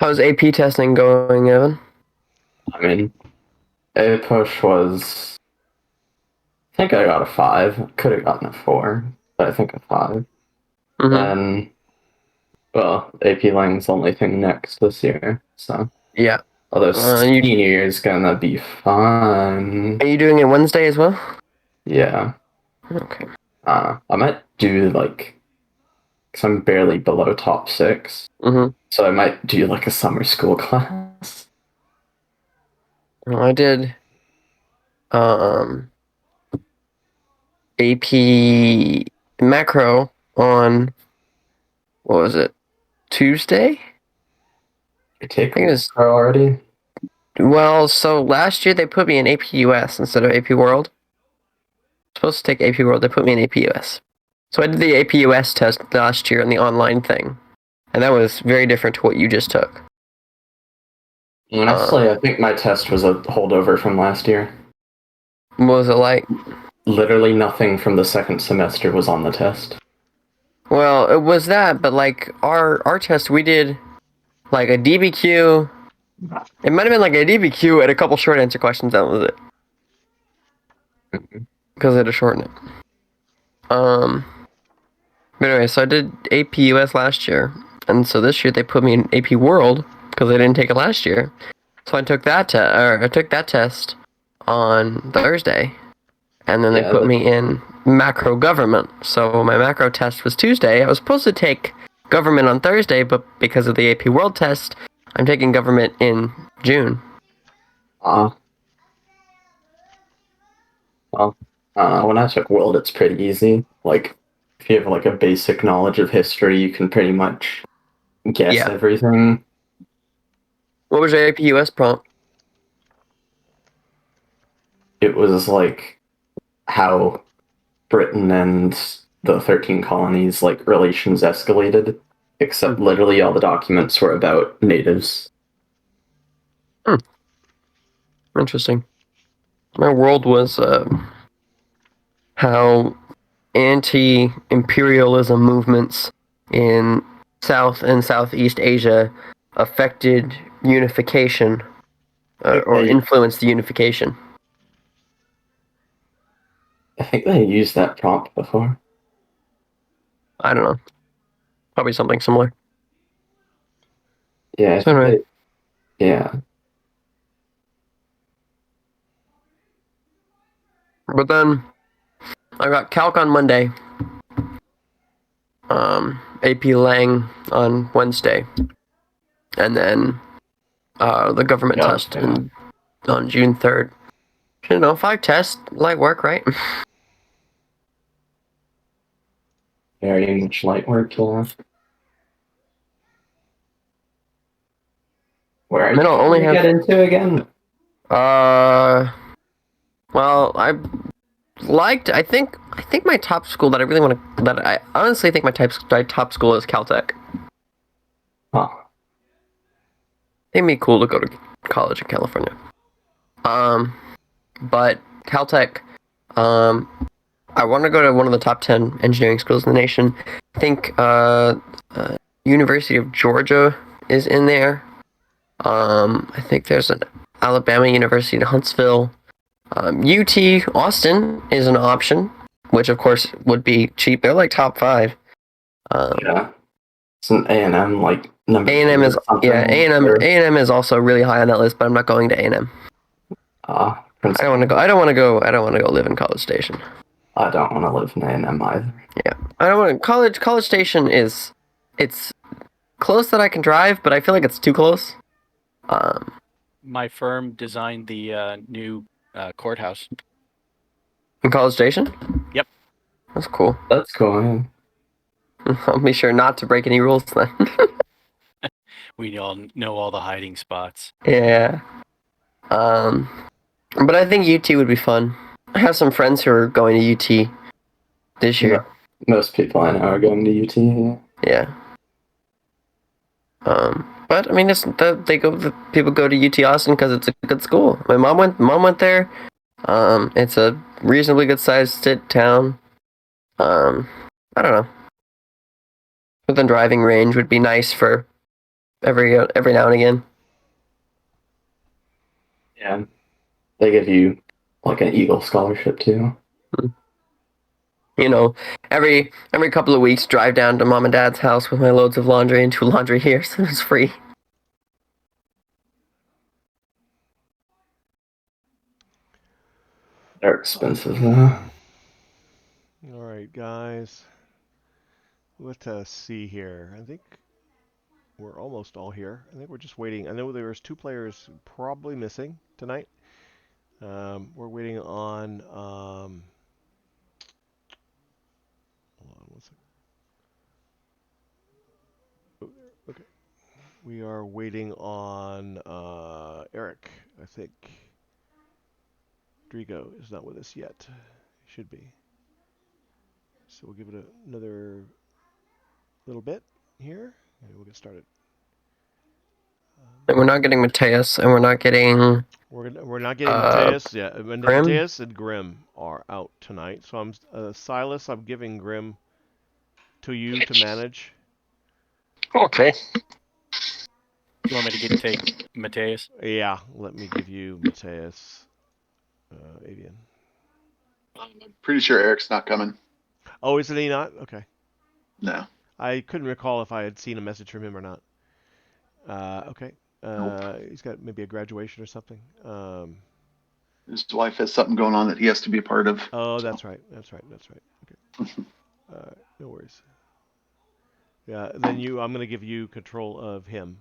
How's AP testing going, Evan? I mean, A push was. I think I got a 5. Could have gotten a 4, but I think a 5. Mm-hmm. Then, well, AP Lang's the only thing next this year, so. Yeah. Although You senior year is gonna be fun. are you doing it Wednesday as well? Yeah. Okay. I might do like. Because I'm barely below top 6. Mm-hmm. So I might do like a summer school class. Well, I did um AP macro on what was it? Tuesday? You I take think it was already? so last year they put me in AP US instead of AP World. Supposed to take AP World, they put me in AP US. So I did the AP US test last year on the online thing. And that was very different to what you just took. Honestly, I think my test was a holdover from last year. What was it like? Literally nothing from the second semester was on the test. Well, it was that, but like our test, we did like a DBQ. It might have been like a DBQ and a couple short answer questions. That was it because they had to shorten it. But anyway, so I did AP US last year, and so this year they put me in AP World because I didn't take it last year. So I took I took that test on Thursday, and then they Yeah, put me in macro government. So my macro test was Tuesday. I was supposed to take government on Thursday, but because of the AP World test, I'm taking government in June. uh, well, when I took World, it's pretty easy. Like, if you have like a basic knowledge of history, you can pretty much guess Yeah. everything. What was your AP US prompt? It was like how Britain and the 13 colonies like relations escalated, Hmm. except literally all the documents were about natives. Hmm. Interesting. My world was how anti-imperialism movements in South and Southeast Asia affected unification or They, influenced the unification. I think they used that prompt before. I don't know. Probably something similar. Yeah, I So think anyway, they. Yeah, but then I got Calc on Monday, AP Lang on Wednesday, and then the government yeah, test yeah. on June 3rd. 5 tests, light work, right? Very much light work. Yeah. Where are I mean, you I'll trying only to get have into again? uh, well, I think my top school that I really want to that I honestly think my top school is Caltech. Oh, It'd be cool to go to college in California. Um, but Caltech, um, I want to go to one of the top 10 engineering schools in the nation. I think University of Georgia is in there. I think there's an Alabama University in Huntsville. UT Austin is an option, which of course would be cheap. They're like top 5. yeah. It's an A&M like number A&M 2 is or yeah something. A&M Or A&M is also really high on that list, but I'm not going to A&M. I don't want to Princeton. go. I don't want to go. I don't want to go live in College Station. I don't want to live in A&M either. Yeah, I don't want to. College Station is it's close that I can drive, but I feel like it's too close. Um, My firm designed the new courthouse. in College Station. Yep. That's cool. That's cool. Yeah. I'll be sure not to break any rules then. We all know all the hiding spots. Yeah. Um, but I think UT would be fun. I have some friends who are going to UT this year. Most people I know are going to UT. Yeah. Yeah. But I mean, the people go to UT Austin because it's a good school. My mom went there. It's a reasonably good sized town. I don't know. But then driving range would be nice for every now and again. Yeah, they give you like an Eagle scholarship too. You know, every couple of weeks, drive down to mom and dad's house with my loads of laundry and do laundry here, so it's free. They're expensive though. All right, guys. Let us see here. I think we're almost all here. I think we're just waiting. I know there's 2 players probably missing tonight. We're waiting on. Hold on one second. Oh, okay. We are waiting on Eric. I think Drigo is not with us yet. He should be. So we'll give it another little bit here, and we'll get started. And we're not getting Mateus, and we're not getting We're not getting uh Mateus. Yeah, Grim. Mateus and Grim are out tonight. So I'm Silas. I'm giving Grim to you to manage. Okay. You want me to take Mateus? Yeah, let me give you Mateus. Avian. I'm pretty sure Eric's not coming. Oh, isn't he not? Okay. No. I couldn't recall if I had seen a message from him or not. Okay. Nope. He's got maybe a graduation or something. His wife has something going on that he has to be a part of. Oh, So. that's right. That's right. That's right. Okay. No worries. Yeah. Then I'm gonna give you control of him,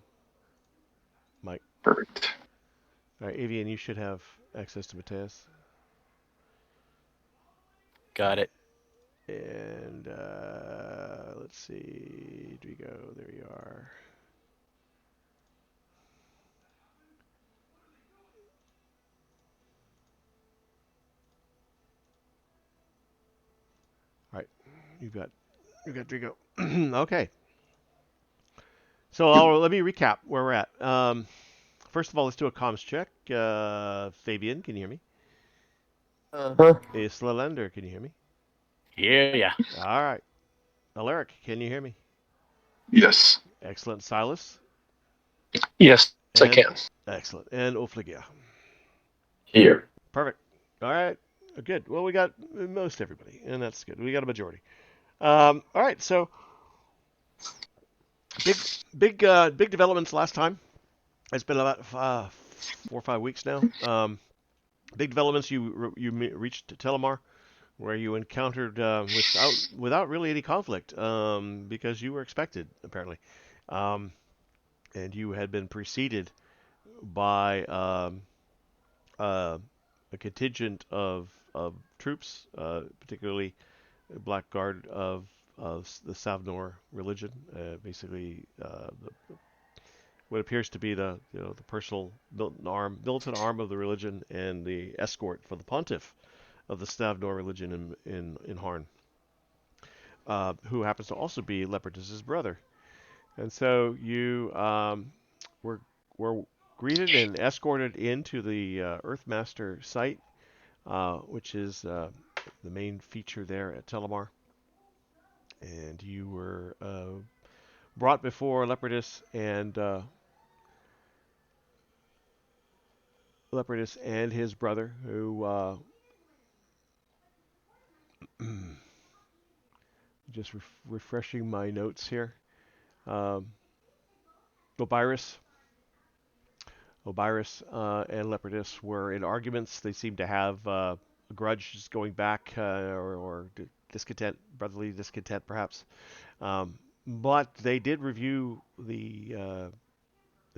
Mike. Perfect. All right, Avian, you should have access to Mateus. Got it. And let's see, Drigo, there you are. All right, you've got Drigo. Okay. So let me recap where we're at. First of all, let's do a comms check. Fabian, can you hear me? Uh-huh. Isla Lander, can you hear me? Yeah. All right. Alaric, can you hear me? Yes. Excellent. Silas? Yes, I And can. excellent. And Ofligia. Here. Perfect. All right. Good. Well, we got most everybody, and that's good. We got a majority. All right. So big developments last time. It's been about 4 or 5 weeks now. Big developments. You reached Telemar, where you encountered without really any conflict, because you were expected apparently, and you had been preceded by a contingent of troops, particularly Black Guard of the Savnor religion, basically what appears to be the personal militant arm of the religion and the escort for the pontiff of the Stavnor religion in Harn, who happens to also be Leopardus's brother. And so you were greeted and escorted into the Earthmaster site, which is the main feature there at Telemar. And you were brought before Leopardus and his brother, who just refreshing my notes here. Um, Obyrus and Leopardus were in arguments. They seemed to have a grudge just going back, or discontent, brotherly discontent, perhaps. But they did review the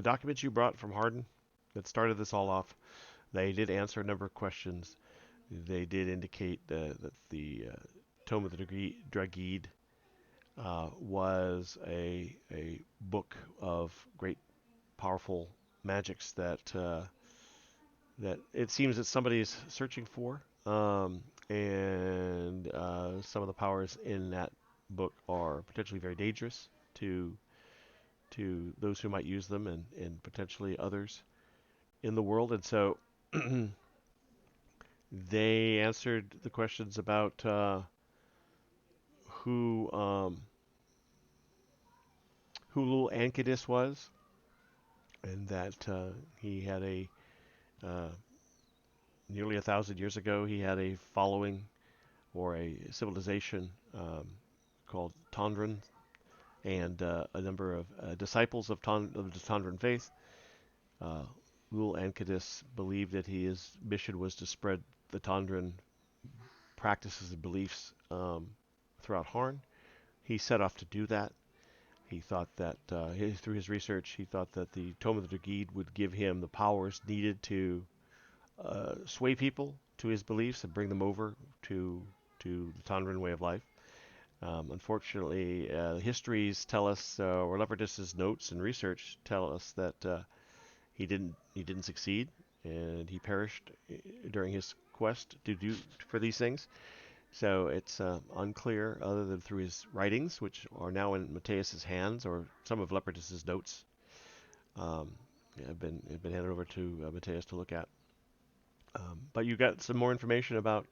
documents you brought from Hardin that started this all off. They did answer a number of questions. They did indicate that the Tome of the Dragid was a book of great, powerful magics that it seems that somebody is searching for, and some of the powers in that book are potentially very dangerous to those who might use them, and potentially others in the world. And so they answered the questions about who Lul Ankadis was, and that he had uh, nearly 1,000 years ago, he had a following or a civilization called Tondran, and a number of disciples of, of the Tondran faith. Uh, Lul Ankadis believed that his mission was to spread the Tondran practices and beliefs throughout Harn. He set off to do that. He thought that through his research, he thought that the Tome of the Dagid would give him the powers needed to sway people to his beliefs and bring them over to the Tondran way of life. Unfortunately, histories tell us, or Leopardus's notes and research tell us that he didn't succeed, and he perished during his quest to do for these things. So it's unclear, other than through his writings, which are now in Matthias's hands, or some of Leopardus's notes um, have been handed over to Matthias to look at. But you got some more information about,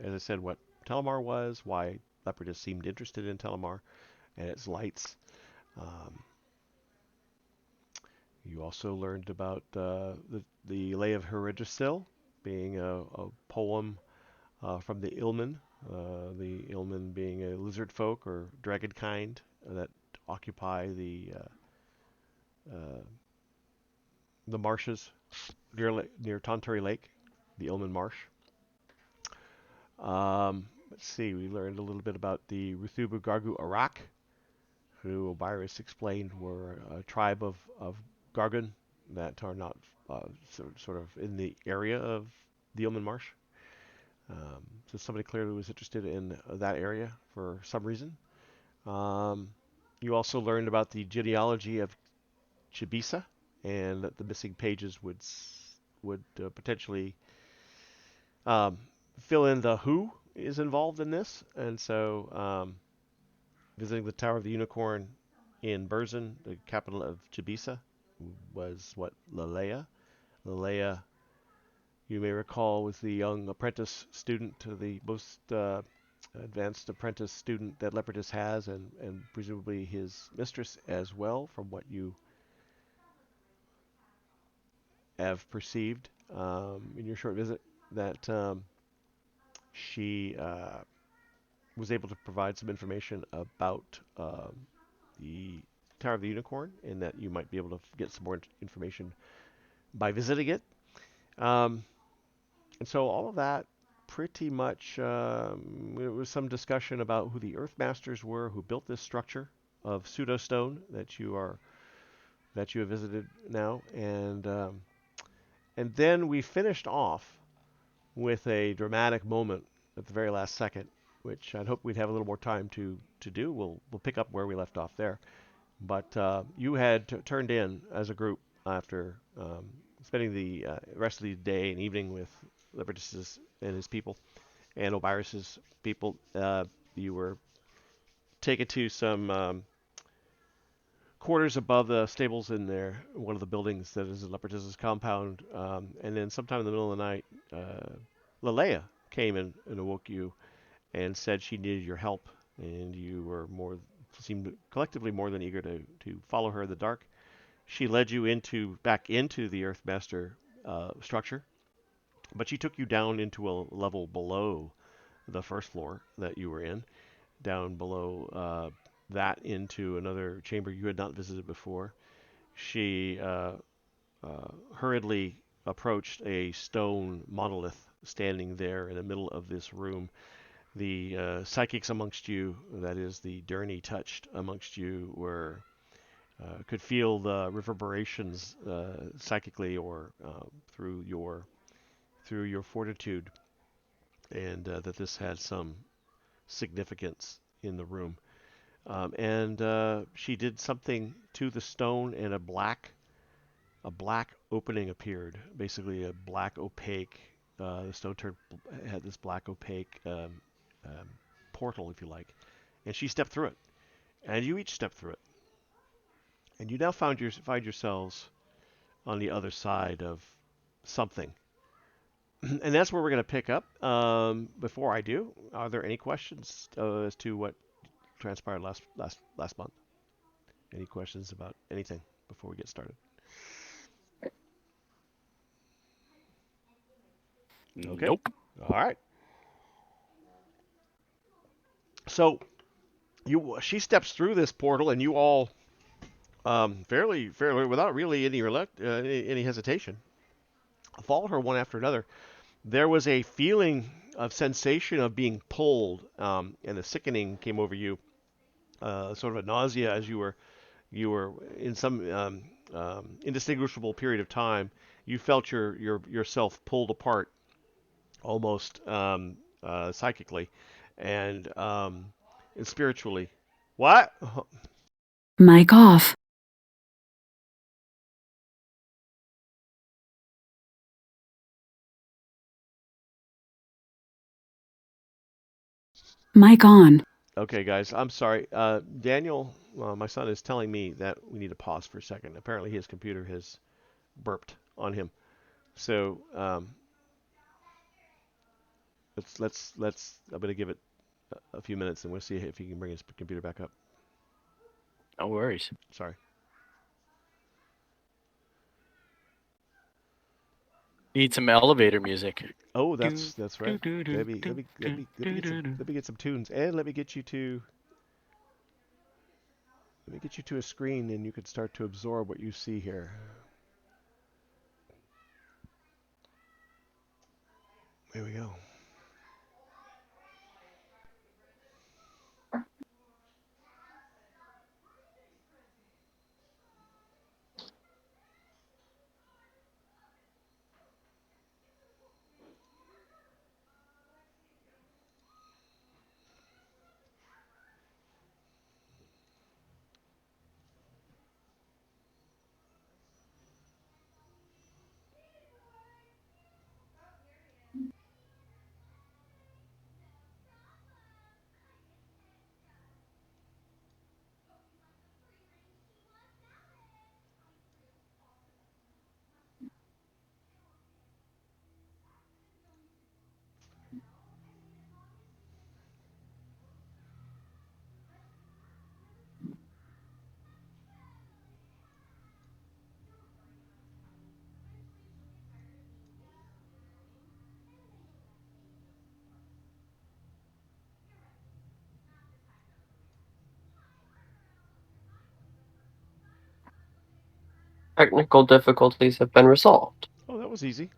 as I said, what Telemar was, why Leopardus seemed interested in Telemar and its lights. Um, you also learned about the Lay of Heridrisil being a poem from the Ilmen, the Ilmen being a lizard folk or dragon kind that occupy the marshes near Tontari Lake, the Ilmen Marsh. Let's see, we learned a little bit about the Ruthubu Gargu Arak, who Obyrus explained were a tribe of Gargan that are not sort of in the area of the Ilmen Marsh. So somebody clearly was interested in that area for some reason. You also learned about the genealogy of Chibisa, and that the missing pages would potentially fill in the who is involved in this. And so visiting the Tower of the Unicorn in Burzin, the capital of Chibisa, was what, Lalea? Lalea, you may recall, was the young apprentice student, the most advanced apprentice student that Leopardus has, and presumably his mistress as well, from what you have perceived in your short visit, that she was able to provide some information about the Tower of the Unicorn, and that you might be able to get some more information by visiting it. And so all of that pretty much, there was some discussion about who the Earthmasters were, who built this structure of pseudostone that you have visited now, and then we finished off with a dramatic moment at the very last second, which I'd hoped we'd have a little more time to do. We'll pick up where we left off there. But you had turned in as a group after spending the rest of the day and evening with Leopardus and his people and Obyrus's people. You were taken to some quarters above the stables in there, one of the buildings that is in Leopardus's compound. And then sometime in the middle of the night, Lalea came and awoke you and said she needed your help, and you were seemed collectively more than eager to follow her in the dark. She led you back into the Earthmaster structure, but she took you down into a level below the first floor that you were in, down below that into another chamber you had not visited before. She hurriedly approached a stone monolith standing there in the middle of this room. The psychics amongst you, that is, the Durni touched amongst you, could feel the reverberations psychically or through your fortitude, and that this had some significance in the room. And she did something to the stone, and a black opening appeared, basically a black opaque. The stone had this black opaque portal, if you like, and she stepped through it, and you each stepped through it, and you now find yourselves on the other side of something, and that's where we're going to pick up. Before I do, are there any questions as to what transpired last month? Any questions about anything before we get started? Okay. Nope. All right. So she steps through this portal, and you all fairly without really any hesitation follow her one after another. There was a feeling of sensation of being pulled, and the sickening came over you, sort of a nausea as you were in some indistinguishable period of time. You felt yourself pulled apart almost psychically and spiritually. What? Mic off. Mic on. Okay, guys, I'm sorry. Daniel, my son, is telling me that we need to pause for a second. Apparently, his computer has burped on him. So let's. I'm gonna give it a few minutes, and we'll see if he can bring his computer back up. No worries. Sorry. Need some elevator music. Oh, that's right. Let me get some tunes, and let me get you to a screen, and you can start to absorb what you see here. Here we go. Technical difficulties have been resolved. Oh, that was easy.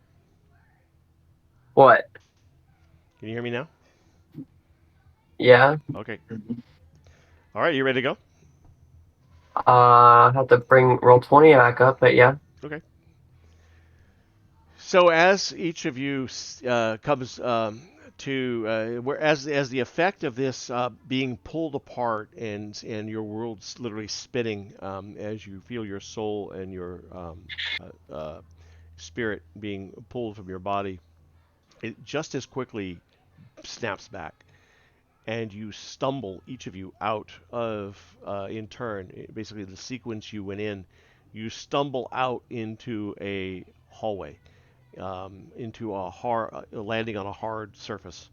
What? Can you hear me now? Yeah. Okay. All right, you ready to go? Have to bring Roll20 back up, but yeah. Okay. So as each of you comes to as the effect of this being pulled apart and your world's literally spinning as you feel your soul and your spirit being pulled from your body, it just as quickly snaps back, and you stumble, each of you, out of in turn, basically the sequence you went in, you stumble out into a hallway, into landing on a hard surface,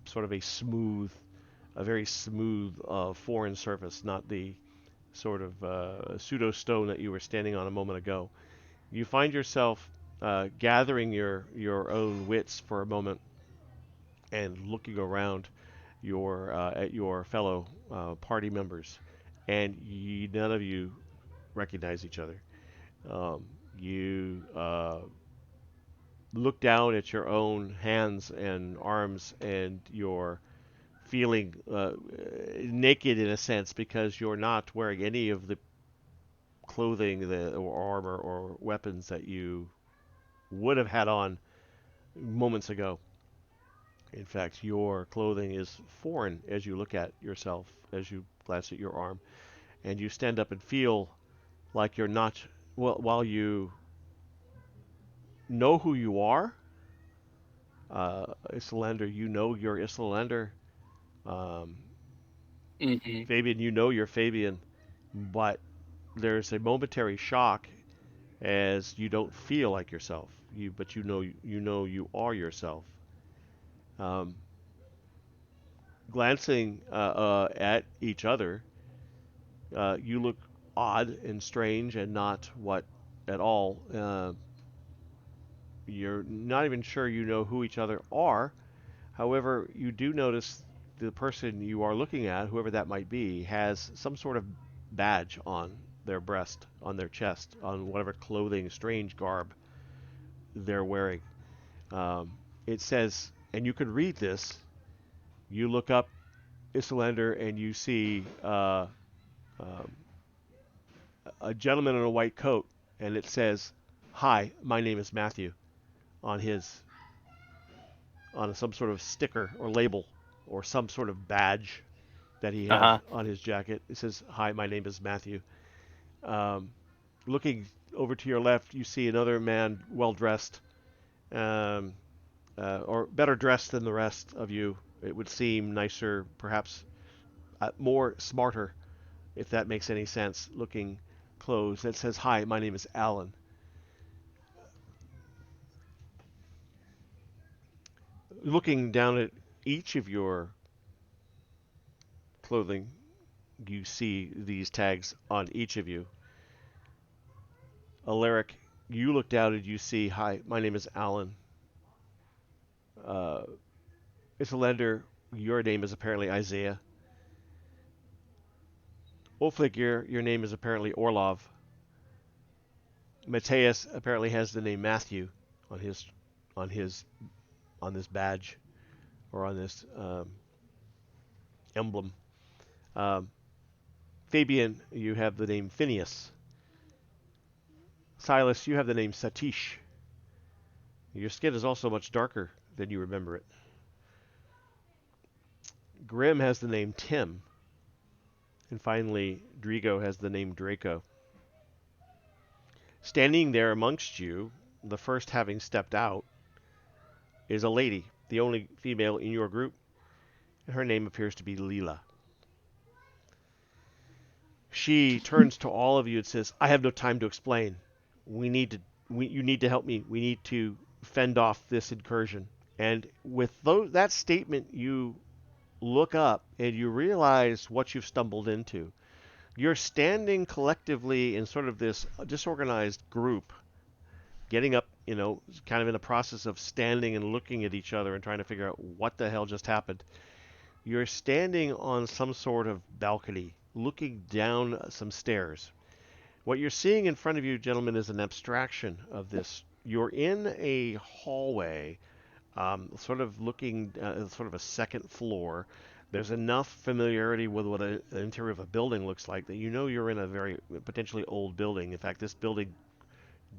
sort of a very smooth foreign surface, not the sort of pseudo stone that you were standing on a moment ago. You find yourself gathering your own wits for a moment and looking around at your fellow party members, and none of you recognize each other. You look down at your own hands and arms, and you're feeling naked in a sense because you're not wearing any of the clothing, or armor, or weapons that you would have had on moments ago. In fact, your clothing is foreign as you look at yourself, as you glance at your arm, and you stand up and feel like you're not. Well, while you know who you are, Islander, you know you're Islander. Um, Hmm. Fabian, you know you're Fabian, but there's a momentary shock as you don't feel like yourself. But you know you are yourself. Um, Glancing at each other, you look odd and strange and not what at all You're not even sure you know who each other are. However, you do notice the person you are looking at, whoever that might be, has some sort of badge on their breast, on their chest, on whatever clothing, strange garb they're wearing. It says, and you can read this. You look up Islander and you see um, a gentleman in a white coat, and it says, "Hi, my name is Matthew," on some sort of sticker or label or some sort of badge that he has Uh-huh. on his jacket. It says, "Hi, my name is Matthew." Um, Looking over to your left, you see another man, well dressed, um, or better dressed than the rest of you. It would seem nicer, perhaps more smarter, if that makes any sense. Looking clothes that says, "Hi, my name is Alan." Looking down at each of your clothing, you see these tags on each of you. Alaric, you look down and you see, "Hi, my name is Alan." Uh, Isolender, your name is apparently Isaiah. Ulflick, your name is apparently Orlov. Mateus apparently has the name Matthew on his on his on this badge or on this emblem. Um, Fabian, you have the name Phineas. Silas, you have the name Satish. Your skin is also much darker than you remember it. Grim has the name Tim. And finally, Drigo has the name Draco. Standing there amongst you, the first having stepped out, is a lady, the only female in your group. Her name appears to be Leela. She turns to all of you and says, "I have no time to explain. You need to help me. We need to fend off this incursion." And with that statement, you look up and you realize what you've stumbled into. You're standing collectively in sort of this disorganized group, getting up, kind of in the process of standing and looking at each other and trying to figure out what the hell just happened. You're standing on some sort of balcony, looking down some stairs. What you're seeing in front of you, gentlemen, is an abstraction of this. You're in a hallway, sort of looking sort of a second floor. There's enough familiarity with what the interior of a building looks like that you know you're in a very potentially old building. In fact, this building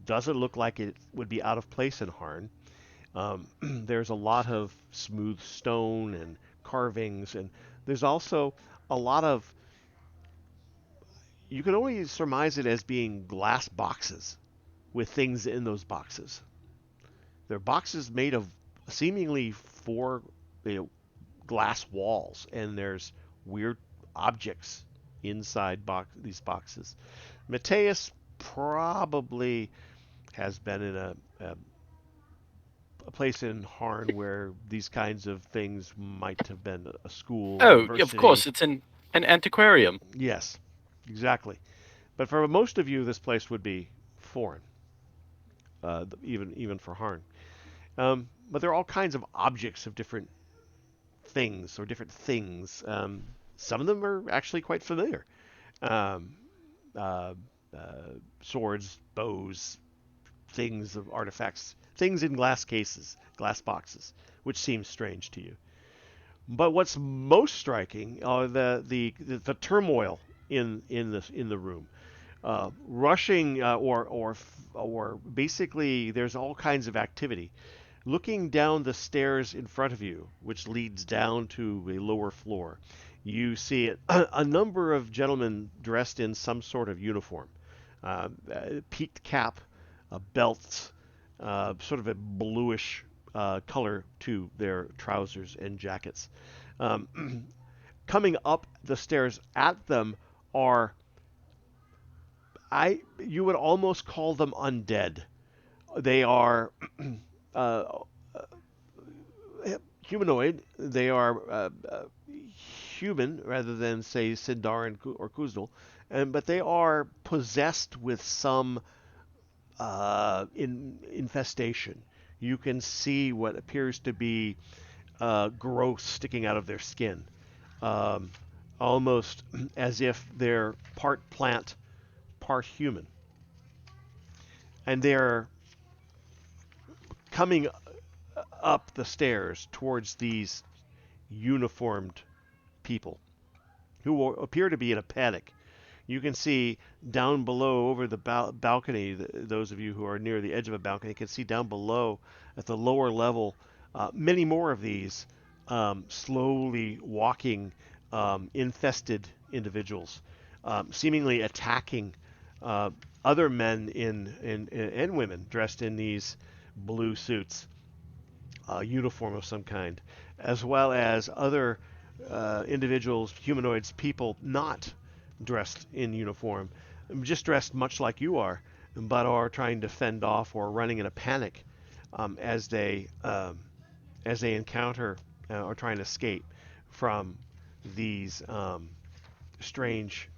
doesn't look like it would be out of place in Harn. There's a lot of smooth stone and carvings, and there's also a lot of, you can only surmise it as being glass boxes with things in those boxes. They're boxes made of seemingly four glass walls, and there's weird objects inside these boxes. Mateus probably has been in a place in Harn where these kinds of things might have been a school. Oh, University. of course, it's an antiquarium. Yes, exactly. But for most of you, this place would be foreign, even for Harn. But there are all kinds of objects of different things or different things. Some of them are actually quite familiar. Um, uh, Swords, bows, things of artifacts, things in glass cases, glass boxes, which seems strange to you. But what's most striking are the turmoil in the room. Rushing or basically there's all kinds of activity. Looking down the stairs in front of you, which leads down to a lower floor, you see a number of gentlemen dressed in some sort of uniform. Peaked cap, belts, sort of a bluish color to their trousers and jackets. Coming up the stairs at them are, you would almost call them undead. They are humanoid. They are human rather than, say, Sindar or Kuzdal, but they are possessed with some infestation. you can see what appears to be growth sticking out of their skin, um, almost as if they're part plant, part human. And they're coming up the stairs towards these uniformed people who appear to be in a panic. You can see down below over the balcony, those of you who are near the edge of a balcony can see down below at the lower level many more of these slowly walking infested individuals, seemingly attacking other men and women dressed in these blue suits, uniform of some kind, as well as other individuals, humanoids, people not dressed in uniform, just dressed much like you are, but are trying to fend off or running in a panic as they encounter or trying to escape from these strange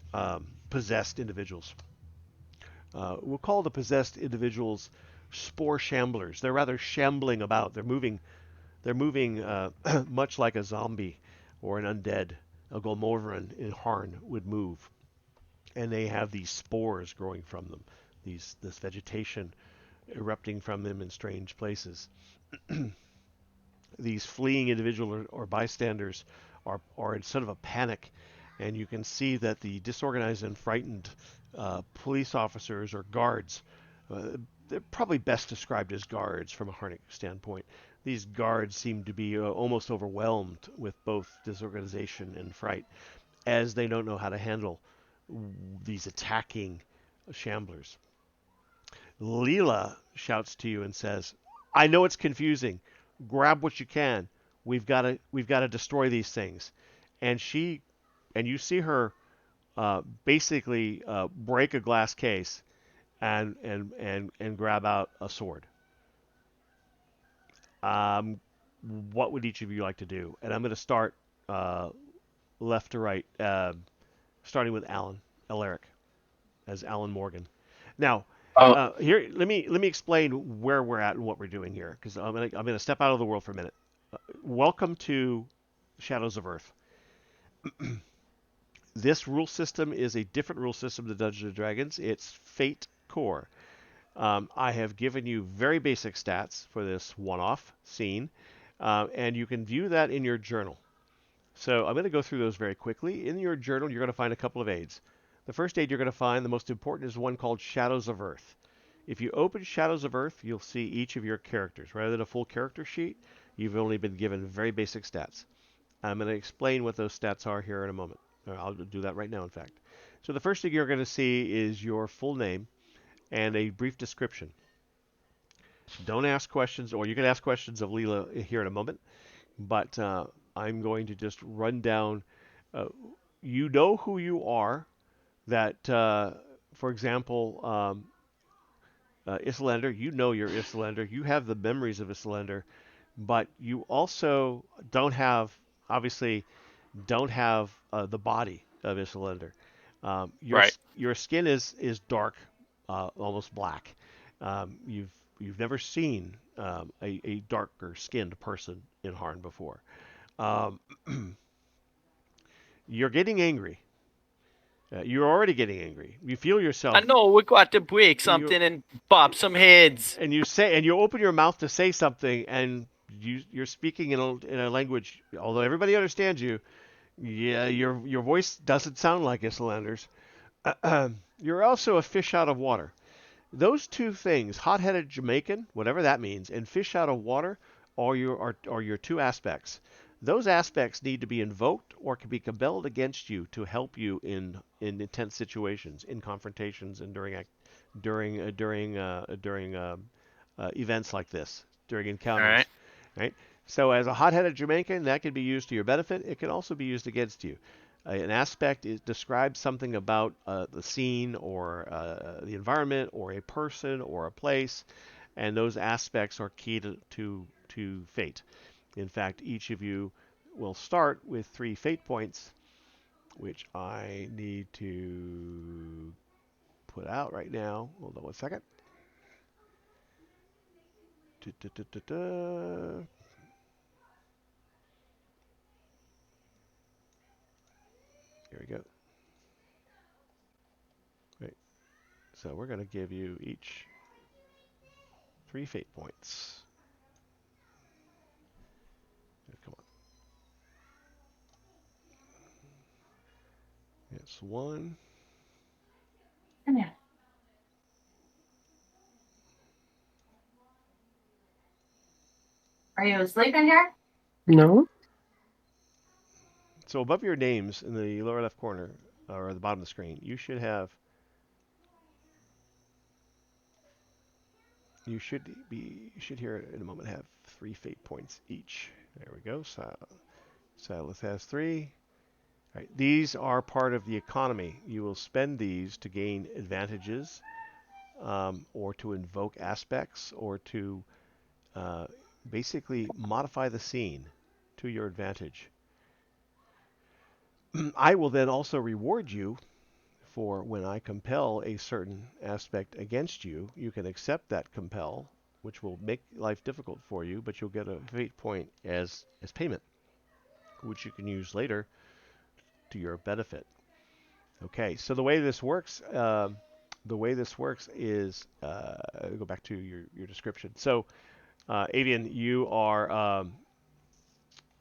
possessed individuals. We'll call the possessed individuals spore shamblers. They're rather shambling about. They're moving much like a zombie or an undead, a Golmorvan in Harn would move. And they have these spores growing from them, this vegetation erupting from them in strange places. These fleeing individuals or bystanders are in sort of a panic, and you can see that the disorganized and frightened police officers or guards, they're probably best described as guards from a Harnick standpoint. These guards seem to be almost overwhelmed with both disorganization and fright, as they don't know how to handle these attacking shamblers. Leela shouts to you and says, "I know it's confusing. Grab what you can. We've got to destroy these things." And you see her basically break a glass case and grab out a sword. What would each of you like to do? And I'm going to start left to right, starting with Alaric, as Alan Morgan. Now, here, let me explain where we're at and what we're doing here, because I'm gonna step out of the world for a minute. Welcome to Shadows of Earth. This rule system is a different rule system than Dungeons and Dragons. It's Fate Core. I have given you very basic stats for this one-off scene, and you can view that in your journal. So I'm going to go through those very quickly. In your journal, you're going to find a couple of aids. The first aid you're going to find, the most important, is one called Shadows of Earth. If you open Shadows of Earth, you'll see each of your characters. Rather than a full character sheet, you've only been given very basic stats. I'm going to explain what those stats are here in a moment. I'll do that right now, in fact. So the first thing you're going to see is your full name and a brief description. Don't ask questions, or you can ask questions of Leela here in a moment, but I'm going to just run down. You know who you are. That, for example, Islander, you know you're Islander. You have the memories of Islander, but you also obviously don't have the body of Islander. Right. Your skin is dark, almost black. You've never seen a darker skinned person in Harn before. You're getting angry. You're already getting angry. You feel yourself. I know we got to break something and bop some heads. And you open your mouth to say something, and you're speaking in a language. Although everybody understands you, yeah, your voice doesn't sound like Islanders. You're also a fish out of water. Those two things, hot-headed Jamaican, whatever that means, and fish out of water, are your two aspects. Those aspects need to be invoked or can be compelled against you to help you in intense situations, in confrontations, and during events like this, during encounters. All right. Right. So as a hot-headed Jamaican, that can be used to your benefit. It can also be used against you. An aspect describes something about the scene or the environment or a person or a place, and those aspects are key to fate. In fact, each of you will start with 3 fate points, which I need to put out right now. Hold on one second. Da-da-da-da-da. Here we go. Right. So we're going to give you each 3 fate points. Come on. It's 1. Come here. Are you asleep in here? No. So above your names in the lower left corner, or at the bottom of the screen, you should have. You should here in a moment have 3 fate points each. There we go. Silas has 3. All right. These are part of the economy. You will spend these to gain advantages, or to invoke aspects, or to basically modify the scene to your advantage. I will then also reward you for when I compel a certain aspect against you. You can accept that compel, which will make life difficult for you, but you'll get a fate point as payment, which you can use later to your benefit. Okay, so the way this works, is go back to your description. So, Avian, you are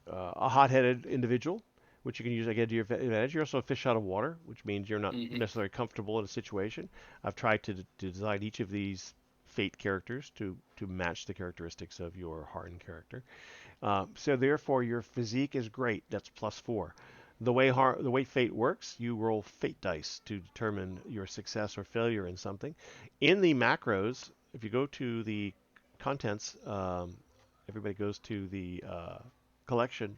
a hot-headed individual, which you can use again to your advantage. You're also a fish out of water, which means you're not necessarily comfortable in a situation. I've tried to design each of these fate characters to match the characteristics of your hardened character. So therefore, your physique is great. That's +4. The way fate works, you roll fate dice to determine your success or failure in something. In the macros, if you go to the contents, everybody goes to the collection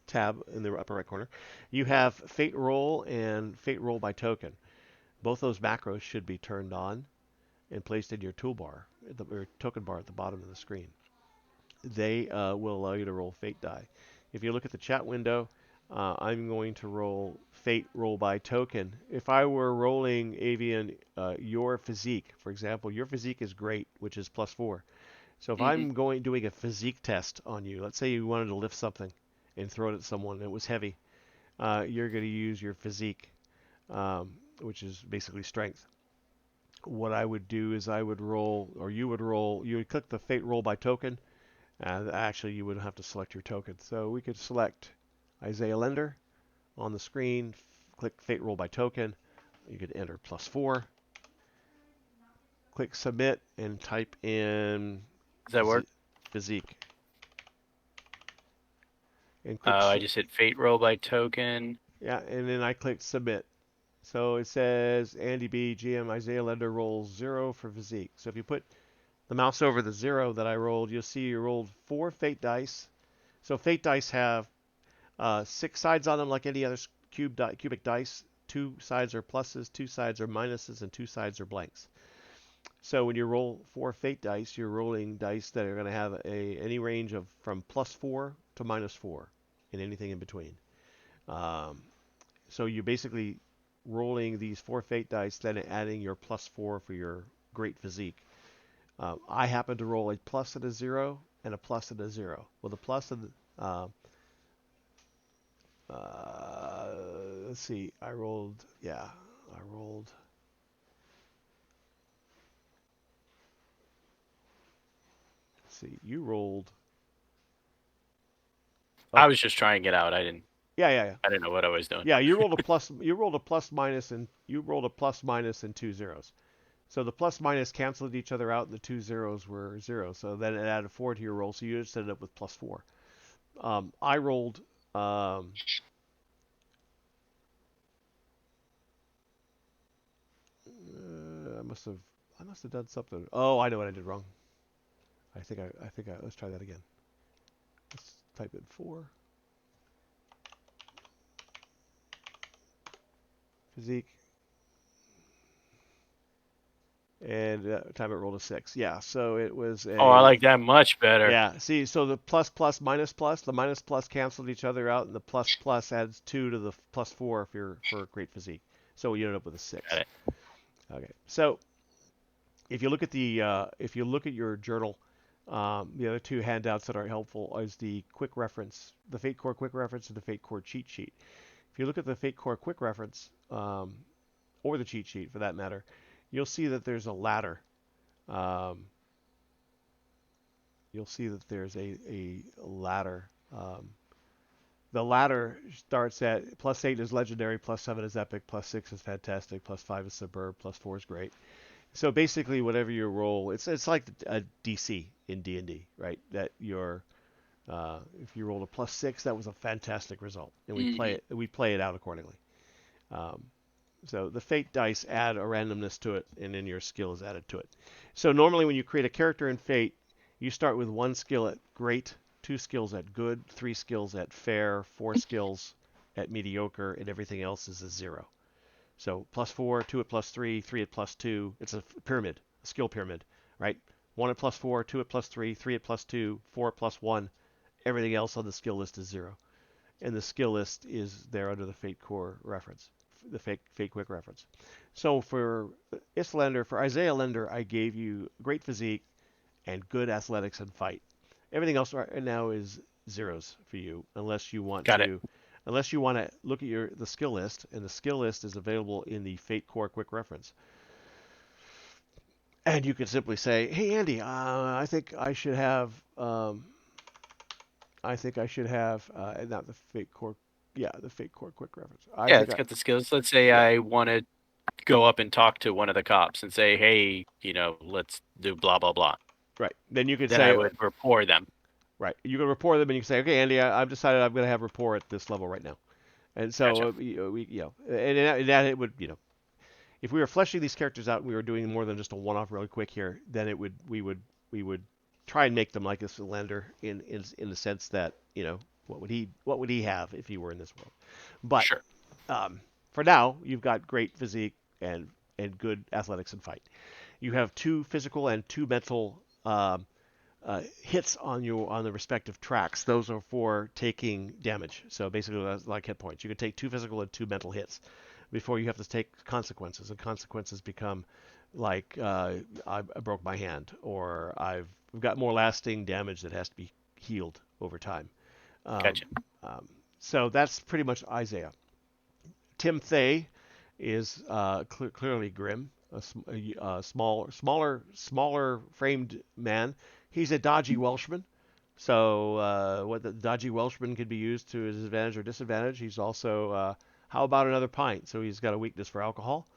tab in the upper right corner. You have fate roll and fate roll by token. Both those macros should be turned on and placed in your toolbar, or token bar at the bottom of the screen. They will allow you to roll fate die. If you look at the chat window, I'm going to roll fate roll by token. If I were rolling Avian, your physique, for example, your physique is great, which is +4. So if I'm doing a physique test on you, let's say you wanted to lift something and throw it at someone and it was heavy, you're going to use your physique, which is basically strength. What I would do is I would roll, or you would click the fate roll by token. Actually, you would have to select your token. So we could select Isaiah Lender on the screen, click fate roll by token. You could enter +4. Click submit and type in Does that work? physique. And click I just hit fate roll by token. yeah, and then I click submit. So it says Andy B, GM Isaiah Lender rolls 0 for physique. So if you put the mouse over the 0 that I rolled, you'll see you rolled 4 fate dice. So fate dice have 6 sides on them like any other cubic dice. 2 sides are pluses, 2 sides are minuses, and 2 sides are blanks. So when you roll 4 fate dice, you're rolling dice that are going to have any range of from +4 to -4, and anything in between. So you're basically rolling these 4 fate dice, then adding your +4 for your great physique. I happen to roll a plus and a 0 and a plus and a 0. Well, the plus and let's see, I rolled. Let's see, you rolled. I was just trying it out. I didn't Yeah. I didn't know what I was doing. Yeah, you rolled a plus. You rolled a plus minus, and you rolled a plus minus and 2 zeros. So the plus minus canceled each other out, and the 2 zeros were 0. So then it added 4 to your roll, so you just ended up with +4. I rolled. I must have done something. Oh, I know what I did wrong. I think I let's try that again. Let's type in 4. Physique. And time it rolled a 6. Yeah, so it was a... Oh, I like that much better. Yeah, see, so the plus, minus, the minus plus canceled each other out, and the plus adds 2 to the +4 for great physique. So you ended up with a 6. Got it. Okay, so if you look at your journal, the other two handouts that are helpful is the quick reference, the Fate Core quick reference, and the Fate Core cheat sheet. If you look at the Fate Core quick reference, or the cheat sheet for that matter, you'll see that there's a ladder. You'll see that there's a ladder. The ladder starts at +8 is legendary, +7 is epic, +6 is fantastic, +5 is superb, +4 is great. So basically, whatever you roll, it's like a DC in D&D, right? That if you rolled a +6, that was a fantastic result, and we play it out accordingly. So the fate dice add a randomness to it, and then your skill is added to it. So normally, when you create a character in Fate, you start with 1 skill at great, 2 skills at good, 3 skills at fair, 4 skills at mediocre, and everything else is a 0. So +4, 2 at +3, 3 at +2. It's a pyramid, a skill pyramid, right? 1 at +4, 2 at +3, 3 at +2, 4 at +1. Everything else on the skill list is 0. And the skill list is there under the Fate Core reference, the Fate Quick reference. So for Islander, for Isaiah Lender, I gave you great physique and good athletics and fight. Everything else right now is 0s for you, unless you want to look at the skill list, and the skill list is available in the Fate Core Quick reference. And you can simply say, "Hey Andy, I think I should have not the Fate Core, the Fate Core Quick reference. It's got the skills. Let's say I want to go up and talk to one of the cops and say, hey, let's do blah, blah, blah. Right. Then you could Then say, I would rapport them. Right. You can rapport them, and you can say, okay, Andy, I've decided I'm going to have rapport at this level right now. And so, Gotcha. and that it would, if we were fleshing these characters out and we were doing more than just a one-off really quick here, then we would try and make them like this Lander in the sense that, what would he have if he were in this world? But Sure. For now, you've got great physique and good athletics and fight. You have 2 physical and 2 mental hits on the respective tracks. Those are for taking damage. So basically, that's like hit points. You can take 2 physical and 2 mental hits before you have to take consequences. And consequences become like I broke my hand, or I've got more lasting damage that has to be healed over time. Gotcha. So that's pretty much Isaiah. Tim Thay is clearly grim, a smaller framed man. He's a dodgy Welshman. So what the dodgy Welshman could be used to his advantage or disadvantage. He's also, how about another pint? So he's got a weakness for alcohol.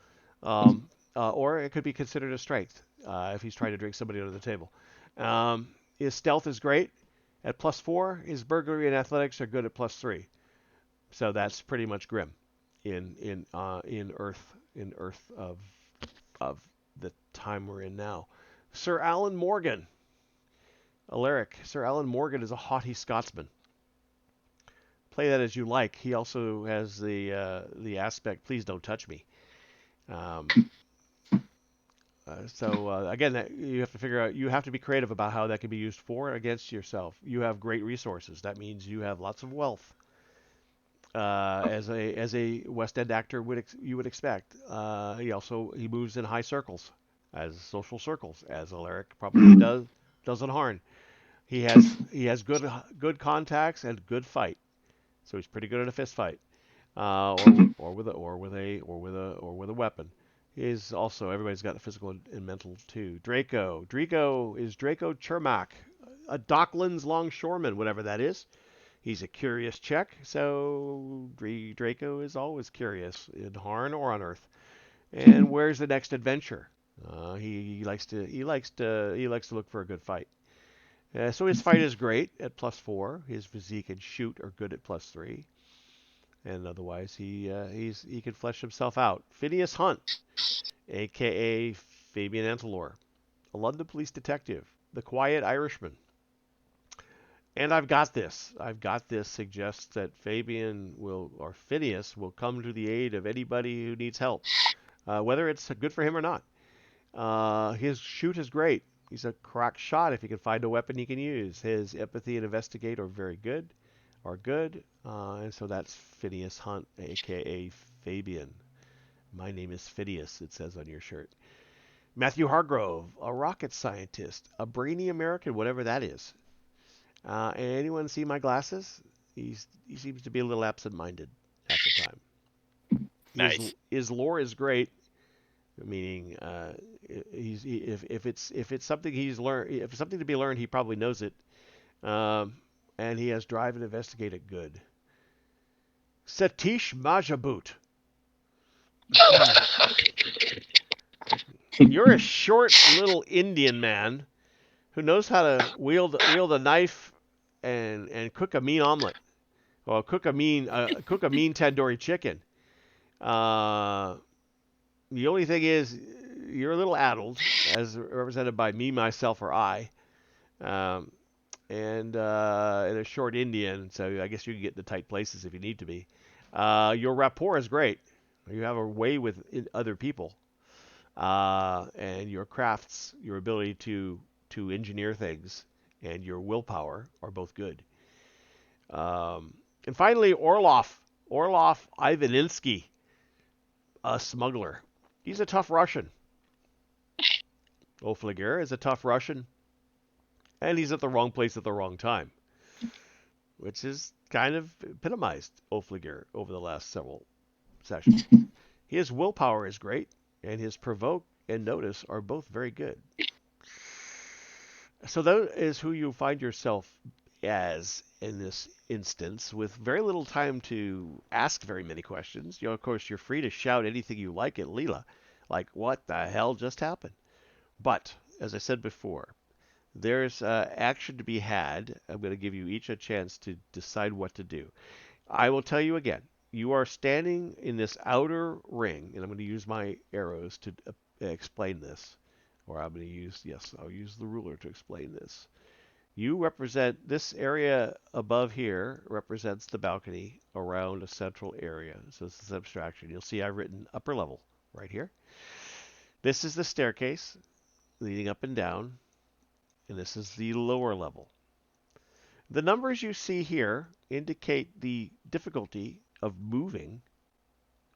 Or it could be considered a strength if he's trying to drink somebody under the table. His stealth is great at +4. His burglary and athletics are good at +3. So that's pretty much grim in Earth of the time we're in now. Sir Alan Morgan. Alaric. Sir Alan Morgan is a haughty Scotsman. Play that as you like. He also has the aspect, please don't touch me. Again, you have to figure out. You have to be creative about how that can be used for and against yourself. You have great resources. That means you have lots of wealth. As a West End actor you would expect. He moves in high circles, as social circles, as Alaric probably does on Harn. He has good contacts and good fight, so he's pretty good at a fist fight, or with a weapon. Is also everybody's got the physical and mental too. Draco is Draco Chermak, a Docklands longshoreman, whatever that is. He's a curious Czech, so Draco is always curious in Harn or on Earth. And where's the next adventure? He likes to look for a good fight. So his fight is great at +4. His physique and shoot are good at +3. And otherwise, he can flesh himself out. Phineas Hunt, a.k.a. Fabian Antelor, a London police detective, the quiet Irishman. And I've got this suggests that Phineas will come to the aid of anybody who needs help, whether it's good for him or not. His shoot is great. He's a crack shot if he can find a weapon he can use. His empathy and investigate are very good, and so that's Phineas Hunt, aka Fabian. My name is Phineas, it says on your shirt. Matthew Hargrove, a rocket scientist, a brainy American, whatever that is. Anyone see my glasses? He seems to be a little absent-minded half the time. Nice. His lore is great, meaning if it's something he's learned, if it's something to be learned, he probably knows it, and he has drive and investigate it good. Satish Majabut. You're a short little Indian man who knows how to wield a knife and cook a mean omelet, or cook a mean tandoori chicken. The only thing is, you're a little addled, as represented by me, myself, or I, and a short Indian. So I guess you can get into tight places if you need to be. Your rapport is great. You have a way with other people, and your crafts, your ability to engineer things, and your willpower are both good. And finally, Orlov Ivaninsky, a smuggler. He's a tough Russian. Ofliger is a tough Russian, and he's at the wrong place at the wrong time, which is kind of epitomized Ofliger over the last several sessions. His willpower is great, and his provoke and notice are both very good. So that is who you find yourself as in this instance, with very little time to ask very many questions. Of course, you're free to shout anything you like at Leela, like, what the hell just happened? But, as I said before, there's action to be had. I'm going to give you each a chance to decide what to do. I will tell you again, you are standing in this outer ring, and I'm going to use my arrows to explain this. Or I'm going to use, I'll use the ruler to explain this. You represent, this area above here represents the balcony around a central area. So this is abstraction. You'll see I've written upper level right here. This is the staircase leading up and down, and this is the lower level. The numbers you see here indicate the difficulty of moving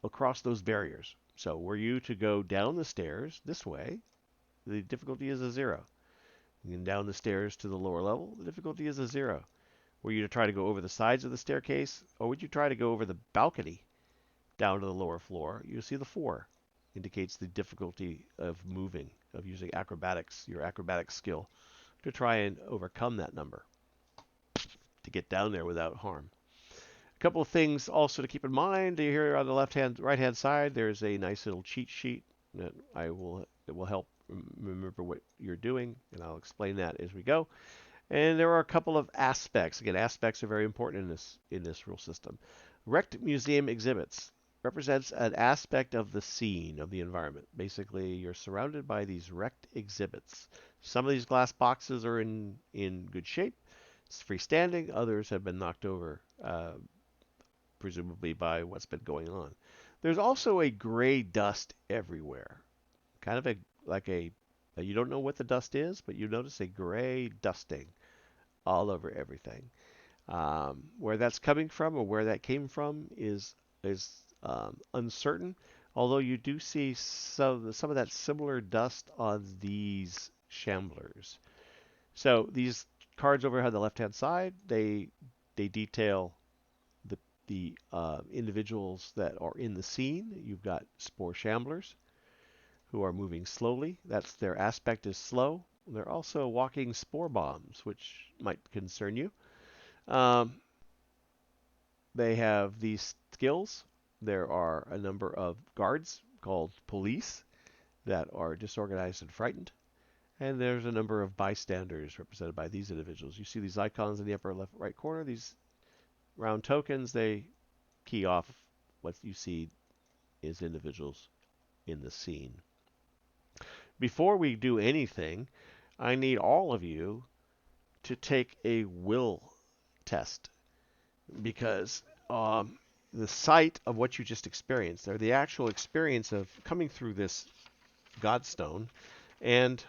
across those barriers. So were you to go down the stairs this way, the difficulty is a 0. And down the stairs to the lower level, the difficulty is a 0. Were you to try to go over the sides of the staircase, or would you try to go over the balcony down to the lower floor, you'll see the 4. Indicates the difficulty of moving, of using acrobatics, your acrobatic skill, to try and overcome that number, to get down there without harm. A couple of things also to keep in mind. Here on the right-hand side, there's a nice little cheat sheet that it will help remember what you're doing, and I'll explain that as we go. And there are a couple of aspects. Again, aspects are very important in this rule system. Wrecked museum exhibits represents an aspect of the scene, of the environment. Basically, you're surrounded by these wrecked exhibits. Some of these glass boxes are in good shape. It's freestanding. Others have been knocked over, presumably by what's been going on. There's also a gray dust everywhere. Kind of you don't know what the dust is, but you notice a gray dusting all over everything. Where that's coming from, or where that came from, is uncertain. Although you do see some of that similar dust on these shamblers. So these cards over here on the left-hand side, they detail the individuals that are in the scene. You've got spore shamblers who are moving slowly. That's their aspect is slow. They're also walking spore bombs, which might concern you. They have these skills. There are a number of guards called police that are disorganized and frightened. And there's a number of bystanders represented by these individuals. You see these icons in the upper left right corner, these round tokens. They key off what you see is individuals in the scene. Before we do anything, I need all of you to take a will test, because the sight of what you just experienced, or the actual experience of coming through this Godstone, and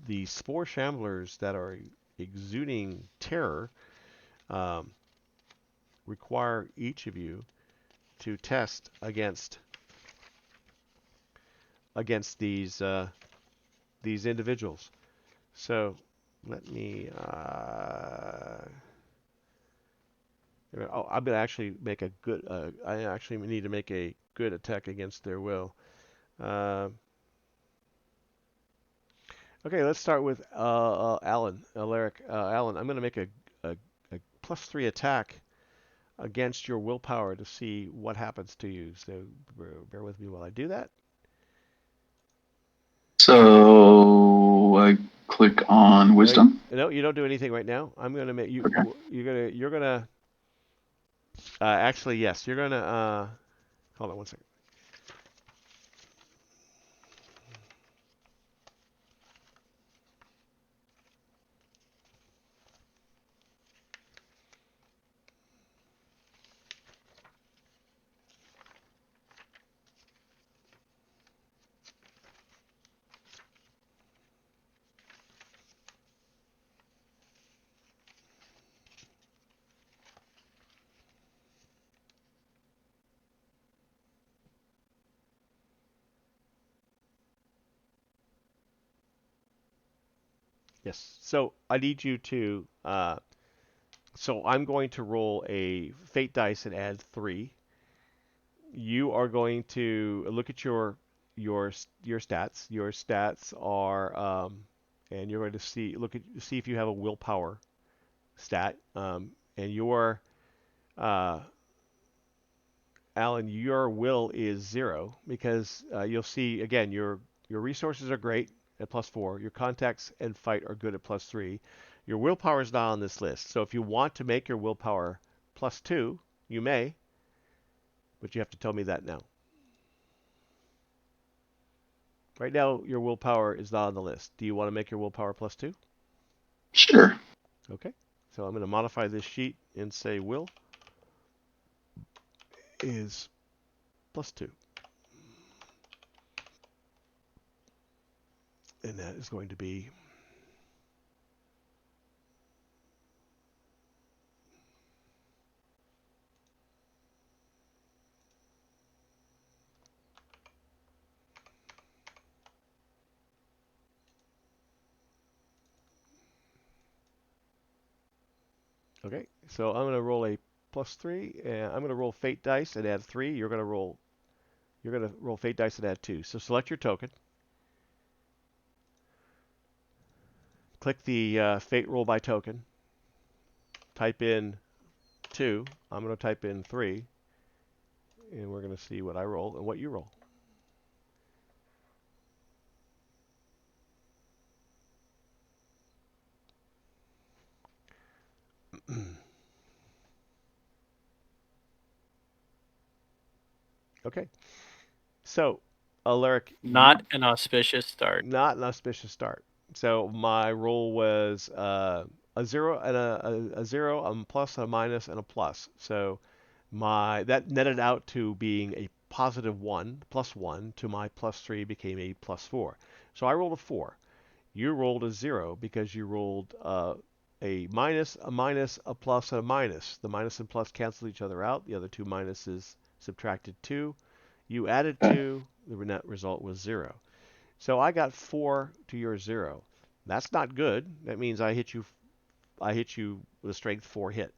the spore shamblers that are exuding terror, require each of you to test against these these individuals. So let me. I'm gonna actually make a good. I actually need to make a good attack against their will. Okay, let's start with Alan, Alaric. Alan, I'm gonna make a +3 attack against your willpower to see what happens to you. So bear with me while I do that. So I click on wisdom. No, you don't do anything right now. I'm gonna make you. Okay. You're gonna. Actually, yes, you're gonna. Hold on one second. Yes. So I need you to. So I'm going to roll a fate dice and add 3. You are going to look at your stats. Your stats are, and you're going to see if you have a willpower stat. And your Alan, your will is 0 because you'll see again your resources are great at +4. Your contacts and fight are good at +3. Your willpower is not on this list. So if you want to make your willpower +2, you may, but you have to tell me that now. Right now, your willpower is not on the list. Do you want to make your willpower +2? Sure. Okay. So I'm going to modify this sheet and say will is +2. And that is going to be okay. So I'm going to roll a +3, and I'm going to roll fate dice and add 3. You're going to roll fate dice and add 2. So select your token. Click the fate roll by token. Type in 2. I'm going to type in 3. And we're going to see what I roll and what you roll. Okay. So, Alaric, Not an auspicious start. not an auspicious start. So my roll was a 0 and a 0, a plus, a minus, and a plus. So that netted out to being a +1, +1 to my +3 became a +4. So I rolled a 4. You rolled a 0 because you rolled a minus, a plus, and a minus. The minus and plus cancel each other out. The other two minuses subtracted 2. You added 2. The net result was 0. So I got 4 to your 0. That's not good. That means I hit you with a strength 4 hit.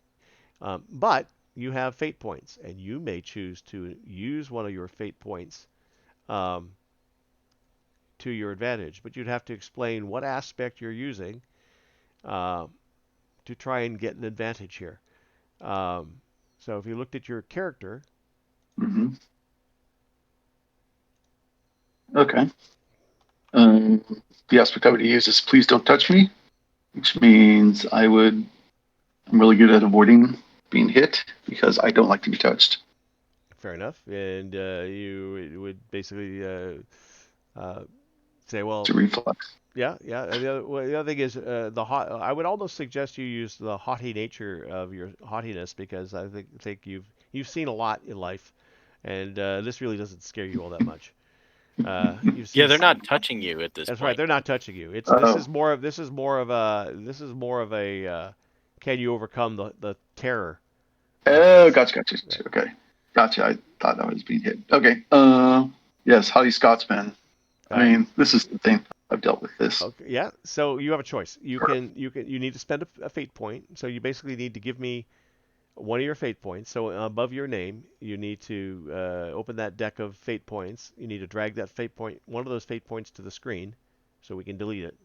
But you have fate points, and you may choose to use one of your fate points to your advantage. But you'd have to explain what aspect you're using to try and get an advantage here. So if you looked at your character. Mm-hmm. Okay. The aspect I would use is please don't touch me, which means I'm really good at avoiding being hit because I don't like to be touched. Fair enough. And you would basically say, well, It's a reflex. yeah. And the other thing is I would almost suggest you use the haughty nature of your haughtiness because I think you've seen a lot in life, and this really doesn't scare you all that much. Yeah, they're not touching you at this That's point. right. They're not touching you. This is more of a can you overcome the terror? Oh, gotcha. Okay. Gotcha. I thought I was being hit. Okay. Yes, Howdy Scotsman. I mean, this is the thing. I've dealt with this. Okay, yeah. So you have a choice. You need to spend a fate point. So you basically need to give me one of your fate points. So above your name, you need to open that deck of fate points. You need to drag that fate point, one of those fate points, to the screen, so we can delete it.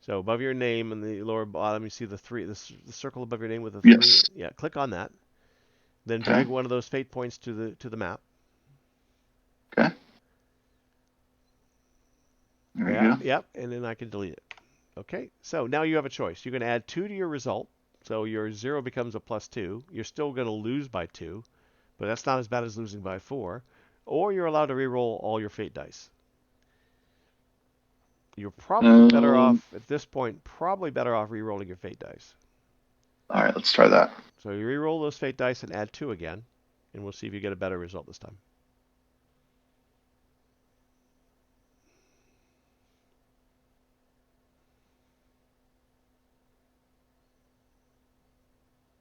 So above your name in the lower bottom, you see the three, the circle above your name with the three. Yes. Yeah, click on that. Then Okay. drag one of those fate points to the map. Okay. There we Yeah, go. yep, and then I can delete it. Okay, so now you have a choice. You can add 2 to your result, so your 0 becomes a +2. You're still going to lose by 2, but that's not as bad as losing by 4. Or you're allowed to reroll all your fate dice. You're probably better off, at this point, probably better off rerolling your fate dice. All right, let's try that. So you reroll those fate dice and add 2 again, and we'll see if you get a better result this time.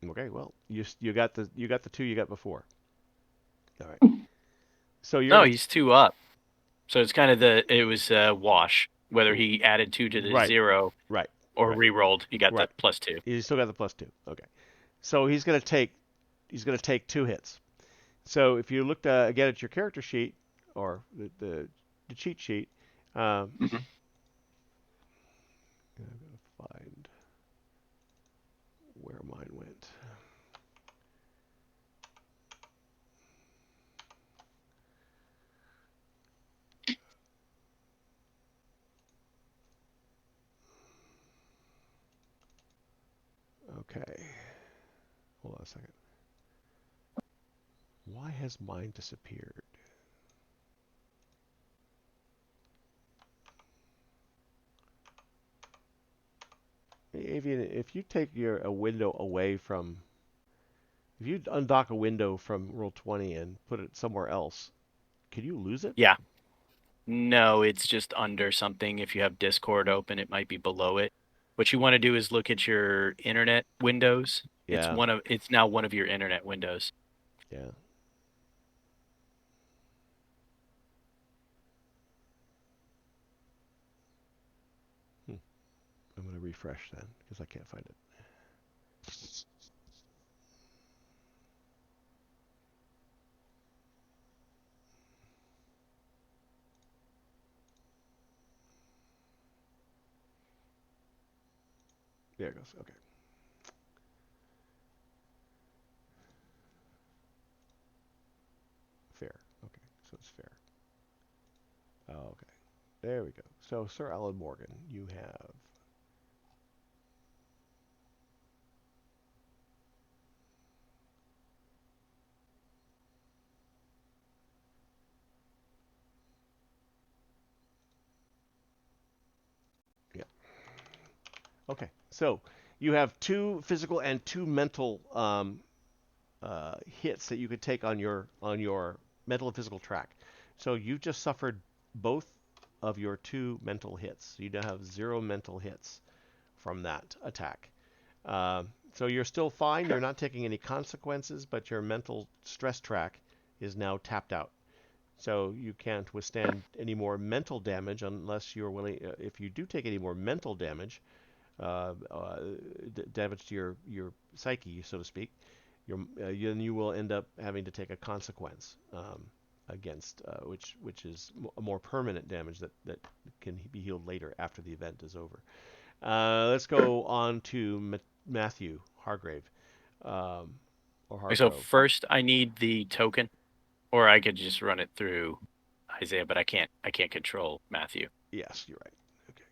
Okay, well, you got the 2 you got before. All right. So you're No, he's 2 up. So it's kind of it was wash whether he added 2 to the Right. 0 right. or right. re-rolled. He got Right. the +2. You still got the +2. Okay. So he's gonna take 2 hits. So if you look again at your character sheet or the cheat sheet, I'm Mhm. gonna find where mine went. Okay. Hold on a second. Why has mine disappeared? Avian, if you take a window away from, if you undock a window from Roll20 and put it somewhere else, can you lose it? Yeah. No, it's just under something. If you have Discord open, it might be below it. What you want to do is look at your internet windows. Yeah. It's now one of your internet windows. Yeah. I'm going to refresh then because I can't find it. There it goes. Okay. Fair. Okay. So it's fair. Oh, okay. There we go. So Sir Alan Morgan, you have okay. So you have 2 physical and 2 mental hits that you could take on your mental and physical track. So you've just suffered both of your 2 mental hits. You now have 0 mental hits from that attack. So you're still fine. You're not taking any consequences, but your mental stress track is now tapped out. So you can't withstand any more mental damage unless you're willing. If you do take any more mental damage, damage to your psyche, so to speak, then you will end up having to take a consequence against which is a more permanent damage that can be healed later after the event is over. Let's go on to Matthew Hargrave or So Hargrove. first, I need the token, or I could just run it through Isaiah, but I can't control Matthew. Yes, you're right. Okay.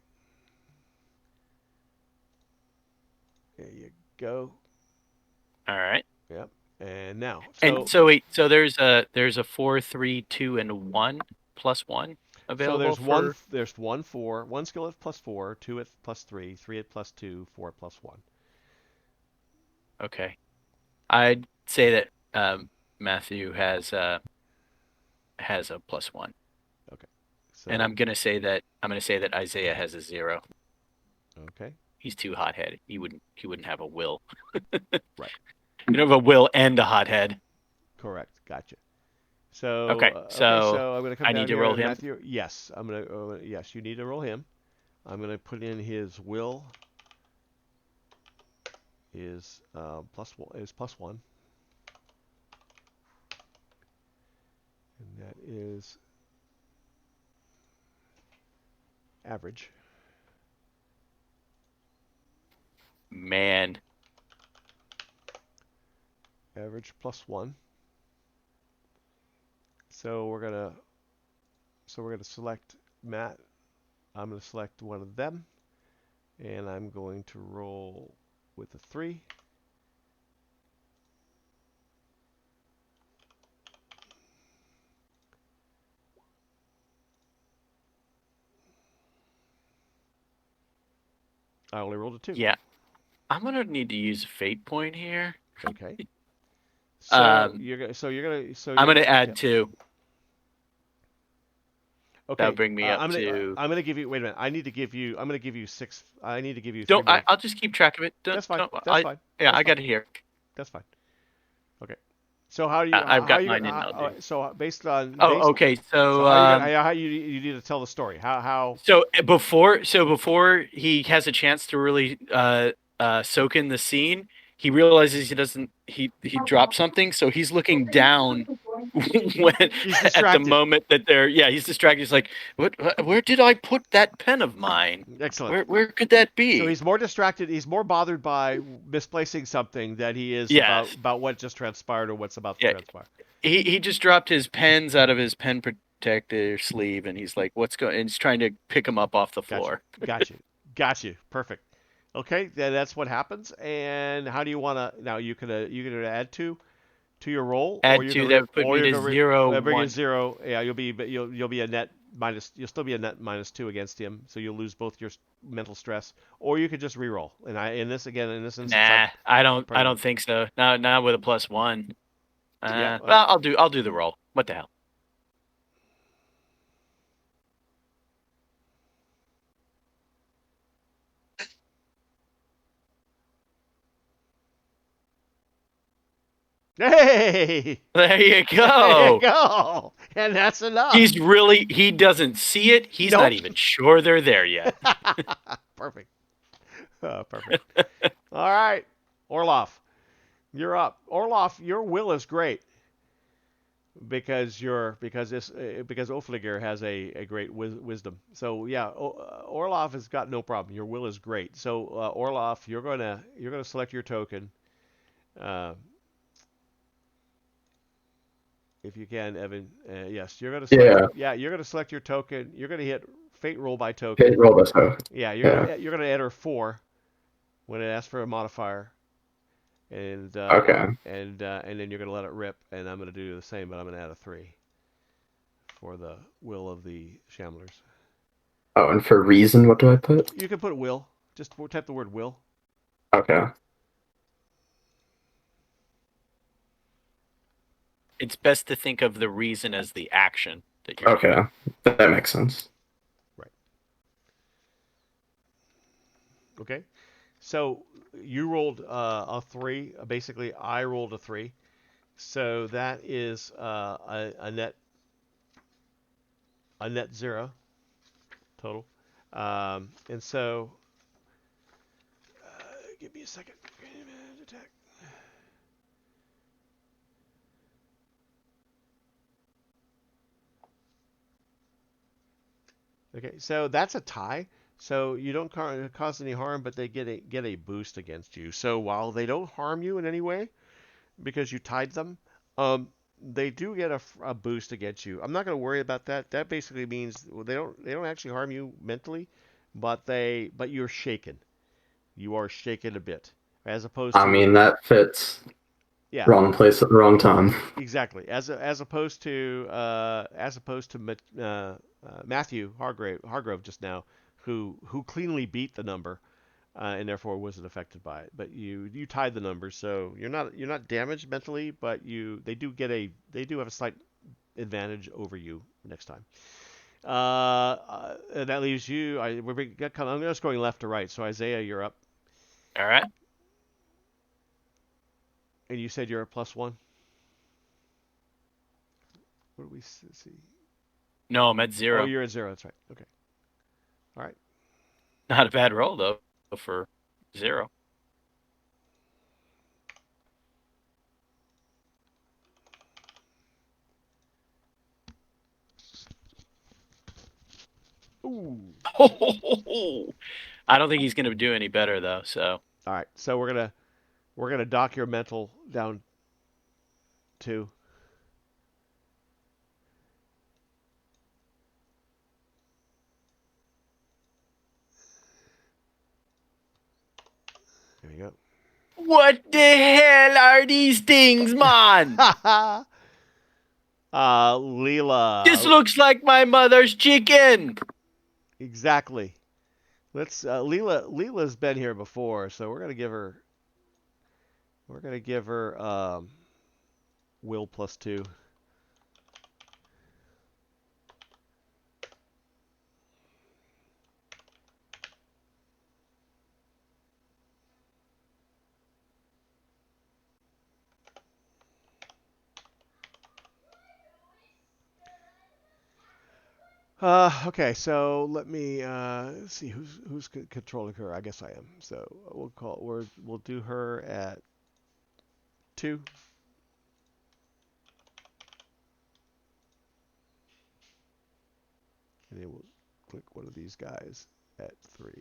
There you go. All right. Yep. And now, And so wait, so there's a 4, 3, 2, and 1 +1 available for. There's one skill at +4, 2 at +3, 3 at +2, 4 at +1. Okay, I'd say that Matthew has a +1. Okay. So, And I'm gonna say that Isaiah has a 0. okay. He's too hot-headed. He wouldn't have a will. Right. You don't have a will and a hothead. Correct. Gotcha. So Okay, so so I'm gonna come I down need to here roll and him? Matthew. Yes, I'm gonna. Yes, you need to roll him. I'm gonna put in his will is +1, and that is average. Man. Average +1. So we're gonna select Matt. I'm gonna select one of them, and I'm going to roll with a 3. I only rolled a 2. Yeah. I'm gonna need to use a fate point here. Okay. So Um, I'm gonna yeah. add 2. That'll Okay. bring me up I'm gonna to. I'm gonna give you. Wait a minute. I need to give you. I'm gonna give you 6. I need to give you 3 Don't. more. I'll just keep track of it. That's fine. That's fine. Yeah, That's I fine. got it here. That's fine. Okay. So how do you I've how got you mine in. I'll do. so based on Oh, okay. so how you gonna how you need to tell the story. How Before he has a chance to really soak in the scene, he realizes he doesn't. He dropped something, so he's looking down when he's at the distracted. moment that they're. Yeah, he's distracted. He's like, what? Where did I put that pen of mine? Excellent. Where could that be? So he's more distracted. He's more bothered by misplacing something than he is Yes. about what just transpired or what's about to Yeah. transpire. He just dropped his pens out of his pen protector sleeve, and he's like, "What's going?" And he's trying to pick them up off the floor. Got you. Perfect. Okay, that's what happens. And how do you want to now? You can add to your roll, or Add you two, can that would put me to bring in 0-1. 0. Yeah, you'll be a net minus. You'll still be a net -2 against him, so you'll lose both your mental stress. Or you could just re-roll. And in this instance, Nah, I don't probably- think so. Not with a +1. Yeah, Well, I'll do the roll. What the hell? Hey, There you there you go. go, and that's enough. He doesn't see it. He's Nope. not even sure they're there yet. Perfect. Perfect. All right, Orloff, you're up. Orloff, your will is great because Ofliger has a great wisdom. So yeah, Orloff has got no problem. Your will is great. So Orloff, you're gonna select your token. Uh, if you can, Evan. Yes, you're gonna select. Yeah, you're gonna select your token. You're gonna hit fate roll by token. Okay, roll this out. Yeah, Yeah. you're gonna enter 4 when it asks for a modifier, and Okay. and then you're gonna let it rip, and I'm gonna do the same, but I'm gonna add a 3 for the will of the Shamblers. Oh, and for reason, what do I put? You can put will. Just type the word will. Okay. It's best to think of the reason as the action that you're. Okay. That makes sense. Right. Okay. So you rolled a 3. Basically, I rolled a 3. So that is a net 0 total. And so, give me a second. Attack. Okay, so that's a tie. So you don't cause any harm, but they get a boost against you. So while they don't harm you in any way because you tied them, they do get a boost against you. I'm not going to worry about that. That basically means they don't actually harm you mentally, but you're shaken. You are shaken a bit, as opposed to. I mean, that fits. Yeah. Wrong place at the wrong time. Exactly. As opposed to Matthew Hargrove just now, who cleanly beat the number, and therefore wasn't affected by it. But you tied the numbers, so you're not damaged mentally, but they do have a slight advantage over you next time. And that leaves you. I'm just going left to right. So Isaiah, you're up, All right. and you said you're a +1. What do we see? No, I'm at 0. Oh, you're at 0. That's right. Okay. All right. Not a bad roll though for 0. Ooh. I don't think he's gonna do any better though. So All right. So we're gonna dock your mental down 2. There you go. what the hell are these things, man? Leela. This looks like my mother's chicken. Exactly. Let's Leela's been here before, so we're gonna give her will +2. Okay, so let me see who's controlling her. I guess I am. So we'll do her at 2. And then we'll click one of these guys at 3.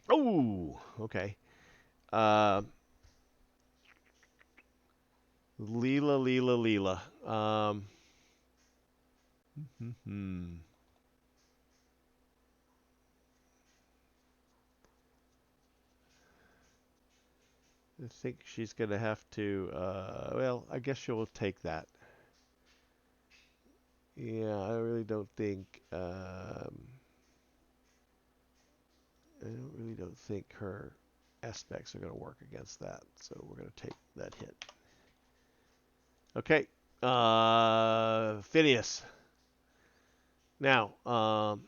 Oh, okay. Leela. I think she's gonna have to. Well, I guess she'll take that. Yeah, I really don't think. I really don't think her aspects are gonna work against that. So we're gonna take that hit. Okay. Phineas. Now,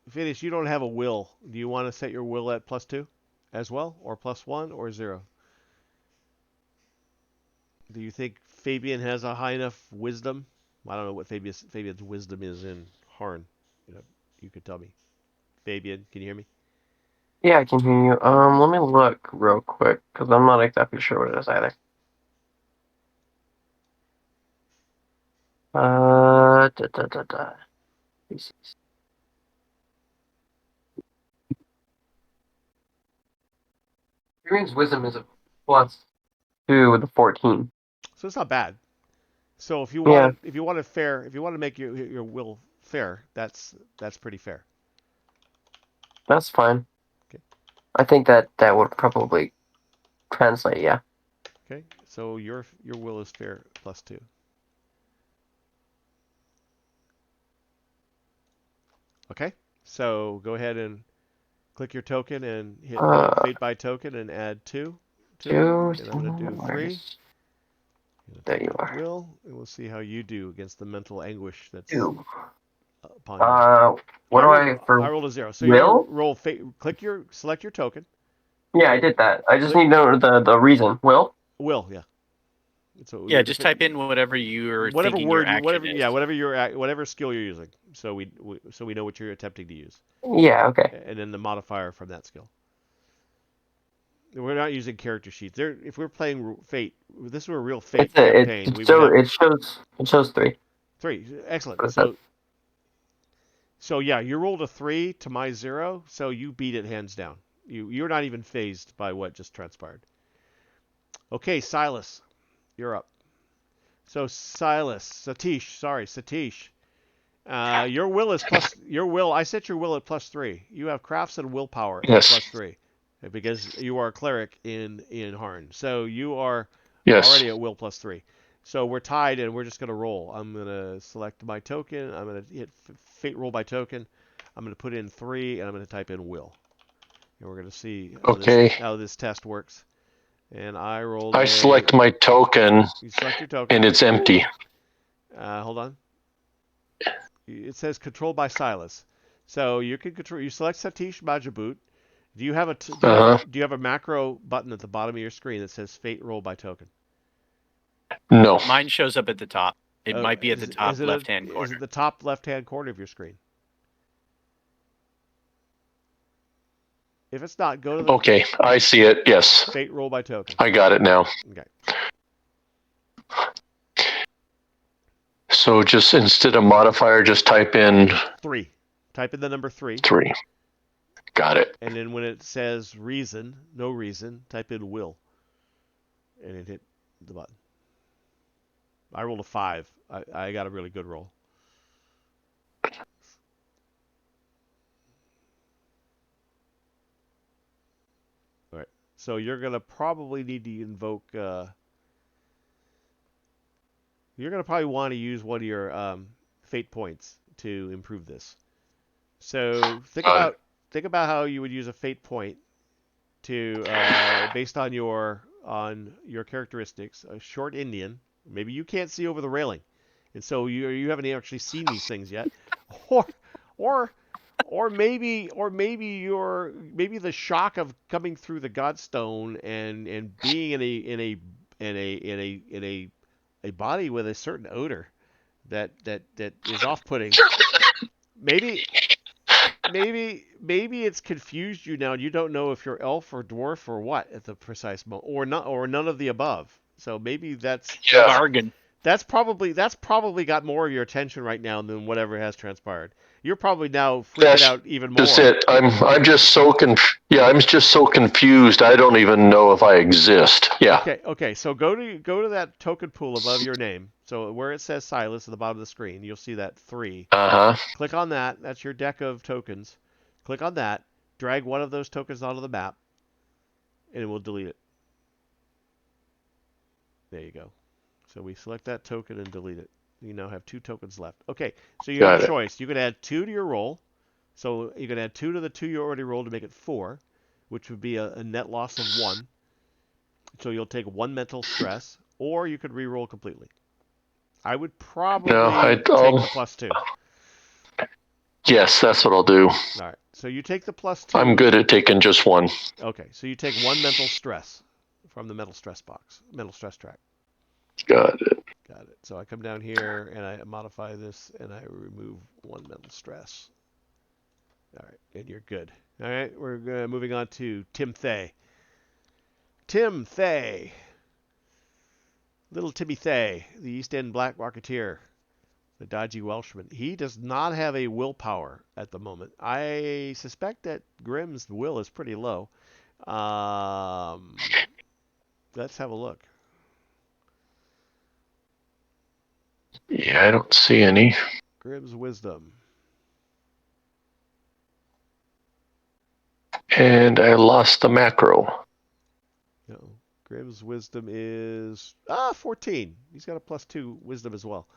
Phineas, you don't have a will. Do you want to set your will at +2 as well, or +1, or 0? Do you think Fabian has a high enough wisdom? I don't know what Fabian's wisdom is in Harn. You could tell me. Fabian, can you hear me? Yeah, I can hear you. Let me look real quick because I'm not exactly sure what it is either. Da da da da. Fabian's wisdom is a +2 with a 14. So it's not bad. So if you Yeah. want to make your will fair, that's pretty fair. That's fine. Okay. I think that would probably translate, yeah. Okay. So your will is fair +2. Okay. So go ahead and click your token and hit fate by token and add 2 to 2. it. And I'm gonna do 3. There you are. Will, and we'll see how you do against the mental anguish that's 2. upon you. What do I I rolled a 0. So will? you roll select your token. Yeah, I did that. I just need to know the reason. Will? Will, yeah. Yeah, just type in whatever you're whatever thinking word, your action is. whatever skill you're using. So we know what you're attempting to use. Yeah, okay. And then the modifier from that skill. We're not using character sheets. If we're playing Fate, this were a real Fate campaign. It shows 3. 3, excellent. What is that? So yeah, you rolled a 3 to my 0, so you beat it hands down. You're not even phased by what just transpired. Okay, Silas, you're up. So Satish. Your will is plus. Your will. I set your will at +3. You have crafts and willpower at Yes. +3, because you are a cleric in Harn. So you are Yes. already at will +3. So we're tied, and we're just gonna roll. I'm gonna select my token. I'm gonna hit fate roll by token. I'm gonna put in 3, and I'm gonna type in will. And we're gonna see how this test works. And I rolled. I select my token, You select your token. and it's empty. Hold on. It says controlled by Silas. So you can control. You select Satish Majabut. Do you have a do you have a macro button at the bottom of your screen that says Fate Roll by Token? No. Mine shows up at the top. It Oh, might be at the top is it left-hand Is corner. it the top left-hand corner of your screen? If it's not, go to the Okay, I see it. Yes, Fate Roll by Token. I got it now. Okay. So just instead of modifier, just type in 3. Type in the number 3. 3. Got it. And then when it says reason, no reason, type in will. And it hit the button. I rolled a 5. I got a really good roll. Alright. So you're going to probably need to invoke... you're going to probably want to use one of your fate points to improve this. So think about how you would use a fate point to based on your characteristics. A short Indian, maybe you can't see over the railing, and so you haven't actually seen these things yet, or maybe the shock of coming through the Godstone and being in a body with a certain odor that is off-putting. Maybe it's confused you now, and you don't know if you're elf or dwarf or what at the precise moment, or not, or none of the above. So maybe that's Bargain. that's probably got more of your attention right now than whatever has transpired. You're probably now freaking out even more. That's it. I'm just so I'm just so confused. I don't even know if I exist. Yeah. Okay. So go to that token pool above your name. So where it says Silas at the bottom of the screen, you'll see that 3. Click on that. That's your deck of tokens. Click on that. Drag one of those tokens onto the map, and it will delete it. There you go. So we select that token and delete it. You now have 2 tokens left. Okay, so you have a choice. You can add 2 to your roll. So you can add 2 to the 2 you already rolled to make it 4, which would be a net loss of 1. So you'll take 1 mental stress, or you could re-roll completely. I would probably take the +2. Yes, that's what I'll do. All right. So you take the +2. I'm good at taking just 1. Okay. So you take 1 mental stress from the mental stress box, mental stress track. Got it. Got it. So I come down here and I modify this and I remove 1 mental stress. All right. And you're good. All right. We're moving on to Tim Thay. Tim Thay. Little Timmy Thay, the East End Black Rocketeer, the dodgy Welshman. He does not have a willpower at the moment. I suspect that Grimm's will is pretty low. Let's have a look. Yeah, I don't see any. Grimm's wisdom. And I lost the macro. No. Grimm's wisdom is 14. He's got a +2 wisdom as well.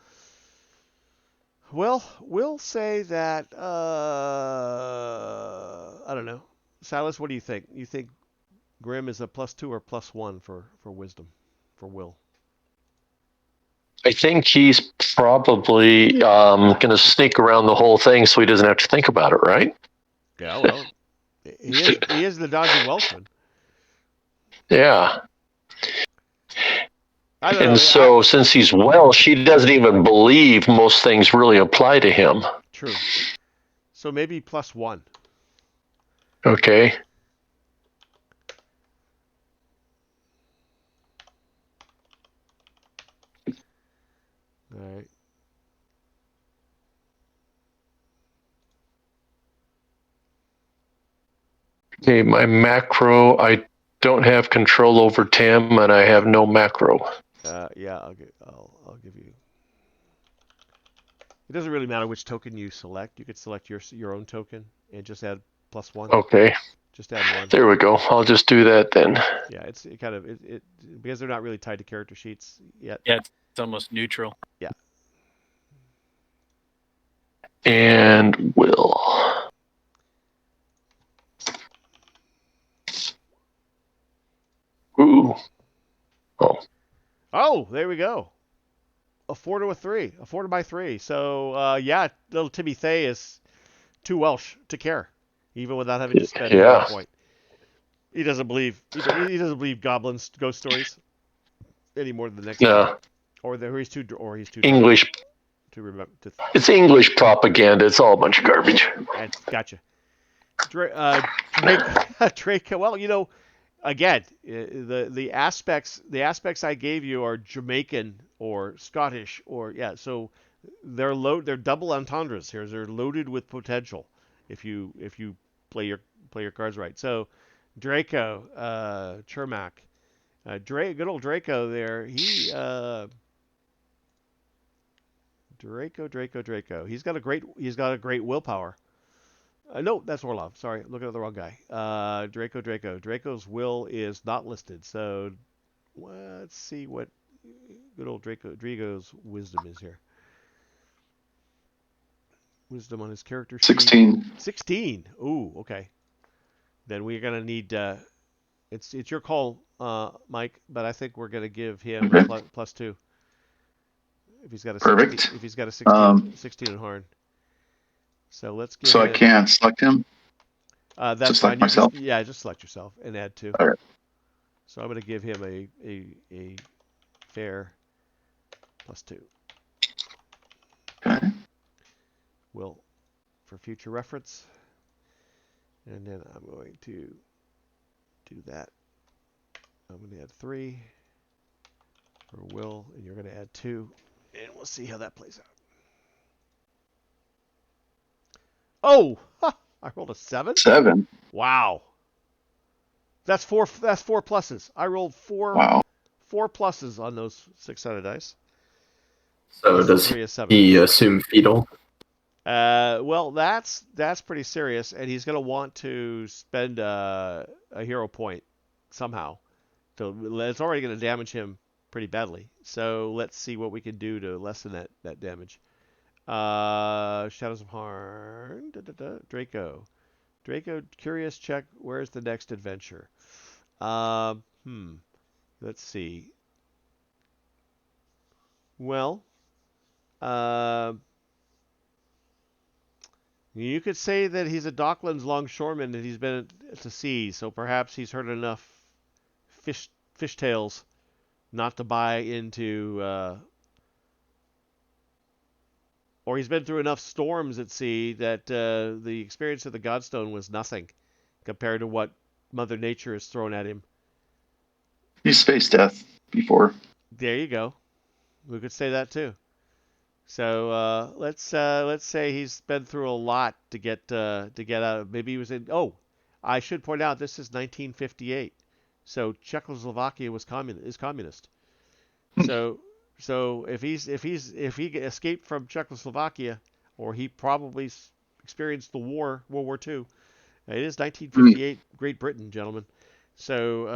Well, we'll say that I don't know. Silas, what do you think? You think Grimm is a +2 or +1 for wisdom, for will? I think he's probably going to sneak around the whole thing so he doesn't have to think about it, right? Yeah, well, he is the dodgy Welshman. Yeah. I don't know. And so, since he's Welsh, he doesn't even believe most things really apply to him. True. So maybe +1. Okay. All right. Okay, my macro, I don't have control over Tim, and I have no macro. Yeah, I'll give you. It doesn't really matter which token you select. You could select your own token and just add +1. Okay. Just add 1. There we go. I'll just do that then. Yeah, it's kind of it because they're not really tied to character sheets yet. Yeah, it's almost neutral. Yeah. And will. Ooh. Oh. Oh, there we go. A 4 to a 3. A 4 to my 3. So yeah, little Timmy Thay is too Welsh to care, even without having to spend a Yeah. hero point. He doesn't believe he doesn't believe goblins, ghost stories any more than the next guy. Yeah. Or he's too drunk English. to remember to. It's English propaganda. It's all a bunch of garbage. Gotcha. Drake, Draco. Well, again, the aspects I gave you are Jamaican or Scottish or yeah. So they're double entendres here. They're loaded with potential if you play your cards right. So Draco, Chermak, good old Draco there. Draco. He's got a great willpower. No, that's Orlov. Sorry, looking at the wrong guy. Draco. Draco's will is not listed. So let's see what good old Draco's wisdom is here. Wisdom on his character sheet. 16. 16. Ooh, okay. Then we're gonna need. It's your call, Mike. But I think we're gonna give him Okay. +2. If he's got a Perfect. 16, if he's got a 16, 16 in Harn. So let's give. So I him, can't select him. That's Just fine. like myself? Just select yourself and add 2. All right. So I'm going to give him a fair +2. Okay. Will for future reference. And then I'm going to do that. I'm going to add 3 for Will, and you're going to add 2. And we'll see how that plays out. Oh! Ha! I rolled a 7? 7. Wow. That's four pluses. I rolled Wow. 4 pluses on those 6-sided dice. So Plus does 3 is 7. he assume fetal? Well, that's pretty serious, and he's going to want to spend a hero point somehow. So it's already going to damage him pretty badly. So let's see what we can do to lessen that damage. Shadows of Harn. Draco. Curious check. Where's the next adventure? Let's see. Well, you could say that he's a Docklands longshoreman and he's been to sea, so perhaps he's heard enough fish tales not to buy into, or he's been through enough storms at sea that the experience of the Godstone was nothing compared to what Mother Nature has thrown at him. He's faced death before. There you go. We could say that too. So let's say he's been through a lot to get out. Maybe he was in. Oh, I should point out this is 1958, so Czechoslovakia is communist. So if he escaped from Czechoslovakia, or he probably experienced the World War II. It is 1958, Great Britain, gentlemen. So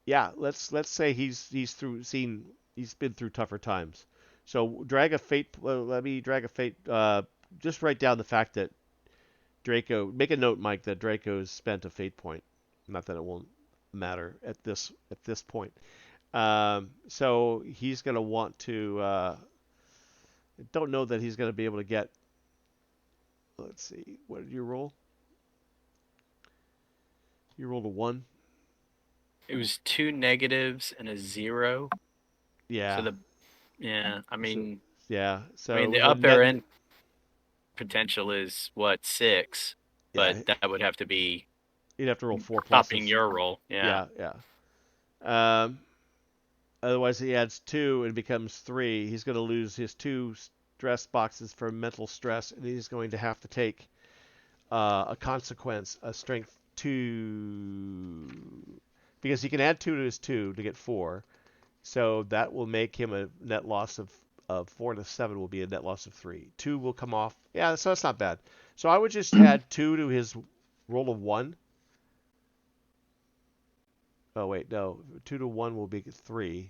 yeah, let's say he's been through tougher times. So drag a fate. Let me drag a fate. Just write down the fact that Draco. Make a note, Mike, that Draco's spent a fate point. Not that it won't matter at this point. So he's gonna want to. Don't know that he's gonna be able to get. Let's see. What did you roll? You rolled a 1. It was 2 negatives and a 0. Yeah. So I mean, yeah. So the upper end potential is what, 6, but yeah, that would have to be you'd have to roll 4 pluses. topping your roll. Yeah. Yeah. Otherwise, he adds 2 and becomes 3. He's going to lose his 2 stress boxes for mental stress, and he's going to have to take a consequence, a strength 2, because he can add 2 to his 2 to get 4. So that will make him a net loss of 4 to 7 will be a net loss of 3. 2 will come off. Yeah, so that's not bad. So I would just add 2 to his roll of 1. Oh, wait, no. 2 to 1 will be 3.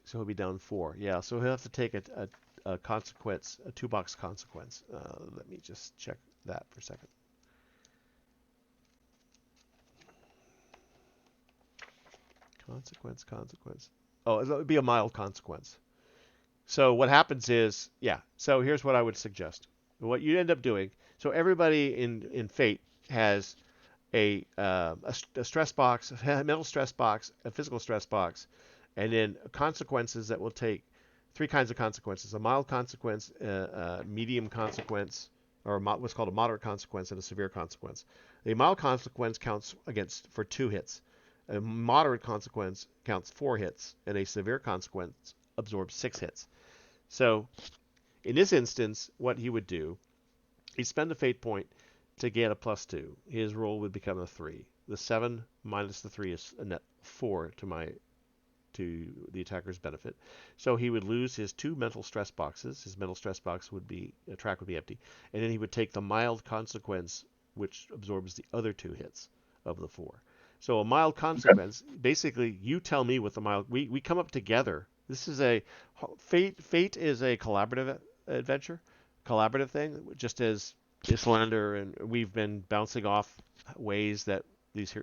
So he'll be down 4. Yeah, so he'll have to take a consequence, a 2-box consequence. Let me just check that for a second. Consequence. Oh, it would be a mild consequence. So what happens is, yeah. So here's what I would suggest. What you end up doing. So everybody in Fate has a stress box, a mental stress box, a physical stress box, and then consequences that will take three kinds of consequences: a mild consequence, a medium consequence, or what's called a moderate consequence, and a severe consequence. A mild consequence counts for 2 hits. A moderate consequence counts 4 hits, and a severe consequence absorbs 6 hits. So in this instance, what he would do, he'd spend a fate point to get a +2. His roll would become a 3. The 7 minus the 3 is a net 4 to the attacker's benefit. So he would lose his 2 mental stress boxes. His mental stress box would be, track would be empty. And then he would take the mild consequence, which absorbs the other 2 hits of the 4. So a mild consequence, basically, you tell me what the mild, we come up together. This is Fate is a collaborative adventure, collaborative thing, just as Islander and we've been bouncing off ways that these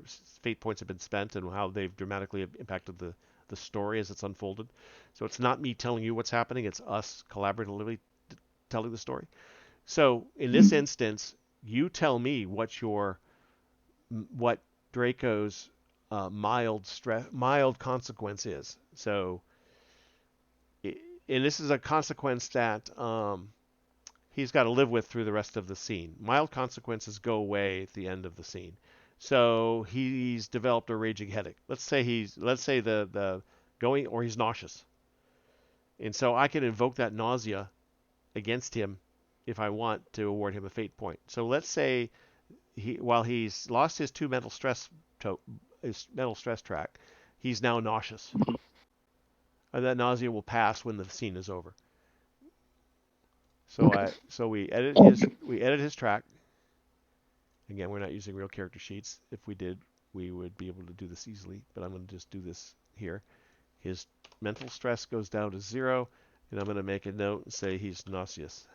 fate points have been spent and how they've dramatically impacted the story as it's unfolded. So it's not me telling you what's happening, it's us collaboratively telling the story. So in this instance, you tell me what Draco's mild consequence is. So, and this is a consequence that he's got to live with through the rest of the scene. Mild consequences go away at the end of the scene. So he's developed a raging headache. Let's say he's nauseous. And so I can invoke that nausea against him if I want to award him a fate point. So let's say while he's lost his 2 mental stress track, he's now nauseous. And that nausea will pass when the scene is over. So we edit his track. Again, we're not using real character sheets. If we did, we would be able to do this easily, but I'm going to just do this here. His mental stress goes down to 0, and I'm going to make a note and say he's nauseous.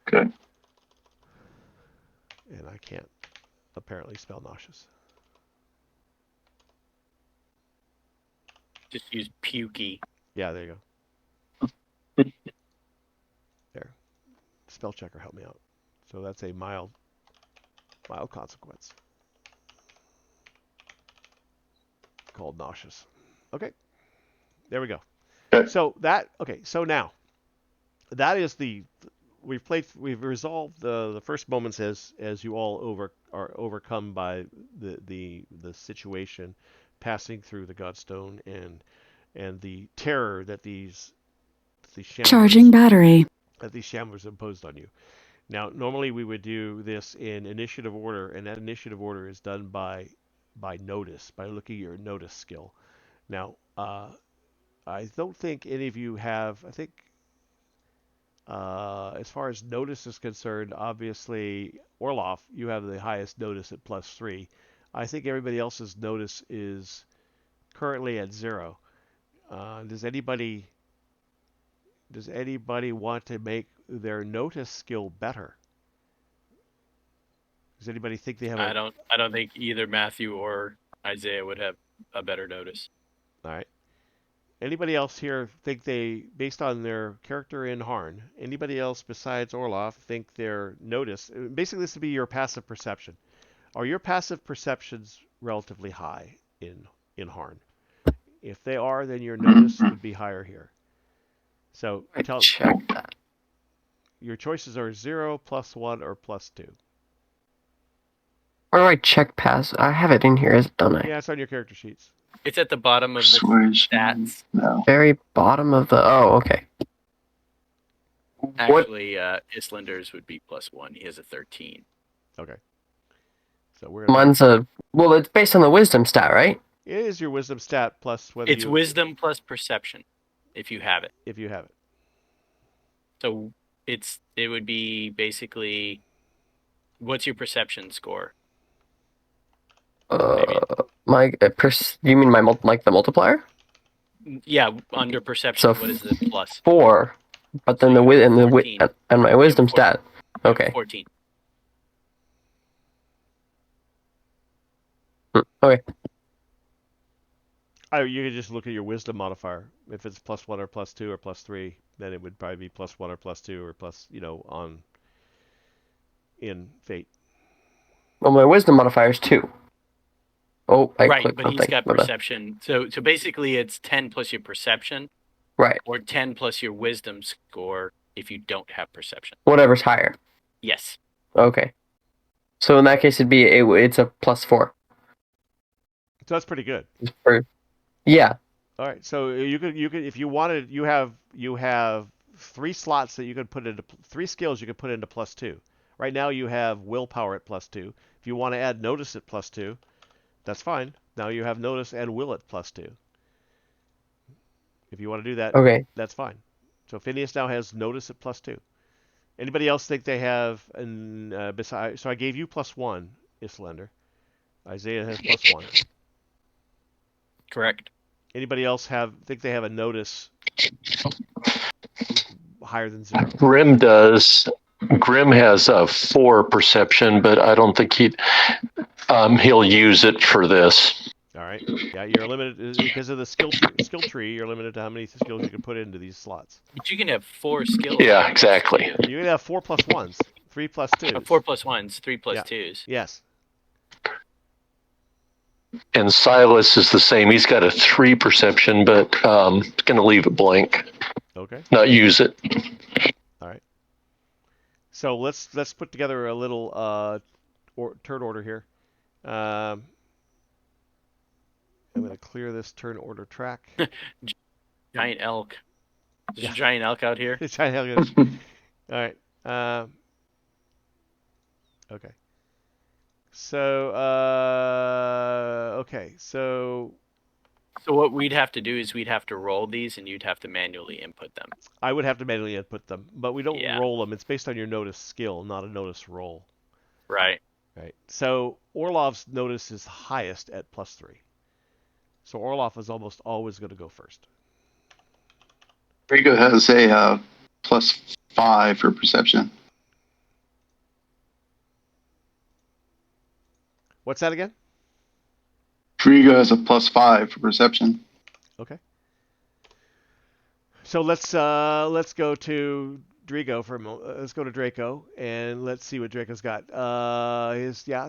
Okay. And I can't apparently spell nauseous. Just use pukey. Yeah, there you go. There. Spell checker, help me out. So that's a mild consequence. Called nauseous. Okay. There we go. Okay. So now that is we've resolved the first moments as you all are overcome by the situation, passing through the Godstone and the terror that these Charging battery. shamblers imposed on you. Now, normally we would do this in initiative order, and that initiative order is done by notice, by looking at your notice skill. Now, I don't think any of you have, I think, as far as notice is concerned, obviously, Orloff, you have the highest notice at +3. I think everybody else's notice is currently at 0. Does anybody want to make their notice skill better? Does anybody think they have I don't think either Matthew or Isaiah would have a better notice. All right. Anybody else here think based on their character in Harn, anybody else besides Orloff think their notice, basically this would be your passive perception. Are your passive perceptions relatively high in Harn? If they are, then your notice would be higher here. So Check that. Your choices are 0, +1, or +2. Where do I check pass? I have it in here, don't I? Yeah, it's on your character sheets. It's at the bottom of the Persuasion. stats. No. Very bottom of the. Oh, okay. Actually, Islander's would be +1. He has a 13. Okay. So we're gonna. Mine's well, it's based on the wisdom stat, right? It is your wisdom stat plus whether It's wisdom plus perception, if you have it. if you have it. So it would be basically, what's your perception score? You mean my like the multiplier? Yeah, under perception, So what is the plus? 4, but then So you have 14. and my wisdom 14. stat. Okay. 14. Okay. You could just look at your wisdom modifier. If it's +1 or +2 or +3, then it would probably be +1 or +2 or plus, on in fate. Well, my wisdom modifier is 2. Oh, I Right, clicked but he's something. got My bad. perception. So basically, it's 10 plus your perception, Right. or 10 plus your wisdom score if you don't have perception. Whatever's higher. Yes. Okay. So in that case, it's a +4. So that's pretty good. Yeah. All right. So you could if you wanted, you have 3 slots that you could put into 3 skills you could put into +2. Right now you have willpower at +2. If you want to add notice at +2, that's fine. Now you have notice and will at +2. If you want to do that, Okay. that's fine. So Phineas now has notice at +2. Anybody else think they have besides? So I gave you +1, Islander. Isaiah has +1. Correct. Anybody else think they have a notice higher than 0? Grim does. Grim has a 4 perception, but I don't think he'll use it for this. All right. Yeah, you're limited because of the skill tree. You're limited to how many skills you can put into these slots. But you can have 4 skills. Yeah, exactly. You can have 4 + 1s, 3 + 2s. 4 plus 1s, 3 plus Yeah. 2s. Yes. And Silas is the same. He's got a 3 perception, but going to leave it blank. Okay. Not use it. All right. So let's put together a little turn order here. I'm going to clear this turn order track. Giant elk. There's a giant elk out here. All right. Okay. So okay. So what we'd have to do is we'd have to roll these, and you'd have to manually input them. I would have to manually input them, but we don't Yeah. roll them. It's based on your notice skill, not a notice roll. Right. Right. So Orlov's notice is highest at +3. So Orlov is almost always going to go first. Rigo has a +5 for perception. What's that again? Drigo has a +5 for perception. Okay. So let's go to Drigo for a moment. Let's go to Draco and let's see what Draco's got.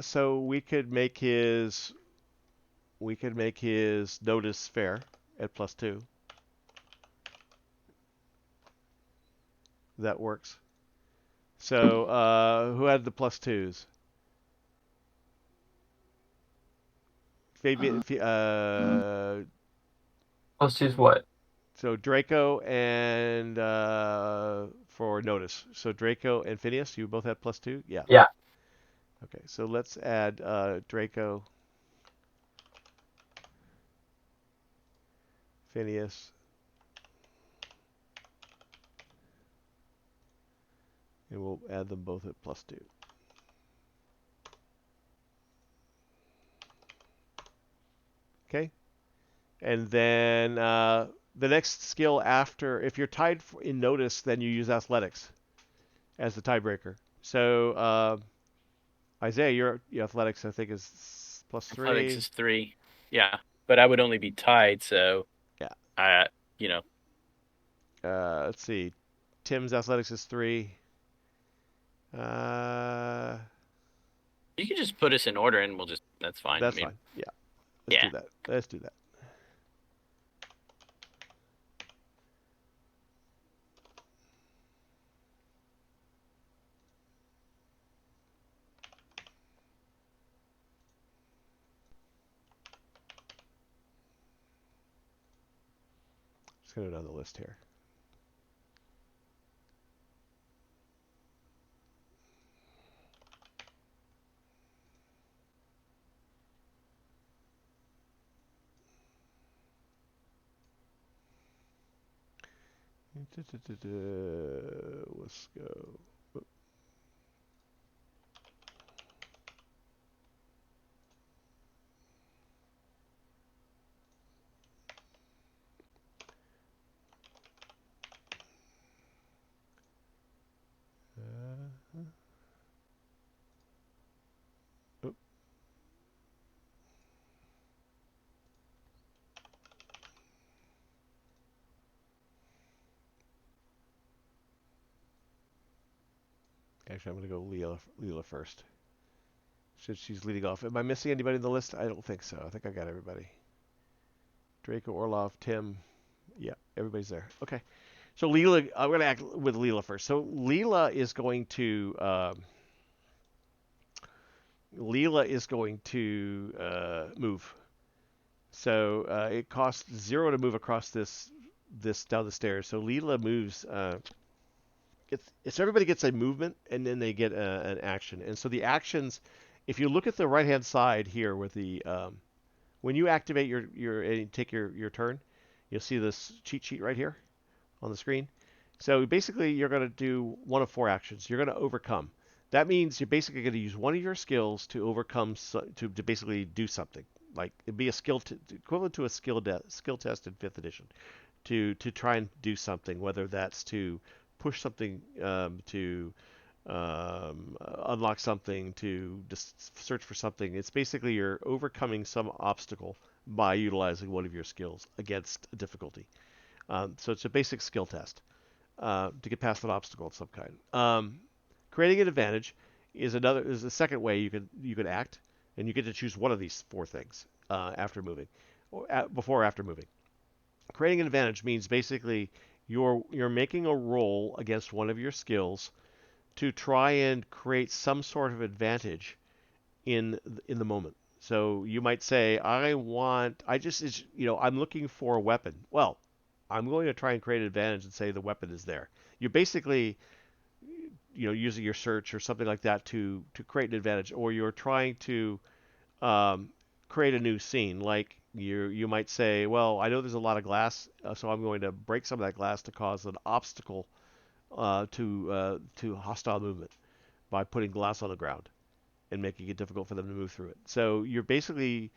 So we could make his notice fair at +2. That works. So who had the +2s? Fabian. Let's choose what? So Draco and for notice. So Draco and Phineas, you both had +2? Yeah. Yeah. Okay, so let's add Draco, Phineas, and we'll add them both at +2. Okay, and then the next skill after, if you're tied in notice, then you use athletics as the tiebreaker. So Isaiah, your athletics I think is +3. Athletics is 3. Yeah, but I would only be tied, so yeah. Let's see. Tim's athletics is 3. You can just put us in order, and that's fine. That's fine. Yeah. Let's do that. Just going to go down the list here. Let's go. Actually, I'm going to go Leela first. Since she's leading off. Am I missing anybody in the list? I don't think so. I think I got everybody. Draco, Orlov, Tim. Yeah, everybody's there. Okay. So Leela, I'm going to act with Leela first. So Leela is going to move. So it costs 0 to move across this down the stairs. So Leela moves. So everybody gets a movement, and then they get an action. And so the actions, if you look at the right hand side here, with the when you activate your and take your turn, you'll see this cheat sheet right here on the screen. So basically, you're going to do one of 4 actions. You're going to overcome. That means you're basically going to use one of your skills to overcome, to basically do something. Like it'd be a equivalent to a skill test in 5th edition, to try and do something, whether that's to push something, to unlock something, to just search for something. It's basically you're overcoming some obstacle by utilizing one of your skills against a difficulty. So it's a basic skill test to get past an obstacle of some kind. Creating an advantage is the second way you could act, and you get to choose one of these 4 things after moving, or before or after moving. Creating an advantage means basically you're making a roll against one of your skills to try and create some sort of advantage in the moment. So you might say, I'm looking for a weapon. Well, I'm going to try and create an advantage and say the weapon is there. You're basically, using your search or something like that to create an advantage, or you're trying to create a new scene. Like you might say, well, I know there's a lot of glass, so I'm going to break some of that glass to cause an obstacle to hostile movement by putting glass on the ground and making it difficult for them to move through it. So you're basically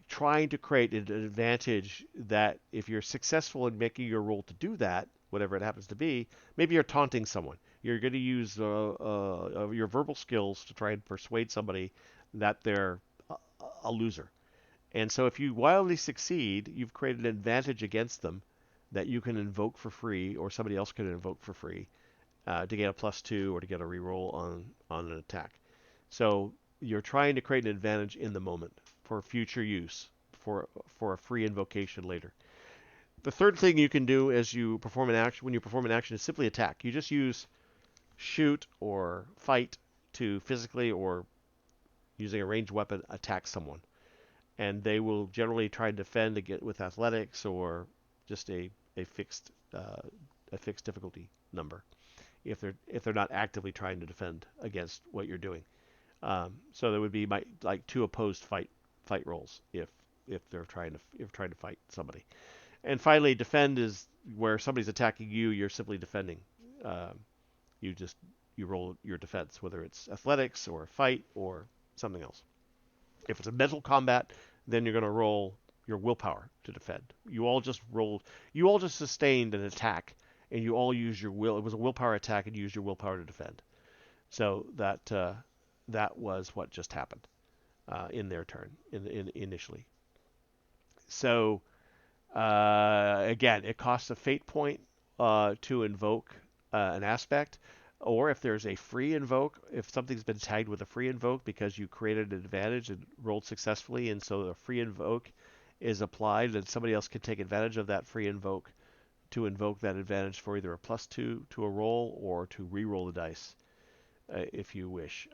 trying to create an advantage that if you're successful in making your roll to do that, whatever it happens to be, maybe you're taunting someone. You're going to use your verbal skills to try and persuade somebody that they're a loser. And so if you wildly succeed, you've created an advantage against them that you can invoke for free, or somebody else can invoke for free, to get a +2 or to get a reroll on an attack. So you're trying to create an advantage in the moment for future use, for a free invocation later. The third thing you can do as you perform an action, when you perform an action, is simply attack. You just use shoot or fight to physically, or using a ranged weapon, attack someone. And they will generally try and defend with athletics, or just a fixed difficulty number, if they're not actively trying to defend against what you're doing. So there would be like 2 opposed fight rolls if they're trying to fight somebody. And finally, defend is where somebody's attacking you. You're simply defending. You roll your defense, whether it's athletics or fight or something else. If it's a mental combat, then you're going to roll your willpower to defend. You all just sustained an attack, and you all used your will. It was a willpower attack, and you used your willpower to defend. So that was what just happened in their turn initially. So again, it costs a fate point to invoke an aspect, or if there's a free invoke, if something's been tagged with a free invoke because you created an advantage and rolled successfully, and so the free invoke is applied, and somebody else can take advantage of that free invoke to invoke that advantage for either a +2 to a roll, or to re-roll the dice if you wish.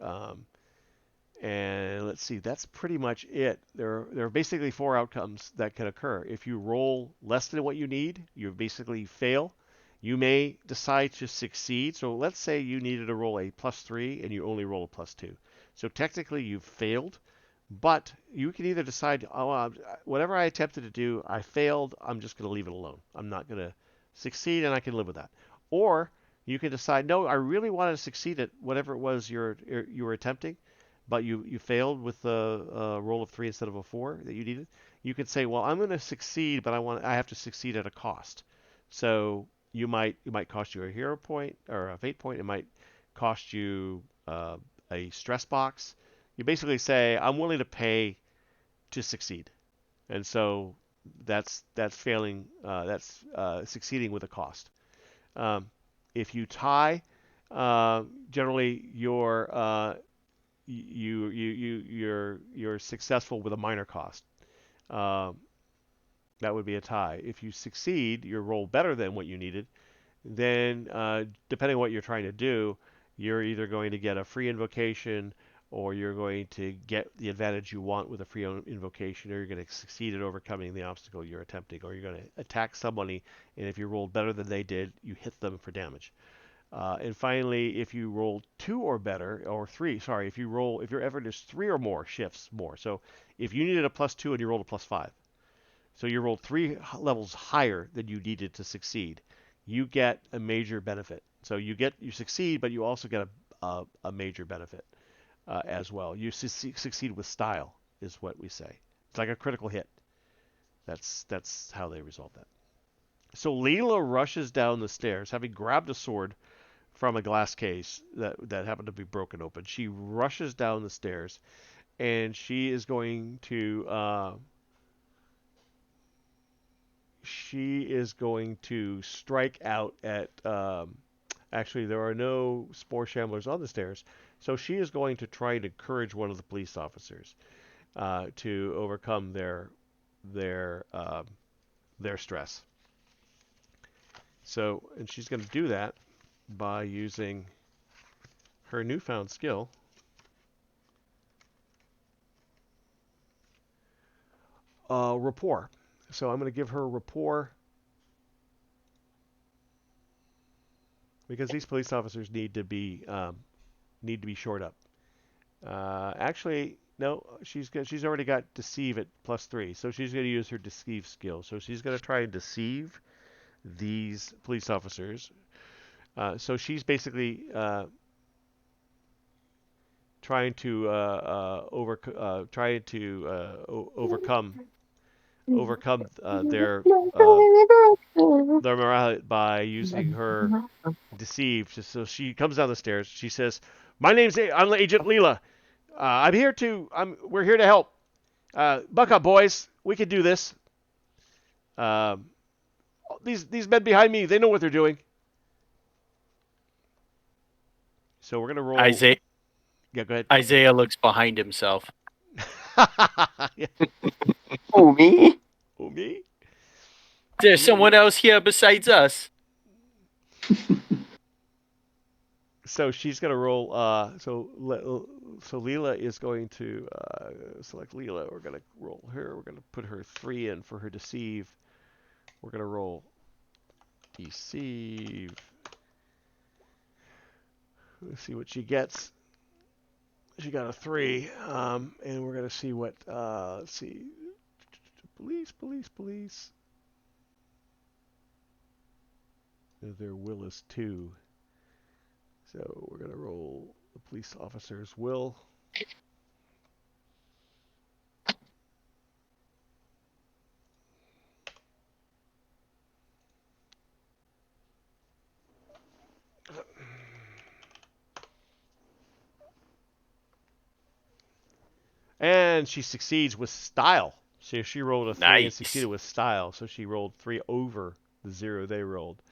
And let's see, that's pretty much it. There are basically 4 outcomes that can occur. If you roll less than what you need, you basically fail. You may decide to succeed. So let's say you needed to roll a +3 and you only roll a +2. So technically you've failed, but you can either decide, whatever I attempted to do, I failed, I'm just going to leave it alone. I'm not going to succeed, and I can live with that. Or you can decide, no, I really wanted to succeed at whatever it was you were attempting, but you failed with a roll of 3 instead of a 4 that you needed. You could say, well, I'm going to succeed, but I have to succeed at a cost. So it might cost you a hero point or a fate point. It might cost you a stress box. You basically say, I'm willing to pay to succeed, and so that's failing. That's succeeding with a cost. If you tie, Generally, you're successful with a minor cost. Um, that would be a tie. If you succeed, you roll better than what you needed. Then, depending on what you're trying to do, you're either going to get a free invocation, or you're going to get the advantage you want with a free invocation, or you're going to succeed at overcoming the obstacle you're attempting, or you're going to attack somebody, and if you rolled better than they did, you hit them for damage. And finally, if you roll 2 or better, or 3, sorry, if your effort is 3 or more, shifts more. So if you needed a +2 and you rolled a +5, so you rolled 3 levels higher than you needed to succeed, you get a major benefit. So you succeed, but you also get a major benefit as well. You succeed with style, is what we say. It's like a critical hit. That's how they resolve that. So Leela rushes down the stairs, having grabbed a sword from a glass case that happened to be broken open. She rushes down the stairs, and she is going to strike out at. Actually, there are no spore shamblers on the stairs, so she is going to try and encourage one of the police officers to overcome their stress. So, and she's going to do that by using her newfound skill, rapport. So I'm going to give her rapport because these police officers need to be shored up. Actually, no, she's already got deceive at +3, so she's going to use her deceive skill. So she's going to try and deceive these police officers. So she's basically trying to overcome their morale by using her deceive. So she comes down the stairs. She says, I'm Agent Leela. We're here to help. Buck up, boys. We can do this. These men behind me, they know what they're doing. So we're gonna roll. Isaiah. Yeah, go ahead. Isaiah looks behind himself. Yeah. Oh, me? Oh, me? There's someone else here besides us. So she's gonna roll. So Leela is going to select Leela. We're gonna roll her. We're gonna put her 3 in for her deceive. We're gonna roll deceive. Let's see what she gets. She got a 3, and we're gonna see what. Let's see. Police. Their will is 2. So we're gonna roll the police officer's will. And she succeeds with style. So she rolled a 3 and succeeded with style. So she rolled 3 over the 0 they rolled.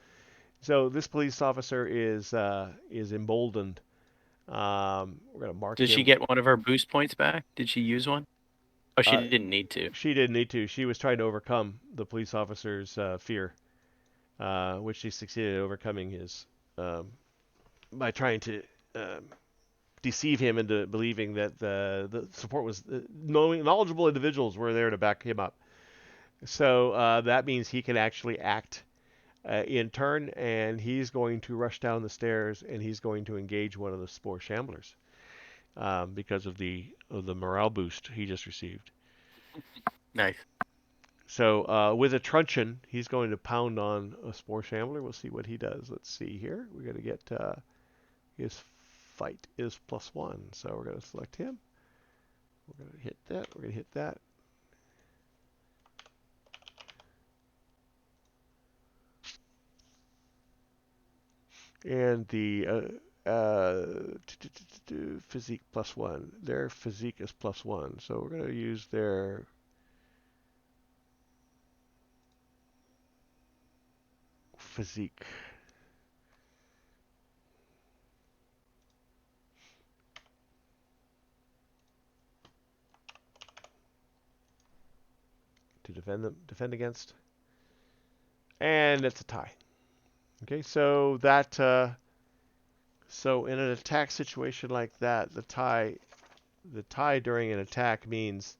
So this police officer is emboldened. We're gonna mark. Did she get one of her boost points back? Did she use one? Oh, she didn't need to. She didn't need to. She was trying to overcome the police officer's fear, which she succeeded at overcoming his by trying to deceive him into believing that the support was knowledgeable individuals were there to back him up. So that means he can actually act in turn, and he's going to rush down the stairs, and he's going to engage one of the spore shamblers because of the morale boost he just received. Nice. So with a truncheon, he's going to pound on a spore shambler. We'll see what he does. Let's see here. We're going to get his fight is +1, so we're going to select him. We're going to hit that. We're going to hit that. And the physique +1. Their physique is +1, so we're going to use their physique. to defend against. And it's a tie. Okay, so that so in an attack situation like that, the tie during an attack means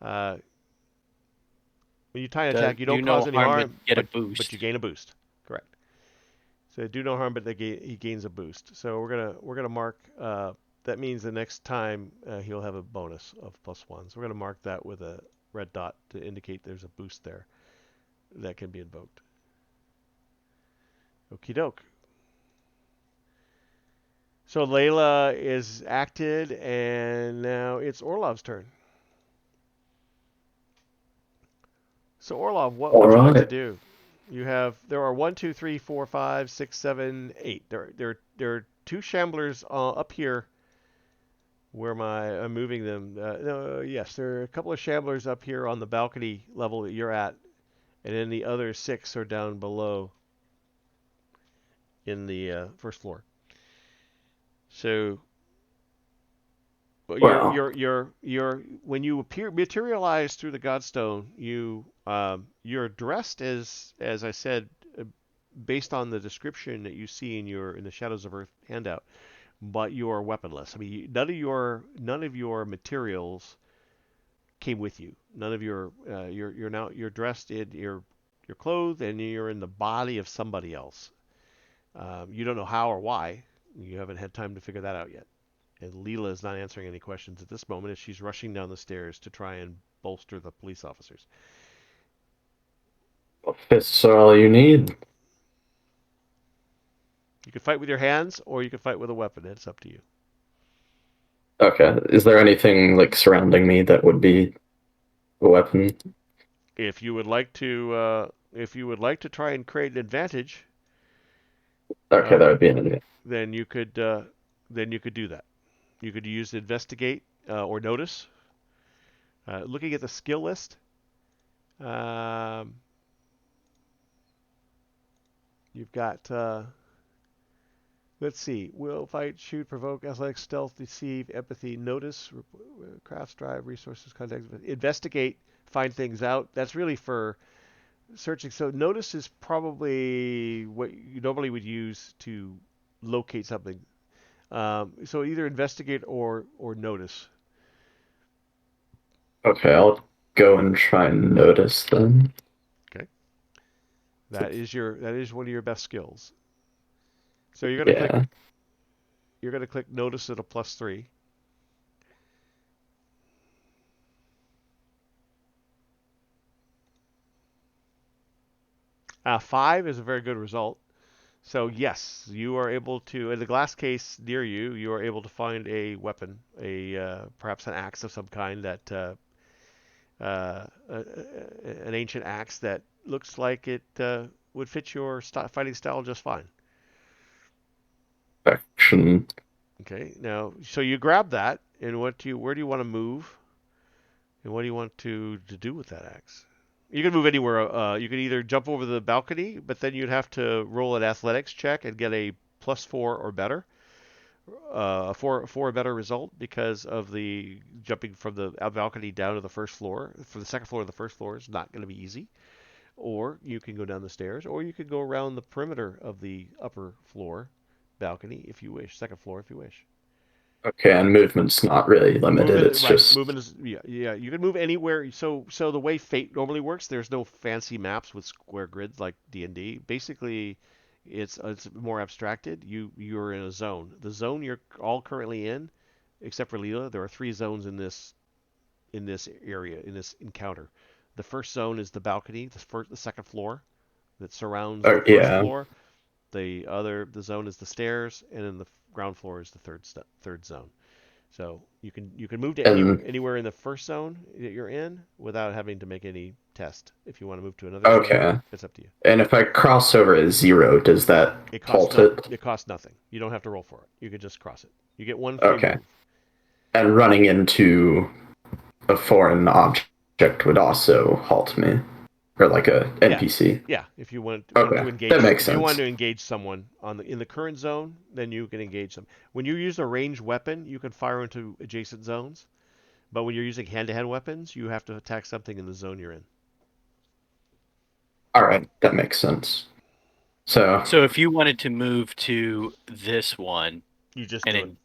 when you tie an attack, you don't cause any harm, but get a but boost. you gain a boost. Correct. So do no harm, but he gains a boost. So we're gonna mark. That means the next time he'll have a bonus of +1. So we're gonna mark that with a red dot to indicate there's a boost there that can be invoked. Okie doke. So Layla is acted, and now it's Orlov's turn. So Orlov, what would you like to do? There are 1, 2, 3, 4, 5, 6, 7, 8. There are 2 shamblers up here. Where I'm moving them? No, yes, there are a couple of shamblers up here on the balcony level that you're at, and then the other 6 are down below in the first floor. So, Well. you're when you materialize through the Godstone, you're dressed as I said, based on the description that you see in the Shadows of Earth handout, but you are weaponless. I mean, none of your materials came with you. None of you're dressed in you're clothed and you're in the body of somebody else. You don't know how or why. You haven't had time to figure that out yet. And Leela is not answering any questions at this moment as she's rushing down the stairs to try and bolster the police officers. Fists are all you need. You can fight with your hands or you can fight with a weapon. It's up to you. Okay. Is there anything like surrounding me that would be a weapon? If you would like to try and create an advantage, Okay, that would be an advantage. then you could do that. You could use investigate or notice. Looking at the skill list, you've got. Let's see. Will, fight, shoot, provoke, athletics, stealth, deceive, empathy, notice, crafts, drive, resources, context, investigate, find things out. That's really for searching. So notice is probably what you normally would use to locate something. So either investigate or notice. Okay, I'll go and try and notice then. Okay. That is one of your best skills. So you're gonna click notice at a +3. Five is a very good result. So yes, you are able to, in the glass case near you, you are able to find a weapon, perhaps an axe of some kind that an ancient axe that looks like it would fit your fighting style just fine. Action. Okay, now so you grab that, and where do you want to move, and what do you want to do with that axe? You can move anywhere. You can either jump over the balcony, but then you'd have to roll an athletics check and get a +4 or better, a four or better result because of the jumping from the balcony down to the first floor. For the second floor to the first floor is not going to be easy. Or you can go down the stairs, or you could go around the perimeter of the upper floor balcony if you wish, second floor if you wish. Okay, and movement's not really limited. It's just movement is yeah. You can move anywhere. So the way Fate normally works, there's no fancy maps with square grids like D&D. Basically, it's more abstracted. You're in a zone. The zone you're all currently in, except for Leela, there are 3 zones in this area, in this encounter. The first zone is the balcony, the second floor that surrounds the first floor. The zone is the stairs, and then the ground floor is the third zone. So you can move to anywhere in the first zone that you're in without having to make any test. If you want to move to another zone, it's up to you. And if I cross over a 0, does that halt it? It costs nothing. You don't have to roll for it. You can just cross it. You get 1 free move. And running into a foreign object would also halt me. Or like a NPC. Yeah, if you want to engage, that makes sense. If you want to engage someone in the current zone, then you can engage them. When you use a ranged weapon, you can fire into adjacent zones. But when you're using hand-to-hand weapons, you have to attack something in the zone you're in. All right, that makes sense. So So if you wanted to move to this one You just and do it.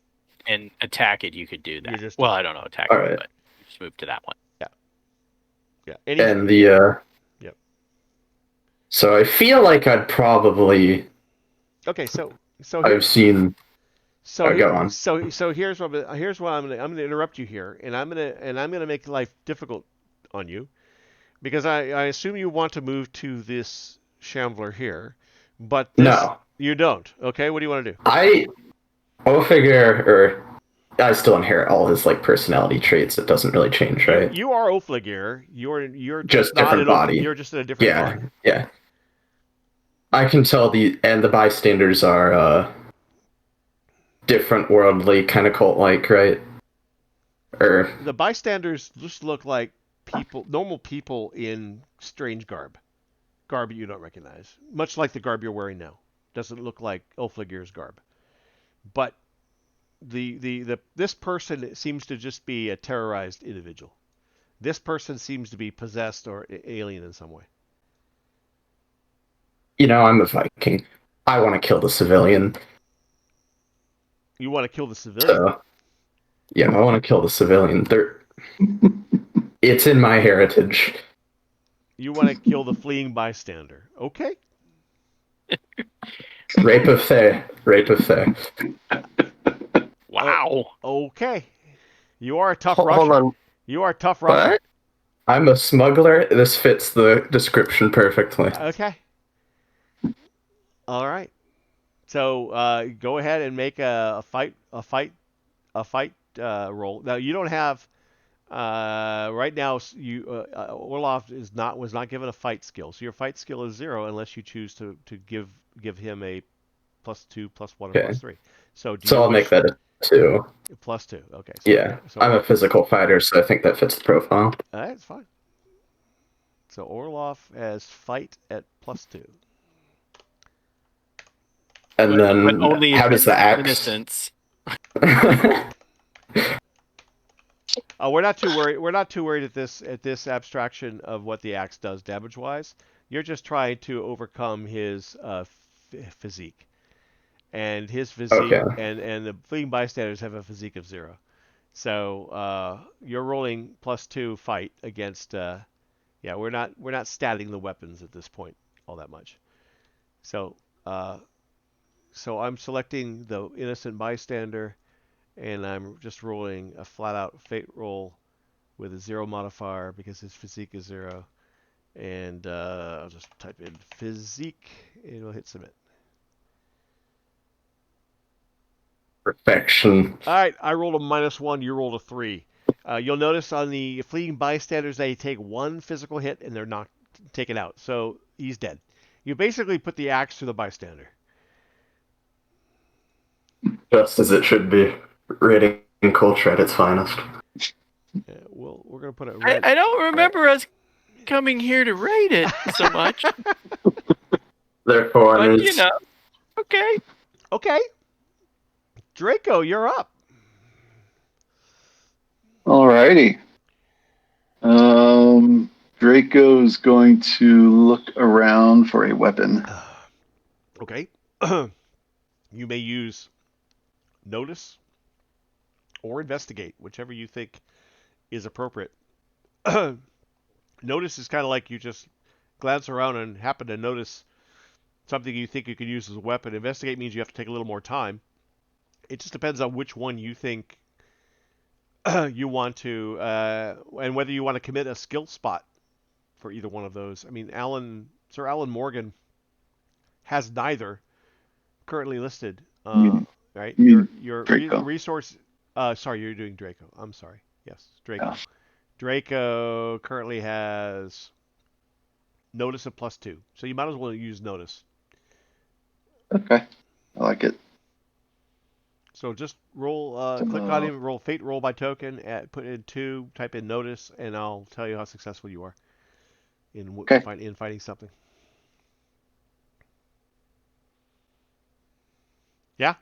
and attack it, you could do You that. just do Well, it. I don't know attack All it, right. but you just move to that one. Yeah. and the Yep. so I feel like I'd probably Okay. So I've here's seen. so Oh, here, go on. so here's what I'm gonna interrupt you here, and I'm gonna make life difficult on you because I assume you want to move to this Shambler here, but this No, you don't. Okay. What do you want to do? I'll figure, or I still inherit all his like personality traits. It doesn't really change, right? You are Ofligir. You're just Just not different body. You're just in a different Yeah, body. yeah. I can tell the bystanders are different worldly kind of cult like, right? Or The bystanders just look like normal people in strange garb you don't recognize, much like the garb you're wearing now. Doesn't look like Ulfligir's garb, but this person seems to just be a terrorized individual. This person seems to be possessed or alien in some way. I'm a Viking. I want to kill the civilian. You want to kill the civilian? So yeah, I want to kill the civilian. It's in my heritage. You want to kill the fleeing bystander? Okay. Rape of Fae. Rape of Fae. Wow. Okay. You are a tough Hold Russian. on. You are a tough Russian. What? I'm a smuggler. This fits the description perfectly. Okay. All right. So go ahead and make a fight roll. Now you don't have right now. Orloff was not given a fight skill, so your fight skill is 0 unless you choose to give him a +2, +1, or Okay. +3. So So I'll make that a 2. +2. Okay. Yeah, So I'm a physical fighter, so I think that fits the profile. That's fine. So Orloff has fight at +2. And But then only how if does the it's axe? innocence. We're not too worried. We're not too worried at this abstraction of what the axe does damage wise. You're just trying to overcome his physique, and his physique, Okay. and the fleeing bystanders have a physique of 0. So you're rolling +2 fight against. Yeah, we're not statting the weapons at this point all that much. So I'm selecting the innocent bystander, and I'm just rolling a flat-out fate roll with a 0 modifier because his physique is 0. And I'll just type in physique, and it'll hit submit. Perfection. All right, I rolled a -1, you rolled a 3. You'll notice on the fleeing bystanders they take 1 physical hit and they're not taken out, so he's dead. You basically put the axe to the bystander. Just as it should be. Rating culture at its finest. Yeah, well, we're gonna put it red. I don't remember us coming here to raid it so much, Therefore, but it's okay. Okay, Draco, you're up. Alrighty. Draco's going to look around for a weapon. Okay. You may use notice or investigate, whichever you think is appropriate. Notice is kind of like you just glance around and happen to notice something you think you could use as a weapon. Investigate means you have to take a little more time. It just depends on which one you think you want to, and whether you want to commit a skill spot for either one of those. I mean, Sir Alan Morgan has neither currently listed. Right? Your Draco. resource. Sorry, you're doing Draco. I'm sorry. Yes, Draco. Yeah. Draco currently has notice of +2, so you might as well use notice. Okay. I like it. So just roll, click on him, roll fate roll by token, put in 2, type in notice, and I'll tell you how successful you are in in fighting something. Yeah,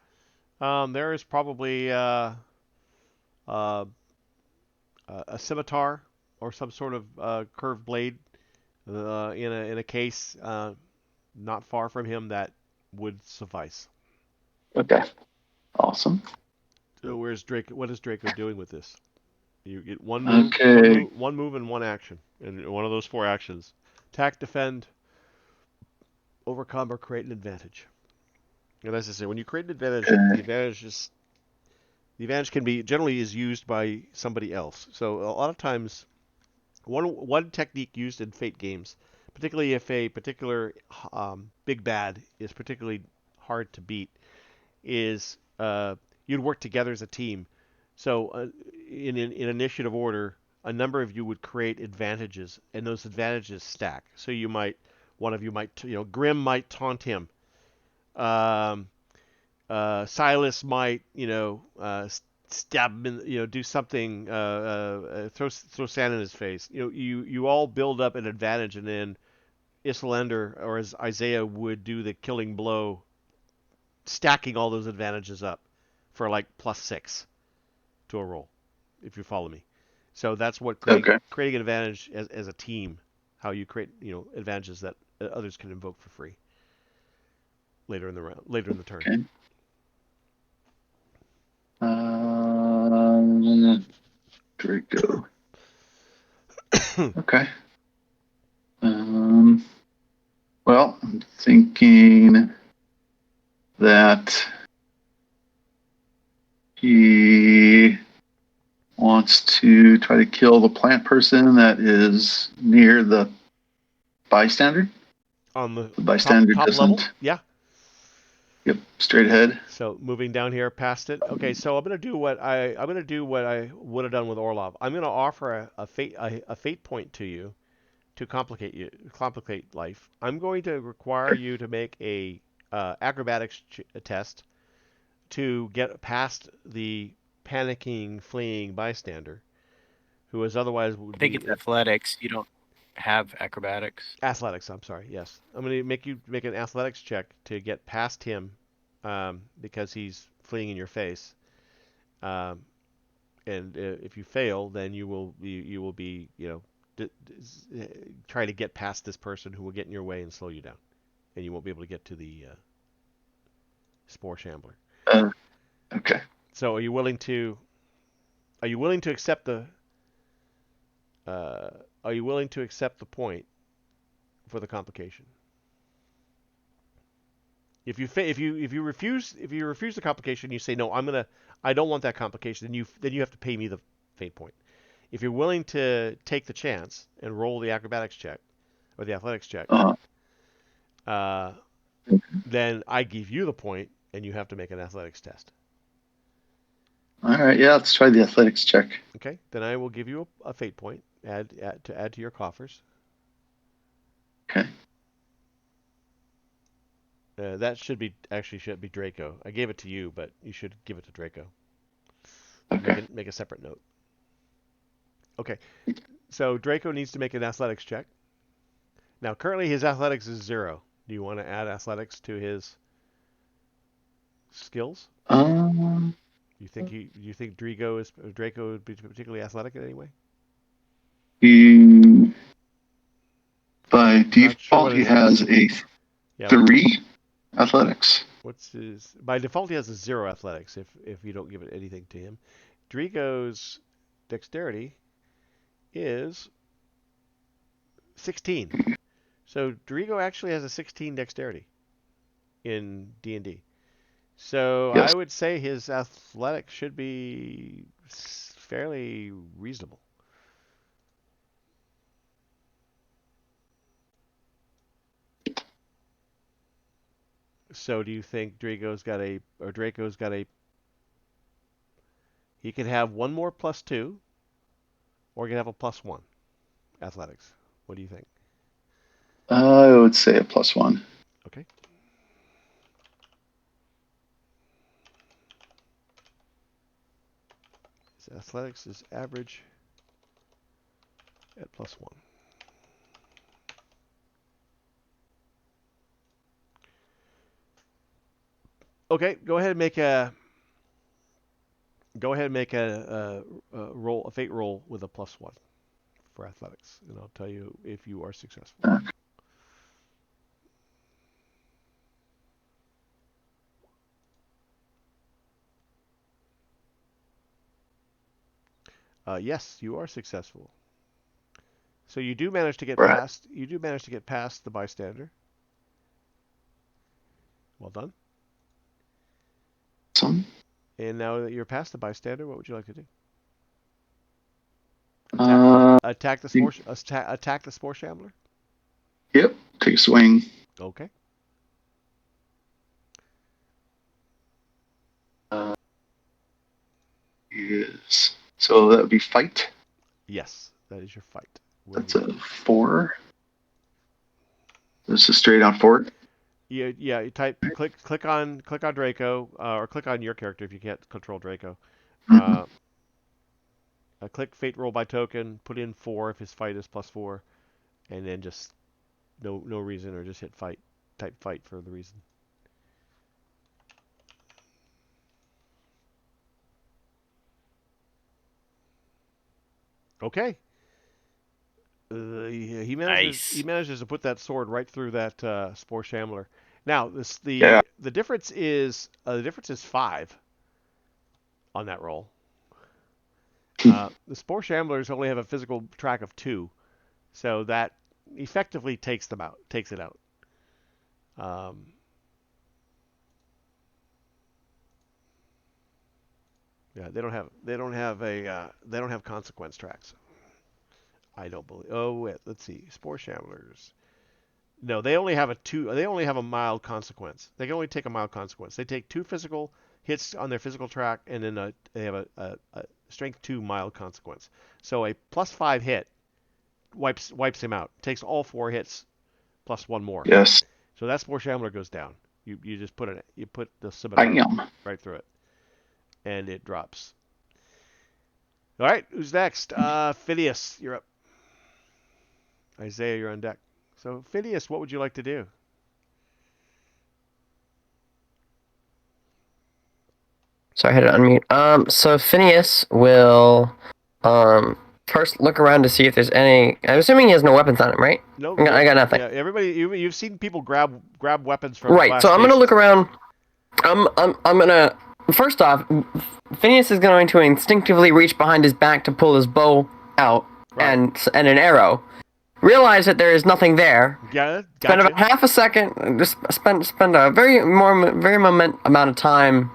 there is probably a scimitar or some sort of curved blade In a case not far from him, that would suffice. Okay. Awesome. So where's Draco? What is Draco doing with this? You get one move, Okay. one move, and one action, and one of those 4 actions: attack, defend, overcome, or create an advantage. And as I say, when you create an advantage, the advantage can be generally is used by somebody else. So a lot of times, one technique used in Fate games, particularly if a particular big bad is particularly hard to beat, is you'd work together as a team. So in initiative order, a number of you would create advantages, and those advantages stack. So one of you might, Grim might taunt him. Um, Silas might, stab him, do something, throw sand in his face. You all build up an advantage, and then Islander, or as Isaiah would do, the killing blow, stacking all those advantages up for like +6 to a roll, if you follow me. So that's what Okay. creating an advantage as a team, how you create, advantages that others can invoke for free later in the turn. Okay. Draco. Okay. Well, I'm thinking that he wants to try to kill the plant person that is near the bystander. On the The bystander top doesn't. level, yeah. Yep, straight ahead. So moving down here past it. Okay, so I'm gonna do what I would have done with Orlov. I'm gonna offer a fate point to you to complicate life. I'm going to require you to make a acrobatics test to get past the panicking, fleeing bystander, who is otherwise would I think be it's athletics. You don't have acrobatics. athletics. I'm sorry. Yes, I'm going to make you make an athletics check to get past him, because he's fleeing in your face. Um, and if you fail, then you will be trying to get past this person who will get in your way and slow you down, and you won't be able to get to the spore shambler. Okay. So are you willing to accept the point for the complication? If you refuse the complication, you say no. I don't want that complication. Then you have to pay me the fate point. If you're willing to take the chance and roll the acrobatics check or the athletics check, then I give you the point, and you have to make an athletics test. All right. Yeah, let's try the athletics check. Okay, then I will give you a fate point add to your coffers. Okay. That should be Draco. I gave it to you, but you should give it to Draco. Okay. Make a separate note. Okay, so Draco needs to make an athletics check. Now, currently his athletics is 0. Do you want to add athletics to his skills? You think Draco would be particularly athletic in any way? By default, he has a 3 athletics. By default, he has a 0 athletics if you don't give it anything to him. Draco's dexterity is 16. So Draco actually has a 16 dexterity in D&D. So Yes. I would say his athletics should be fairly reasonable. So do you think Draco's got a he could have one more +2, or he could have a +1 athletics? What do you think? I would say a +1. Okay. His athletics is average at +1. Okay, go ahead and make a roll, a fate roll with a +1 for athletics, and I'll tell you if you are successful. Yes, you are successful. So you do manage to get Right. past. You do manage to get past the bystander. Well done. Some. And now that you're past the bystander, what would you like to do? Attack the spore. Attack the spore shambler. Yep. Take a swing. Okay. Yes. So that would be fight. Yes, that is your fight. That's a 4. This is straight on 4. Yeah. You click on Draco, or click on your character if you can't control Draco. Click Fate Roll by Token. Put in 4 if his fight is +4, and then just no reason, or just hit fight. Type fight for the reason. Okay. He manages to put that sword right through that spore shambler. Now the difference is 5 on that roll. The spore shamblers only have a physical track of 2, so that effectively takes it out. Yeah, they don't have consequence tracks. I don't believe. Oh wait, let's see. Spore shamblers. No, they only have a mild consequence. They can only take a mild consequence. They take 2 physical hits on their physical track, and then they have a strength 2 mild consequence. So a +5 hit wipes him out. Takes all 4 hits plus 1 more. Yes. So that spore shambler goes down. You just put the scimitar right through it, and it drops. All right, who's next? Phineas, you're up. Isaiah, you're on deck. So, Phineas, what would you like to do? Sorry, I had to unmute. So Phineas will first look around to see if there's any. I'm assuming he has no weapons on him, right? No, I got nothing. Yeah, everybody, you've seen people grab weapons from. Right. So I'm gonna look around. I'm gonna. First off, Phineas is going to instinctively reach behind his back to pull his bow out and an arrow. Realize that there is nothing there. Yeah, Spend about half a second. Just spend a very amount of time,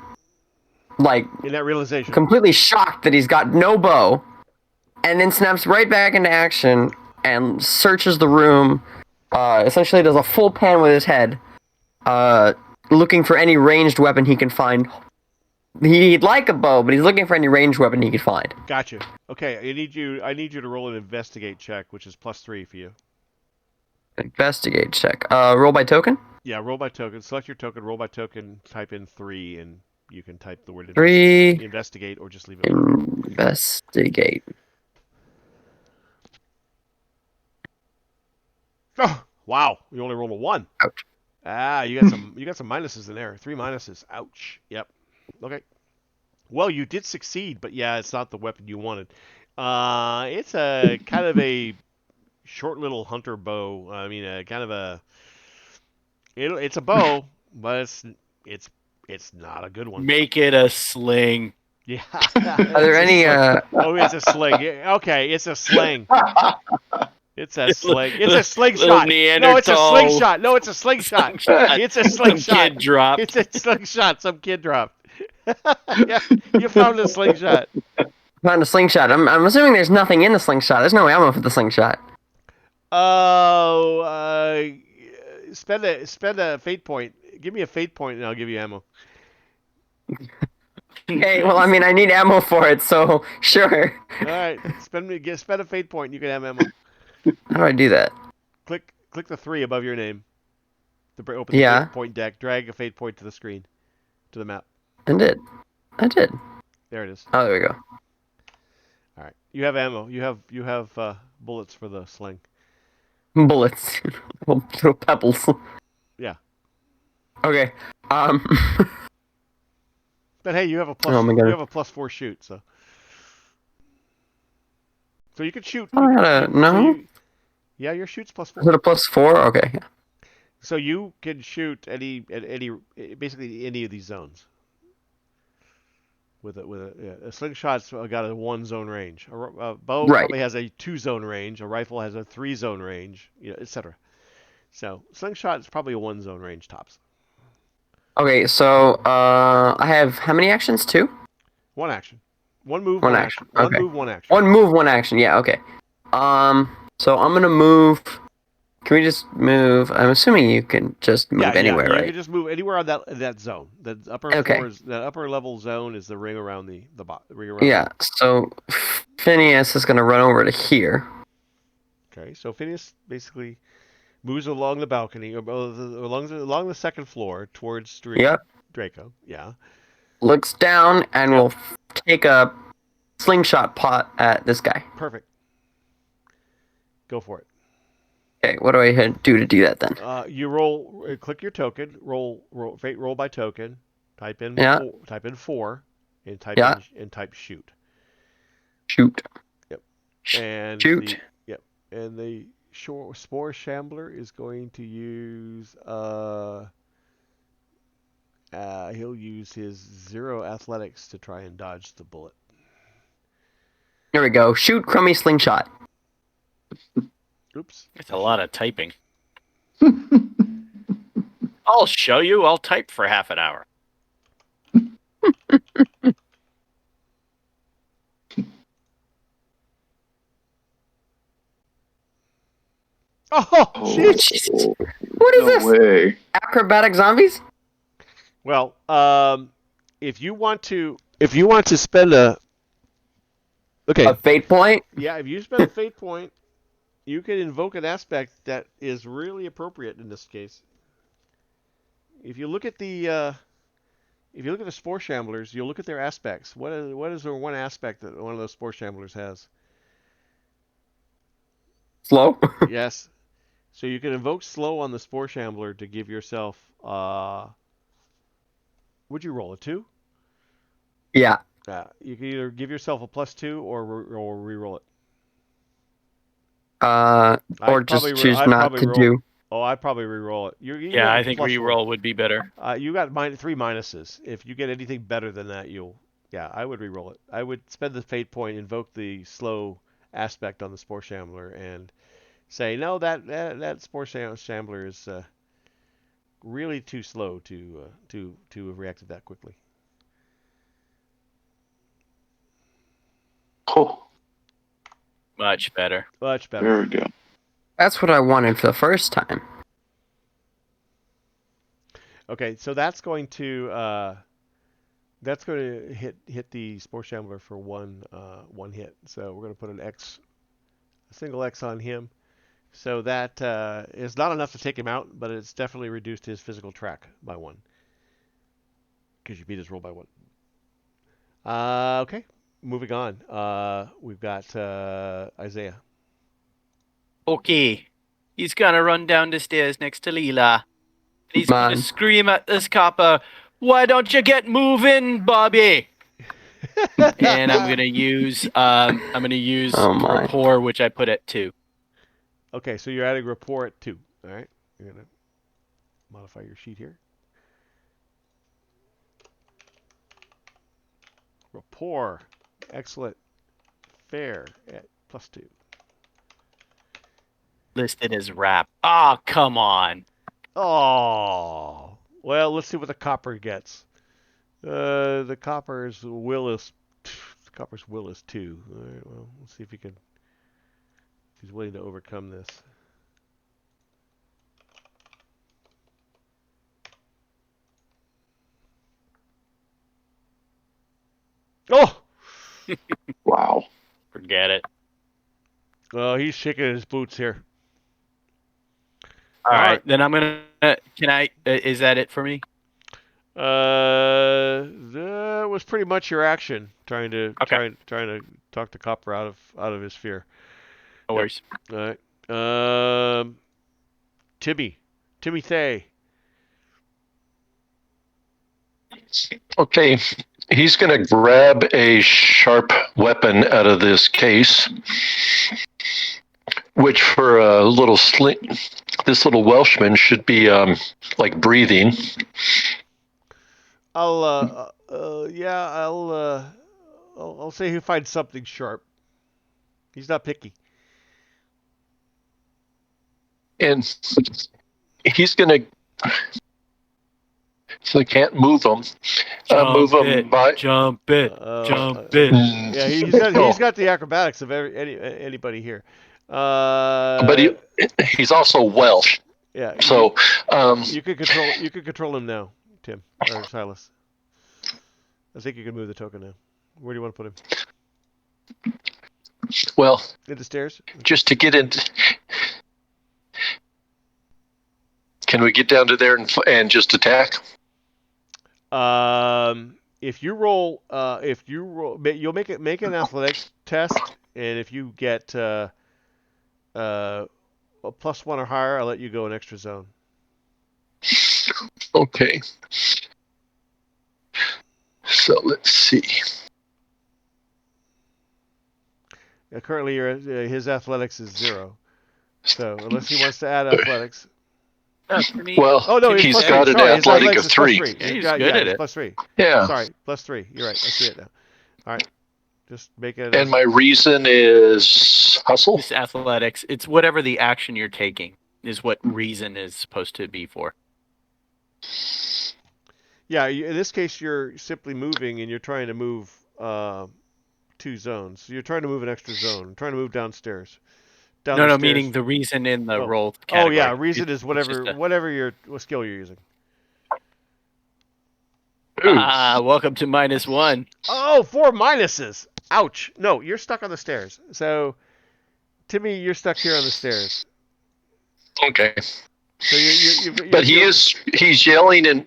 like in that realization, completely shocked that he's got no bow, and then snaps right back into action and searches the room. Essentially, does a full pan with his head, looking for any ranged weapon he can find. He'd like a bow, but he's looking for any ranged weapon he could find. Gotcha. Okay, I need you to roll an investigate check, which is +3 for you. Investigate check. Roll by token? Yeah, roll by token. Select your token, roll by token, type in 3, and you can type the word 3. Investigate, or just leave it. Investigate. Oh, wow. You only rolled a 1. Ouch. You got some minuses in there. 3 minuses. Ouch. Yep. Okay. Well, you did succeed, but yeah, it's not the weapon you wanted. It's a kind of a short little hunter bow. I mean, it's a bow, but it's not a good one. Make it a sling. Yeah. Are there any? Oh, it's a sling. Okay, it's a sling. It's a sling. It's a slingshot. No, it's a slingshot. No, it's a slingshot. It's a slingshot. Some kid dropped. It's a slingshot. Some kid dropped. Yeah, you found a slingshot. Found a slingshot. I'm assuming there's nothing in the slingshot. There's no ammo for the slingshot. Oh, spend a fate point. Give me a fate point, and I'll give you ammo. Okay. Well, I mean, I need ammo for it, so sure. All right, spend a fate point. You can have ammo. How do I do that? Click the 3 above your name. Open the fate point deck. Drag a fate point to the screen, to the map. I did. There it is. Oh, there we go. All right. You have ammo. You have bullets for the sling. Bullets. Little pebbles. Yeah. Okay. But hey, you have a Oh my God. you have a +4 shoot, so So you could shoot. I had a no. Yeah, your shoot's +4. Is it a +4? Okay. Yeah. So you can shoot basically any of these zones. With a slingshot's got a 1-zone range. A bow Right. probably has a 2-zone range. A rifle has a 3-zone range, etc. So slingshot is probably a 1-zone range tops. Okay, so I have how many actions? 2? 1 action. 1 move, One 1 action. action. 1 Okay. move, 1 action. 1 move, 1 action. Yeah. Okay. So I'm gonna move. Can we just move? I'm assuming you can just move anywhere, You right? can just move anywhere on that zone. The upper Okay. floor is the upper level zone is the ring around the ring around. Yeah. So Phineas is gonna run over to here. Okay. So Phineas basically moves along the balcony, or along the second floor towards Yep. Draco. Yeah. Looks down and will take a slingshot pot at this guy. Perfect. Go for it. Okay. What do I do to do that then? You roll. Click your token. Roll. Fate roll by token. Type in. Yeah. Type in 4, and type Yeah. type shoot. Shoot. Yep. And Shoot. And the Spore Shambler is going to use. He'll use his 0 athletics to try and dodge the bullet. Here we go. Shoot, crummy slingshot. Oops. It's a lot of typing. I'll show you. I'll type for half an hour. Oh, jeez. Jesus. What is this? No way. Acrobatic zombies? Well, if you want to spend a fate point? Yeah, if you spend a fate point, you can invoke an aspect that is really appropriate in this case. If you look at the Spore Shamblers, you'll look at their aspects. What is the one aspect that one of those Spore Shamblers has? Slow? Yes. So you can invoke slow on the Spore Shambler to give yourself. Would you roll a 2? Yeah. You can either give yourself a +2 or re-roll it. Or just choose not to do. Oh, I'd probably re-roll it. Yeah, I think re-roll would be better. You got 3 minuses. If you get anything better than that, I would re-roll it. I would spend the fate point, invoke the slow aspect on the Spore Shambler, and say, no, that Spore Shambler is really too slow to have reacted that quickly. Oh, Much better. Much better. there we go. That's what I wanted for the first time. Okay, so that's going to hit the Spore Shambler for one hit. So we're going to put a single X on him. So that is not enough to take him out, but it's definitely reduced his physical track by 1. Because you beat his roll by 1. Okay, moving on. We've got Isaiah. Okay. He's gonna run down the stairs next to Leela. He's gonna Man. scream at this copper, "Why don't you get moving, Bobby?" And I'm gonna use Oh my. rapport, which I put at 2. Okay, so you're adding rapport at 2. All right, you're gonna modify your sheet here. Rapport, excellent, fair at +2. Listed as rap. Oh, come on. Oh, well, let's see what the copper gets. The copper's will is 2. All right, well, let's see if he's willing to overcome this. Oh, Wow. Forget it. well, he's shaking his boots here. All right, then I'm gonna. Can I? Is that it for me? That was pretty much your action, trying to talk the copper out of his fear. No worries. All right. Timmy Thay. Okay. He's going to grab a sharp weapon out of this case, which for a little this little Welshman should be like breathing. I'll say he finds something sharp. He's not picky. And he's going to, so they can't move him. Move him by. Jump it. Yeah, he's got the acrobatics of anybody here. But he's also Welsh. Yeah. So you could control him now, Tim or Silas. I think you can move the token now. Where do you want to put him? Well, In the stairs. just to get in. Can we get down to there and just attack? If you roll, you'll make an athletics test, and if you get a +1 or higher, I'll let you go an extra zone. Okay. So let's see. Currently, his athletics is 0. So unless he wants to add athletics. Well, Oh no, he's plus got 3. an Sorry, his athletic athletics of is plus 3. 3. Yeah, he's good at it. Plus 3. Yeah. Sorry, plus 3. You're right. I see it now. All right, just make it. And my reason is hustle. It's athletics. It's whatever the action you're taking is what reason is supposed to be for. Yeah, in this case, you're simply moving, and you're trying to move 2 zones. So you're trying to move an extra zone. Trying to move downstairs. No, meaning the reason in the roll category. Oh yeah, reason is whatever what skill you're using. Welcome to -1. Oh, 4 minuses. Ouch. No, you're stuck on the stairs. So, Timmy, you're stuck here on the stairs. Okay. So you're But he's yelling in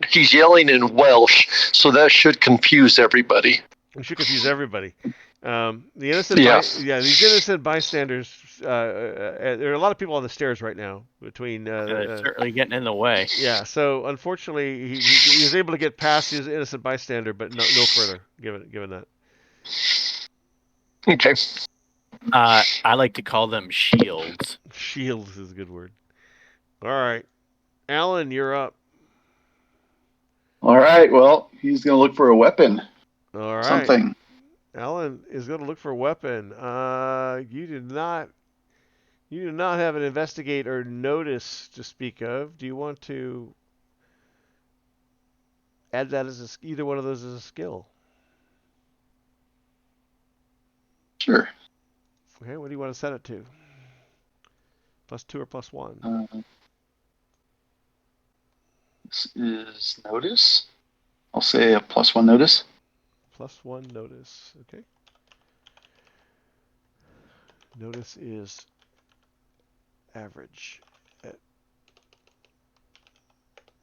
Welsh, so that should confuse everybody. You should confuse everybody. The innocent, these innocent bystanders. There are a lot of people on the stairs right now. Between They're certainly getting in the way. yeah. So unfortunately, he was able to get past his innocent bystander, but no further. Given that. Okay. I like to call them shields. Shields is a good word. All right, Alan, you're up. All right. Well, he's going to look for a weapon. All right. Something. Alan is going to look for a weapon. You do not have an investigate or notice to speak of. Do you want to add that as either one of those as a skill? Sure. Okay, what do you want to set it to? +2 or +1? This is notice. I'll say a +1 notice. +1 notice. Okay. Notice is average at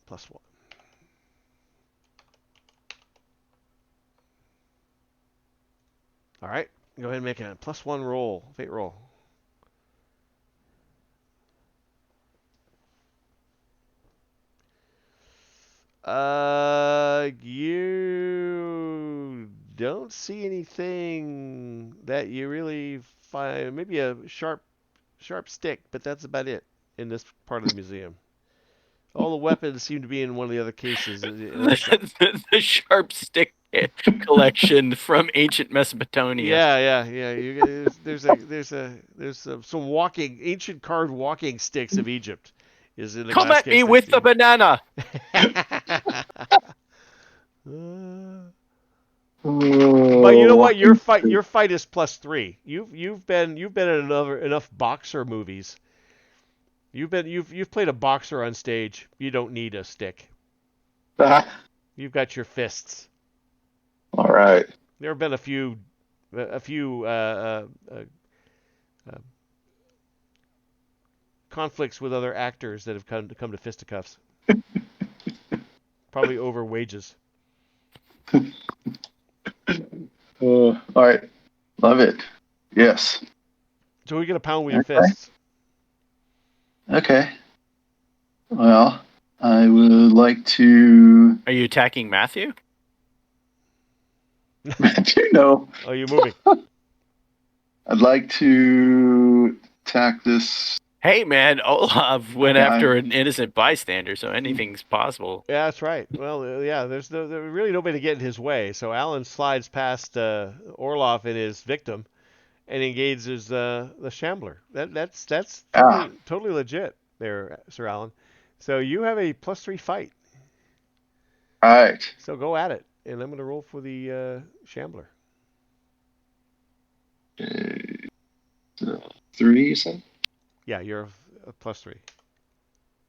+1. All right. Go ahead and make a +1 roll. Fate roll. You don't see anything that you really find. Maybe a sharp stick, but that's about it in this part of the museum. All the weapons seem to be in one of the other cases. The sharp stick collection from ancient Mesopotamia. Yeah. There's some ancient carved walking sticks of Egypt. Is in the Come at me with the banana. But you know what? Your fight is +3. You've been in enough boxer movies. You've played a boxer on stage. You don't need a stick. You've got your fists. All right. There have been a few conflicts with other actors that have come to fisticuffs. Probably over wages. All right. Love it. Yes. So we get a pound with your fists. Okay. Well, I would like to. Are you attacking Matthew? Do know. Oh, you're moving. I'd like to attack this Hey, man, Olaf went guy. after an innocent bystander, so anything's possible. Yeah, that's right. Well, yeah, there's really nobody to get in his way. So Alan slides past Orloff and his victim, and engages the Shambler. That's totally legit there, Sir Alan. So you have a +3 fight. All right. So go at it, and I'm going to roll for the Shambler. 3, you said? Yeah, you're a +3.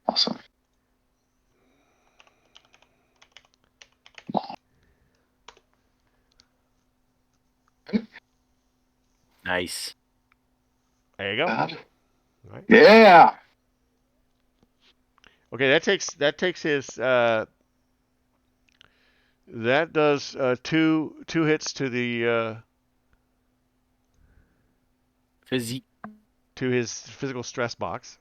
Awesome. Nice. There you go. God. All right. Yeah. Okay, that takes his that does two hits to the Physique. to his physical stress box.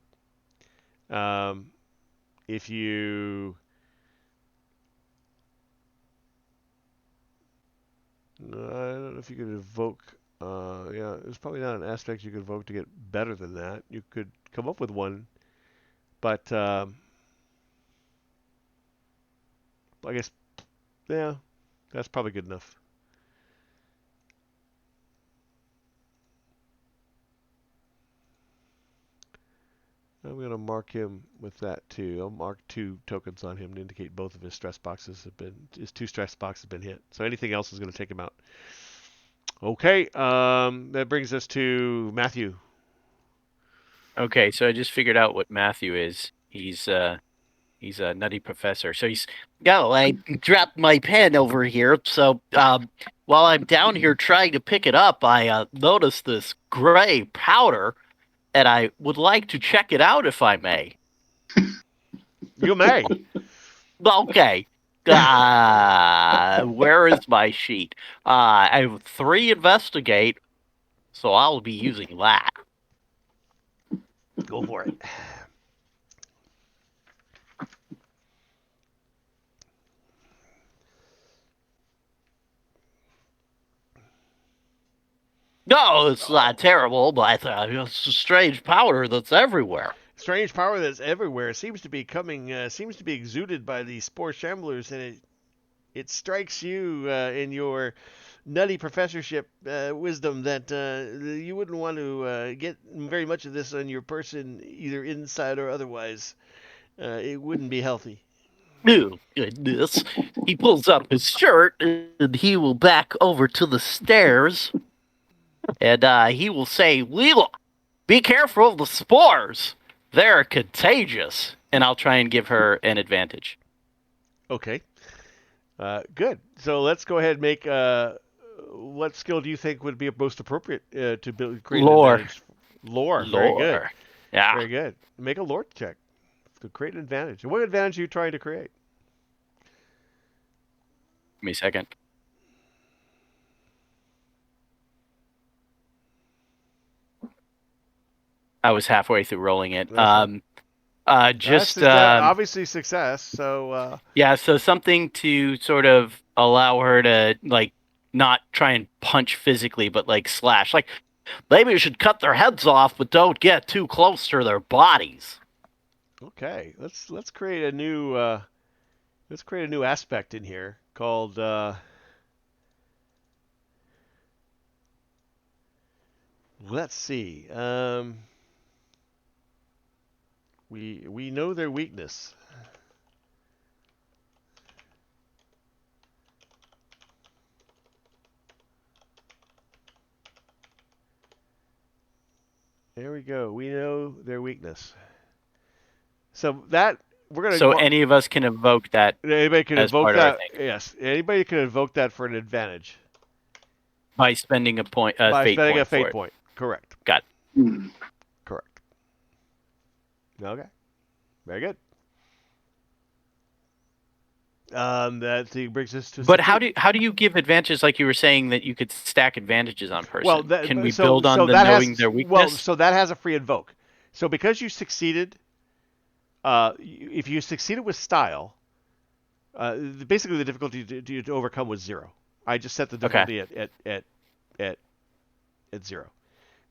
If you I don't know if you could evoke. Yeah, it's probably not an aspect you could evoke to get better than that. You could come up with one, but I guess, yeah, that's probably good enough. I'm going to mark him with that too. I'll mark 2 tokens on him to indicate both of his his 2 stress boxes have been hit. So anything else is going to take him out. Okay, that brings us to Matthew. Okay, so I just figured out what Matthew is. He's a nutty professor. So I dropped my pen over here. So while I'm down here trying to pick it up, I noticed this gray powder, and I would like to check it out if I may. You may. Okay. Where is my sheet? I have 3 investigate, so I'll be using that. Go for it. No, it's not terrible, but it's a strange powder that's everywhere. Strange power that's everywhere seems to be exuded by the spore shamblers, and it strikes you in your nutty professorship wisdom that you wouldn't want to get very much of this on your person, either inside or otherwise. It wouldn't be healthy. Oh, goodness. He pulls up his shirt, and he will back over to the stairs, and he will say, Leela, be careful of the spores. They're contagious. And I'll try and give her an advantage. Okay. Good. So let's go ahead and make. What skill do you think would be most appropriate to create Lore. an advantage? Lore. Very good. Yeah. Very good. Make a lore check to create an advantage. What advantage are you trying to create? Give me a second. I was halfway through rolling it. That's obviously success. So yeah, so something to sort of allow her to not try and punch physically, but slash. Maybe you should cut their heads off, but don't get too close to their bodies. Okay, let's create a new aspect in here called let's see. We know their weakness. There we go. We know their weakness. So that we're gonna. So any of us can evoke that. Anybody can as evoke part of our that. thing. Yes, anybody can evoke that for an advantage By spending a point, by fate spending point a fate for it. point. Correct. Got it. Correct. Okay. Very good. That brings us to. But how do you give advantages like you were saying that you could stack advantages on person? Well, can we build on knowing their weakness? Well, so that has a free invoke. So because you succeeded, if you succeeded with style, basically the difficulty to overcome was 0. I just set the Okay. difficulty at 0.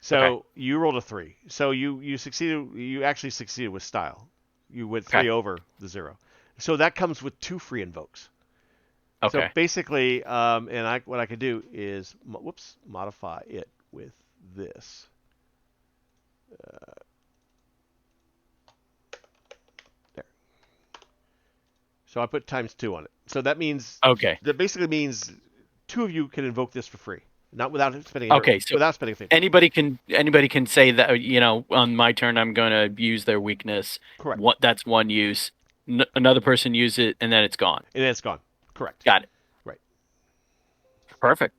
So you rolled a 3. So you succeeded. You actually succeeded with style. You went 3 over the 0. So that comes with 2 free invokes. Okay. So basically, what I can do is modify it with this. There. So I put ×2 on it. So that means that basically means 2 of you can invoke this for free, not without spending. Without spending a fee. Anybody can say that, you know, on my turn I'm going to use their weakness. Correct. That's one use. Another person use it, and then it's gone. And then it's gone. Correct. Got it. Right. Perfect.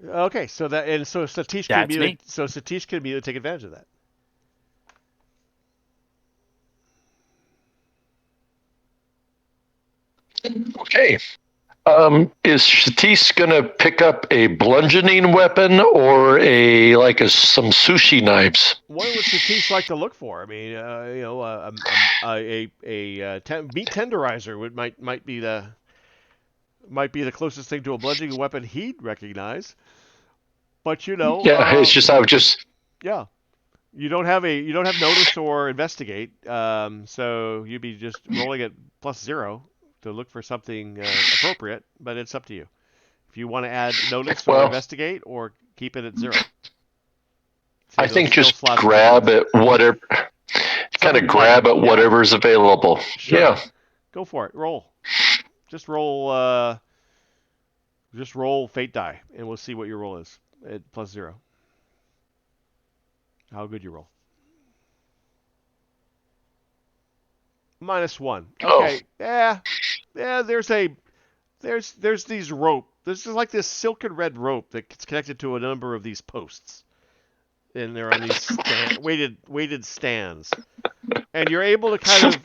Okay, so Satish can immediately take advantage of that. Okay. Is Satish gonna pick up a bludgeoning weapon or some sushi knives? What would Satish like to look for? I mean, meat tenderizer might be the closest thing to a bludgeoning weapon he'd recognize. But it's just yeah, you don't have notice or investigate, so you'd be just rolling at +0 to look for something appropriate. But it's up to you if you want to add notice or investigate or keep it at 0. I think just grab at whatever, whatever's available. Sure. Yeah. Go for it. Roll. Just roll fate die, and we'll see what your roll is at +0. How good you roll. -1. Okay. Yeah. There's these rope. This is like this silken red rope that's connected to a number of these posts, and they're on these weighted stands. And you're able to kind of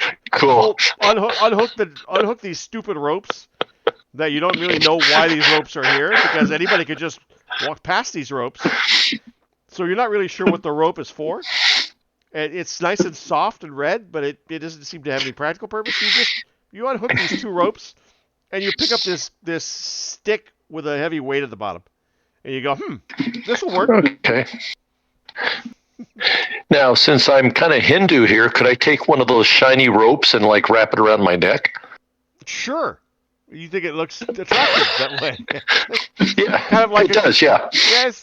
unhook these stupid ropes that you don't really know why these ropes are here, because anybody could just walk past these ropes. So you're not really sure what the rope is for. And it's nice and soft and red, but it doesn't seem to have any practical purpose. You unhook these 2 ropes, and you pick up this stick with a heavy weight at the bottom, and you go, this will work. Okay. Now, since I'm kind of Hindu here, could I take one of those shiny ropes and wrap it around my neck? Sure. You think it looks attractive that way? Yeah, kind of like it does. Yeah.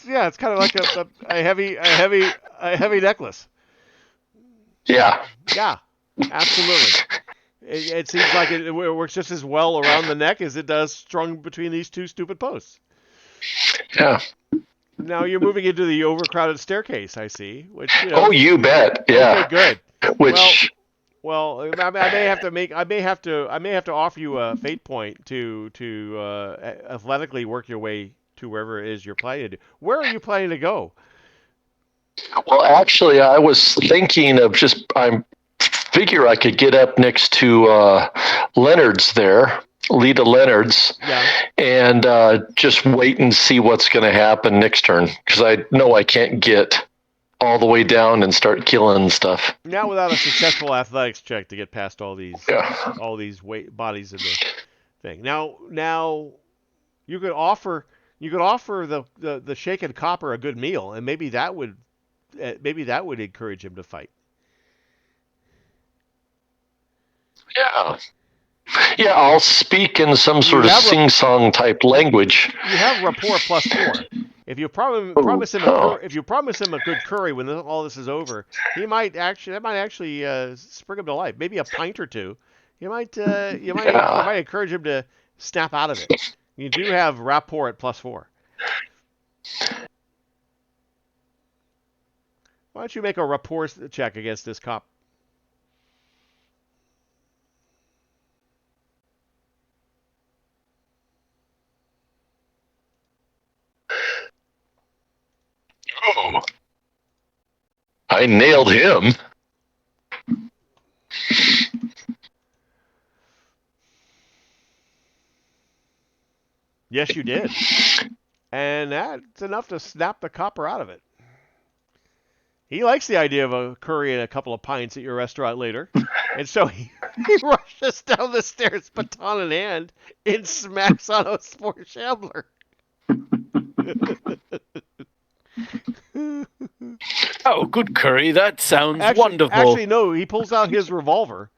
Yeah, it's kind of like a heavy necklace. Yeah. Yeah, absolutely. It seems like it works just as well around the neck as it does strung between these 2 stupid posts. Yeah. Now you're moving into the overcrowded staircase, I see. Which Oh, you bet. Yeah. Okay, good. Which. Well, I may have to offer you a fate point to athletically work your way to wherever it is you're planning to do. Where are you planning to go? Well, actually, I was thinking of I figure I could get up next to Leonard's there, Lita Leonard's, and just wait and see what's going to happen next turn, because I know I can't get all the way down and start killing stuff. Now, without a successful athletics check to get past all these bodies in the thing. Now, you could offer the shaken copper a good meal, and maybe that would encourage him to fight. Yeah. Yeah, I'll speak in some sort of sing-song type language. You have rapport +4. If you promise him a good curry when all this is over, that might actually spring him to life. Maybe a pint or 2. You might encourage him to snap out of it. You do have rapport at +4. Why don't you make a rapport check against this cop? Oh. I nailed him. Yes, you did. And that's enough to snap the copper out of it. He likes the idea of a curry and a couple of pints at your restaurant later. And so He rushes down the stairs, baton in hand, and smacks on a Spore Shambler. Oh, good curry. That sounds Actually, wonderful. no. He pulls out his revolver.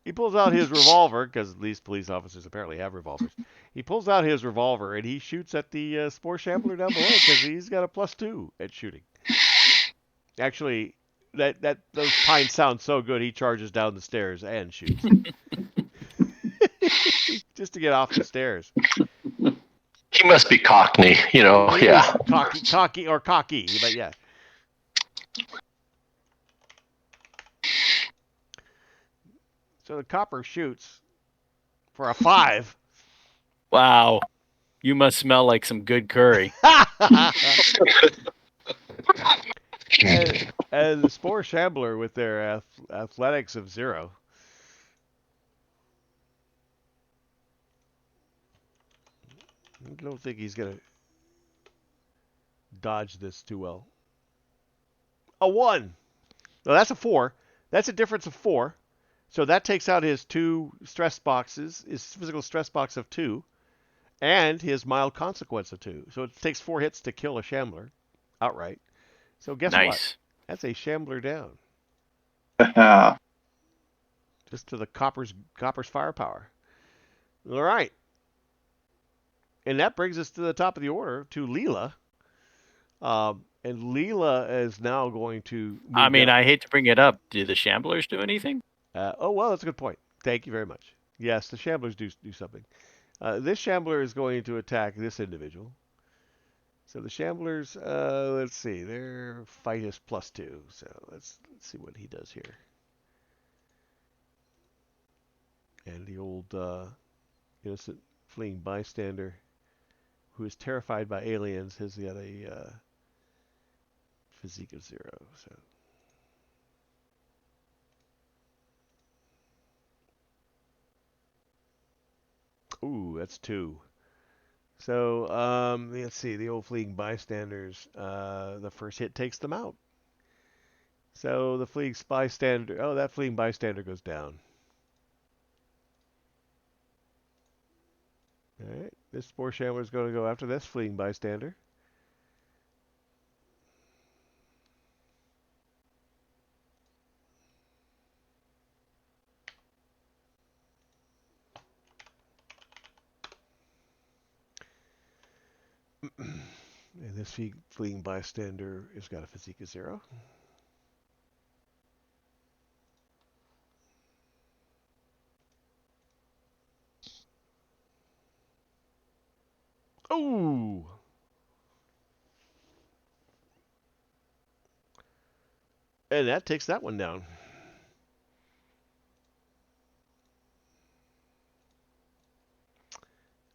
Because these police officers apparently have revolvers. He pulls out his revolver and he shoots at the Spore Shambler down below because he's got a +2 at shooting. Actually, those pines sound so good. He charges down the stairs and shoots just to get off the stairs. He must be Cockney, you know. He Yeah. is cocky, but yeah. So the copper shoots for a 5. Wow. You must smell like some good curry. and the Spore Shambler with their athletics of 0. I don't think he's going to dodge this too well. A 1. No, that's a 4. That's a difference of 4. So that takes out his 2 stress boxes, his physical stress box of 2, and his mild consequence of 2. So it takes 4 hits to kill a Shambler outright. So guess what? That's a Shambler down. Just to the Copper's firepower. All right. And that brings us to the top of the order, to Leela. And Leela is now going to... I mean, I hate to bring it up. Do the Shamblers do anything? Oh, well, that's a good point. Thank you very much. Yes, the Shamblers do something. This Shambler is going to attack this individual. So the Shamblers, let's see, their fight is +2. So let's see what he does here. And the old innocent fleeing bystander who is terrified by aliens has got a physique of 0. So. Ooh, that's 2. So, let's see. The old fleeing bystanders, the first hit takes them out. So the fleeing bystander, that fleeing bystander goes down. All right, this Spore Shambler is going to go after this fleeing bystander. And this fleeing bystander has got a physique of 0. Ooh! And that takes that one down.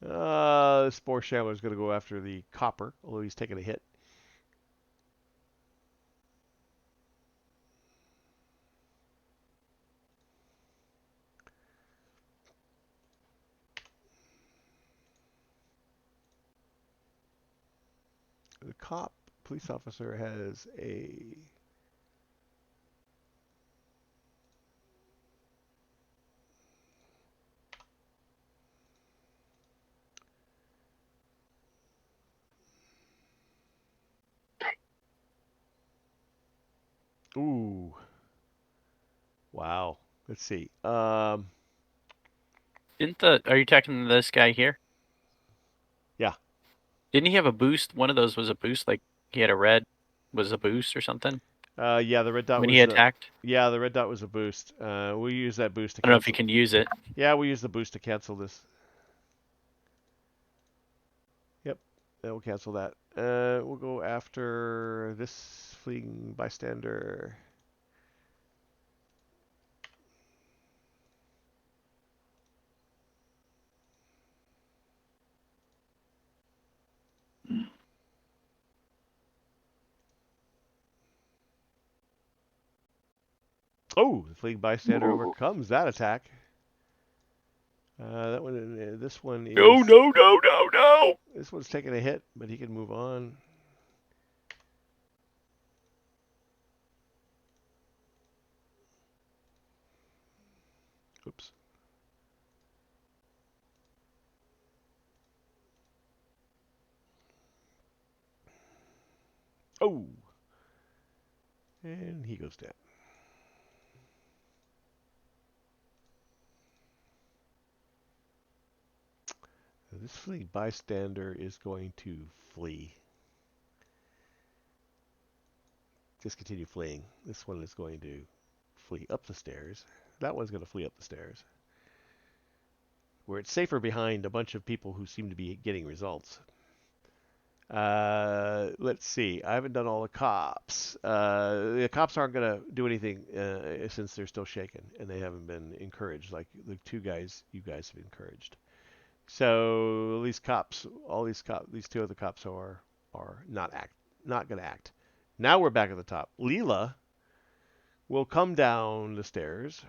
The Spore Shambler is going to go after the Copper, although he's taking a hit. The police officer has a... Ooh. Wow. Let's see. Are you talking to this guy here? Yeah. Didn't he have a boost? One of those was a boost, like he had a red was a boost or something? Yeah, the red dot when was... he attacked? Yeah, the red dot was a boost. We'll use that boost to I don't know if you can use it. Yeah, we'll use the boost to cancel this. Yep, we'll cancel that. We'll go after this fleeing bystander. Oh, the fleeing bystander overcomes that attack. That one, this one is... No! This one's taking a hit, but he can move on. Oops. Oh! And he goes down. This fleeing bystander is going to flee. Just continue fleeing. This one is going to flee up the stairs. That one's going to flee up the stairs. Where it's safer behind a bunch of people who seem to be getting results. Let's see. I haven't done all the cops. The cops aren't going to do anything since they're still shaken and they haven't been encouraged like the two guys you guys have encouraged. So these cops, these two other cops are not going to act. Now we're back at the top. Leela will come down the stairs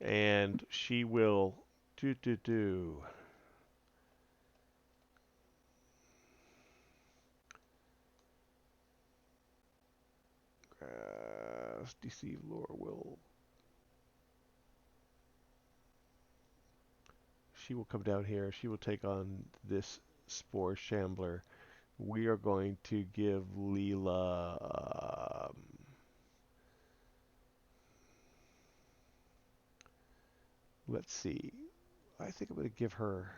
and she will deceive lure will. She will come down here. She will take on this Spore Shambler. We are going to give Leela. Let's see. I think I'm going to give her.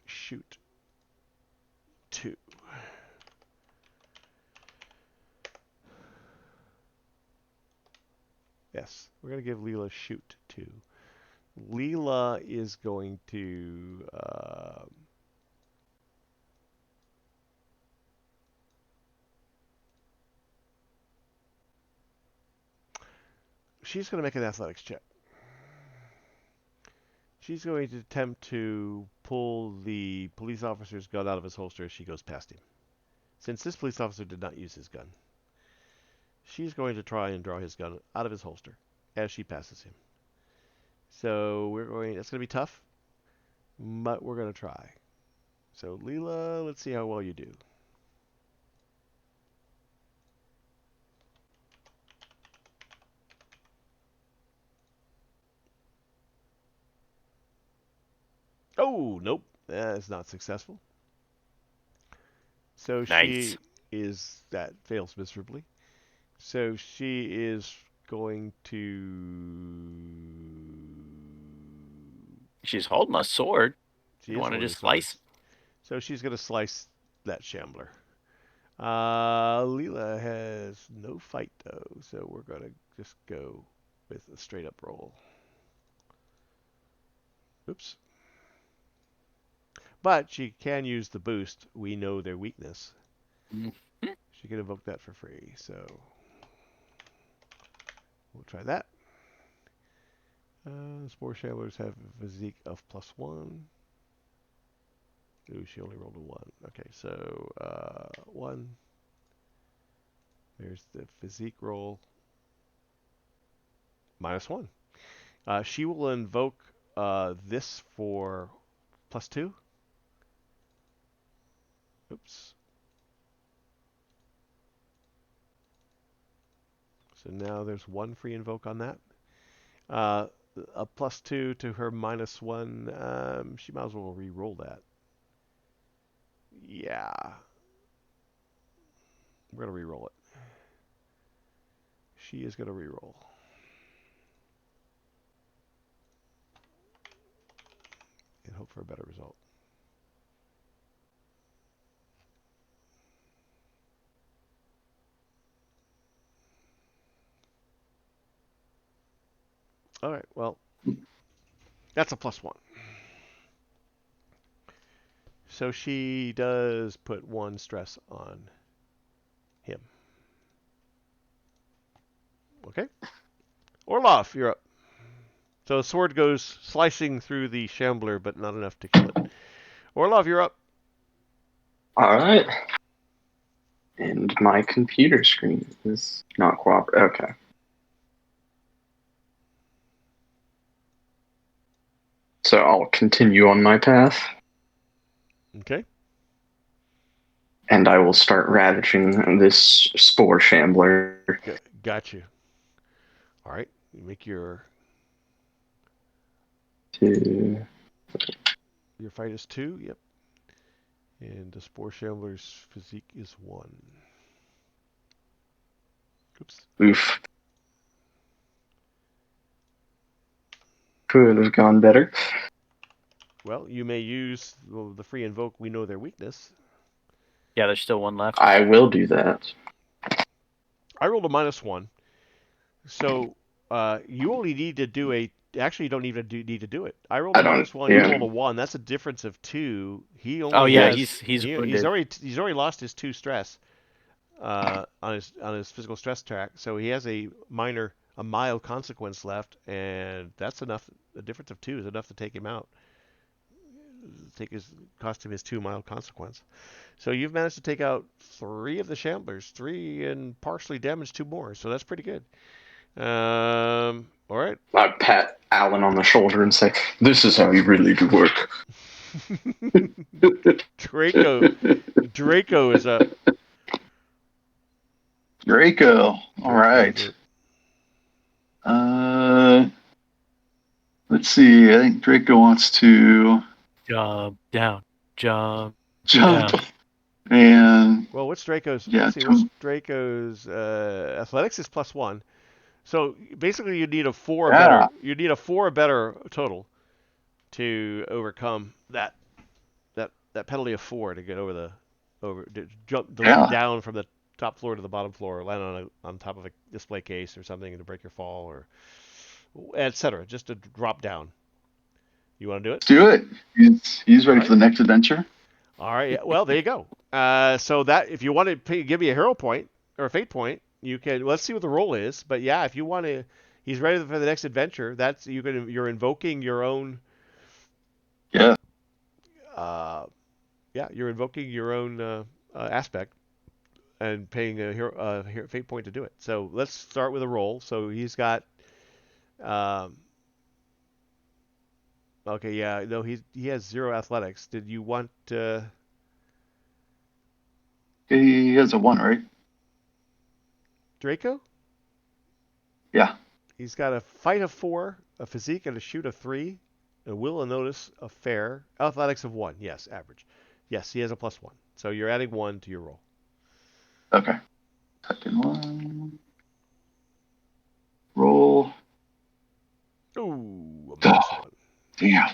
Shoot 2. Yes, we're going to give Leela shoot 2. Leela is going to she's going to make an athletics check. She's going to attempt to pull the police officer's gun out of his holster as she goes past him. Since this police officer did not use his gun, she's going to try and draw his gun out of his holster as she passes him. So that's going to be tough, but we're going to try. So Leela, let's see how well you do. Oh, nope. That's not successful. So Nice. that fails miserably. So she is going to. She's holding a sword. You want to just slice? So she's going to slice that shambler. Leela has no fight though, so we're going to just go with a straight up roll. Oops. But she can use the boost. We know their weakness. She can evoke that for free, so we'll try that. Spore Shamblers have a physique of +1. Ooh, she only rolled a 1. Okay, so 1. There's the physique roll. -1. She will invoke this for +2. Oops. So now there's 1 free invoke on that. A +2 to her -1. She might as well re-roll that. Yeah. We're going to re-roll it. She is going to re-roll. And hope for a better result. All right, well, that's a +1. So she does put 1 stress on him. Okay. Orloff, you're up. So the sword goes slicing through the shambler, but not enough to kill it. Orloff, you're up. All right. And my computer screen is not cooperating. Okay. So I'll continue on my path. Okay. And I will start ravaging this spore shambler. Got you. All right. You make your 2. fight is 2. Yep. And the Spore Shambler's physique is 1. Oops. Oof. Could have gone better. Well, you may use the free invoke. We know their weakness. Yeah, there's still one left. I will do that. I rolled a -1, so you only need to do a. Actually, you don't even need to do it. I rolled a -1. Yeah. You rolled a 1. That's a difference of 2. He only. Oh yeah, has, he's he's already lost his 2 stress on his physical stress track. So he has a mild consequence left, and that's enough. The difference of 2 is enough to take him out. Cost him his 2 mild consequence. So you've managed to take out 3 of the Shamblers, 3 and partially damaged 2 more. So that's pretty good. All right. I pat Alan on the shoulder and say, "This is how you really do work." Draco is up. Draco. All right. Let's see. I think Draco wants to jump down, jump. jump. And well, what's Draco's? Yeah, what's Draco's athletics is +1. So basically, you need a 4 or better. You need a 4 or better total to overcome that penalty of 4 to get jump down from the top floor to the bottom floor, land on top of a display case or something, to break your fall, or etc. Just to drop down. You want to do it? Let's do it. He's ready for the next adventure. All right. Well, there you go. So that if you want to give me a hero point or a fate point, you can. Let's see what the roll is. But yeah, if you want to, he's ready for the next adventure. That's you're invoking your own. Yeah. You're invoking your own aspect and paying a fate point to do it. So let's start with a roll. So he's got. Okay, yeah, no, he has 0 athletics. Did you want? He has a 1, right? Draco? Yeah. He's got a fight of 4, a physique and a shoot of 3, a will and notice of fair, athletics of 1. Yes, average. Yes, he has a +1. So you're adding 1 to your roll. Okay. Second one. Roll. Ooh, a -1. Damn.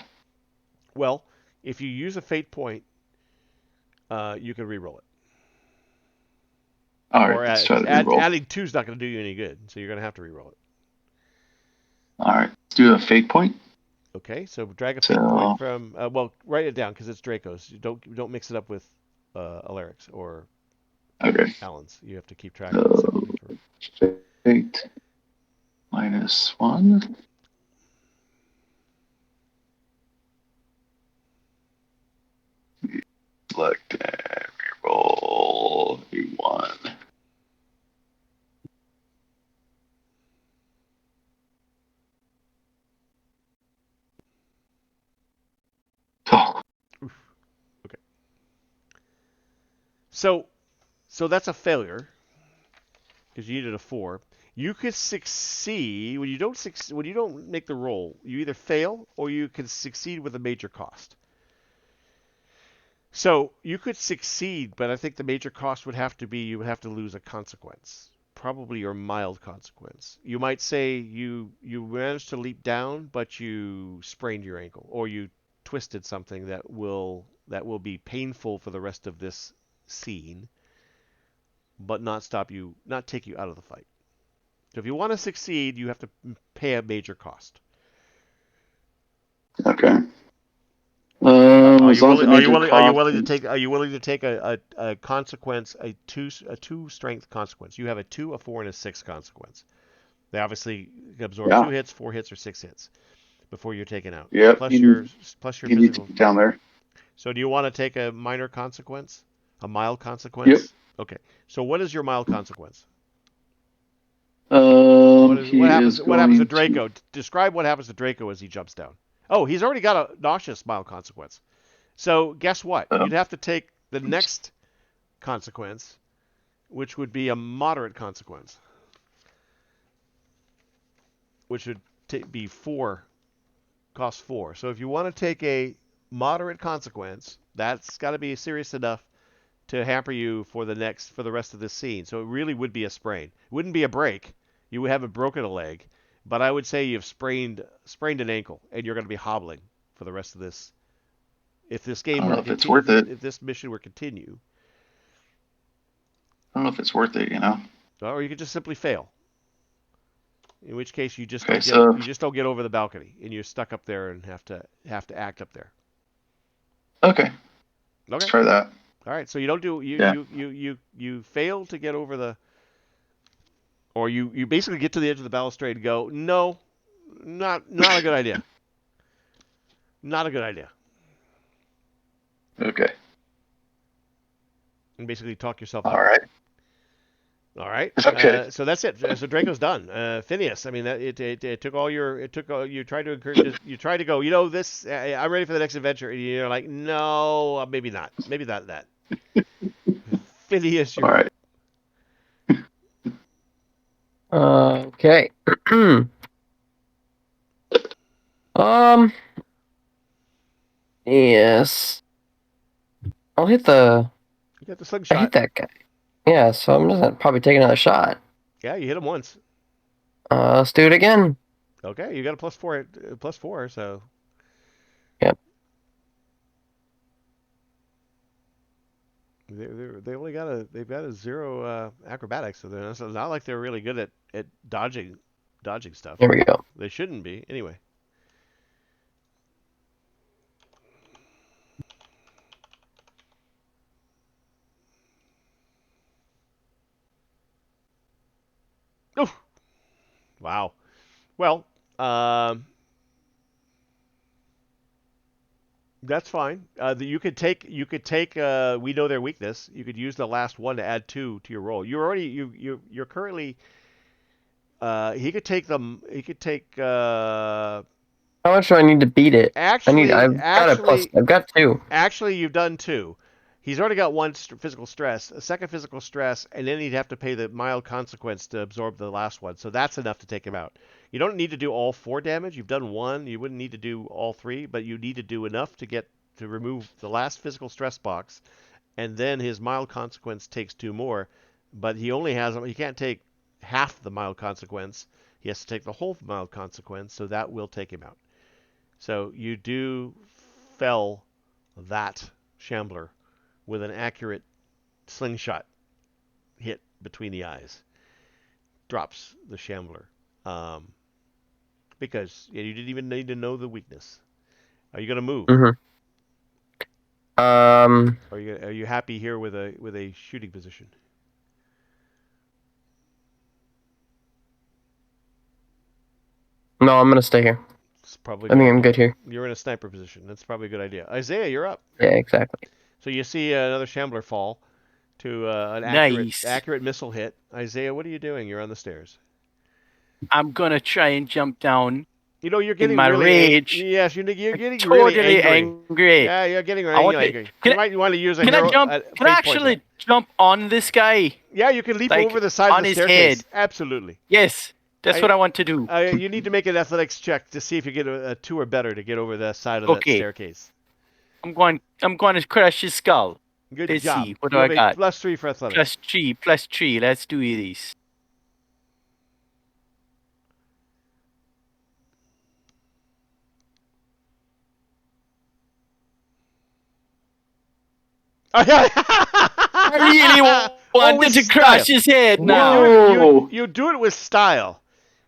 Well, if you use a fate point, you can re-roll it. All right, let's try to re-roll. Adding 2 is not going to do you any good, so you're going to have to re-roll it. All right, let's do a fate point. Okay, so drag a fate point from. Write it down because it's Draco's. Don't mix it up with Alaric's or Alan's. You have to keep track of it. Fate -1. Select and reroll 1. Oh. Okay. So that's a failure because you needed a 4. You could succeed when you don't make the roll. You either fail or you can succeed with a major cost. So you could succeed, but I think the major cost would have to be you would have to lose a consequence, probably your mild consequence. You might say you managed to leap down, but you sprained your ankle, or you twisted something that will be painful for the rest of this scene, but not take you out of the fight. So if you want to succeed, you have to pay a major cost. Okay. Are you willing to take a consequence, a two strength consequence? You have a 2, a 4, and a 6 consequence. They obviously absorb 2 hits, 4 hits, or 6 hits before you're taken out. Yeah. Plus your physical down there. So do you want to take a minor consequence, a mild consequence? Yep. Okay. So what is your mild consequence? What happens to Draco? Describe what happens to Draco as he jumps down. Oh, he's already got a nauseous mild consequence. So guess what? Oh. You'd have to take the next consequence, which would be a moderate consequence, which would be 4, cost 4. So if you want to take a moderate consequence, that's got to be serious enough to hamper you for the rest of this scene. So it really would be a sprain. It wouldn't be a break. You haven't broken a leg, but I would say you've sprained an ankle, and you're going to be hobbling for the rest of this. If this game I don't were know to if it's continue, worth it. if this mission were to continue, I don't know if it's worth it, you know? or you could just simply fail. In which case you just Okay, don't get over the balcony, and you're stuck up there and have to act up there. Okay, let's Okay. try that. All right. So you don't do Yeah. you fail to get over the, or you basically get to the edge of the balustrade and go, no, not a good idea. Not a good idea. Okay, And basically talk yourself all out. right. All right. Okay. So that's it. So Draco's done. Phineas, I mean, it took all your, you tried to encourage, you tried to go, this, I'm ready for the next adventure. And you're like, no, maybe not. Maybe not that. Phineas, you're All right. Okay. Yes. I'll hit the. You got the I slingshot. hit that guy. Yeah, so I'm just gonna probably take another shot. Yeah, you hit him once. Let's do it again. Okay, you got a +4, so. Yep. They've got a 0 acrobatics, so it's not like they're really good at dodging stuff. There we go. They shouldn't be anyway. Oh, wow. Well, that's fine. You could take. We know their weakness. You could use the last one to add 2 to your roll. You're currently. He could take them. He could take. How much do I need to beat it? Actually, I've got 2. Actually, you've done 2. He's already got 1 physical stress, a second physical stress, and then he'd have to pay the mild consequence to absorb the last one. So that's enough to take him out. You don't need to do all 4 damage. You've done 1. You wouldn't need to do all 3, but you need to do enough to remove the last physical stress box, and then his mild consequence takes 2 more. But he can't take half the mild consequence. He has to take the whole mild consequence, so that will take him out. So you do fell that shambler with an accurate slingshot hit between the eyes. Drops the shambler. Because you didn't even need to know the weakness. Are you going to move? Are you happy here with a shooting position? No, I'm gonna stay here. It's probably I think I'm good here. You're in a sniper position. That's probably a good idea. Isaiah, you're up. Yeah, exactly. So you see another shambler fall to an Nice. accurate missile hit. Isaiah, what are you doing? You're on the stairs. I'm gonna try and jump down. You're getting my really rage. Yes, you're getting Totally really angry. Yeah, you're getting I want really to- angry. can You might want to use a Can hero. I jump? a Can I fate point actually there. jump on this guy? Yeah, you can leap like, over the side on of the his staircase. head? Absolutely. Yes, that's what I want to do. You need to make an athletics check to see if you get a 2 or better to get over the side of that Okay. staircase. I'm going to crash his skull. Good Let's job. see, what You do I have a got? +3 for athletics. +3. Let's do this. I really wanted with to crash style. his head now. Whoa. You do it with style,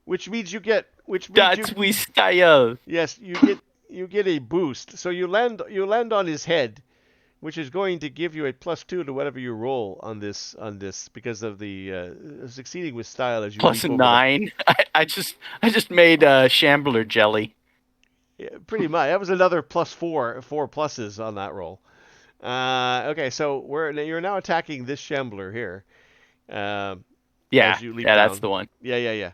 which means you get. That's with style. Yes, you get a boost. So you land on his head, which is going to give you a +2 to whatever you roll on this because of the succeeding with style as you Plus leap a over 9. I just made shambler jelly. Yeah, pretty much. That was another +4 pluses on that roll. Okay, so you're now attacking this shambler here. Yeah, as you leap that's down. the one. Yeah.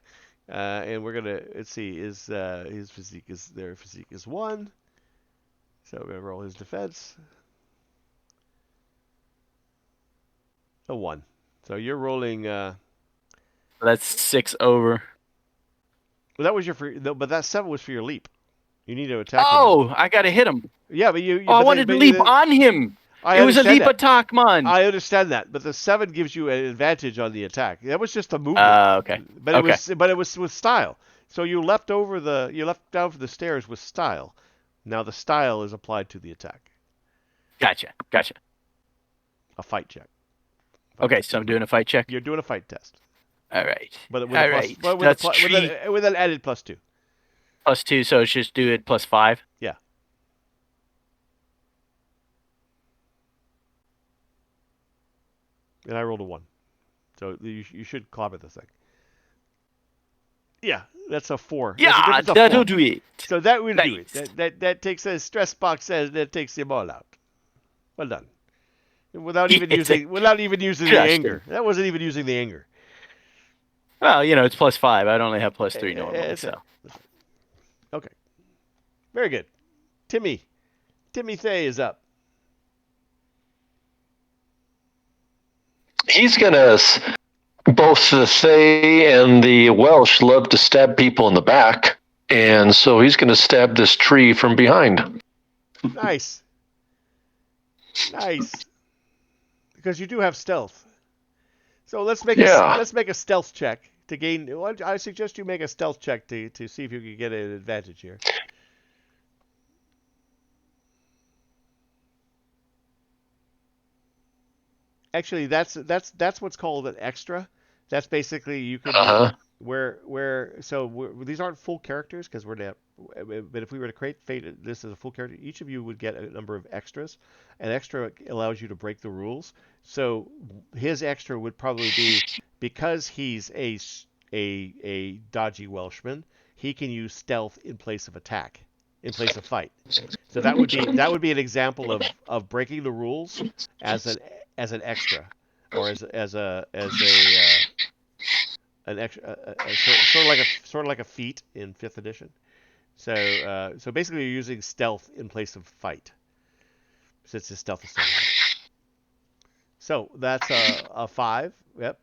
And we're gonna let's see. Their physique is 1. So we're going to roll his defense. A 1. So you're rolling. That's 6 over. Well, that was but that 7 was for your leap. You need to attack him. Oh, I gotta hit him. Yeah, but you. I wanted to leap on him. I It was a understand leap that. attack, man. I understand that, but the 7 gives you an advantage on the attack. That was just a movement. Okay. But it was with style. So you leapt down for the stairs with style. Now the style is applied to the attack. Gotcha. A fight check. Okay, so I'm doing a fight check. You're doing a fight test. All right. But with All a plus, right. but with, That's a plus, with an added +2. +2, so it's just do it +5. Yeah. And I rolled a 1. So you should clobber this thing. Yeah, that's a 4. Yeah, That's a that'll 4. do it. So that will do Nice. it. That takes a stress box and that takes them all out. Well done. Without even using the anger. That wasn't even using the anger. Well, it's +5. I'd only have +3 normally, so. Okay. Very good. Timmy Thay is up. He's gonna. Both the Thay and the Welsh love to stab people in the back, and so he's gonna stab this tree from behind. Nice. Because you do have stealth. So let's make a stealth check to gain. I suggest you make a stealth check to see if you can get an advantage here. Actually, that's what's called an extra. That's basically you can these aren't full characters because we're not. But if we were to create Fate, this as a full character, each of you would get a number of extras. An extra allows you to break the rules. So his extra would probably be because he's a dodgy Welshman. He can use stealth in place of attack, in place of fight. So that would be an example of breaking the rules as an extra, or as an extra, sort of like a feat in 5th edition. So basically, you're using stealth in place of fight, since his stealth is so high. So that's a 5. Yep.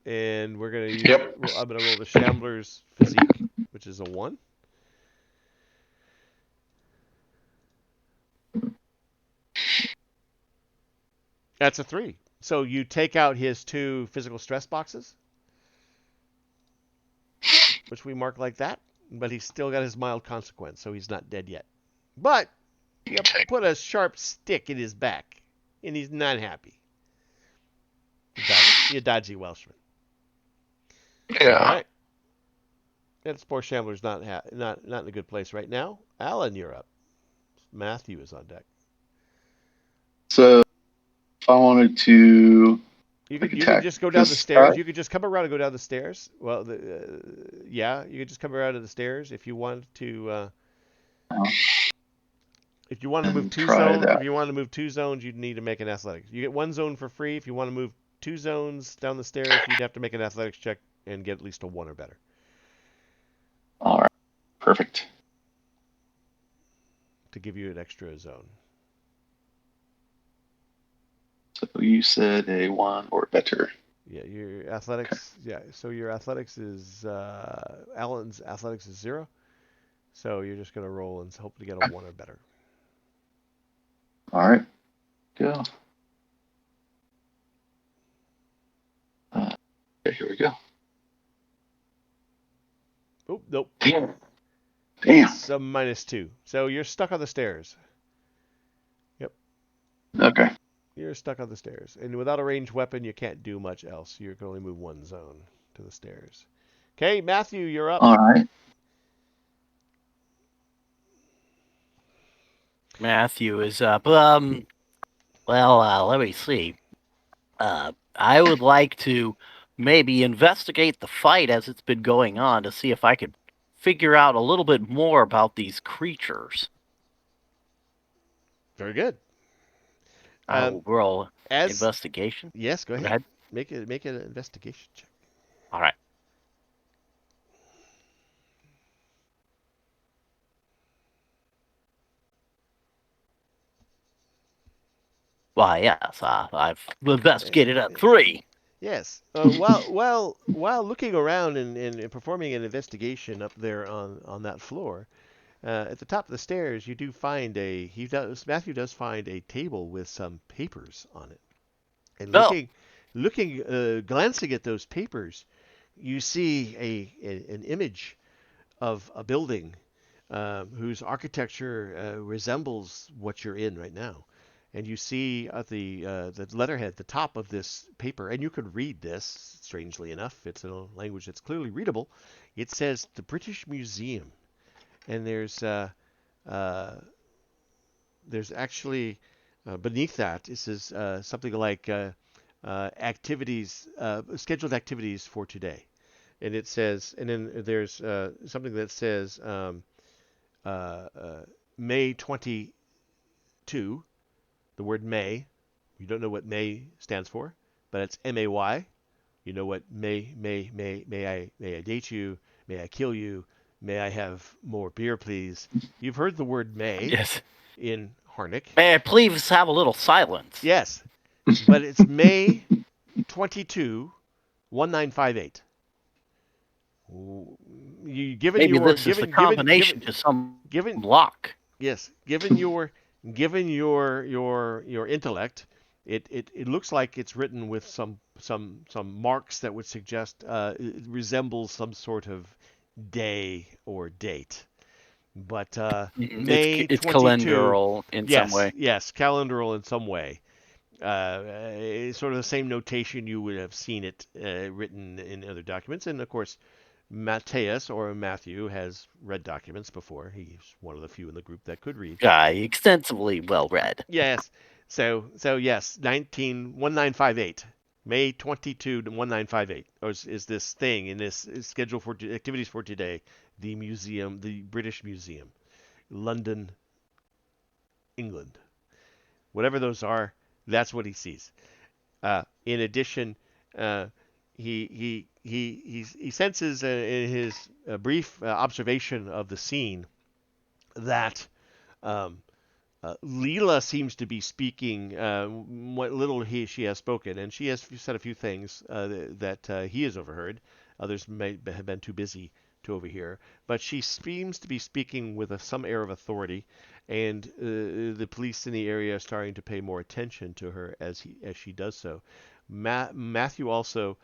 And we're gonna use. Yep. I'm gonna roll the Shambler's Physique, which is a 1. That's a 3. So you take out his 2 physical stress boxes, which we mark like that, but he's still got his mild consequence, so he's not dead yet. But you put a sharp stick in his back, and he's not happy. You dodgy Welshman. Yeah. All right. That poor Shambler's not in a good place right now. Alan, you're up. Matthew is on deck. So, if I wanted to, You could attack just go down the this stairs. guy? You could just come around and go down the stairs. Well, you could just come around to the stairs if you want to. If you want to move 2 Try zones, that. if you want to move 2 zones, you'd need to make an athletics. You get 1 zone for free. If you want to move 2 zones down the stairs, you'd have to make an athletics check and get at least a 1 or better. All right, perfect. To give you an extra zone. So you said a 1 or better. Yeah, your athletics. Yeah, so your athletics is Alan's athletics is 0. So you're just gonna roll and hope to get a 1 or better. All right, go. Okay, here we go. Oh, nope. Damn. It's a -2. So you're stuck on the stairs. Okay. You're stuck on the stairs. And without a ranged weapon, you can't do much else. You can only move 1 zone to the stairs. Okay, Matthew, you're up. All right. Matthew is up. Let me see. I would like to maybe investigate the fight as it's been going on to see if I could figure out a little bit more about these creatures. Very good. I'll roll As investigation. yes, go Go ahead. ahead. Make an investigation check. All right. Why, yes, I've investigated at 3. Yes. While looking around and performing an investigation up there on that floor, at the top of the stairs, you do find Matthew does find a table with some papers on it. And Oh. glancing at those papers, you see an image of a building whose architecture resembles what you're in right now. And you see at the letterhead, the top of this paper, and you could read this, strangely enough. It's in a language that's clearly readable. It says the British Museum. And there's actually beneath that, it says something like scheduled activities for today. And it says, and then there's something that says May 22. The word May, you don't know what May stands for, but it's M-A-Y. You know what may I date you, may I kill you, may I have more beer, please. You've heard the word May Yes. in Harnick. May I please have a little silence? Yes, but it's May 22, 1958. Maybe this is the combination to some lock. Yes, given your intellect, it looks like it's written with some marks that would suggest it resembles some sort of day or date. But May it's 22, calendaral in some way. Yes, calendaral in some way. It's sort of the same notation you would have seen it written in other documents, and of course, Matthias or Matthew has read documents before. He's one of the few in the group that could read. Extensively well read. Yes. So yes, 1958, May 22 to 1958 is this thing in this schedule for activities for today. The museum, the British Museum, London, England, whatever those are, that's what he sees. In addition, he senses in his brief observation of the scene that Leela seems to be speaking what little she has spoken, and she has said a few things that he has overheard. Others may have been too busy to overhear, but she seems to be speaking with some air of authority, and the police in the area are starting to pay more attention to her as she does so. Matthew also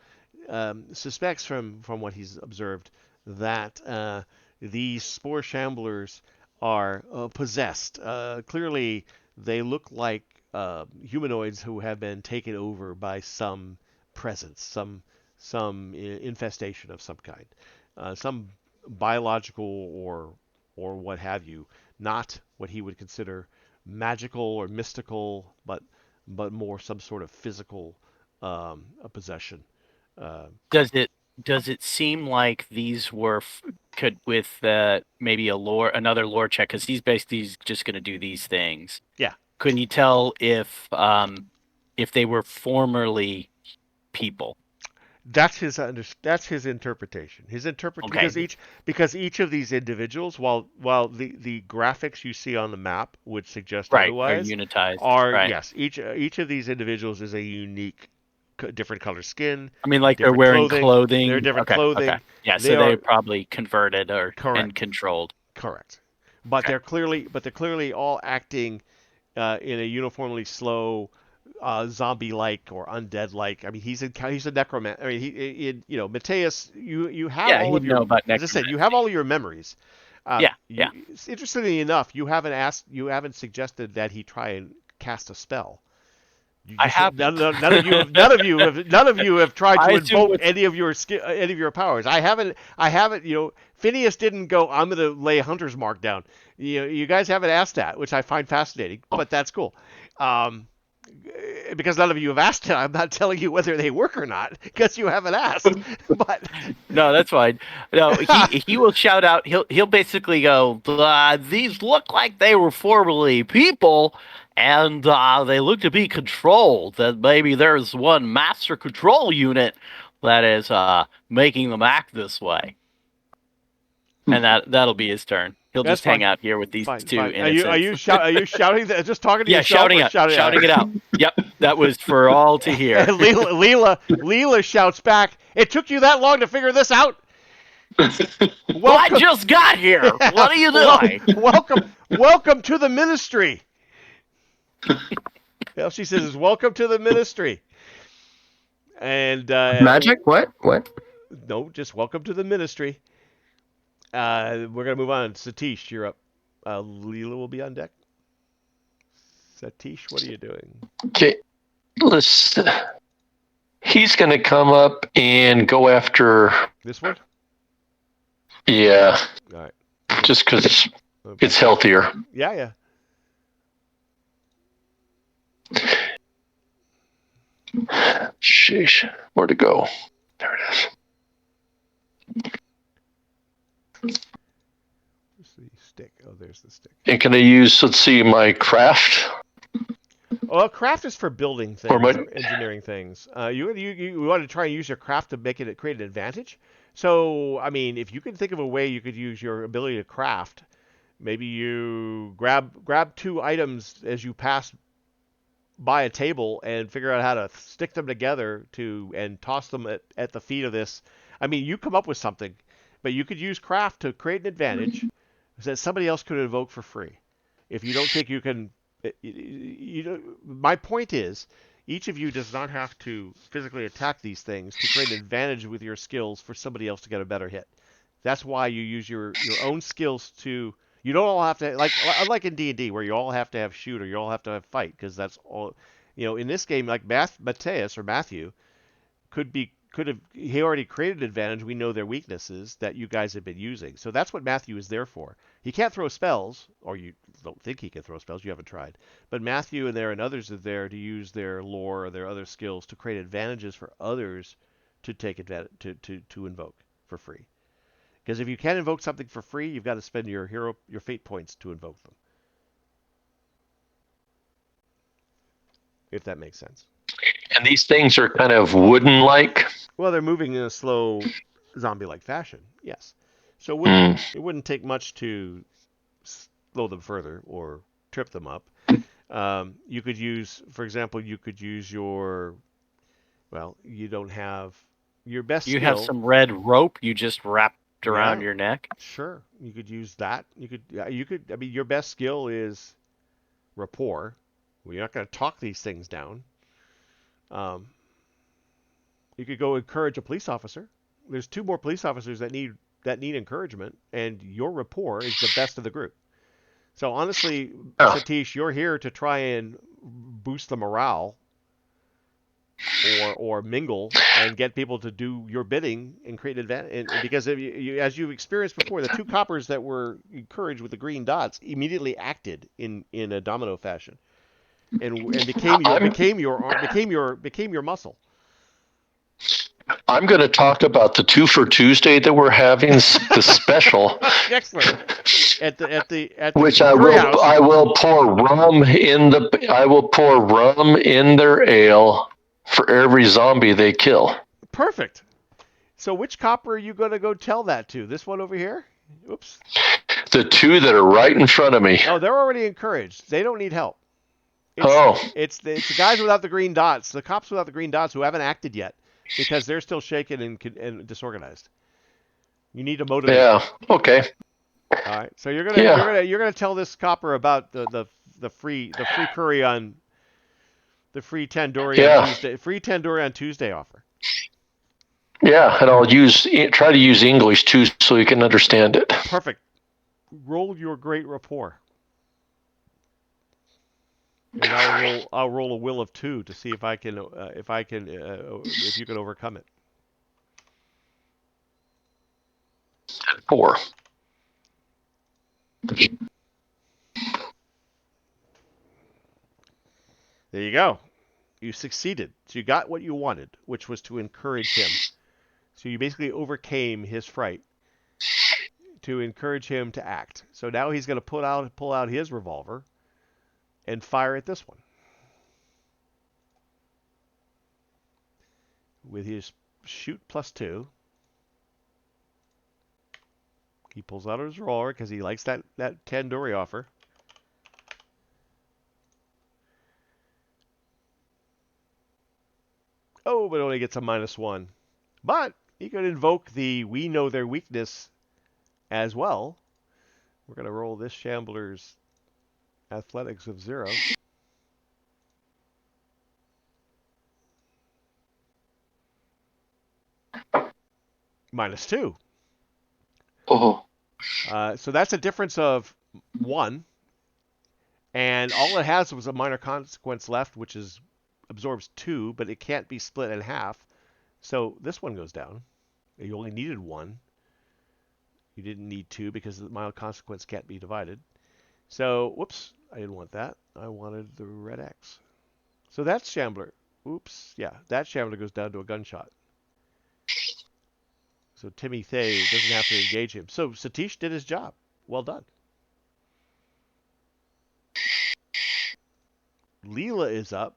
suspects from what he's observed that these spore shamblers are possessed. Clearly, they look like humanoids who have been taken over by some presence, some infestation of some kind, some biological or what have you. Not what he would consider magical or mystical, but more some sort of physical possession. Does it seem like these were with maybe another lore check, because he's basically just going to do these things? Yeah. Couldn't you tell if they were formerly people? That's his interpretation. Okay. because each of these individuals, while the graphics you see on the map would suggest otherwise, are unitized. Yes, each of these individuals is a unique, different color skin. I mean, like they're wearing clothing. They're different clothing. Okay. Yeah, so they're probably converted and controlled. Correct. But they're clearly all acting in a uniformly slow, zombie-like or undead-like. I mean, he's a necromancer. I mean, Matthias, you have all of your, as I said, you have all of your memories. Interestingly enough, you haven't suggested that he try and cast a spell. I have none of you have tried to invoke any of your powers. I haven't. Phineas didn't go, I'm going to lay a hunter's mark down. You guys haven't asked that, which I find fascinating, but that's cool. Because none of you have asked it, I'm not telling you whether they work or not, because you haven't asked. But no, that's fine. No, he will shout out. He'll basically go, these look like they were formerly people, and they look to be controlled. That maybe there's one master control unit that is making them act this way. and that'll be his turn. He'll That's just hang fine. out here with these Fine, two fine. innocents. Are you shouting that? Just talking to Yeah, yourself? shouting Or out, shouting it out. Yep, that was for all to hear. And Leela shouts back. It took you that long to figure this out? Well, I just got here. What are you doing? Welcome to the ministry. All she says is, "Welcome to the ministry." And Magic? What? No, just welcome to the ministry. We're gonna move on. Satish, you're up. Leela will be on deck. Satish, what are you doing? Okay, listen. He's going to come up and go after. This one? Yeah, All right. just because Okay. it's healthier. Yeah. Sheesh, where'd it go? There it is. Where's the stick? Oh, there's the stick. And can I use, let's see, my craft? Well, craft is for building things, Or my- or engineering things. You want to try and use your craft to create an advantage. So, I mean, if you can think of a way you could use your ability to craft, maybe you grab 2 items as you pass by a table and figure out how to stick them together and toss them at the feet of this. I mean, you come up with something, but you could use craft to create an advantage that somebody else could invoke for free. If you don't think you can, my point is, each of you does not have to physically attack these things to create an advantage with your skills for somebody else to get a better hit. That's why you use your own skills to. You don't all have to, unlike in D&D where you all have to have shoot or you all have to have fight, because that's all. In this game, like Matthew he already created an advantage. We know their weaknesses that you guys have been using. So that's what Matthew is there for. He can't throw spells, or you don't think he can throw spells. You haven't tried. But Matthew and others are there to use their lore or their other skills to create advantages for others to take advantage to invoke for free. Because if you can't invoke something for free, you've got to spend your fate points to invoke them. If that makes sense. And these things are kind of wooden-like. Well, they're moving in a slow, zombie-like fashion. Yes. So it wouldn't take much to slow them further or trip them up. You could use, for example, your. Well, you don't have your best. You have some red rope you just wrapped around your neck. Sure, you could use that. You could. I mean, your best skill is rapport. Well, you're not going to talk these things down. You could go encourage a police officer. There's 2 more police officers that need encouragement, and your rapport is the best of the group. So honestly, Satish, you're here to try and boost the morale, or mingle and get people to do your bidding and create advantage. Because as you've experienced before, the 2 coppers that were encouraged with the green dots immediately acted in a domino fashion, and became your muscle. I'm going to talk about the 2 for Tuesday that we're having, the special. Excellent. At the Which house. I will pour rum in their ale for every zombie they kill. Perfect. So which copper are you going to go tell that to? This one over here? Oops. The 2 that are right in front of me. Oh, they're already encouraged. They don't need help. It's the guys without the green dots, the cops without the green dots who haven't acted yet, because they're still shaken and disorganized. You need to motivate. Yeah. Okay. All right. So you're gonna tell this copper about the free curry on the free tandoori on Tuesday, free tandoori on Tuesday offer. Yeah, and I'll try to use English too, so you can understand it. Perfect. Roll your great rapport. And I'll roll a will of 2 to see if you can overcome it. 4. There you go. You succeeded. So you got what you wanted, which was to encourage him. So you basically overcame his fright to encourage him to act. So now he's going to pull out his revolver and fire at this one with his shoot +2. He pulls out his roller because he likes that Tandoori offer. Oh, but only gets a -1. But he could invoke the we know their weakness as well. We're going to roll this Shambler's athletics of 0. -2. Oh, So that's a difference of 1. And all it has was a minor consequence left, which is absorbs 2, but it can't be split in half. So this one goes down. You only needed 1. You didn't need 2 because the minor consequence can't be divided. So, whoops, I didn't want that. I wanted the red X. So that's Shambler. Oops, yeah, that Shambler goes down to a gunshot. So Timmy Thay doesn't have to engage him. So Satish did his job. Well done. Leela is up.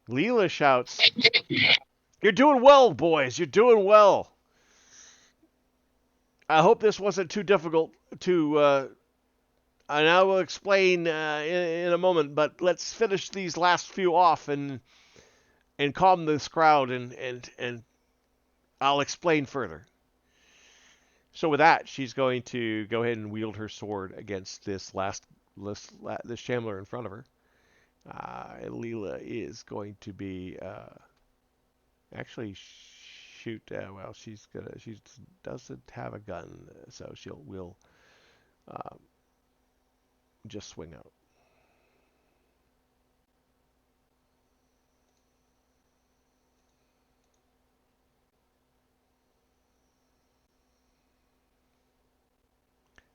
Leela shouts, "You're doing well, boys. You're doing well. I hope this wasn't too difficult to, and I will explain in a moment, but let's finish these last few off and calm this crowd, and I'll explain further." So with that, she's going to go ahead and wield her sword against this Shambler in front of her. And Leela is going to be actually shoot. Well, she doesn't have a gun, so will just swing out.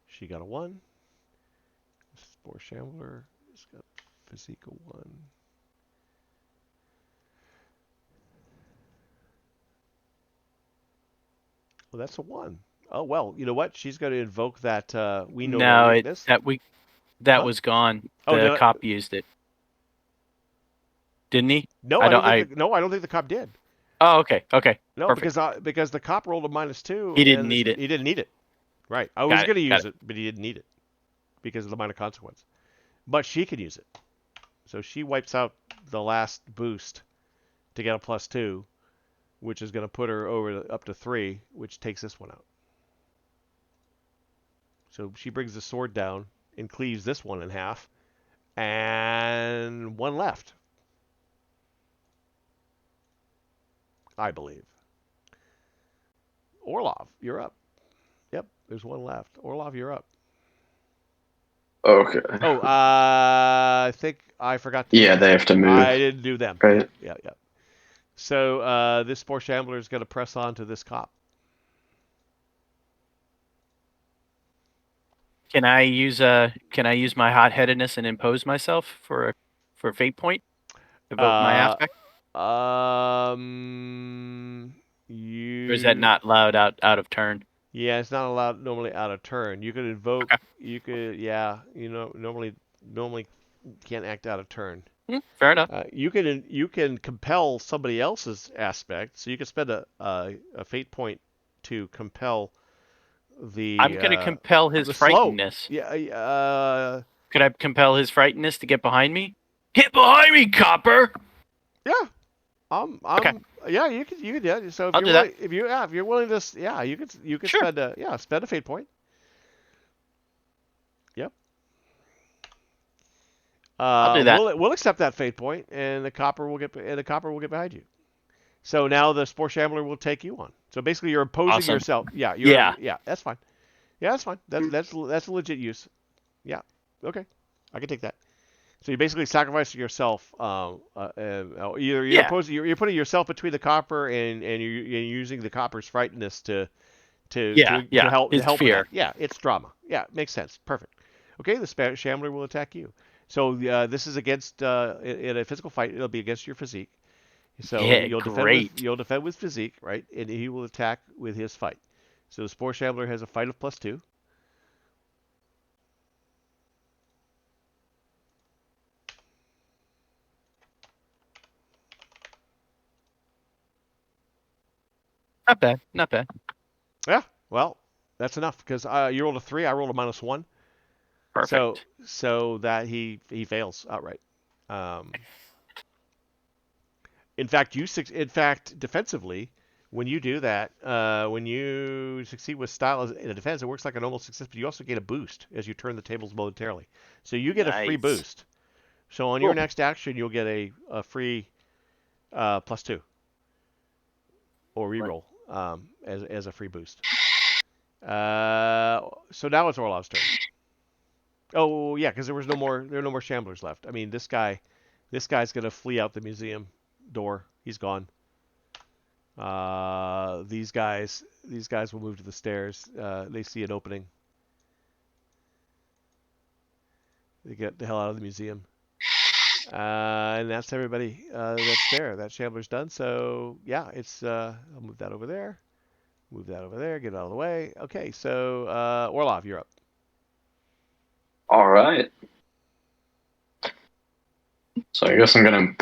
She got a 1. Spore Shambler has got physique of 1. Well, that's a 1. Oh well, you know what? She's going to invoke that we know No, weakness. that What? was gone. Oh, The cop used it, didn't he? No, I don't think the cop did. Oh, okay. No, Perfect. because the cop rolled a -2. He didn't need it. He didn't need it. Right. I was going to use it, but he didn't need it because of the minor consequence. But she can use it. So she wipes out the last boost to get a +2, which is going to put her up to 3, which takes this one out. So she brings the sword down and cleaves this one in half, and 1 left, I believe. Orlov, you're up. Yep, there's 1 left. Orlov, you're up. Okay. Oh, I think I forgot to Yeah, they have to move. I didn't do them. Right. Yeah. So this poor Shambler is going to press on to this cop. Can I use my hot-headedness and impose myself for a fate point? Evoke my affect? Or is that not allowed out of turn? Yeah, it's not allowed normally out of turn. You could invoke. Okay. You could. Yeah. Normally can't act out of turn. Fair enough. You can compel somebody else's aspect. So you can spend a fate point to compel the. I'm going to compel his frightenedness. Yeah. Could I compel his frightenedness to get behind me? Get behind me, copper! Yeah. Okay. Yeah, you could. Yeah. So I'll do that. If you're willing to, yeah, you could Sure. spend a fate point. Yep. I'll do that. We'll accept that fate point, and the copper will get behind you. So now the Spore Shambler will take you on. So basically, you're imposing Awesome. yourself. Yeah. Yeah. That's fine. Yeah, that's fine. That's a legit use. Yeah. Okay. I can take that. So you're basically sacrificing yourself. Either you're putting yourself between the copper and you're using the copper's frightenedness to help It's with fear. that. Yeah, it's drama. Yeah, makes sense. Perfect. Okay, the Shambler will attack you. So this is against in a physical fight. It'll be against your physique. So Yeah, you'll great. you'll defend with physique, right? And he will attack with his fight. So the Spore Shambler has a fight of +2. Not bad. Yeah, well, That's enough because you rolled a 3, I rolled a -1. Perfect. So that he fails outright. In fact, defensively, when you do that, when you succeed with style in a defense, it works like a normal success, but you also get a boost as you turn the tables momentarily. So you get a free Nice. boost. So on your next action, you'll get a free +2 or reroll as a free boost. So now it's Orlov's turn. Oh yeah, because there are no more shamblers left. I mean, this guy's gonna flee out the museum door. He's gone. These guys will move to the stairs. They see an opening. They get the hell out of the museum. And that's everybody that's there. That shambler's done. So yeah, it's I'll move that over there. Move that over there. Get it out of the way. Okay, so Orlov, you're up. All right. So I guess I'm gonna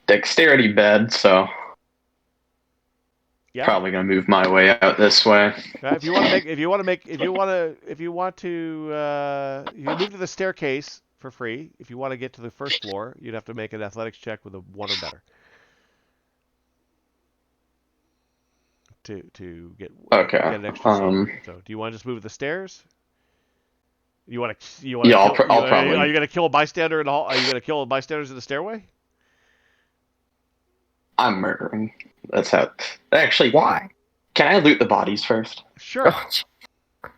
dexterity bed. So Yeah. probably gonna move my way out this way. If you want to you can move to the staircase for free. If you want to get to the first floor, you'd have to make an athletics check with a 1 or better. To get an extra seat. So, do you want to just move to the stairs? You want to? Yeah, I'll probably. Are you going to kill a bystander in the hall? Are you going to kill bystanders in the stairway? I'm murdering. That's how. Actually, why? Can I loot the bodies first? Sure. All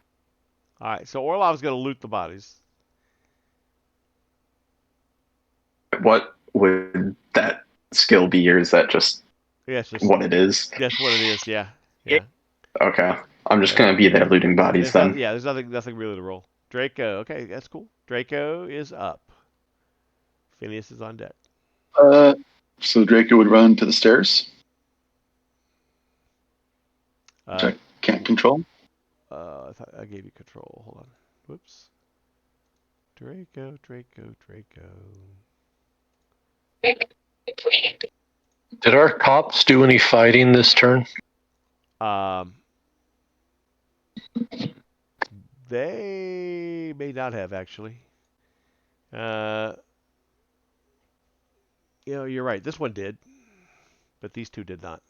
right. So Orlov's going to loot the bodies. What would that skill be, or is that just? Yeah, it's just what it is. That's what it is. Yeah. Yeah. Okay. I'm just gonna be there looting bodies then. There's nothing really to roll. Draco. Okay, that's cool. Draco is up. Phineas is on deck. So Draco would run to the stairs. Which I can't control. I thought I gave you control. Hold on. Whoops. Draco. Did our cops do any fighting this turn? They may not have actually. You're right. This one did, but these two did not.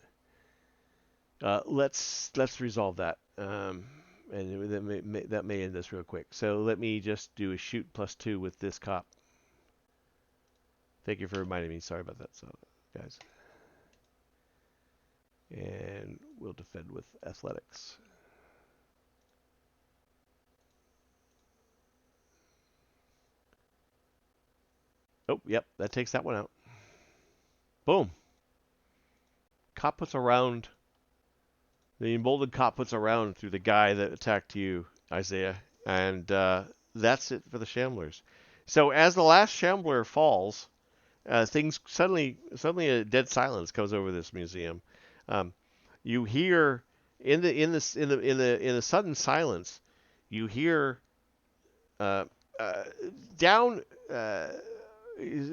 Let's resolve that. And that may end this real quick. So let me just do a shoot +2 with this cop. Thank you for reminding me. Sorry about that, guys. And we'll defend with athletics. Oh, yep, that takes that one out. Boom. Cop puts around. The emboldened cop puts around through the guy that attacked you, Isaiah. And that's it for the Shamblers. So as the last Shambler falls, things suddenly a dead silence comes over this museum. You hear in the sudden silence, you hear down.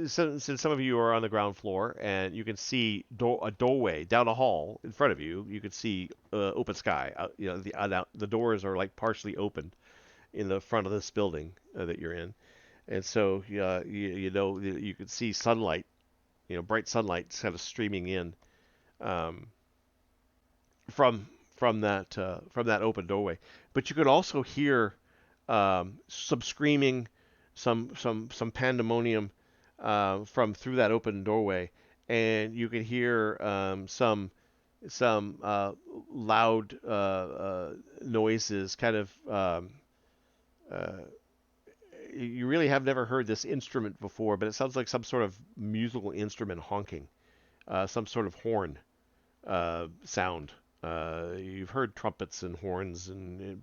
Since some of you are on the ground floor and you can see a doorway down a hall in front of you, you can see open sky. The doors are like partially open in the front of this building that you're in, and so you can see sunlight, bright sunlight kind of streaming in from that open doorway. But you can also hear some screaming, some pandemonium. From through that open doorway, and you can hear some loud noises. Kind of, you really have never heard this instrument before, but it sounds like some sort of musical instrument honking, some sort of horn sound. You've heard trumpets and horns, and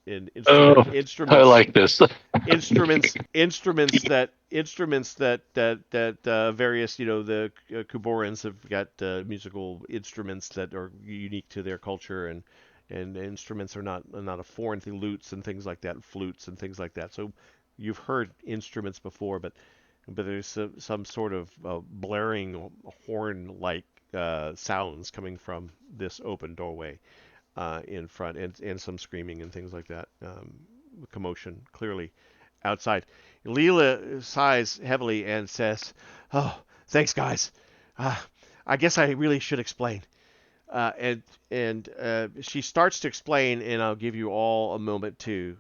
instruments. I like this. instruments that various the Kuborans have got musical instruments that are unique to their culture, and instruments are not a foreign thing. Lutes and things like that, flutes and things like that. So you've heard instruments before, but there's some sort of blaring horn like sounds coming from this open doorway. in front, and some screaming and things like that. Commotion clearly outside. Leela sighs heavily and says, "Oh, thanks, guys. I guess I really should explain." And she starts to explain, and I'll give you all a moment to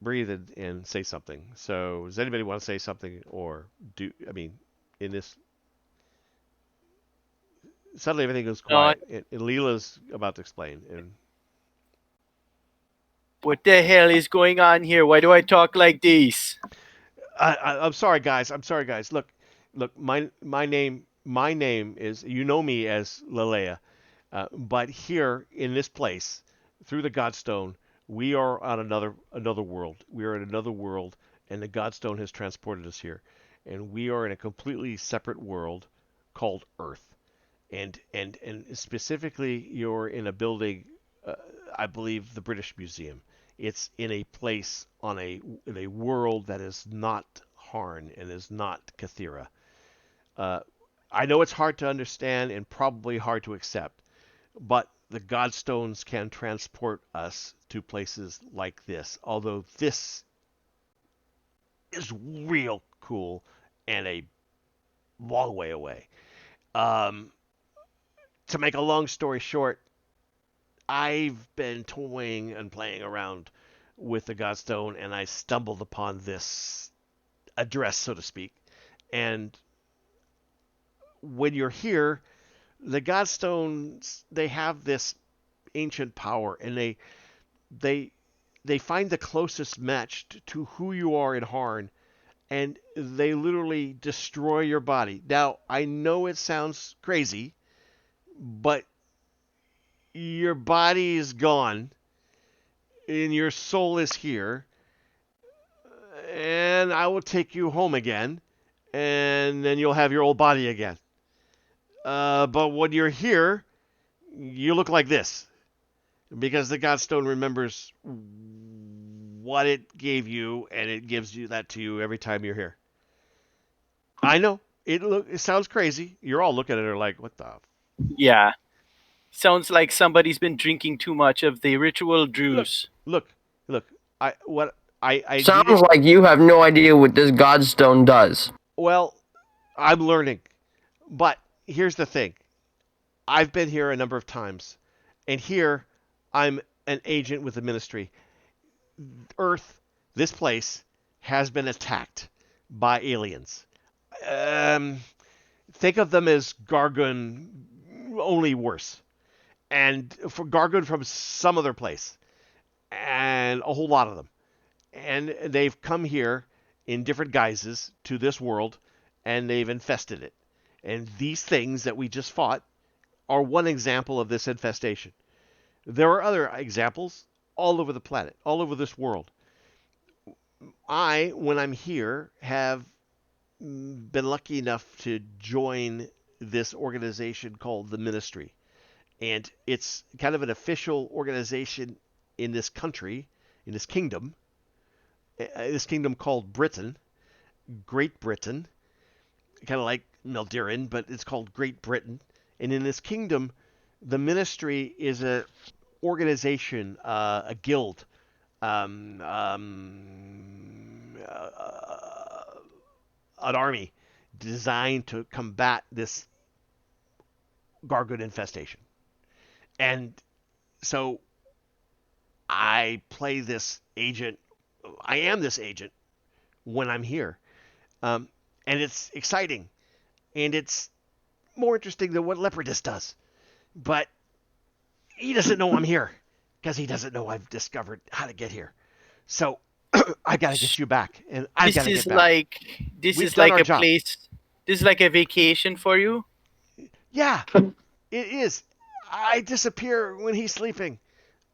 breathe and say something. So, does anybody want to say something or do? I mean, in this, suddenly everything goes quiet, and Leela's about to explain. And what the hell is going on here? Why do I talk like this? I'm sorry, guys. I'm sorry, guys. Look. My name is, you know me as Lelea, but here in this place, through the Godstone, we are on another world. We are in another world, and the Godstone has transported us here, and we are in a completely separate world called Earth, and specifically, you're in a building, I believe, the British Museum. It's in a place in a world that is not Harn and is not Kathira. I know it's hard to understand and probably hard to accept, but the Godstones can transport us to places like this, although this is real cool and a long way away. To make a long story short, I've been toying and playing around with the Godstone, and I stumbled upon this address, so to speak. And when you're here, the Godstones, they have this ancient power, and they find the closest match to who you are in Harn, and they literally destroy your body. Now, I know it sounds crazy, but your body is gone, and your soul is here, and I will take you home again, and then you'll have your old body again. But when you're here, you look like this, because the Godstone remembers what it gave you, and it gives you that to you every time you're here. I know it sounds crazy. You're all looking at her like, what the? Yeah, sounds like somebody's been drinking too much of the ritual juice. Look. I Sounds like you have no idea what this Godstone does. Well, I'm learning, but here's the thing. I've been here a number of times, and here I'm an agent with the Ministry. Earth, this place, has been attacked by aliens. Think of them as Gargun, only worse. And for Gargun from some other place. And a whole lot of them. And they've come here in different guises to this world, and they've infested it. And these things that we just fought are one example of this infestation. There are other examples all over the planet, all over this world. I, when I'm here, have been lucky enough to join this organization called the Ministry. And it's kind of an official organization in this country, in this kingdom called Britain, Great Britain, kind of like Meldiran, but it's called Great Britain. And in this kingdom, the Ministry is a organization, a guild, an army designed to combat this Gargun infestation. And so I play this agent. I am this agent when I'm here. And it's exciting. And it's more interesting than what Leopardus does. But he doesn't know I'm here because he doesn't know I've discovered how to get here. So I got to get you back. And I got to get back. This is like a place. This is like a vacation for you? Yeah, it is. I disappear when he's sleeping.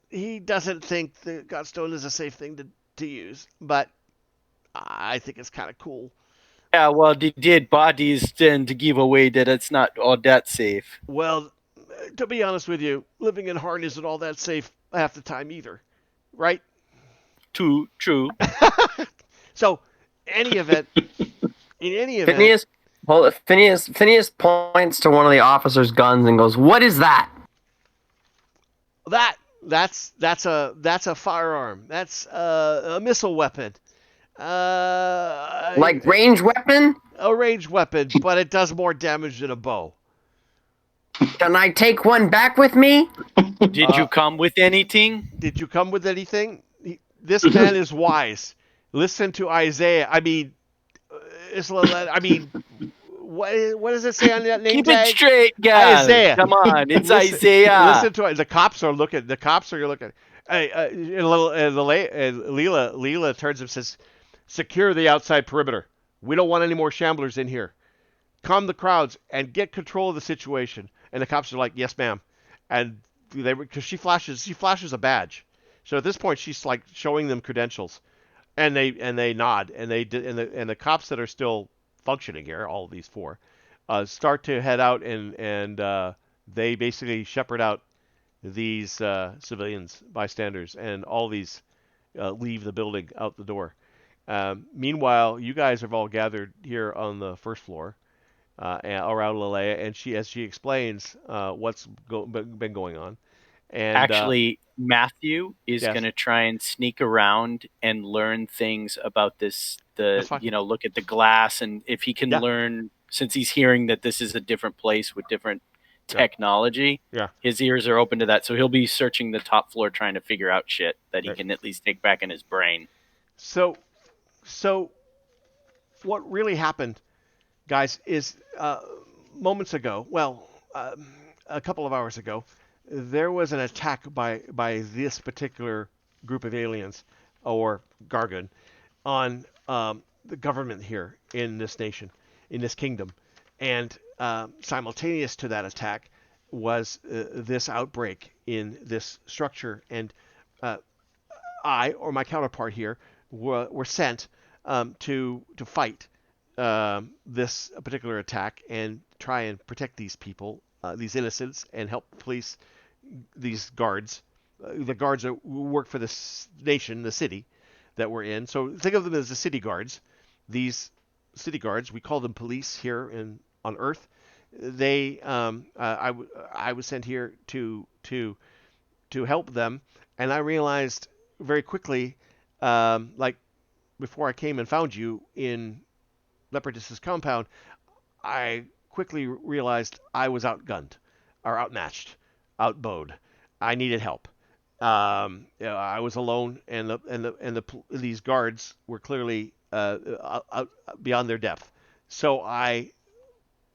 He doesn't think the Godstone is a safe thing to use, but I think it's kind of cool. Yeah, well, the dead bodies tend to give away that it's not all that safe. Well, to be honest with you, living in Harn isn't all that safe half the time either, right? True. So, in any event, Phineas points to one of the officers' guns and goes, "What is that?" That's a firearm. That's a missile weapon. Like range weapon? A ranged weapon, but it does more damage than a bow. Can I take one back with me? Did you come with anything? Did you come with anything? This man is wise. Listen to Isaiah. I mean, what does it say on that name Keep tag? it straight, guys. Isaiah. Come on, it's Listen- Isaiah. Listen to it. The cops are looking. Hey, Leela turns and says, "Secure the outside perimeter. We don't want any more shamblers in here. Calm the crowds and get control of the situation." And the cops are like, "Yes, ma'am." And because she flashes a badge. So at this point, she's like showing them credentials, and they nod, and the cops that are still functioning here, all of these four, start to head out, and they basically shepherd out these civilians, bystanders, and all these leave the building out the door. Meanwhile, you guys have all gathered here on the first floor around Linnea, and as she explains what's been going on. And Actually, Matthew is yes. going to try and sneak around and learn things about this. That's fine. Look at the glass, and if he can Yeah. learn, since he's hearing that this is a different place with different technology, Yeah. his ears are open to that. So he'll be searching the top floor, trying to figure out shit that he Right. can at least take back in his brain. So what really happened, guys, is moments ago, a couple of hours ago, there was an attack by this particular group of aliens, or Gargan, on the government here in this nation, in this kingdom. And simultaneous to that attack was this outbreak in this structure. And I, or my counterpart here, were sent to fight this particular attack and try and protect these people, these innocents, and help police these guards, the guards that work for this nation, the city that we're in. So think of them as the city guards. These city guards, we call them police here on Earth. They, I was sent here to help them, and I realized very quickly, like before I came and found you in Leopardus's compound, I quickly realized I was outgunned, or outmatched, outbowed. I needed help. I was alone, and these guards were clearly out beyond their depth. So I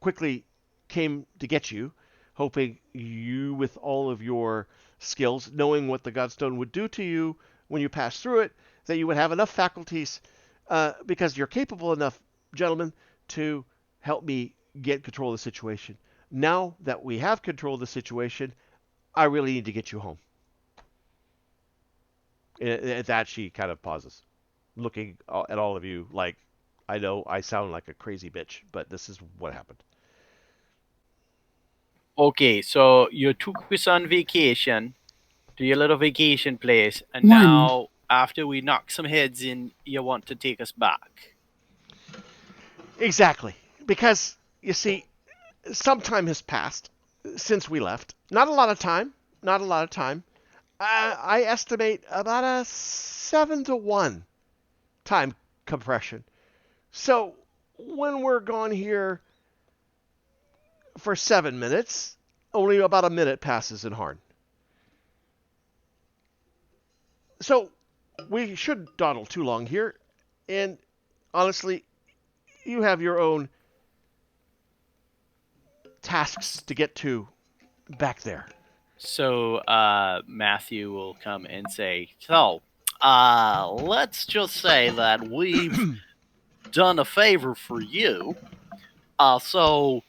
quickly came to get you, hoping you, with all of your skills, knowing what the Godstone would do to you when you pass through it, that you would have enough faculties, because you're capable enough, gentlemen, to help me get control of the situation. Now that we have control of the situation, I really need to get you home. At that, she kind of pauses, looking at all of you like, I know I sound like a crazy bitch, but this is what happened. Okay, so you took us on vacation to your little vacation place, and One. now after we knock some heads in, you want to take us back. Exactly. Because, you see, some time has passed since we left. Not a lot of time. I estimate about a 7-to-1 time compression. So, when we're gone here for 7 minutes, only about a minute passes in Harn. So, we shouldn't dawdle too long here. And, honestly, you have your own tasks to get to back there. So Matthew will come and say, so let's just say that we've done a favor for you. So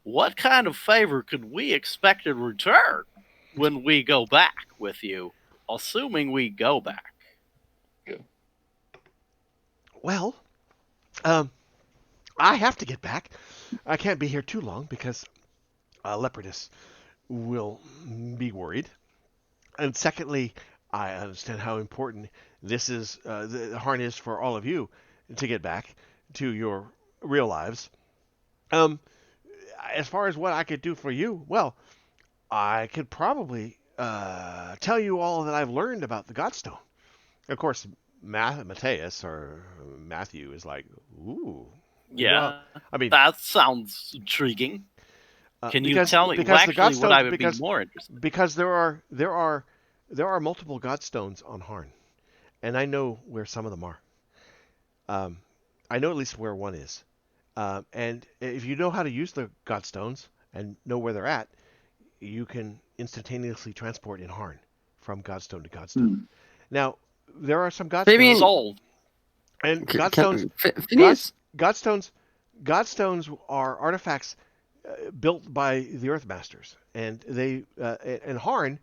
what kind of favor could we expect in return when we go back with you, assuming we go back? Well, I have to get back. I can't be here too long because Leopardus will be worried. And secondly, I understand how important this is, the Harn is for all of you to get back to your real lives. As far as what I could do for you, well, I could probably tell you all that I've learned about the Godstone. Of course, Mateus or Matthew is like, ooh. Yeah, I mean, that sounds intriguing. Can you because, tell me? because Well, the actually, what I Godstones, would be more interested. because there are multiple Godstones on Harn, and I know where some of them are. I know at least where one is. And if you know how to use the Godstones and know where they're at, you can instantaneously transport in Harn from Godstone to Godstone. Now, there are some Godstones. Fabian- Sold. And Godstones, Phineas, Godstones are artifacts built by the Earthmasters, and they and Harn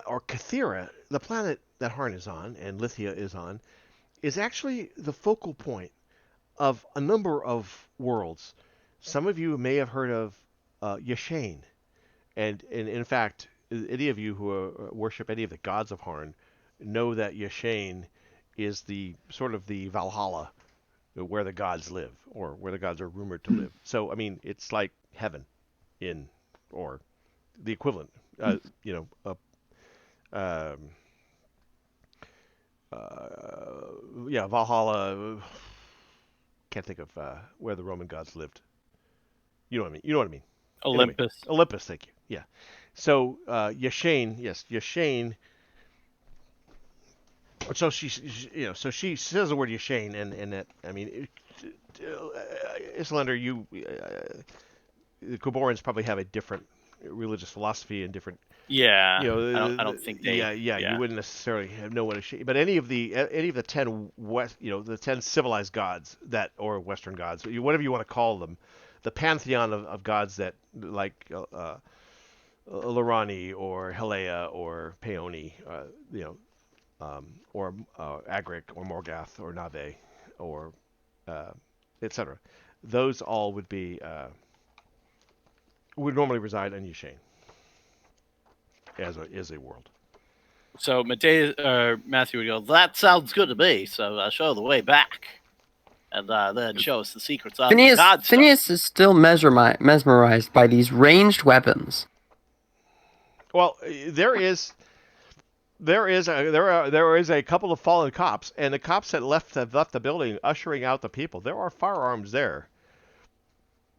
or Cathera, the planet that Harn is on and Lithia is on, is actually the focal point of a number of worlds. Some of you may have heard of Yashane, and in fact, any of you who worship any of the gods of Harn know that Yashane is the sort of the Valhalla where the gods live, or where the gods are rumored to live. So, I mean, it's like heaven or the equivalent, Valhalla. Can't think of where the Roman gods lived. You know what I mean? You know what I mean? Olympus. Anyway, Olympus, thank you. Yeah. So Yashane, yes, Yashane. So she says the word Yashane, and that, I mean, Islander, the Koborans probably have a different religious philosophy and different. Yeah. You know, I don't think they. Yeah. You wouldn't necessarily know what a Yashane, but any of the 10 the 10 civilized gods or Western gods, whatever you want to call them, the pantheon of gods that like Lorani or Helea or Peony, or Agric or Morgath or Nave or etc. Those all would normally reside in Yashane as a world. So Matthew would go, "That sounds good to me." So I'll show the way back, and then show us the secrets of the Godstone. Phineas is still mesmerized by these ranged weapons. Well, there is a couple of fallen cops, and the cops that have left the building, ushering out the people. There are firearms there,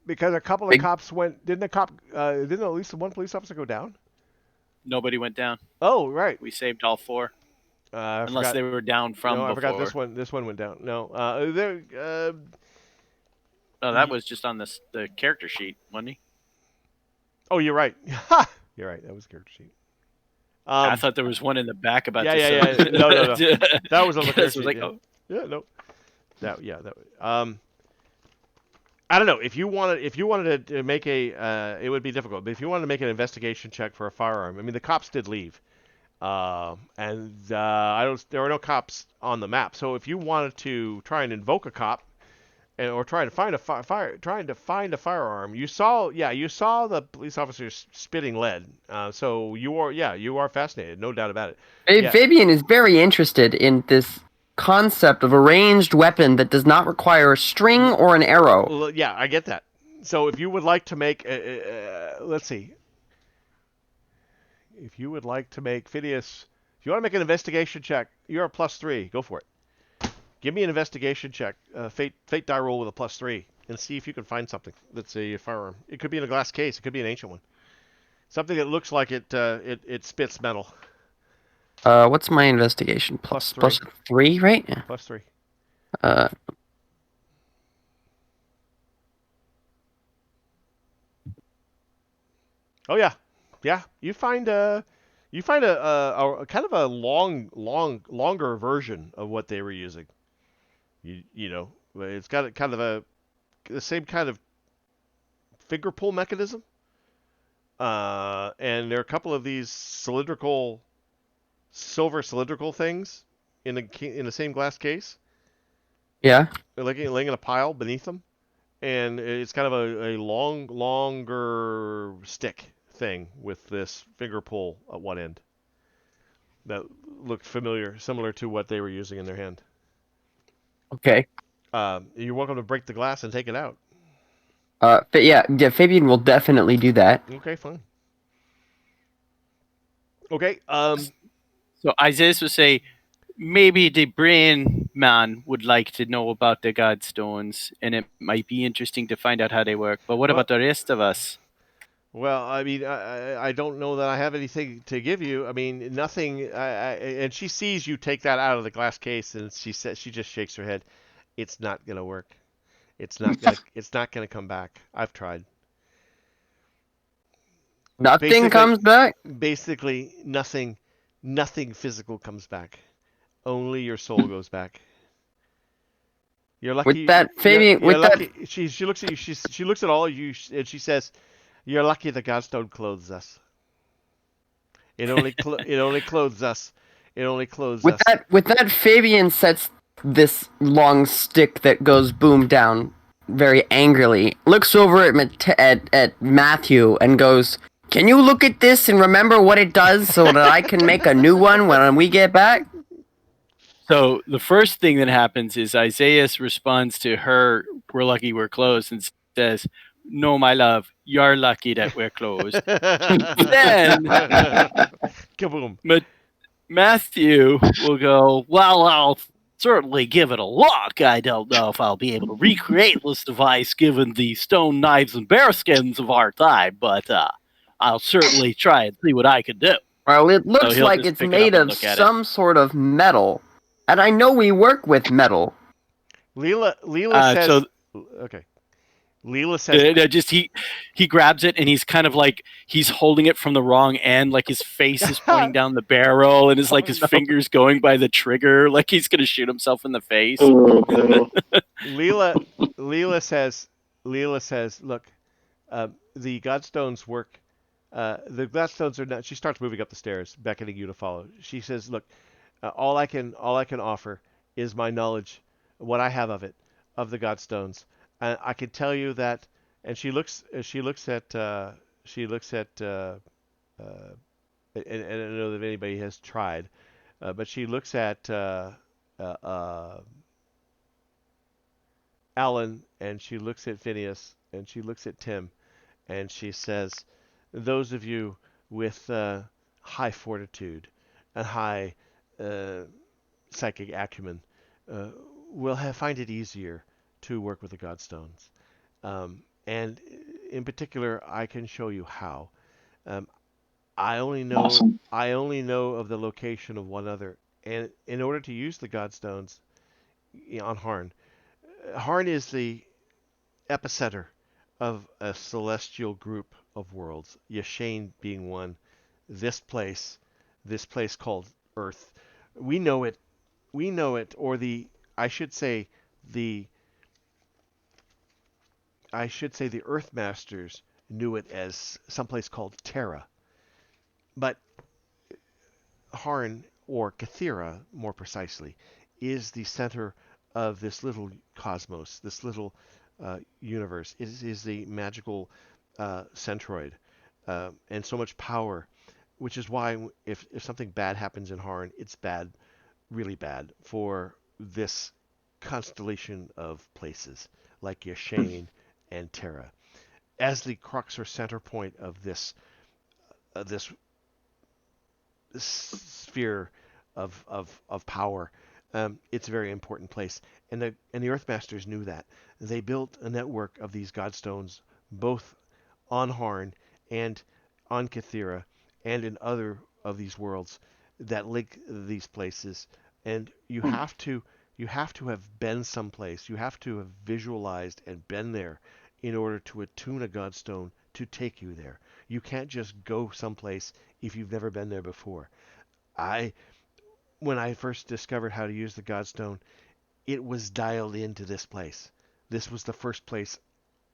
because a couple of cops went. Didn't at least one police officer go down? Nobody went down. Oh, right. We saved all four, unless they were down from. No, I before. forgot this one went down. No, No, that was just on the character sheet, wasn't he? Oh, you're right. You're right. That was the character sheet. I thought there was one in the back about. Yeah. No. That was on the character sheet. Like, yeah. oh. Yeah, no. I don't know if you wanted to make it would be difficult. But if you wanted to make an investigation check for a firearm, I mean, the cops did leave, and there are no cops on the map. So if you wanted to try and invoke a cop, or trying to find a firearm, you saw the police officers spitting lead. So you are fascinated, no doubt about it. Fabian is very interested in this concept of a ranged weapon that does not require a string or an arrow. Well, yeah, I get that. So if you would like to make, let's see, if you would like to make Phineas, if you want to make an investigation check, you're a +3. Go for it. Give me an investigation check, fate die roll with a +3, and see if you can find something that's a firearm. It could be in a glass case. It could be an ancient one. Something that looks like it spits metal. What's my investigation? +3, right? Yeah. +3. Oh yeah. You find a kind of a longer version of what they were using. You know, it's got kind of the same kind of finger pull mechanism. And there are a couple of these silver cylindrical things in the same glass case. Yeah. They're laying in a pile beneath them, and it's kind of a longer stick thing with this finger pull at one end that looked similar to what they were using in their hand. Okay. You're welcome to break the glass and take it out. Yeah, Fabian will definitely do that. Okay, fine. Okay. So Isaiah would say, maybe the brain man would like to know about the Godstones, and it might be interesting to find out how they work. But what Well, about the rest of us? well, I mean, I don't know that I have anything to give you. I mean, nothing. And she sees you take that out of the glass case, and she just shakes her head. It's not gonna work. It's not gonna come back. I've tried. Nothing Basically, comes back. nothing physical comes back. Only your soul goes back. You're With lucky. that Fabian, You're with that lucky. She looks at you. She looks at all of you, and she says, "You're lucky the Godstone clothes us. It only clothes us. It only clothes us." with that Fabian sets this long stick that goes boom down very angrily, looks over at Matthew and goes, "Can you look at this and remember what it does so that I can make a new one when we get back?" So the first thing that happens is Isaiah responds to her, "We're lucky we're closed," and says, "No, my love, you're lucky that we're closed." Then Kaboom. Matthew will go, "Well, I'll certainly give it a look. I don't know if I'll be able to recreate this device given the stone knives and bearskins of our time, but I'll certainly try and see what I can do." Well, it So looks he'll like just it's pick it up made and of look at it. some sort of metal, and I know we work with metal. Leela says, So okay. Leela says, just he grabs it and he's kind of like he's holding it from the wrong end, like his face is pointing down the barrel and his his fingers going by the trigger, like he's gonna shoot himself in the face. Oh, no. Leela says, look, the Godstones work. The Godstones are not. She starts moving up the stairs, beckoning you to follow. She says, look, all I can offer is my knowledge, what I have of it, of the Godstones. And I can tell you that. And she looks at and I don't know if anybody has tried, but she looks at uh, uh, Alan, and she looks at Phineas, and she looks at Tim, and she says, "Those of you with high fortitude and high uh, psychic acumen uh, will find it easier to work with the Godstones. And in particular, I can show you how. Um, Awesome. I only know of the location of one other, and in order to use the Godstones on Harn, Harn is the epicenter of a celestial group of worlds. Yashane being one. This place, this place called Earth. We know it. We know it, or I should say the the Earth Masters knew it as someplace called Terra. But Harn, or Kathira more precisely, is the center of this little cosmos, this little universe. It is the magical centroid, and so much power, which is why if something bad happens in Harn, it's bad, really bad, for this constellation of places like Yashane and Terra. As the crux or center point of this sphere of power, it's a very important place. And the Earthmasters knew that. They built a network of these Godstones, both on Harn and on Kathira, and in other of these worlds that link these places. And you have to have been someplace. You have to have visualized and been there in order to attune a Godstone to take you there. You can't just go someplace if you've never been there before. When I first discovered how to use the Godstone, it was dialed into this place. This was the first place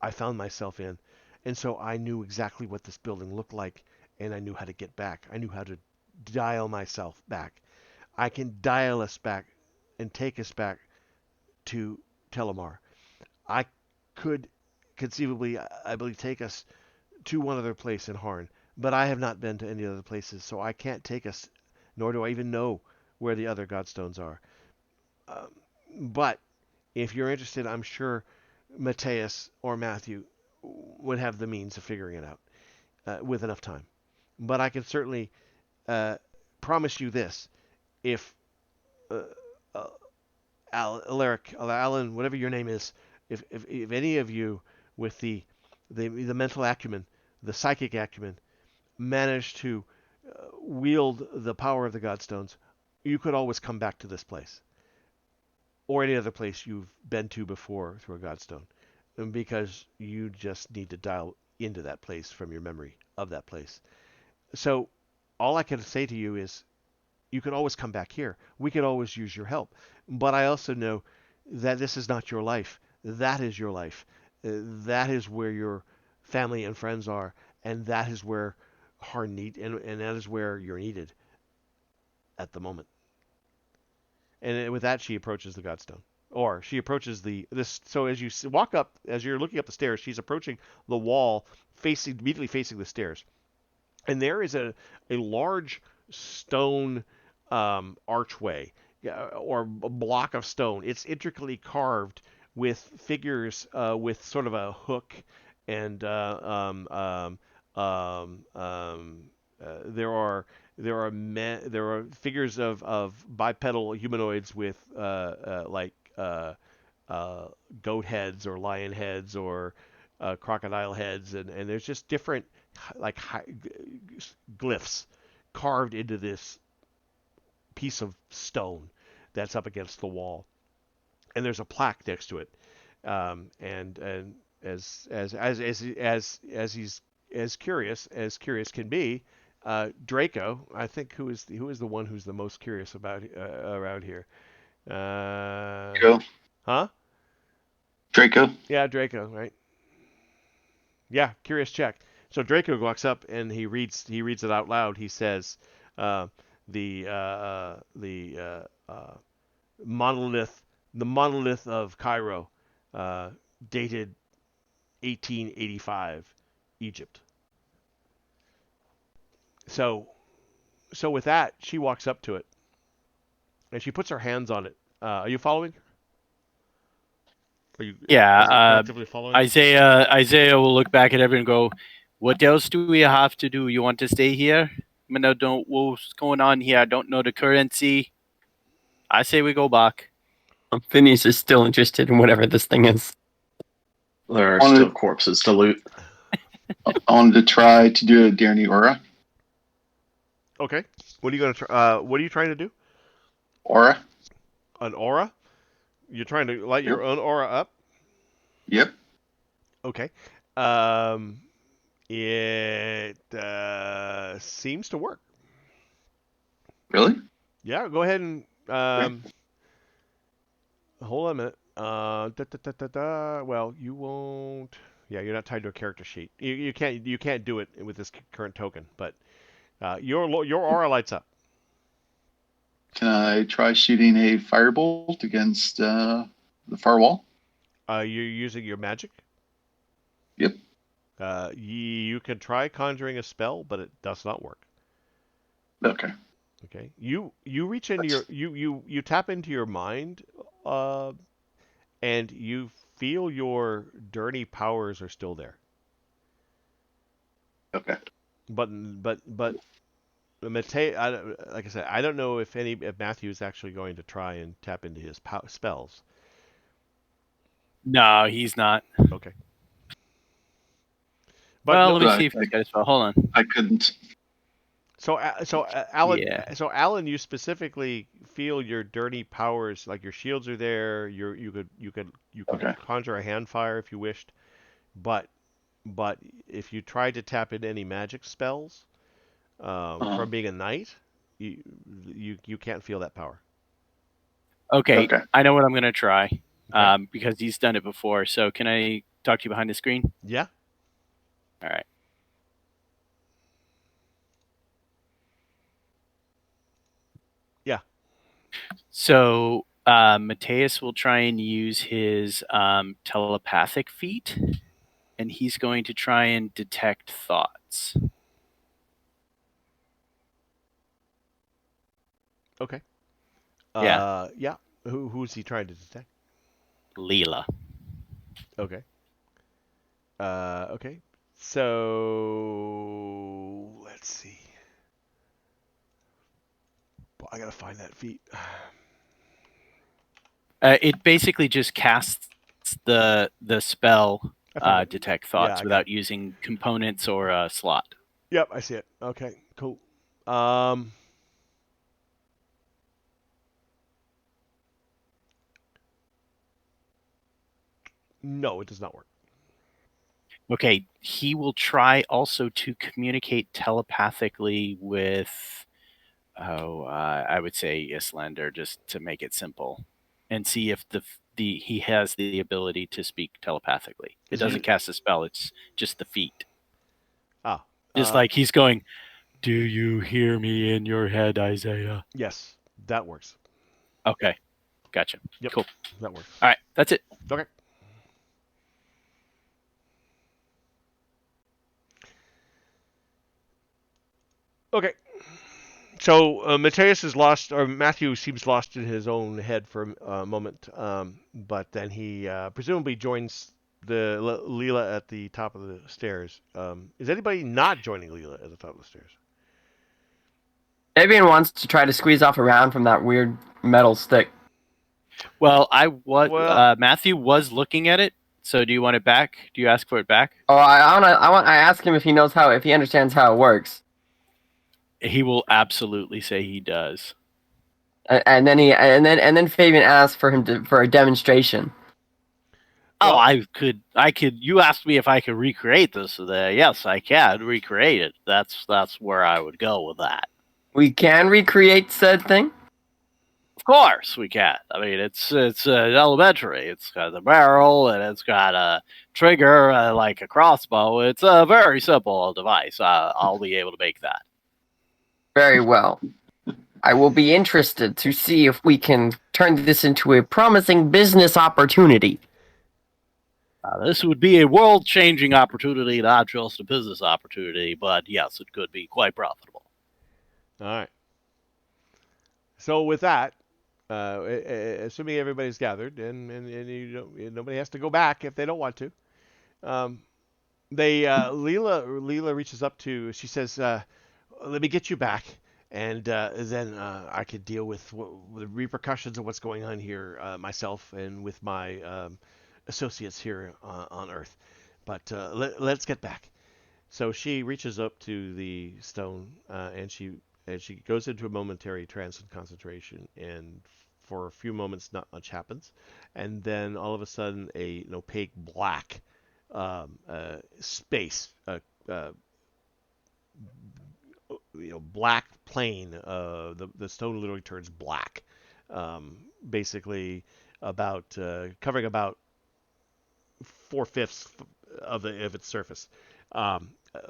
I found myself in. And so I knew exactly what this building looked like, and I knew how to get back. I knew how to dial myself back. I can dial us back and take us back to Telemar. I could conceivably, I believe, take us to one other place in Harn, but I have not been to any other places, so I can't take us, nor do I even know where the other Godstones are. But if you're interested, I'm sure Mateus or Matthew would have the means of figuring it out with enough time. But I can certainly promise you this: if uh, uh, Alaric, Alan, whatever your name is, if any of you with the mental acumen, the psychic acumen, manage to wield the power of the Godstones, you could always come back to this place or any other place you've been to before through a Godstone, because you just need to dial into that place from your memory of that place. So all I can say to you is you can always come back here. We could always use your help. But I also know that this is not your life. That is your life. That is where your family and friends are, and that is where and that is where you're needed at the moment. And with that, she approaches the Godstone, or she approaches this. So as you walk up, as you're looking up the stairs, she's approaching the wall, immediately facing the stairs, and there is a large stone archway, or a block of stone. It's intricately carved with figures with sort of a hook, and there are figures of bipedal humanoids with goat heads or lion heads or crocodile heads, and there's just different glyphs carved into this piece of stone that's up against the wall, and there's a plaque next to it. And as he's as curious can be, Draco, I think, who is the one who's the most curious about around here? Draco. Huh? Draco. Yeah, Draco, right? Yeah, curious check. So Draco walks up and he reads it out loud. He says, the monolith of Cairo, dated 1885, Egypt. So with that, she walks up to it and she puts her hands on it. Are you following? Are you actively following? Isaiah will look back at everyone and go, "What else do we have to do? You want to stay here? I mean, I don't. What's going on here? I don't know the currency. I say we go back." Phineas is still interested in whatever this thing is. There are Wanted- still corpses to loot. I wanted to try to do a Dare Aura. Okay. What are you gonna try? What are you trying to do? Aura? An aura? You're trying to light your own aura up? Yep. Okay. It seems to work. Really? Yeah. Go ahead and hold on a minute. Well, you won't. Yeah, you're not tied to a character sheet. You can't do it with this current token, but your aura lights up. Can I try shooting a firebolt against the far wall? You're using your magic? Yep. You can try conjuring a spell, but it does not work. Okay. Okay. You reach into you tap into your mind, and you feel your dirty powers are still there. Okay. But Matei, like I said, I don't know if Matthew is actually going to try and tap into his spells. No, he's not. Okay. But Well, no, let me Right, see if he's like- got a spell. Hold on. I couldn't. Alan, Yeah. so Alan, you specifically feel your dirty powers, like your shields are there. You could Okay. conjure a hand fire if you wished, but if you tried to tap into any magic spells from being a knight, you can't feel that power. Okay, Okay. I know what I'm gonna try. Because he's done it before. So can I talk to you behind the screen? Yeah. All right. Yeah. So Mateus will try and use his telepathic feat, and he's going to try and detect thoughts. Okay. Yeah. Yeah. Who's he trying to detect? Leela. Okay. Okay. So let's see. I gotta find that feat. It basically just casts the spell I found it. detect Yeah, thoughts I got without it. using components or a slot. Yep, I see it. Okay, cool. No, it does not work. Okay, he will try also to communicate telepathically with, I would say Islander, just to make it simple, and see if the he has the ability to speak telepathically. It Is doesn't it- cast a spell; it's just the feat. Ah, Just like he's going, "Do you hear me in your head, Isaiah?" yes, that works. Okay, gotcha. Yep, Cool. that works. All right, that's it. Okay. Okay. So Mateus is lost, or Matthew seems lost in his own head for a moment, but then he presumably joins the Leela at the top of the stairs. Is anybody not joining Leela at the top of the stairs? Fabian wants to try to squeeze off around from that weird metal stick. Well, Well- Matthew was looking at it. So do you want it back? Do you ask for it back? Oh, I ask him if he knows if he understands how it works, He will absolutely say he does. and then Fabian asks for him for a demonstration. Oh, Well- I could. You asked me if I could recreate this. Yes, I can recreate it. That's where I would go with that. We can recreate said thing. Of course, we can. I mean, it's elementary. It's got the barrel and it's got a trigger like a crossbow. It's a very simple device. I'll be able to make that. Very well. I will be interested to see if we can turn this into a promising business opportunity. This would be a world-changing opportunity, not just a business opportunity, but yes, it could be quite profitable. All right. So with that, assuming everybody's gathered and nobody has to go back if they don't want to, Leela reaches up to. She says, "Let me get you back, and then I could deal with the repercussions of what's going on here myself and with my associates here on Earth. But let's get back." So she reaches up to the stone and she goes into a momentary trance and concentration, and for a few moments not much happens, and then all of a sudden an opaque black space, black plane. The stone literally turns black, basically about covering about 4/5 of its surface,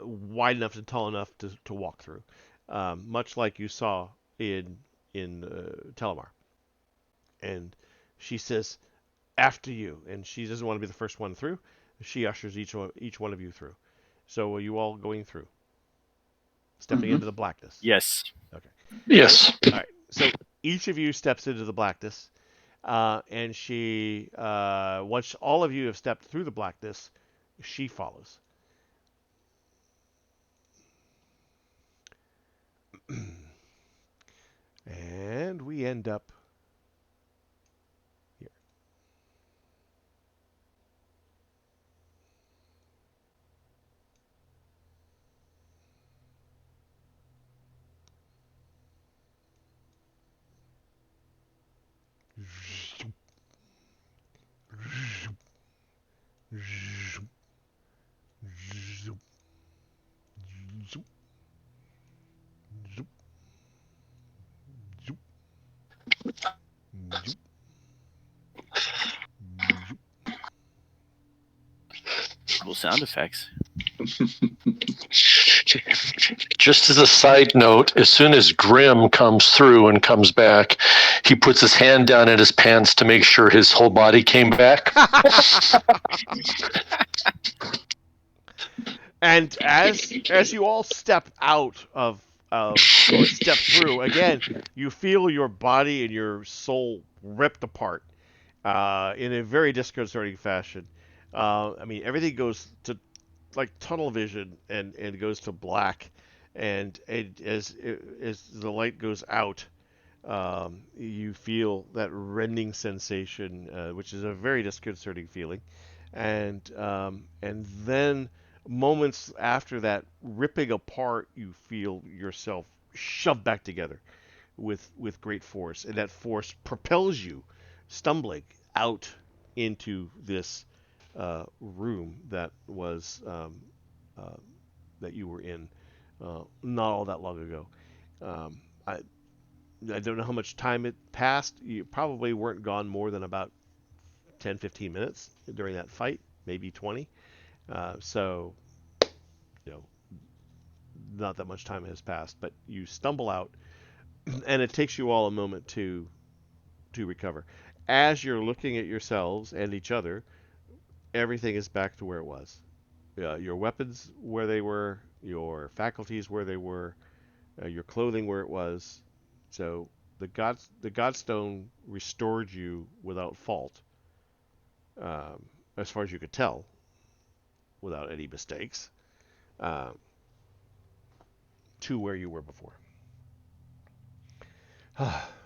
wide enough and tall enough to walk through, much like you saw in Telemar. And she says, "After you," and she doesn't want to be the first one through. She ushers each one of you through. So are you all going through, stepping into the blackness? Yes. Okay. Yes. All right. So each of you steps into the blackness, and she, once all of you have stepped through the blackness, she follows. And we end up here. Cool sound effects. Just as a side note, as soon as Grim comes through and comes back, he puts his hand down in his pants to make sure his whole body came back. And as you all step out or step through, again, you feel your body and your soul ripped apart in a very disconcerting fashion. I mean, everything goes to like tunnel vision and goes to black, and as the light goes out, You feel that rending sensation, which is a very disconcerting feeling, and then moments after that ripping apart, you feel yourself shoved back together with great force, and that force propels you, stumbling out into this room that was uh, that you were in not all that long ago. Um, I I don't know how much time it passed. You probably weren't gone more than about 10, 15 minutes during that fight, maybe 20. So, you know, not that much time has passed, but you stumble out, and it takes you all a moment to recover. As you're looking at yourselves and each other, everything is back to where it was. Your weapons where they were, your faculties where they were, your clothing where it was. So the Godstone restored you without fault, as far as you could tell, without any mistakes, uh, to where you were before.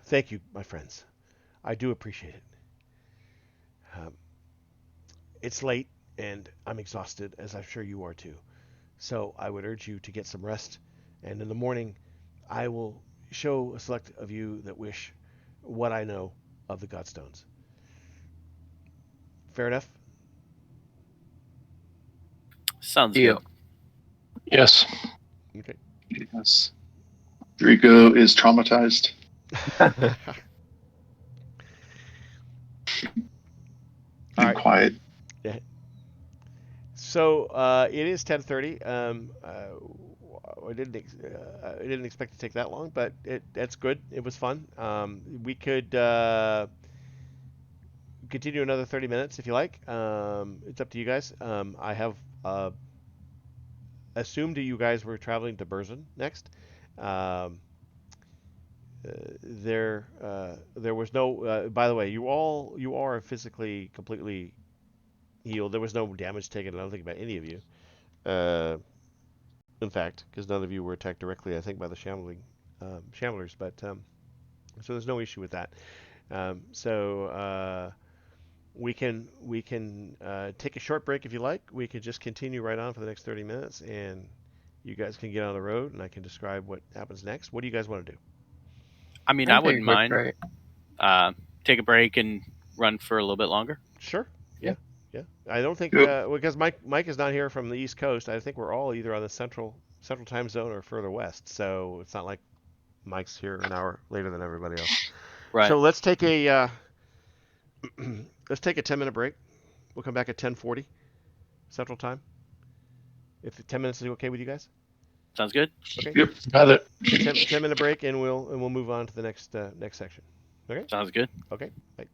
Thank you, my friends. I do appreciate it. Um, it's late, and I'm exhausted, as I'm sure you are too. So I would urge you to get some rest, and in the morning, I will show a select of you that wish what I know of the Godstones. Fair enough? Sounds Deal. good. Yes. Okay. Yes. Draco is traumatized. All And right. quiet. Yeah. So it is 10:30. I didn't expect to take that long, but that's good. It was fun. We could continue another 30 minutes if you like. It's up to you guys. I have uh, assumed you guys were traveling to Burzin next. Um, there was no. By the way, you are physically completely healed. There was no damage taken. I don't think about any of you. Uh, in fact, because none of you were attacked directly, I think, by the shamblers. But so there's no issue with that. So we can take a short break if you like. We could just continue right on for the next 30 minutes, and you guys can get on the road, and I can describe what happens next. What do you guys want to do? I mean, I I'll take a wouldn't quick mind. break. Take a break and run for a little bit longer. Sure. Yeah. Yeah. Yeah. I don't think Yep. because Mike is not here from the East Coast. I think we're all either on the central time zone or further west. So it's not like Mike's here an hour later than everybody else. Right. So let's take a let's take a 10-minute break. We'll come back at 10:40 Central Time. If 10 minutes is okay with you guys. Sounds good. Okay. Yep. Got it. 10-minute break, and we'll move on to the next section. Okay. Sounds good. Okay. Bye.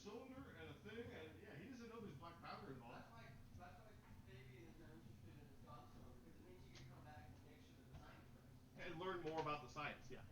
cylinder and a thing, and yeah, he doesn't know there's black powder involved. That's why Fabian is now interested in his Godstone, because it means he can come back and make sure the design is right. And learn more about the science, yeah.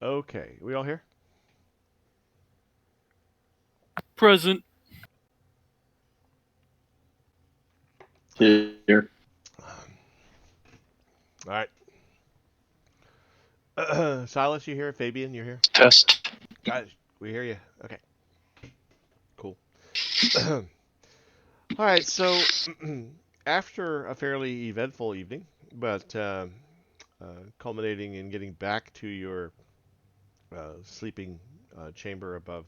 Okay, we all here? Present. Here. All right. Silas, you here? Fabian, you're here? Test. Guys, we hear you. Okay. Cool. All right, so after a fairly eventful evening, but culminating in getting back to your sleeping chamber above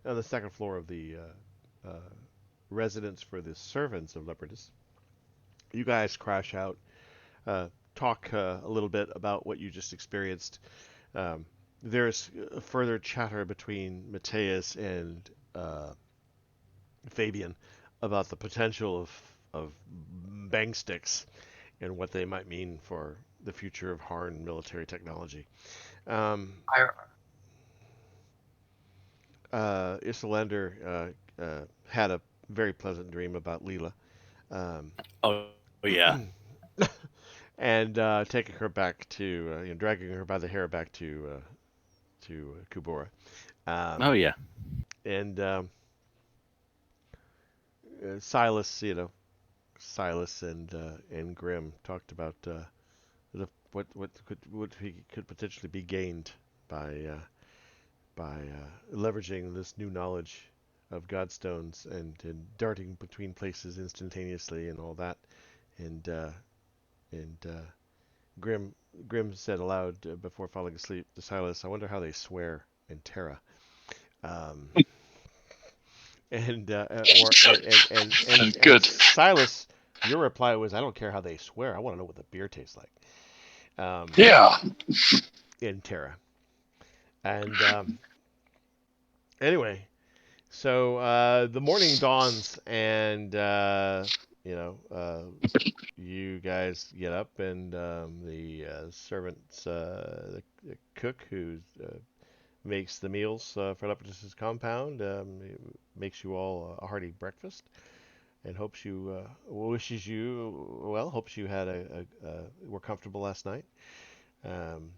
on the second floor of the residence for the servants of Leopardus, you guys crash out, talk a little bit about what you just experienced. There's further chatter between Mateus and Fabian about the potential of bang sticks and what they might mean for the future of Harn military technology. Isolander had a very pleasant dream about Leela. Oh yeah. And taking her back to, dragging her by the hair back to Kubora. Oh yeah. And Silas, Silas and Grim talked about what could potentially be gained by leveraging this new knowledge of Godstones and darting between places instantaneously and all that. And Grim said aloud before falling asleep to Silas, "I wonder how they swear in Terra." Um, and Good. Silas, your reply was, "I don't care how they swear. I want to know what the beer tastes like." Yeah. In Terra. And anyway, so the morning dawns, and you guys get up, and the servants, the cook who makes the meals for Leopardus's compound, makes you all a hearty breakfast, and hopes you wishes you well. Hopes you had were comfortable last night, and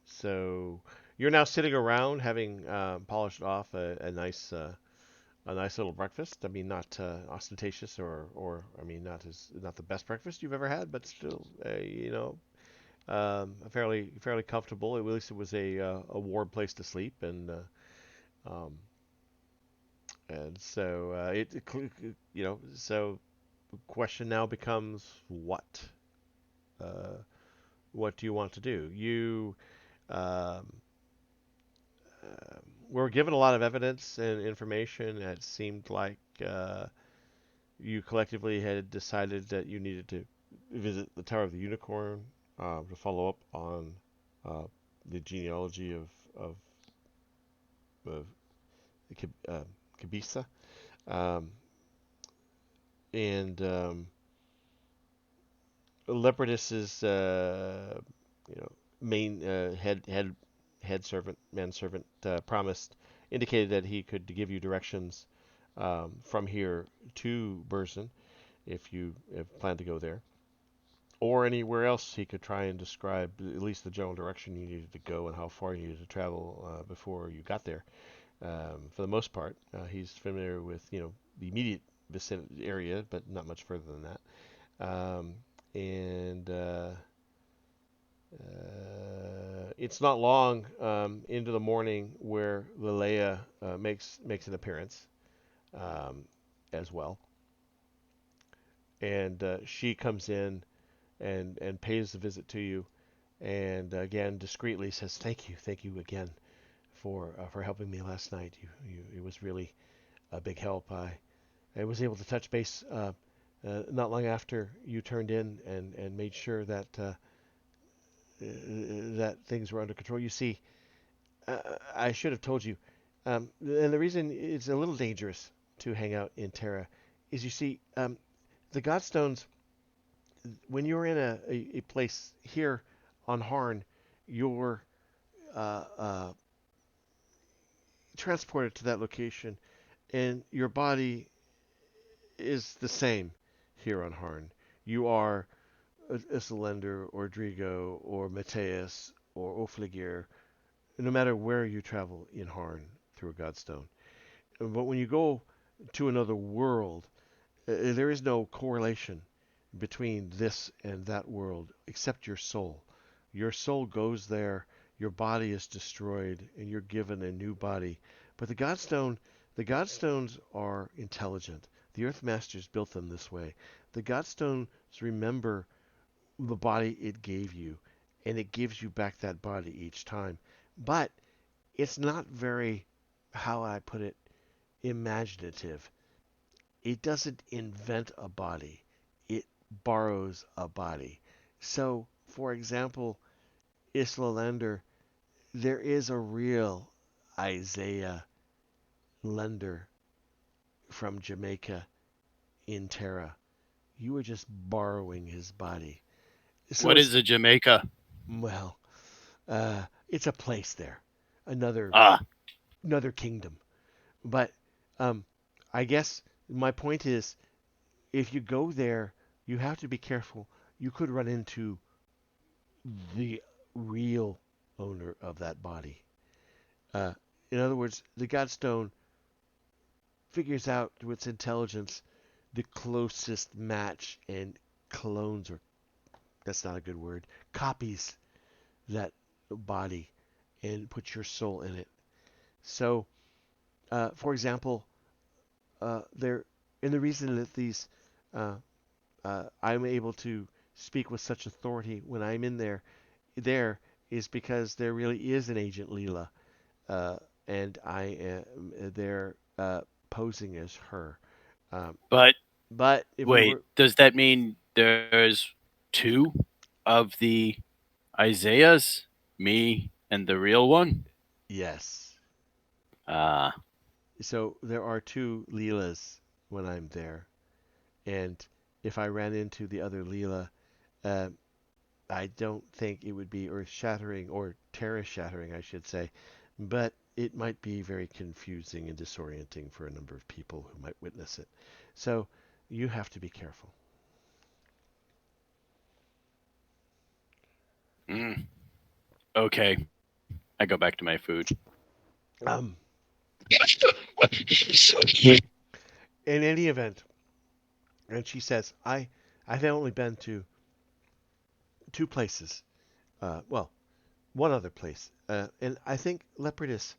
so you're now sitting around having polished off a nice little breakfast. I mean, not ostentatious or I mean, not the best breakfast you've ever had, but still, fairly comfortable. At least it was a warm place to sleep, um, and so so the question now becomes uh, what do you want to do? You um, we're given a lot of evidence and information. It seemed like you collectively had decided that you needed to visit the Tower of the Unicorn to follow up on the genealogy of, of Kibisa. Um, and Leopardus's main head servant, manservant, promised, indicated that he could give you directions from here to Burzin if you plan to go there, or anywhere else. He could try and describe at least the general direction you needed to go and how far you needed to travel before you got there. For the most part, he's familiar with the immediate vicinity area, but not much further than that. And it's not long into the morning where Lileia makes an appearance as well, and she comes in and pays the visit to you, and again discreetly says, thank you again for helping me last night. It was really a big help. I was able to touch base not long after you turned in and made sure that that things were under control. You see, I should have told you, and the reason it's a little dangerous to hang out in Terra is, you see, the Godstones, when you're in a place here on Harn, you're transported to that location, and your body is the same here on Harn. You are Isilender or Drigo or Mateus or Ofligir, no matter where you travel in Harn through a Godstone. But when you go to another world, there is no correlation between this and that world except your soul. Your soul goes there, your body is destroyed, and you're given a new body. But the Godstones are intelligent. The Earth Masters built them this way. The Godstones remember the body it gave you, and it gives you back that body each time. But it's not very, how I put it, imaginative. It doesn't invent a body. It borrows a body. So, for example, Islalander, there is a real Isaiah Lender from Jamaica in Terra. You were just borrowing his body. So what is a Jamaica? Well, it's a place there, another kingdom. But I guess my point is, if you go there, you have to be careful. You could run into the real owner of that body. In other words, the Godstone figures out through its intelligence the closest match and clones, or that's not a good word, copies that body and puts your soul in it. So, for example, and the reason that these I'm able to speak with such authority when I'm in there is because there really is an Agent Leela, and I am there posing as her. But if wait, does that mean there's two of the Isaiahs? Me and the real one? Yes. Ah. So there are two Leelas when I'm there, and if I ran into the other Leela, I don't think it would be earth-shattering, or terror-shattering, I should say, but it might be very confusing and disorienting for a number of people who might witness it. So you have to be careful. Okay. I go back to my food. In any event, and she says, I've only been to two places. Well, one other place. And I think Leopardus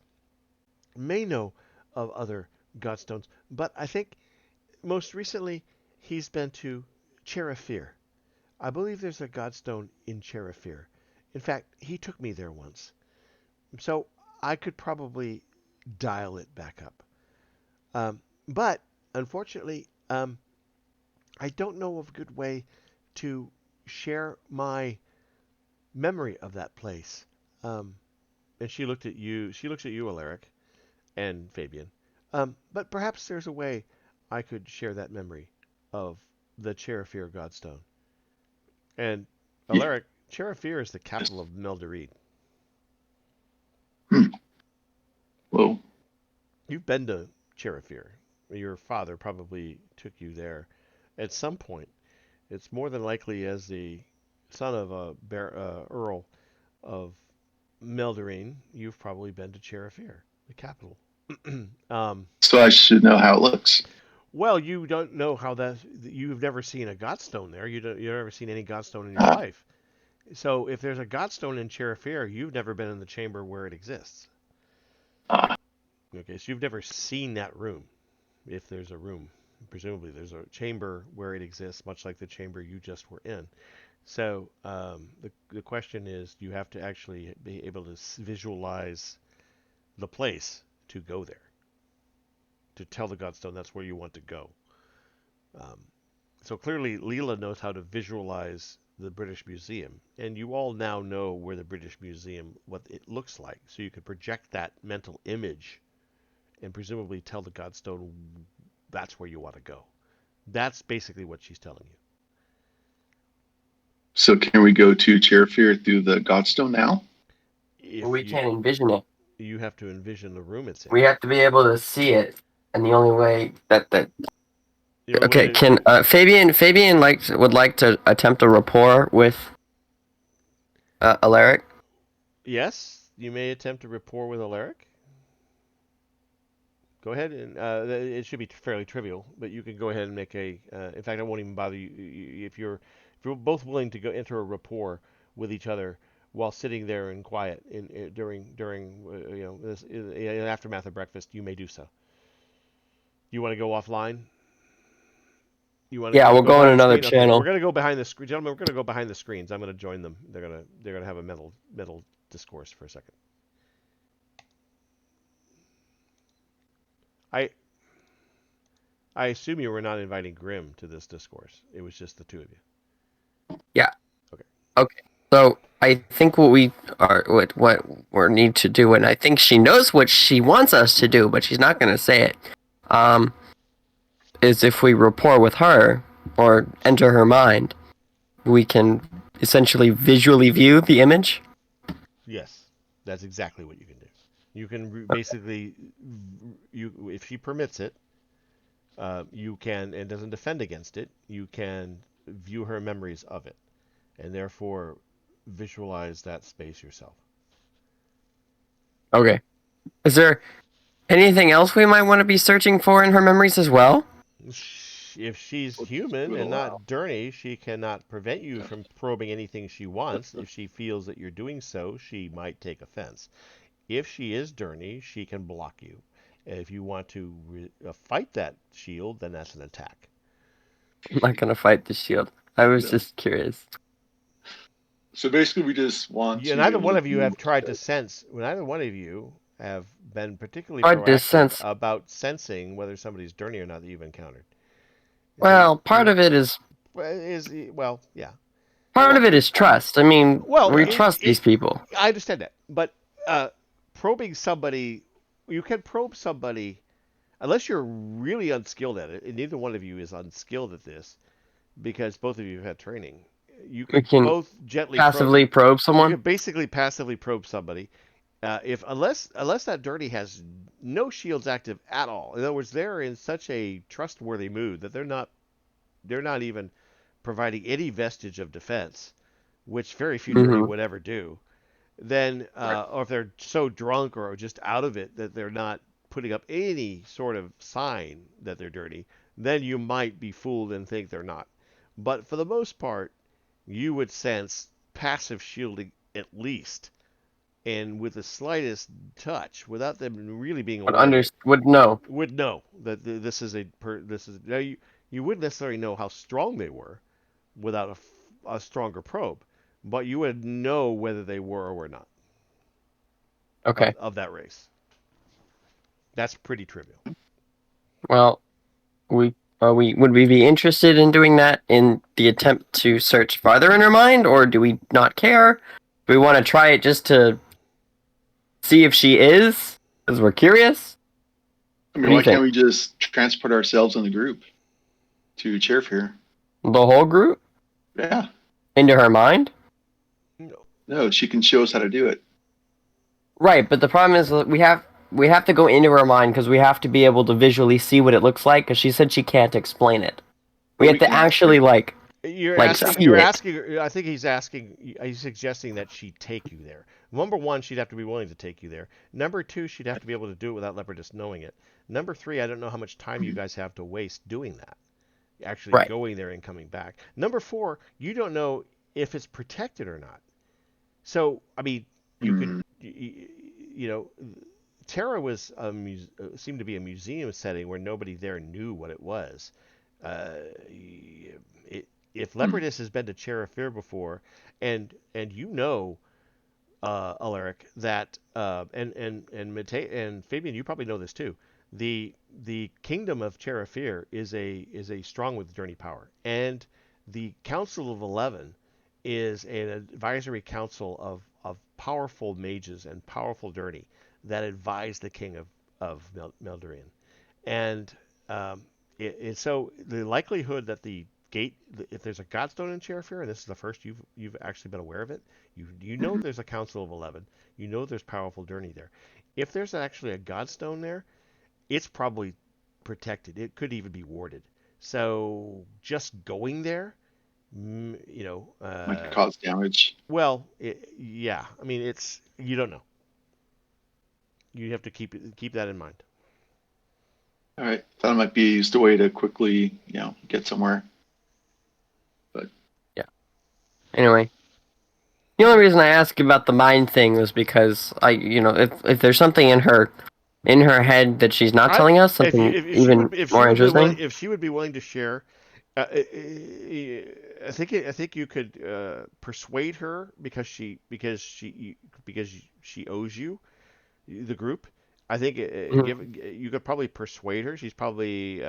may know of other Godstones, but I think most recently he's been to Cherifir. I believe there's a Godstone in Cherifir. In fact, he took me there once. So I could probably dial it back up. But unfortunately, I don't know of a good way to share my memory of that place. And she looked at you. She looks at you, Alaric, and Fabian. But perhaps there's a way I could share that memory of the Cherafir Godstone. And Alaric, Cherafir is the capital of Meldereed. Whoa. You've been to Cherafir. Your father probably took you there at some point. It's more than likely as the son of a earl of Meldereen, you've probably been to Cherafir, the capital. So I should know how it looks. Well, you don't know how that. You've never seen a Godstone there. You've never seen any Godstone in your life. So if there's a Godstone in Cherafir, you've never been in the chamber where it exists. Okay, so you've never seen that room. If there's a room, presumably there's a chamber where it exists, much like the chamber you just were in. So the question is, you have to actually be able to visualize the place to go there, to tell the Godstone that's where you want to go. So clearly Leela knows how to visualize the British Museum, and you all now know where the British Museum, what it looks like, so you can project that mental image and presumably tell the Godstone that's where you want to go. That's basically what she's telling you. So can we go to Cherafir through the Godstone now? We can't envision it. You have to envision the room it's in. We have to be able to see it, and the only way that okay, can Fabian would like to attempt a rapport with Alaric? Yes, you may attempt a rapport with Alaric. Go ahead, and it should be fairly trivial, but you can go ahead and make a. In fact, I won't even bother you if you're both willing to go enter a rapport with each other while sitting there in quiet during this in aftermath of breakfast. You may do so. You want to go offline? We'll go in another channel. Okay, we're gonna go behind the screen, gentlemen. We're gonna go behind the screens. I'm gonna join them. They're gonna have a mental discourse for a second. I assume you were not inviting Grim to this discourse. It was just the two of you. Yeah. Okay. So I think what we need to do, and I think she knows what she wants us to do, but she's not going to say it. Is if we rapport with her or enter her mind, we can essentially visually view the image. Yes, that's exactly what you can do. You can basically, if she permits it, you can, and doesn't defend against it, you can view her memories of it, and therefore visualize that space yourself. Okay. Is there anything else we might want to be searching for in her memories as well? If she's human and not Durney, she cannot prevent you from probing anything she wants. If she feels that you're doing so, she might take offense. If she is Durney, she can block you. If you want to fight that shield, then that's an attack. I'm not going to fight the shield. I was just curious. So basically, we just want to... Neither one of you have tried to sense. Neither one of you have been particularly proactive about sensing whether somebody's Durney or not that you've encountered. Well, part of it is... yeah. Part of it is trust. I mean, we trust these people. I understand that. But probing somebody... You can probe somebody, unless you're really unskilled at it, and neither one of you is unskilled at this, because both of you have had training. You can both gently passively probe someone. You can basically passively probe somebody, unless that Durney has no shields active at all. In other words, they're in such a trustworthy mood that they're not even providing any vestige of defense, which very few Durney would ever do. Then, or if they're so drunk or just out of it that they're not putting up any sort of sign that they're dirty, then you might be fooled and think they're not. But for the most part, you would sense passive shielding at least, and with the slightest touch, without them really being aware, would know that this is now you wouldn't necessarily know how strong they were without a stronger probe. But you would know whether they were or were not. Okay. Of that race. That's pretty trivial. Well, would we be interested in doing that in the attempt to search farther in her mind, or do we not care? Do we want to try it just to see if she is, because we're curious? I What mean, do you why can't think? we just transport ourselves in the group to Chairfear? The whole group Yeah. into her mind? No. No, she can show us how to do it. Right, but the problem is that we have to go into her mind because we have to be able to visually see what it looks like. Because she said she can't explain it. We Well, have we to can ask actually her. like You're Like, asking. see You're it. asking. I think he's asking. He's suggesting that she take you there. Number one, she'd have to be willing to take you there. Number two, she'd have to be able to do it without Leopardus knowing it. Number three, I don't know how much time you guys have to waste doing that. Actually Right. going there and coming back. Number four, you don't know if it's protected or not. So, I mean, you could, you know, Terra was seemed to be a museum setting where nobody there knew what it was. If Leopardus has been to Cherifir before, and you know, Alaric, that and Fabian, you probably know this too. The kingdom of Cherifir is a strong with journey power, and the Council of 11 is an advisory council of powerful mages and powerful journey that advise the king of Meldurian. And so the likelihood that the gate, if there's a Godstone in Cherifir, and this is the first you've actually been aware of it, you know there's a Council of 11, you know there's powerful journey there. If there's actually a Godstone there, it's probably protected. It could even be warded. So just going there, you know, Might cause damage. well, yeah. I mean, it's you don't know. You have to keep that in mind. All right. Thought it might be just a way to quickly, get somewhere. anyway. The only reason I asked about the mind thing was because if there's something in her head that she's not telling us, something more interesting. If she would be willing to share, I think you could persuade her because she owes you the group. I think you could probably persuade her. She's probably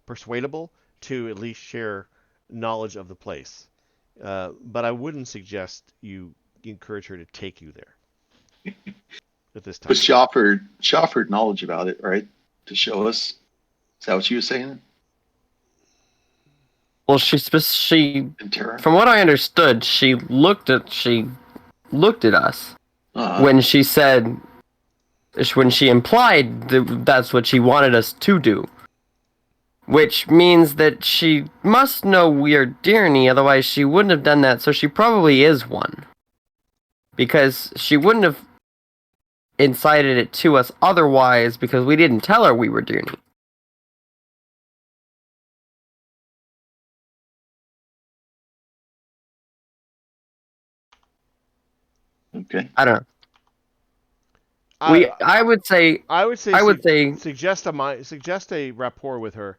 persuadable to at least share knowledge of the place. But I wouldn't suggest you encourage her to take you there at this time. But she offered knowledge about it, right? To show us. Is that what she was saying? Well, she In Terra? from what I understood, she looked at us when she said, when she implied that's what she wanted us to do. Which means that she must know we are Dirny, otherwise she wouldn't have done that, so she probably is one. Because she wouldn't have incited it to us otherwise, because we didn't tell her we were Dirny. Okay. I don't know. I would say suggest a rapport with her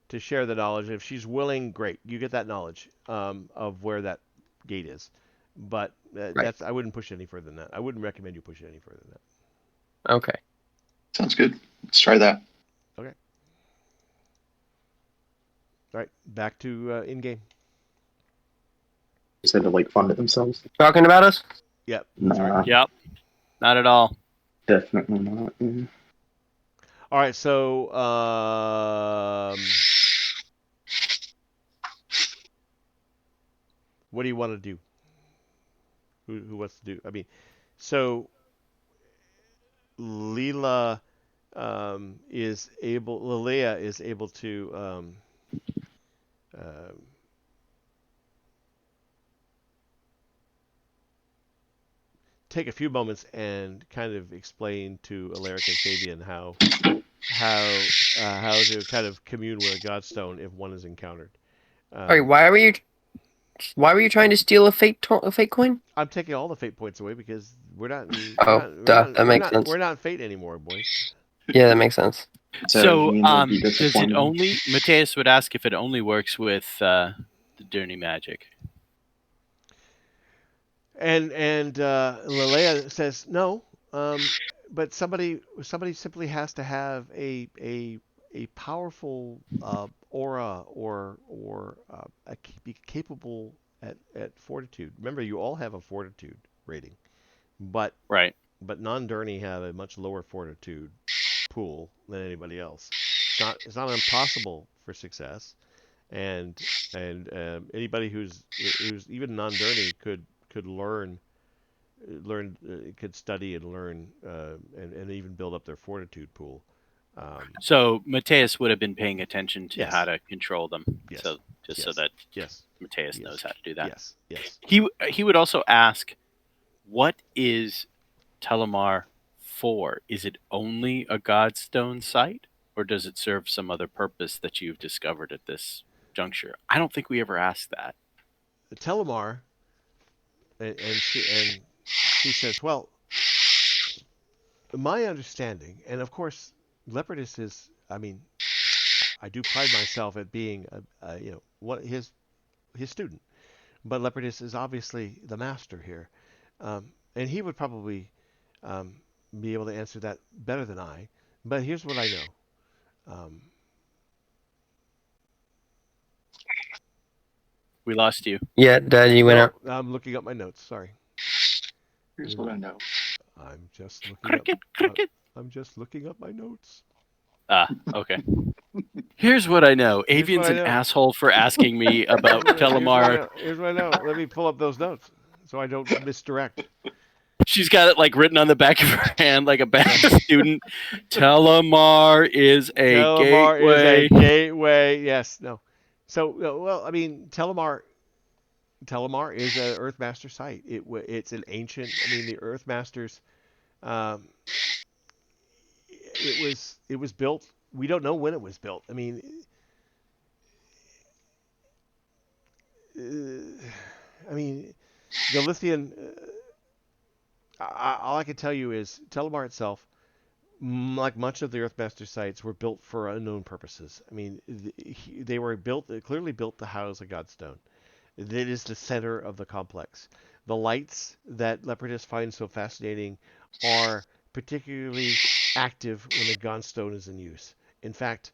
to share the knowledge. If she's willing, great. You get that knowledge of where that gate is. But that's I wouldn't push it any further than that. I wouldn't recommend you push it any further than that. Okay. Sounds good. Let's try that. Okay. All right, back to in game. Just had to fund it themselves. Talking about us? Yep. Nah, Yep. Not at all. definitely not. All right, so what do you want to do? Who wants to do? I mean, so Lilia is able to take a few moments and kind of explain to Alaric and Fabian how to kind of commune with a Godstone if one is encountered. Alright, why were you trying to steal a fate coin? I'm taking all the fate points away because that makes sense. We're not in fate anymore, boys. Yeah, that makes sense. So, Ian would be does it disappointed. only? Mateus would ask if it only works with the Dirty magic. And Lilia says no, but somebody simply has to have a powerful aura be capable at fortitude. Remember, you all have a fortitude rating, but Right. non-Derny have a much lower fortitude pool than anybody else. It's not impossible for success, and anybody who's even non-Derny could could study and learn and even build up their fortitude pool. So Mateus would have been paying attention to Yes. how to control them. Yes. So just so Yes. that Yes. Mateus Yes. knows how to do that. Yes. Yes. He would also ask, what is Telemar for? Is it only a Godstone site, or does it serve some other purpose that you've discovered at this juncture? I don't think we ever asked that. The Telemar, and she says, well, my understanding, and of course, Leopardus is. I mean, I do pride myself at being what his student, but Leopardus is obviously the master here, and he would probably be able to answer that better than I. But here's what I know. We lost you. Yeah, Dad, you went out. I'm looking up my notes. Sorry. Here's what I know. I'm just looking Cricket, up. cricket. I'm just looking up my notes. Ah, okay. Here's what I know. Here's Avian's what I an know. asshole for asking me about Telemar. Here's what I know. Let me pull up those notes so I don't misdirect. She's got it like written on the back of her hand like a bad student. Telemar is a Telemar gateway. is a gateway. Yes. No. So, well, I mean, Telemar is an Earthmaster site. It's an ancient. I mean, the Earthmasters. It was built. We don't know when it was built. I mean, the Lithian. All I can tell you is Telemar itself, like much of the Earthmaster sites, were built for unknown purposes. I mean, they were clearly built to house a Godstone. It is the center of the complex. The lights that Leopardus finds so fascinating are particularly active when the Godstone is in use. In fact,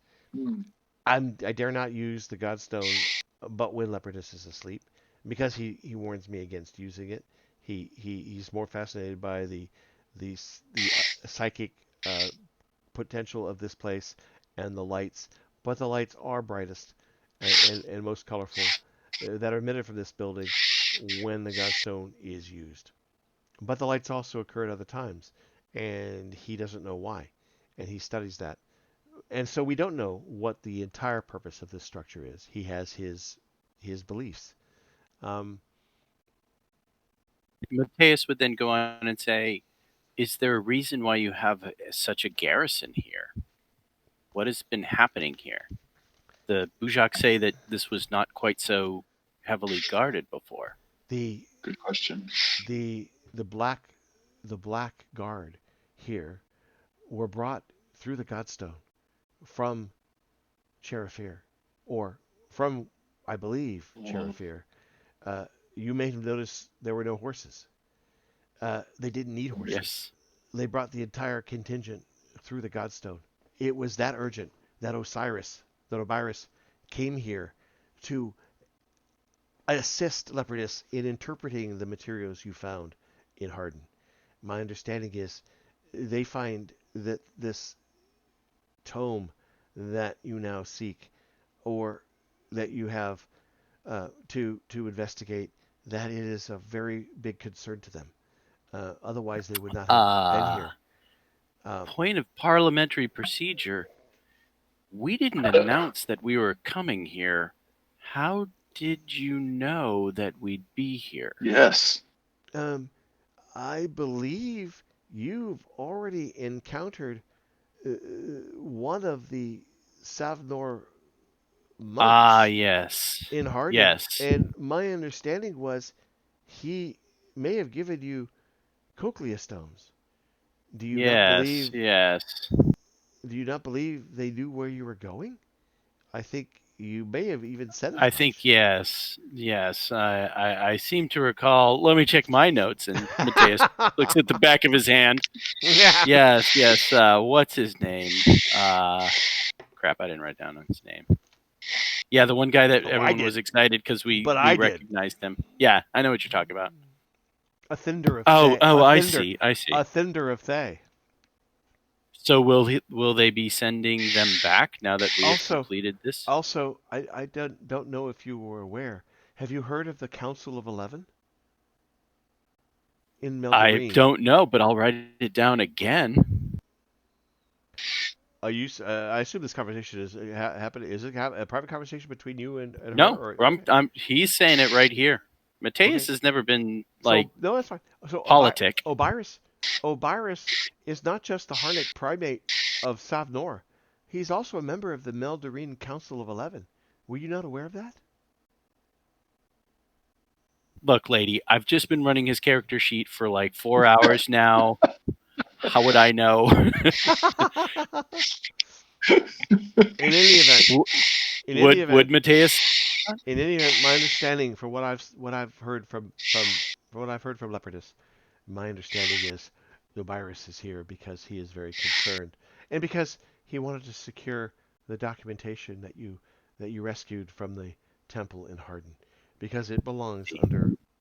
I dare not use the Godstone, but when Leopardus is asleep, because he warns me against using it. He's more fascinated by the psychic potential of this place and the lights, but the lights are brightest and most colorful that are emitted from this building when the Godstone is used. But the lights also occur at other times, and he doesn't know why, and he studies that. And so we don't know what the entire purpose of this structure is. He has his beliefs. Mateus would then go on and say, is there a reason why you have such a garrison here? What has been happening here? The Bujak say that this was not quite so heavily guarded before. Good question. The black guard here were brought through the Godstone from Cherafir, or from, I believe, Cherafir. You may have noticed there were no horses. They didn't need horses. Yes. They brought the entire contingent through the Godstone. It was that urgent that Obiris came here to assist Leopardus in interpreting the materials you found in Hardin. My understanding is they find that this tome that you now seek, or that you have to investigate, that it is a very big concern to them. Otherwise, they would not have been here. Point of parliamentary procedure. We didn't announce that we were coming here. How did you know that we'd be here? Yes. I believe you've already encountered one of the Savnor monks Yes. in Hardin. Yes. And my understanding was he may have given you cochlea stones. Do you not believe? Yes. Do you not believe they knew where you were going? I think You may have even said it. I think yes. I seem to recall. Let me check my notes. And Mateus looks at the back of his hand. Yeah. Yes. What's his name? Crap, I didn't write down his name. Yeah, the one guy that Oh, I everyone did. was excited because we But I did. recognized him. Yeah, I know what you're talking about. A Thinder of Oh, Thay. I Thinder, see. I see. A Thinder of Thay. So will they be sending them back now that we have Also- completed this? Also, I don't know if you were aware. Have you heard of the Council of 11? In Meldarine. I don't know, but I'll write it down again. I assume this conversation is happening. Is it a private conversation between you and her? No, Or, he's saying it right here. Mateus Okay. has never been So- like no, that's fine. So politic. Obyrus is not just the Harnick primate of Savnor. He's also a member of the Meldarine Council of 11. Were you not aware of that? Look, lady, I've just been running his character sheet for like 4 hours now. How would I know? In any event, Would Mateus? in any event, my understanding, for what I've heard from Leopardus, my understanding is Obyrus is here because he is very concerned, and because he wanted to secure the documentation that you rescued from the temple in Hardin, because it belongs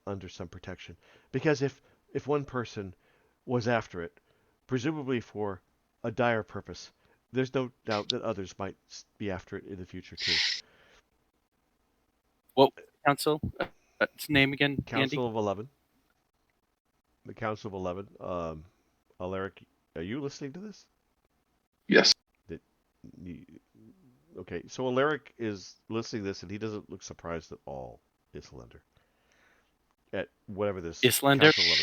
under some protection. Because if one person was after it, presumably for a dire purpose, there's no doubt that others might be after it in the future too. Council? What's the name again, Andy? Council of 11. The Council of 11. Alaric, are you listening to this? Yes. Okay, so Alaric is listening to this, and he doesn't look surprised at all, Islander. At whatever this Islander? Council of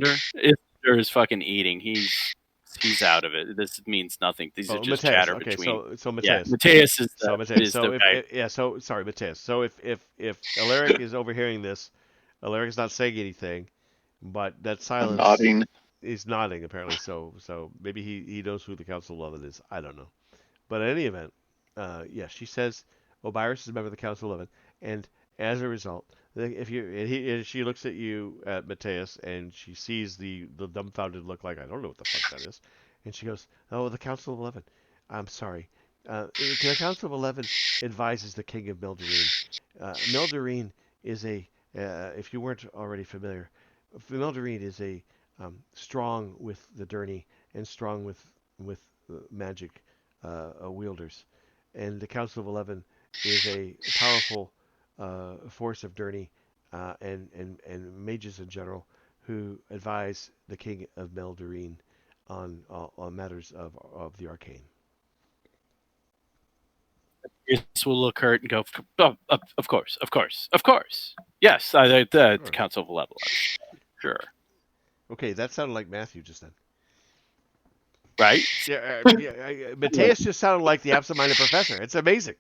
11 is. Islander is fucking eating. He's out of it. This means nothing. These are just Mateus. chatter Okay, between. so Yeah, Mateus. Mateus is the, So Mateus. is So the guy. sorry, Mateus. So if Alaric is overhearing this, Alaric is not saying anything, but that I'm silence nodding. is nodding apparently. So maybe he knows who the Council of 11 is. I don't know. But in any event, she says Obyrus is a member of the Council of 11, and as a result, she looks at you, at Mateus, and she sees the dumbfounded look, like, I don't know what the fuck that is, and she goes, "Oh, the Council of 11. I'm sorry. The Council of 11 advises the King of Meldarine. Meldarine is if you weren't already familiar, Meldarine is strong with the Durni and strong with magic wielders, and the Council of 11 is a powerful force of Durni and mages in general who advise the King of Meldarine on matters of the arcane." This will look hurt and go. Oh, of course. Yes, the Council of 11. Sure. Okay, that sounded like Matthew just then. Right? Mateus just sounded like the absent-minded professor. It's amazing.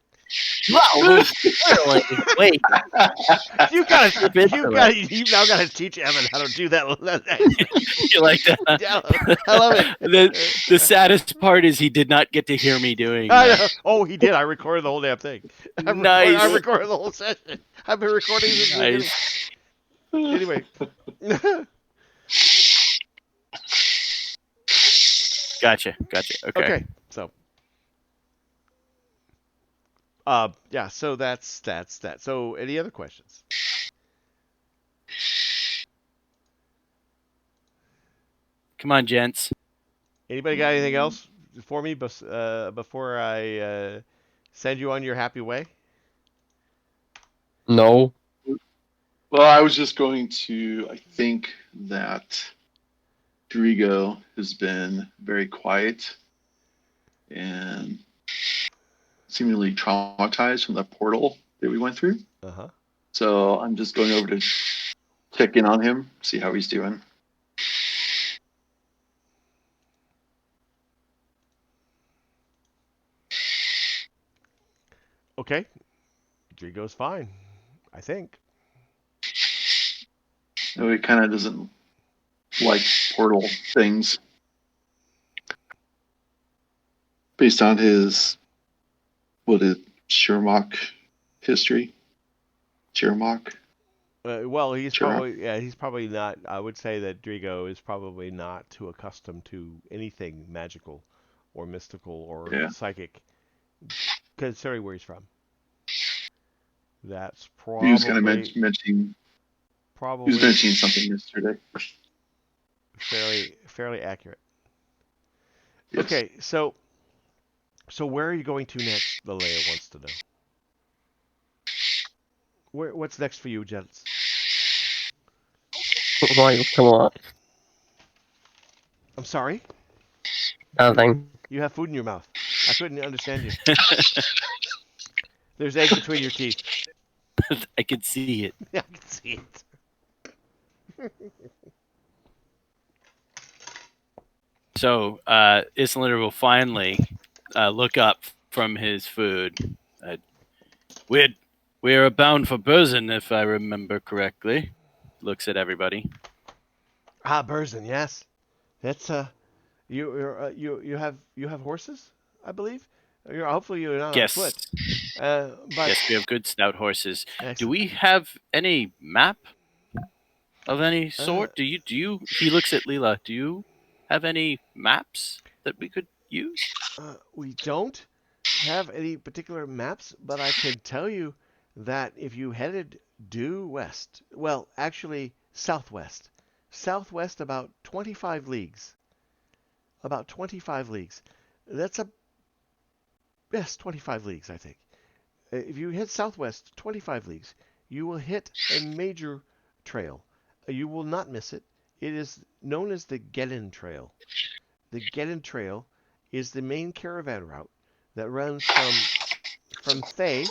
Well, wait. You've now got to teach Evan how to do that. You like that? I love it. The saddest part is he did not get to hear me doing I that. know. Oh, he did. I recorded the whole damn thing. Nice. I recorded the whole session. I've been recording this. Nice. Anyway. Gotcha. Okay. So. So that's that. So, any other questions? Come on, gents. Anybody got anything else for me before I send you on your happy way? No. Well, I was just going to. I think that Drigo has been very quiet and seemingly traumatized from the portal that we went through. Uh-huh. So I'm just going over to check in on him, see how he's doing. Okay. Drigo's fine, I think. No, he kind of doesn't like portal things. Based on his Sherlock history. Sherlock. Well, he's Sure. probably not. I would say that Drigo is probably not too accustomed to anything magical, or mystical, or Yeah. psychic, considering where he's from. That's He was kind of probably mentioning. He was probably mentioning something yesterday. fairly accurate. Yes. Okay, so where are you going to next? The Leia wants to know. What's next for you, gents? Why come on? I'm sorry. Nothing. You have food in your mouth. I couldn't understand you. There's egg between your teeth. I can see it. I can see it. So, Islander will finally look up from his food. We're bound for Burzin, if I remember correctly. Looks at everybody. Ah, Burzin, yes. That's you have horses, I believe. Hopefully you're not on Yes. foot. But Yes, we have good stout horses. Do excellent. we have any map of any sort? Do you? He looks at Leela. Do you have any maps that we could use? We don't have any particular maps, but I can tell you that if you headed due west, well, actually southwest, about 25 leagues, about 25 leagues. That's a yes, 25 leagues, I think. If you head southwest 25 leagues, you will hit a major trail. You will not miss it. It is known as the Gedin Trail. The Gedin Trail is the main caravan route that runs from Thay,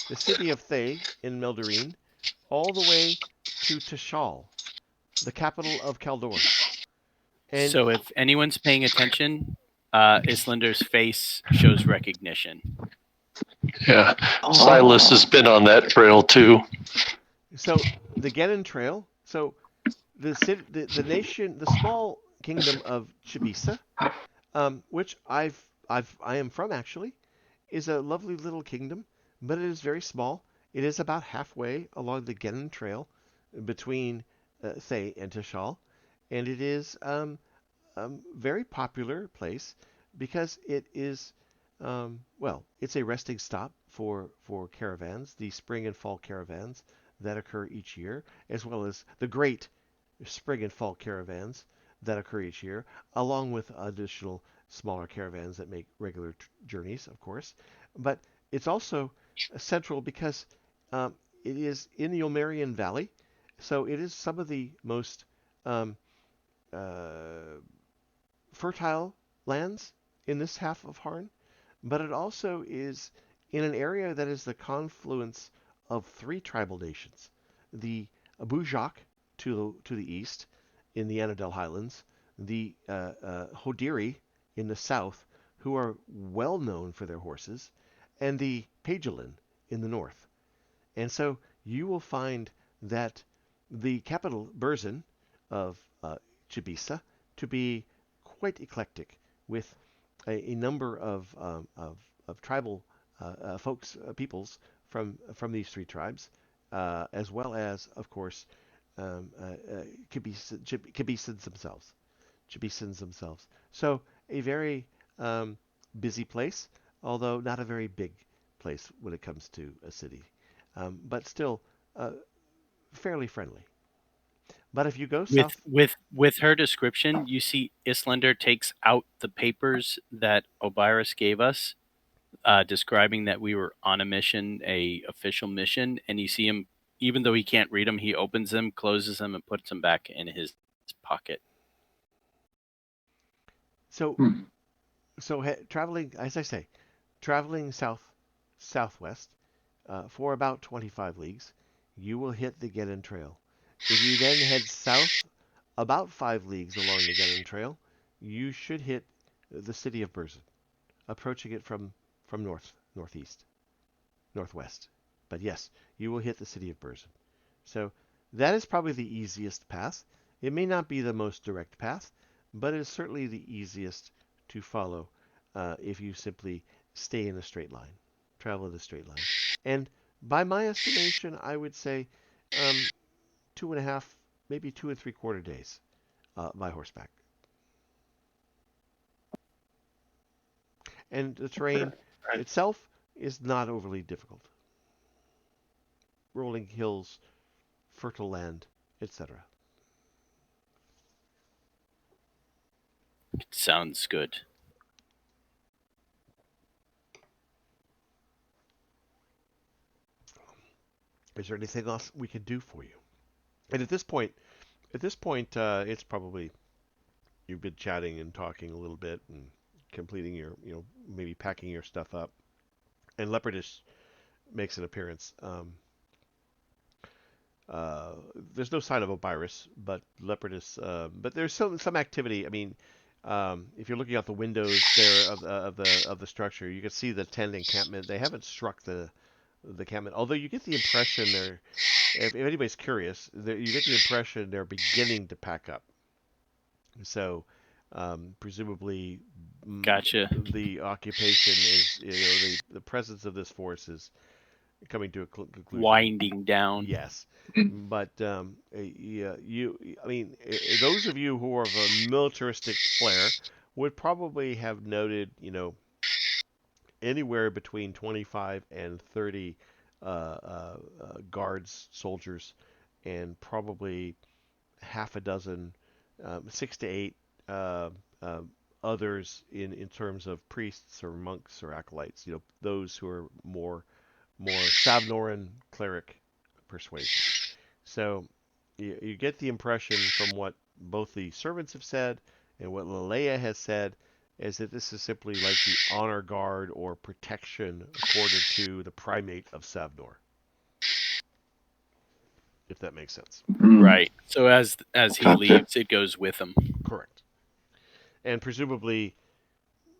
the city of Thay in Meldarine, all the way to Tashal, the capital of Kaldor. And So if anyone's paying attention, Islander's face shows recognition. Yeah. Silas has been on that trail too. so the Gedin Trail, so the nation, the small kingdom of Chibisa, which I am from actually, is a lovely little kingdom, but it is very small. It is about halfway along the Gedin Trail between Thay and Tashal, and it is very popular place because it is well, it's a resting stop for caravans, the spring and fall caravans that occur each year, as well as the great spring and fall caravans that occur each year, along with additional smaller caravans that make regular journeys, of course. But it's also central because it is in the Omarian Valley, so it is some of the most fertile lands in this half of Harn, but it also is in an area that is the confluence of three tribal nations: the Abujak to the east in the Anadel Highlands, the Hodiri in the south, who are well known for their horses, and the Pagelin in the north. And so you will find that the capital, Burzin, of Chibisa, to be quite eclectic, with a number of tribal folks, peoples from these three tribes, as well as, of course, Kibisans themselves. So a very busy place, although not a very big place when it comes to a city, but still fairly friendly. But if you go south, With her description, you see Islander takes out the papers that Obyrus gave us, describing that we were on a mission, a official mission, and you see him, even though he can't read them, he opens them, closes them, and puts them back in his pocket. so traveling, as I say, traveling southwest for about 25 leagues, you will hit the Gedin Trail. If you then head south about 5 leagues along the Gedin Trail, you should hit the city of Burzin, approaching it from northwest. But yes, you will hit the city of Burzin. So that is probably the easiest path. It may not be the most direct path, but it is certainly the easiest to follow if you simply stay in a straight line. travel in a straight line. And by my estimation, I would say 2.5, maybe 2 3/4 days by horseback. And the terrain itself is not overly difficult. Rolling hills, fertile land, etc. Sounds good. Is there anything else we can do for you? And at this point, it's probably you've been chatting and talking a little bit and completing your, maybe packing your stuff up. And Leopardus makes an appearance. There's no sign of Obyrus, but Leopardus. But there's some activity. I mean, if you're looking out the windows there of the structure, you can see the tent encampment. They haven't struck the encampment, although you get the impression they're. If anybody's curious, you get the impression they're beginning to pack up. So, presumably, Gotcha. the occupation is, the presence of this force is coming to a conclusion. Winding down. Yes, but yeah, I mean, those of you who are of a militaristic flair would probably have noted, anywhere between 25 and 30 guards, soldiers, and probably half a dozen, 6 to 8 others in terms of priests or monks or acolytes. Those who are more Savnoran cleric persuasion. So you get the impression from what both the servants have said and what Laleia has said is that this is simply like the honor guard or protection accorded to the primate of Savnor. If that makes sense. Right. So as he Gotcha. leaves, it goes with him. Correct. And presumably,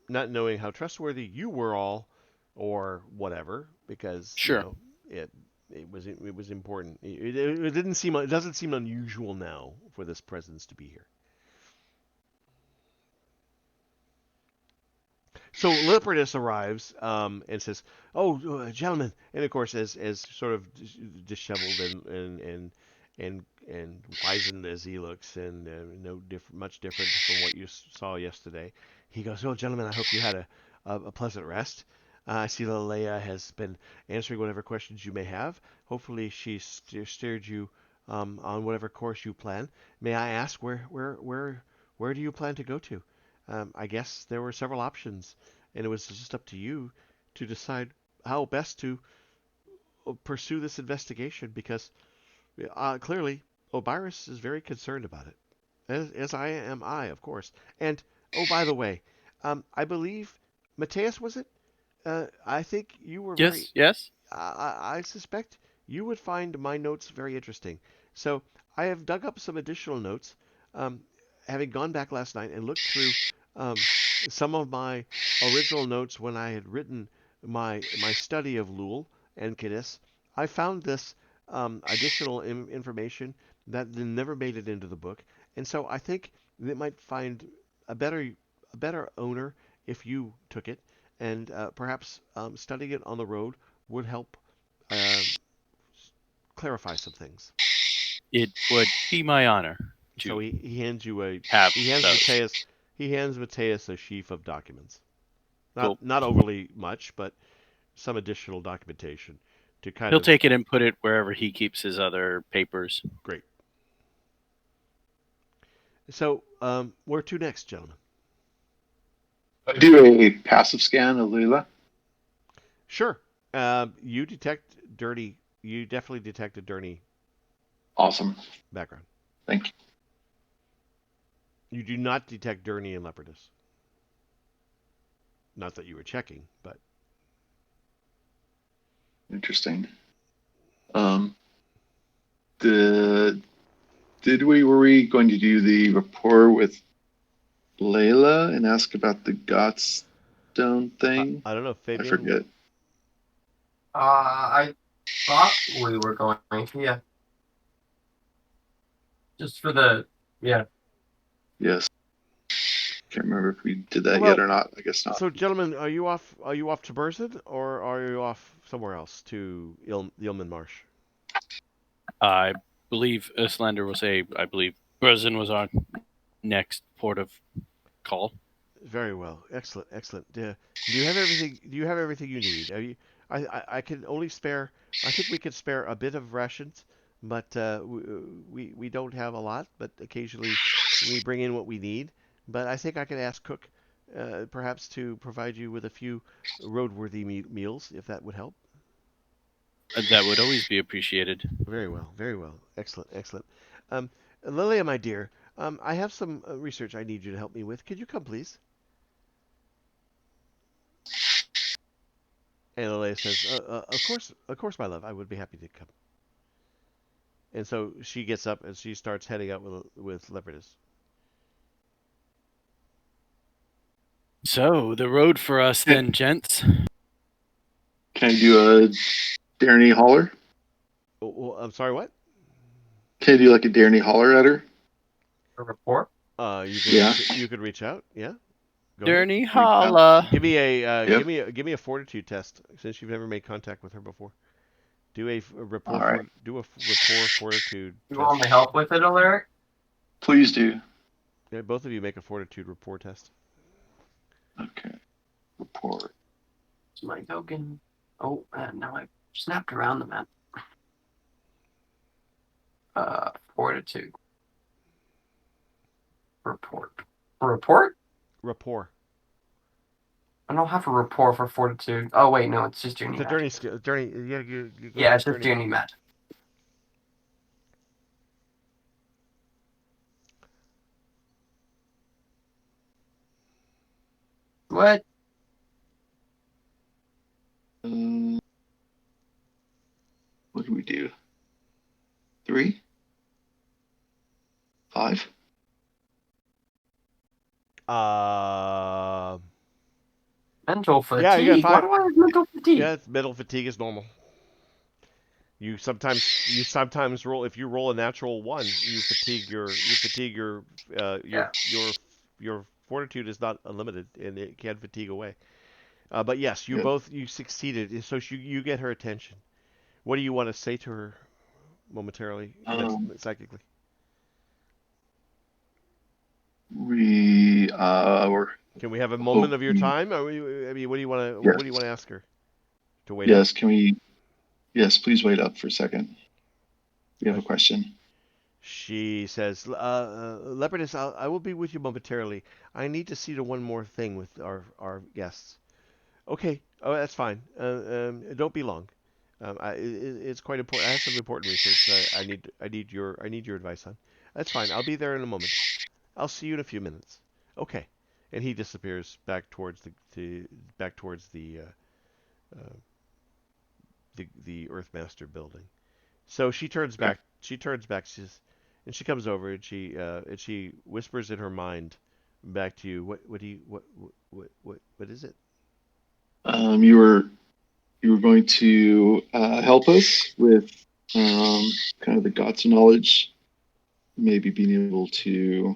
not knowing how trustworthy you were all, or whatever, because Sure. It was important. It doesn't seem unusual now for this presence to be here. So Leopardus arrives and says, "Oh, gentlemen," and of course, as sort of disheveled and wizened as he looks, and much different from what you saw yesterday, he goes, "Oh, gentlemen, I hope you had a pleasant rest. I see Laleia has been answering whatever questions you may have. Hopefully, she steered you on whatever course you plan. May I ask where do you plan to go to? I guess there were several options, and it was just up to you to decide how best to pursue this investigation, because clearly Obyrus is very concerned about it, as am I, of course. And, oh, by the way, I believe, Matthias, was it? I think you were Yes. I suspect you would find my notes very interesting. So I have dug up some additional notes, having gone back last night and looked through some of my original notes when I had written my study of Lul and Canis. I found this additional information that never made it into the book, and so I think it might find a better owner if you took it, and perhaps studying it on the road would help clarify some things. It would be my honor. So he hands you Those. He hands Matthias a sheaf of documents. Cool. Not overly much, but some additional documentation to kind He'll of. take it and put it wherever he keeps his other papers. Great. So, where to next, gentlemen? Do a passive scan of Leela. Sure. You detect dirty. You definitely detect a dirty Awesome. background. Thank you. You do not detect Durny and Leopardus. Not that you were checking, but Interesting. Were we going to do the rapport with Layla and ask about the Godstone thing? I don't know, I Fabian. forget. I thought we were going to, yeah. Just for the, yeah. Yes. Can't remember if we did that Well, yet or not. I guess not. So, gentlemen, are you off? Are you off to Burzard, or are you off somewhere else to the Ilman Marsh? I believe Uslander will say, I believe Brezin was our next port of call. Very well, excellent, excellent. Do you have everything? Do you have everything you need? I can only spare. I think we could spare a bit of rations, but we don't have a lot. But occasionally we bring in what we need. But I think I could ask Cook, perhaps to provide you with a few roadworthy meals, if that would help. That would always be appreciated. Very well, very well. Excellent, excellent. Lilia, my dear, I have some research I need you to help me with. Could you come, please? And Lilia says, of course, my love. I would be happy to come. And so she gets up and she starts heading out with Leopardus. So, the road for us then, gents. Can I do a Darney holler? Oh, I'm sorry, what? Can I do like a Darney holler at her? A report? You could reach out, yeah. Go ahead. Journey holla. Give me a Yep. give me a fortitude test since you've never made contact with her before. Do a rapport. All right. Do a rapport fortitude. You test. want my help with it, Alaric? Please do. Yeah, both of you make a fortitude rapport test. Okay. Report. It's my token. Oh, man, now I snapped around the map. Fortitude. Report. A report? Rapport. I don't have a report for fortitude. Oh, wait, no, it's just journey The magic. journey. Yeah, you go Yeah, with it's just journey magic. What? What do we do? 3? 5? Mental fatigue? Yeah, you got 5. Why do I have mental fatigue? Yeah, mental fatigue is normal. You sometimes roll, if you roll a natural 1, you fatigue your fortitude is not unlimited and it can fatigue away. But yes, you succeeded, so you get her attention. What do you want to say to her momentarily, psychically? Can we have a moment of your time? Or what do you want to? Yes. What do you want to ask her? To wait. Yes. Up? Can we? Yes. Please wait up for a second. We have a question. She says, "Leopardus, I will be with you momentarily. I need to see to one more thing with our guests." Okay. Oh, that's fine. Don't be long. It's quite important. I have some important research. I need your advice on. That's fine. I'll be there in a moment. I'll see you in a few minutes. Okay. And he disappears back towards the Earthmaster building. So she turns back. She turns back. And she comes over and she whispers in her mind back to you. What is it? You were going to help us with kind of the gods of knowledge, maybe being able to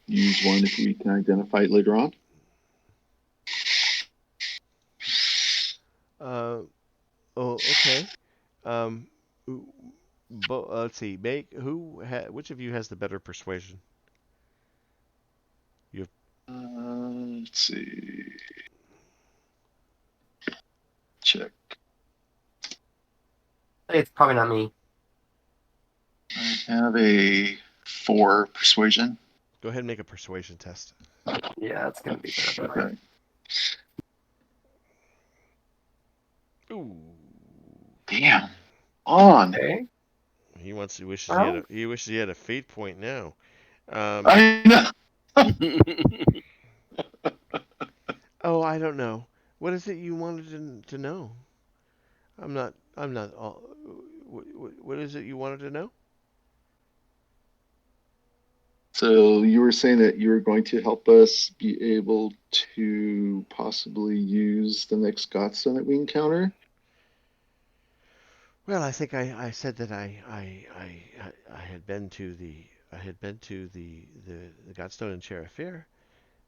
use one if we can identify it later on. Okay. Let's see. Which of you has the better persuasion? Let's see. Check. It's probably not me. I have a 4 persuasion. Go ahead and make a persuasion test. Yeah, it's gonna be better. Okay. Ooh. Damn. On. Okay. He wishes he had a fate point now. I know. Oh, I don't know. What is it you wanted to know? I'm not. What is it you wanted to know? So you were saying that you were going to help us be able to possibly use the next Godstone that we encounter? Well, I think I said that I had been to the I had been to the Godstone in Sheriff,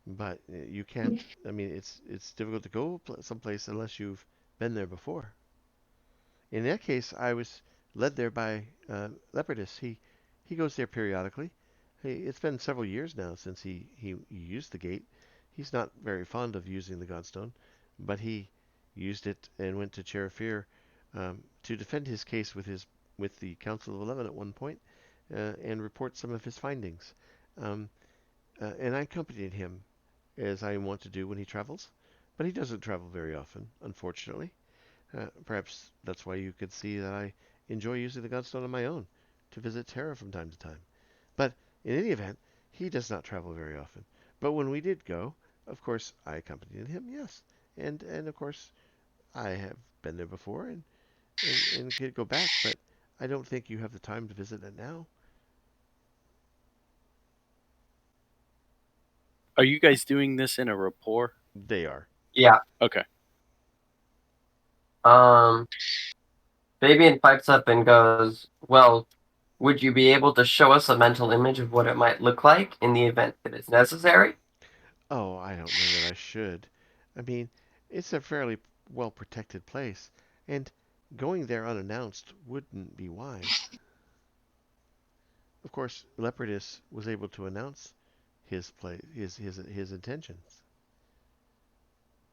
but you can't. I mean, it's difficult to go someplace unless you've been there before. In that case, I was led there by Leopardus. He goes there periodically. It's been several years now since he used the gate. He's not very fond of using the Godstone, but he used it and went to Cherifir to defend his case with the Council of 11 at one point and report some of his findings. And I accompanied him as I want to do when he travels, but he doesn't travel very often, unfortunately. Perhaps that's why you could see that I enjoy using the Godstone on my own to visit Terra from time to time. But in any event, he does not travel very often. But when we did go, of course, I accompanied him, yes. And of course, I have been there before and could go back, but I don't think you have the time to visit it now. Are you guys doing this in a rapport? They are. Yeah. Okay. Fabian pipes up and goes, well, would you be able to show us a mental image of what it might look like in the event that it's necessary? Oh, I don't know that I should. I mean, it's a fairly well-protected place, and going there unannounced wouldn't be wise. Of course, Leopardus was able to announce his intentions.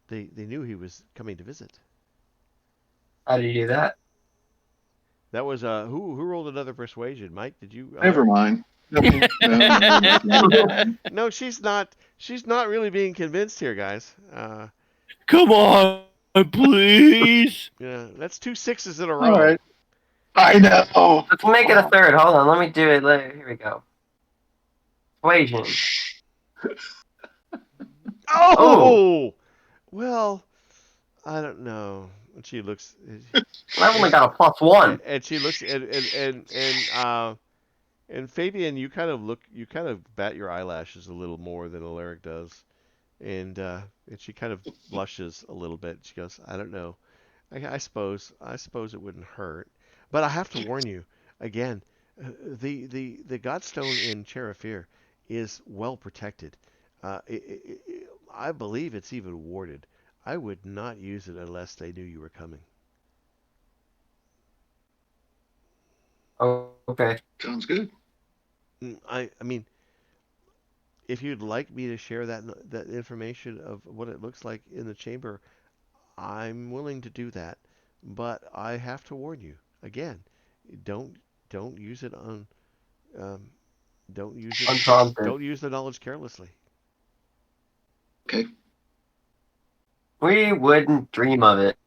They knew he was coming to visit. How do you do that? That was who rolled another persuasion? Mike, did you? Never mind. No, she's not. She's not really being convinced here, guys. Come on, please. Yeah, that's 2 6s in a row. All right. I know. Let's make it a third. Hold on, let me do it later. Here we go. Persuasion. Oh! Well, I don't know. And she looks. I've only got a +1. And she looks and Fabian, you kind of bat your eyelashes a little more than Alaric does, and she kind of blushes a little bit. She goes, "I don't know. I suppose it wouldn't hurt, but I have to warn you again. The Godstone in Cherifir is well protected. I believe it's even warded. I would not use it unless they knew you were coming." Oh, okay. Sounds good. I mean, if you'd like me to share that information of what it looks like in the chamber, I'm willing to do that. But I have to warn you again: don't use it on don't use it Unprompted. don't use the knowledge carelessly. Okay. We wouldn't dream of it.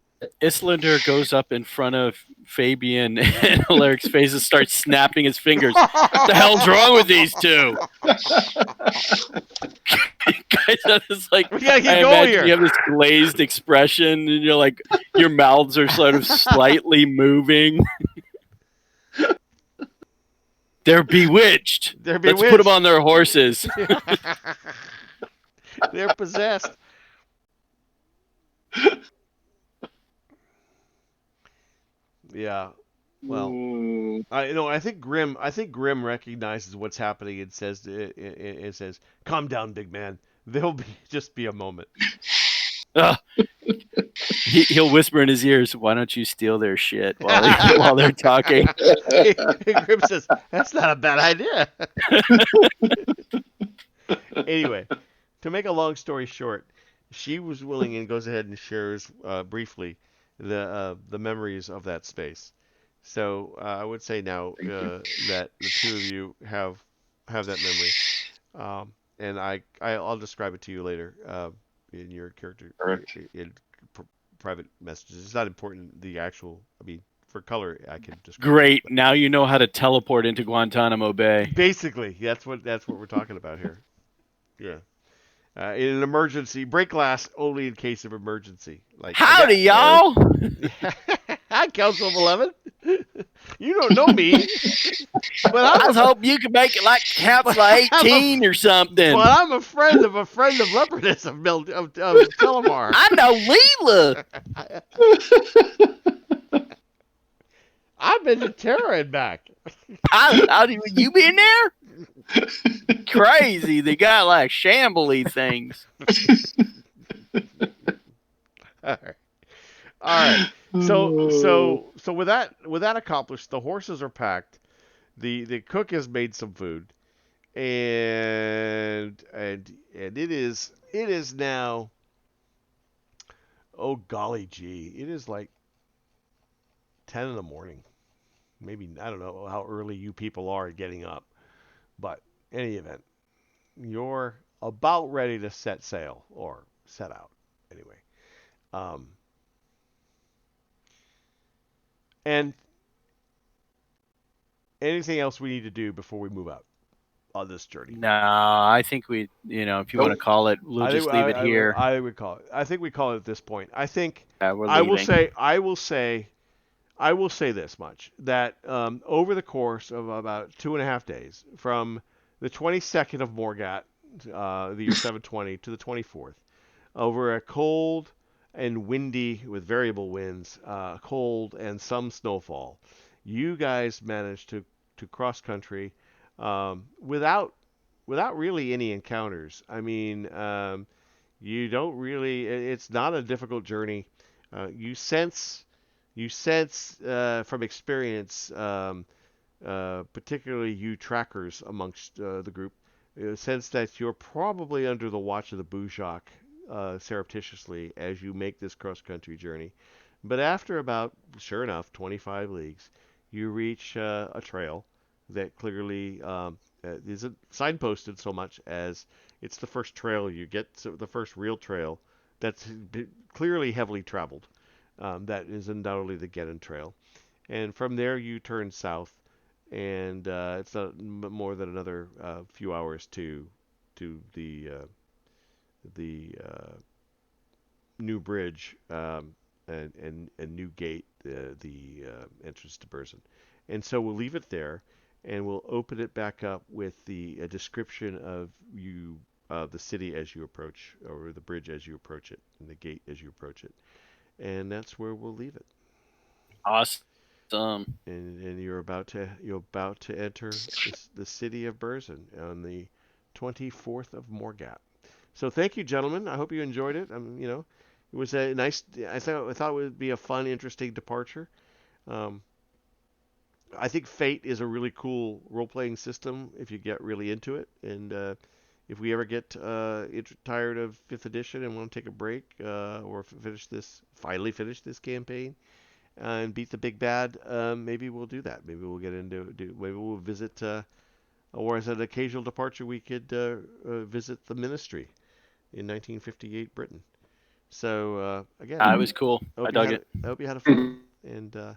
Islander goes up in front of Fabian and Alaric's face and starts snapping his fingers. What the hell's wrong with these two? Guys have this like We gotta keep I going imagine here. you have this glazed expression and you're like your mouths are sort of slightly moving. They're bewitched. They're Let's put bewitched. them on their horses. They're possessed. Yeah. Well, Ooh. I think Grim recognizes what's happening and says, "Calm down, big man. There'll just be a moment." He'll whisper in his ears, "Why don't you steal their shit while they're talking?" Grim says, "That's not a bad idea." Anyway, to make a long story short, she was willing and goes ahead and shares briefly the memories of that space. So I would say now that the two of you have that memory, and I'll describe it to you later in your character Correct. in private messages. It's not important the actual. I mean, for color, I can describe. Great. It, Now you know how to teleport into Guantanamo Bay. basically, that's what we're talking about here. Yeah. In an emergency, break glass only in case of emergency. Like Howdy, y'all. Hi, Council of 11. You don't know me, but I was hoping you could make it like Council 18 or something. But I'm a friend of Leopardus of Telemar. I know Leela. I've been to Terra and back. You been there? Crazy. They got like shambly things. All right. All right. So with that accomplished, the horses are packed. The cook has made some food, and it is now. Oh golly gee, it is like 10 in the morning. Maybe I don't know how early you people are at getting up, but in any event, you're about ready to set sail or set out anyway. Um, and anything else we need to do before we move out on this journey? No, I think if you want to call it, we'll just leave it here. I would call it. I think we call it at this point. I think We're I will leaving. I will say this much, that over the course of about 2.5 days, from the 22nd of Morgat, the year 720, to the 24th, over a cold and windy, with variable winds, cold and some snowfall, you guys managed to cross country without really any encounters. I mean, you don't really. It's not a difficult journey. You sense from experience, particularly you trackers amongst the group, sense that you're probably under the watch of the Bujak surreptitiously as you make this cross-country journey. But after about, sure enough, 25 leagues, you reach a trail that clearly isn't signposted so much as it's the first trail you get, so the first real trail that's clearly heavily traveled. That is undoubtedly the Gedon Trail. And from there you turn south, and it's not more than another few hours to the new bridge and new gate, the entrance to Burzin. And so we'll leave it there, and we'll open it back up with the description of the city as you approach, or the bridge as you approach it, and the gate as you approach it. And that's where we'll leave it. Awesome. And you're about to enter the city of Burzin on the 24th of Morgat. So thank you, gentlemen. I hope you enjoyed it. It was a nice. I thought it would be a fun, interesting departure. I think Fate is a really cool role-playing system if you get really into it. And if we ever get tired of 5th edition and want to take a break, or finally finish this campaign and beat the big bad, maybe we'll do that. Maybe we'll maybe we'll visit, or as an occasional departure, we could visit the Ministry in 1958 Britain. So again, it was cool. I dug it. I hope you had a fun, and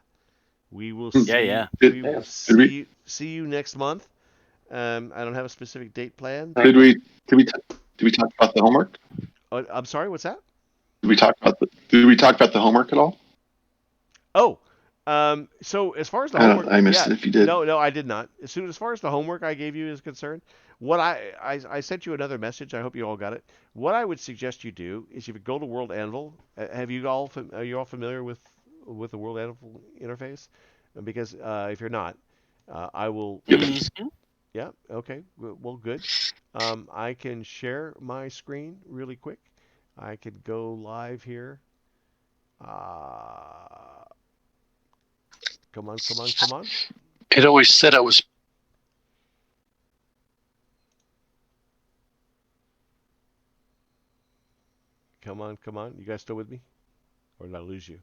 we will see. Yeah. We will see you next month. I don't have a specific date planned. Did we talk about the homework? I'm sorry. What's that? Did we talk about the homework at all? Oh, so as far as the homework, I missed it if you did. No, I did not. As far as the homework I gave you is concerned, what I sent you another message. I hope you all got it. What I would suggest you do is, if you go to World Anvil, are you all familiar with the World Anvil interface? Because if you're not, I will. Yeah. Okay. Well, good. I can share my screen really quick. I could go live here. Come on. It always said I was. Come on. You guys still with me? Or did I lose you?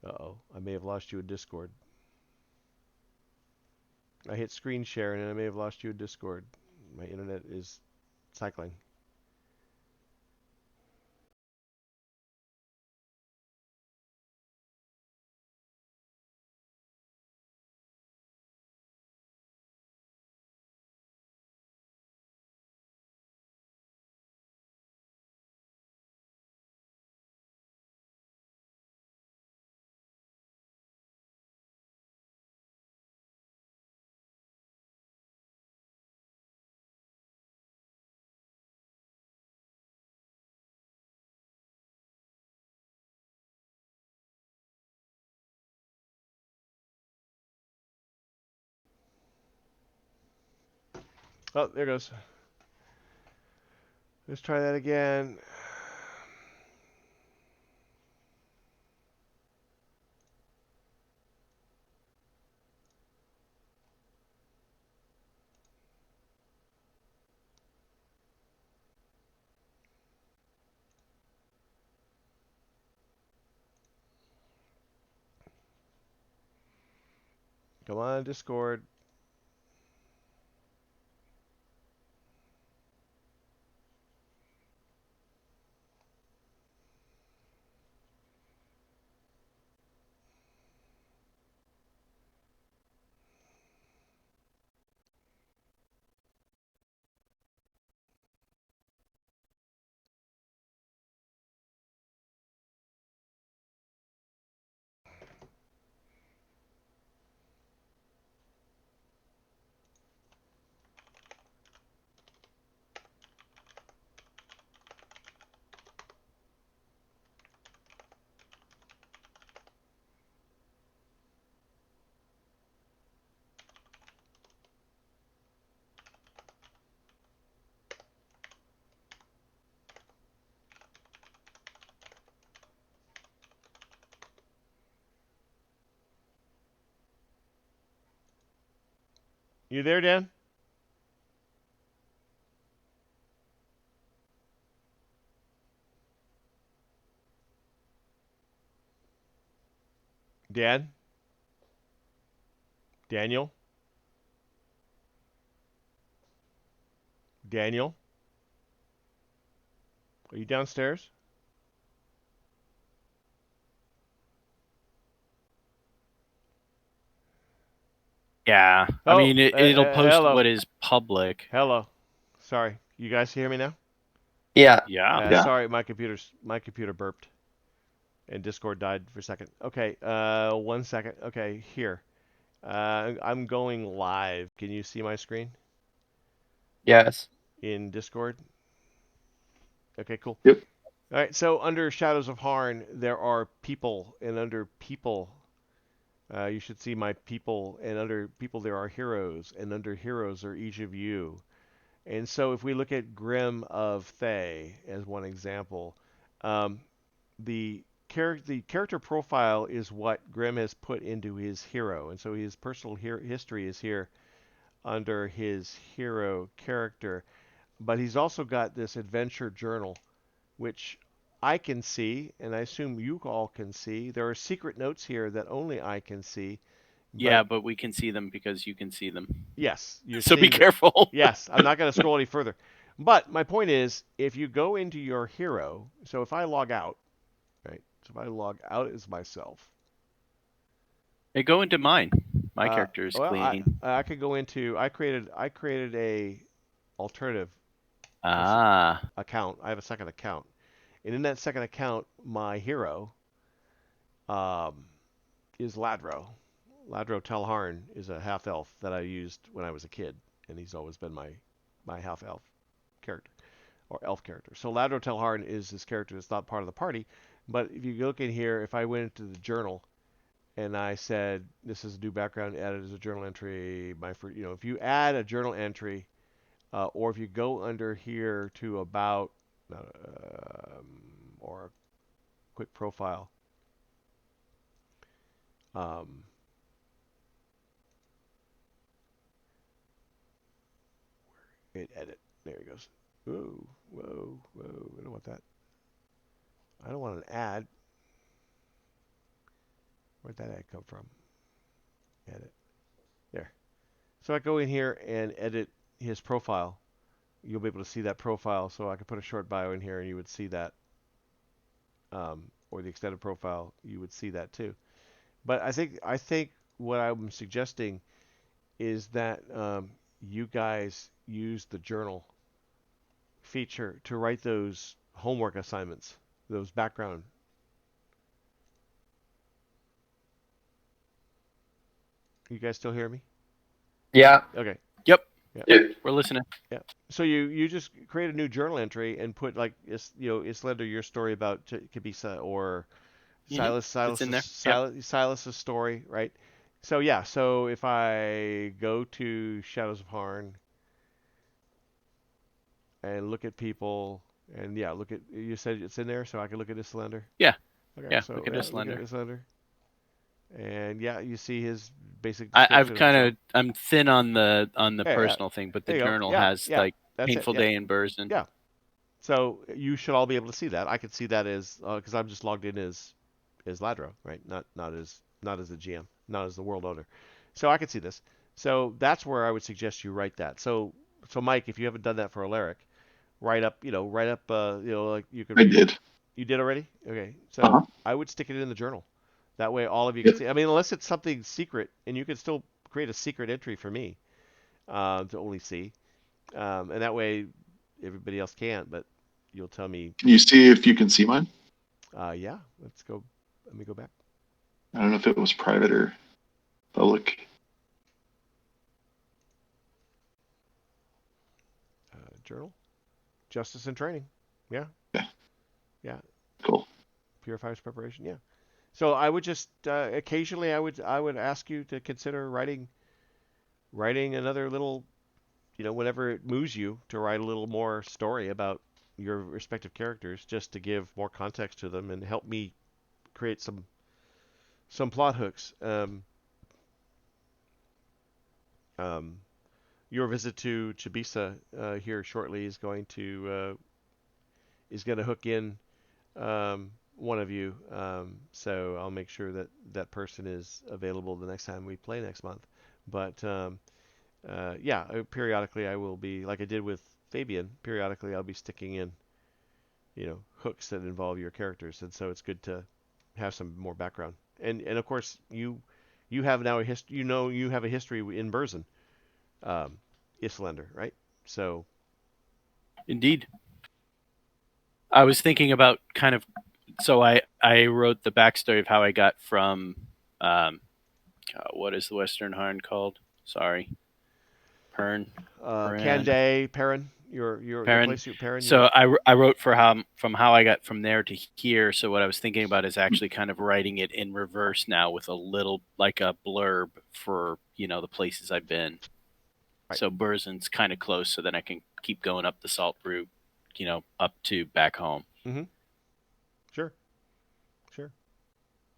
Uh-oh. I may have lost you in Discord. I hit screen share and I may have lost you in Discord. My internet is cycling. Oh, there goes. Let's try that again. Come on, Discord. You there, Dan? Dan? Daniel? Daniel? Are you downstairs? Yeah. I Oh, mean, it'll post hello. what is public. Hello. Sorry. You guys hear me now? Yeah. Yeah. Yeah. Sorry, my computer burped. And Discord died for a second. Okay, 1 second. Okay, here. I'm going live. Can you see my screen Yes. in Discord? Okay, cool. Yep. All right, so under Shadows of Harn, there are people, and under people, you should see my people, and under people there are heroes, and under heroes are each of you. And so if we look at Grim of Thay as one example, um, the character profile is what Grim has put into his hero, and so his personal history is here under his hero character. But he's also got this adventure journal, which I can see, and I assume you all can see. There are secret notes here that only I can see. Yeah, but we can see them because you can see them. Yes, you're So be seeing careful. Yes, I'm not going to scroll any further. But my point is, if you go into your hero, so if I log out, right? So if I log out as myself, Hey, go into mine. My character is well, clean. I could go into I created a alternative Ah. account. I have a second account, and in that second account, my hero is Ladro. Ladro Talharn is a half elf that I used when I was a kid, and he's always been my half elf character or elf character. So Ladro Talharn is this character that's not part of the party, but if you look in here, if I went into the journal and I said this is a new background added as a journal entry, if you add a journal entry, or if you go under here to about or a quick profile, hit edit. There he goes. Whoa, whoa, whoa! I don't want that. I don't want an ad. Where'd that ad come from? Edit. There. So I go in here and edit his profile. You'll be able to see that profile. So I could put a short bio in here and you would see that. Or the extended profile, you would see that too. But I think what I'm suggesting is that you guys use the journal feature to write those homework assignments, those background. You guys still hear me? Yeah. Okay. Yep. Yeah. We're listening. Yeah. So you just create a new journal entry and put like Islander, your story about Kabisa or Silas's story, right? So yeah. So if I go to Shadows of Harn, and look at people, and yeah, look at. You said it's in there, so I can look at Islander. Yeah. Okay, Yeah, so look at look at Islander. Islander. And yeah, you see his basic I've description. kind of I'm thin on the Yeah, personal thing, but the there you go. journal Yeah, has yeah, like that's it. painful Yeah, day in Burzin. yeah. So you should all be able to see that. I could see that as because I'm just logged in as Ladro, right? Not as the GM, not as the world owner. So I could see this. So that's where I would suggest you write that. So Mike, if you haven't done that for Alaric, write up, like you could. I did. You did already? Okay. So Uh-huh. I would stick it in the journal. That way all of you can Yep. see. I mean, unless it's something secret, and you can still create a secret entry for me to only see, and that way everybody else can't. But you'll tell me. Can you see if you can see mine? Yeah. Let's go. Let me go back. I don't know if it was private or public. Journal. Justice and training. Yeah. Yeah. Yeah. Cool. Purifiers preparation. Yeah. So I would just occasionally I would ask you to consider writing another little, whenever it moves you to write a little more story about your respective characters, just to give more context to them and help me create some plot hooks. Your visit to Chibisa here shortly is going to hook in one of you. So I'll make sure that person is available the next time we play next month. But yeah, periodically I will be, like I did with Fabian, periodically I'll be sticking in, hooks that involve your characters. And so it's good to have some more background. And of course you have now a history, you have a history in Burzin, Islander, right? So. Indeed. I was thinking about kind of, so I wrote the backstory of how I got from, what is the Western Harn called? Sorry. Pern. Canday, Perrin, your Perrin. place, Perrin. So I wrote from how I got from there to here. So what I was thinking about is actually kind of writing it in reverse now with a little, like a blurb for, the places I've been. Right. So Burzin's kind of close, so then I can keep going up the salt route, up to back home. Mm-hmm. Sure.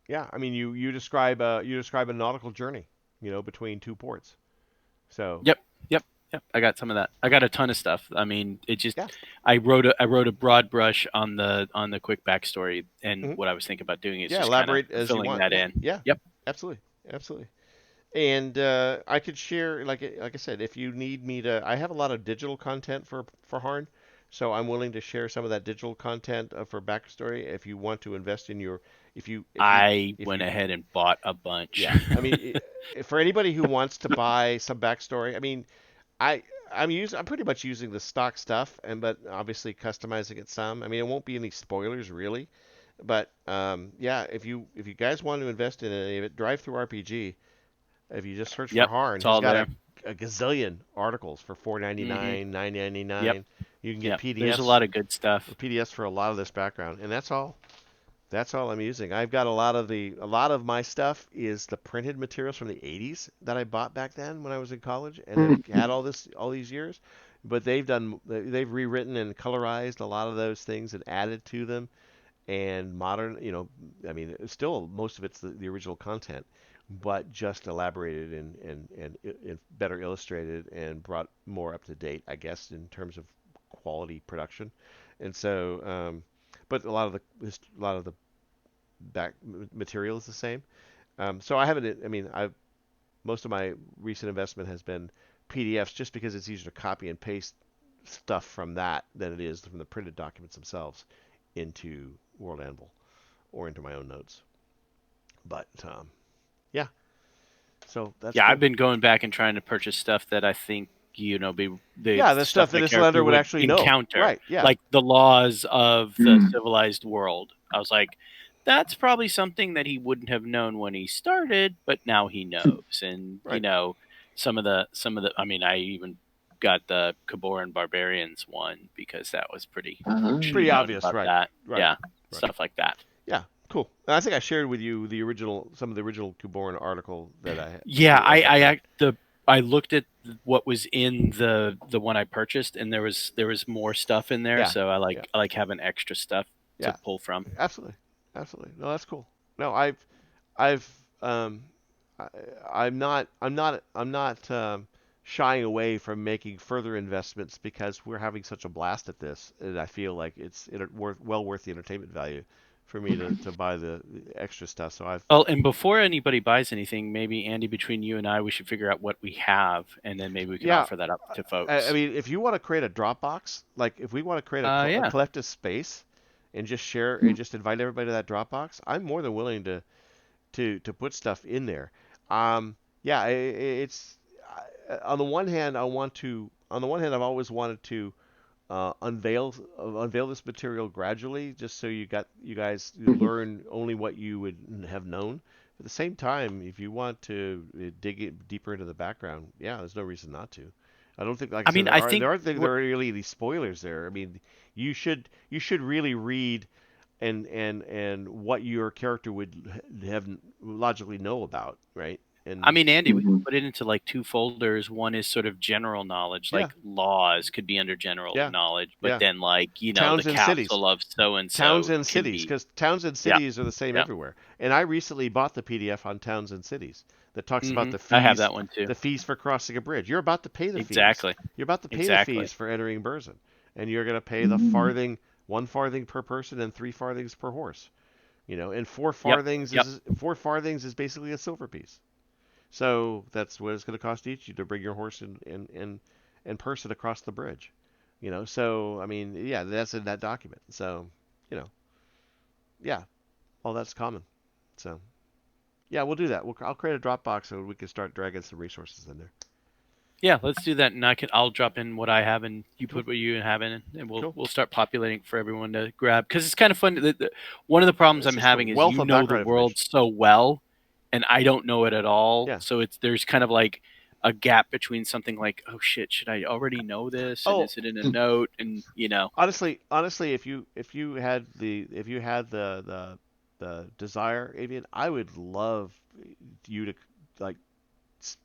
Yeah, I mean, you describe a nautical journey, between two ports. So. Yep. I got some of that. I got a ton of stuff. I mean, it just Yeah. I wrote a broad brush on the quick backstory, and Mm-hmm. what I was thinking about doing is just elaborate kind of as you filling want. that Yeah. in. Yeah. Yep. Absolutely. And I could share, like I said, if you need me to, I have a lot of digital content for Harn, so I'm willing to share some of that digital content for backstory. If you want to invest in your, I went ahead and bought a bunch. Yeah, I mean, for anybody who wants to buy some backstory, I mean, I'm pretty much using the stock stuff, but obviously customizing it some. I mean, it won't be any spoilers really, but yeah, if you guys want to invest in any of it, Drive Through RPG. If you just search for Harn, he's got a gazillion articles for $4.99, $9.99. Yep. You can get PDFs. There's a lot of good stuff. PDFs for a lot of this background, and that's all I'm using. I've got a lot of my stuff is the printed materials from the 80s that I bought back then when I was in college, and have had all these years. But they've rewritten and colorized a lot of those things and added to them, and modern. I mean, still most of it's the original content, but just elaborated and better illustrated and brought more up to date, I guess, in terms of quality production. And so, but a lot of the back material is the same. So I haven't. I mean, most of my recent investment has been PDFs, just because it's easier to copy and paste stuff from that than it is from the printed documents themselves into World Anvil or into my own notes. But yeah. So that's cool. I've been going back and trying to purchase stuff that I think the stuff that Islander would actually encounter, know. Right? Yeah. Like the laws of the civilized world. I was like, that's probably something that he wouldn't have known when he started, but now he knows. And Right. some of the. I mean, I even got the Caboran Barbarians one because that was pretty obvious, right? That. Right. Yeah, Right. stuff like that. Yeah, cool. And I think I shared with you some of the original Caboran article that I had. Yeah, I looked at what was in the one I purchased, and there was more stuff in there. Yeah. So I Yeah. like having extra stuff to Yeah. pull from. Absolutely. Absolutely. No, that's cool. No, I've I, I'm not shying away from making further investments because we're having such a blast at this, and I feel like it's well worth the entertainment value for me to buy the extra stuff. So I've Oh, and before anybody buys anything, maybe Andy, between you and I, we should figure out what we have, and then maybe we can yeah. offer that up to I folks. mean, if you want to create a Dropbox, like if we want to create a Yeah. collective space and just share and just invite everybody to that Dropbox, I'm more than willing to put stuff in there. Yeah, it's on the one hand, I've always wanted to unveil this material gradually, just so you guys learn only what you would have known. At the same time, if you want to dig it deeper into the background, yeah, there's no reason not to. I don't think, like I I mean, said, I think there aren't really any spoilers there. I mean, you should really read and what your character would have logically know about, right? I And mean, Andy, we Mhm. can put it into like two folders. One is sort of general knowledge, yeah, like laws could be under general yeah, knowledge, but yeah. then like, you know, the Towns and cities. capsule of so and Towns so and can cities, be. because towns and Yeah, cities are the same yeah. everywhere. And I recently bought the PDF on towns and cities that talks about I have that one too. the fees for crossing a bridge. You're about to pay the fees. Exactly. You're about to pay the Exactly. fees for entering Burzin, and you're going to pay the farthing, 1 farthing per person, and 3 farthings per horse. And four Yep. farthings Yep. is 4 farthings is basically a silver piece. So that's what it's going to cost each you to bring your horse and person across the bridge. So I mean, yeah, that's in that document. So, you know, yeah, all that's common. So, yeah, we'll do that. I'll create a Dropbox so we can start dragging some resources in there. Yeah, let's do that, and I'll drop in what I have, and you Cool. put what you have in, and Cool. we'll start populating for everyone to grab, because it's kind of fun. One of the problems It's I'm just a having is wealth you of know the background world information. so well, and I don't know it at all. Yeah. So there's kind of like a gap between something like, oh shit, should I already know this, and Oh, is it in a note, and honestly, if you had the desire, Avian, I would love you to like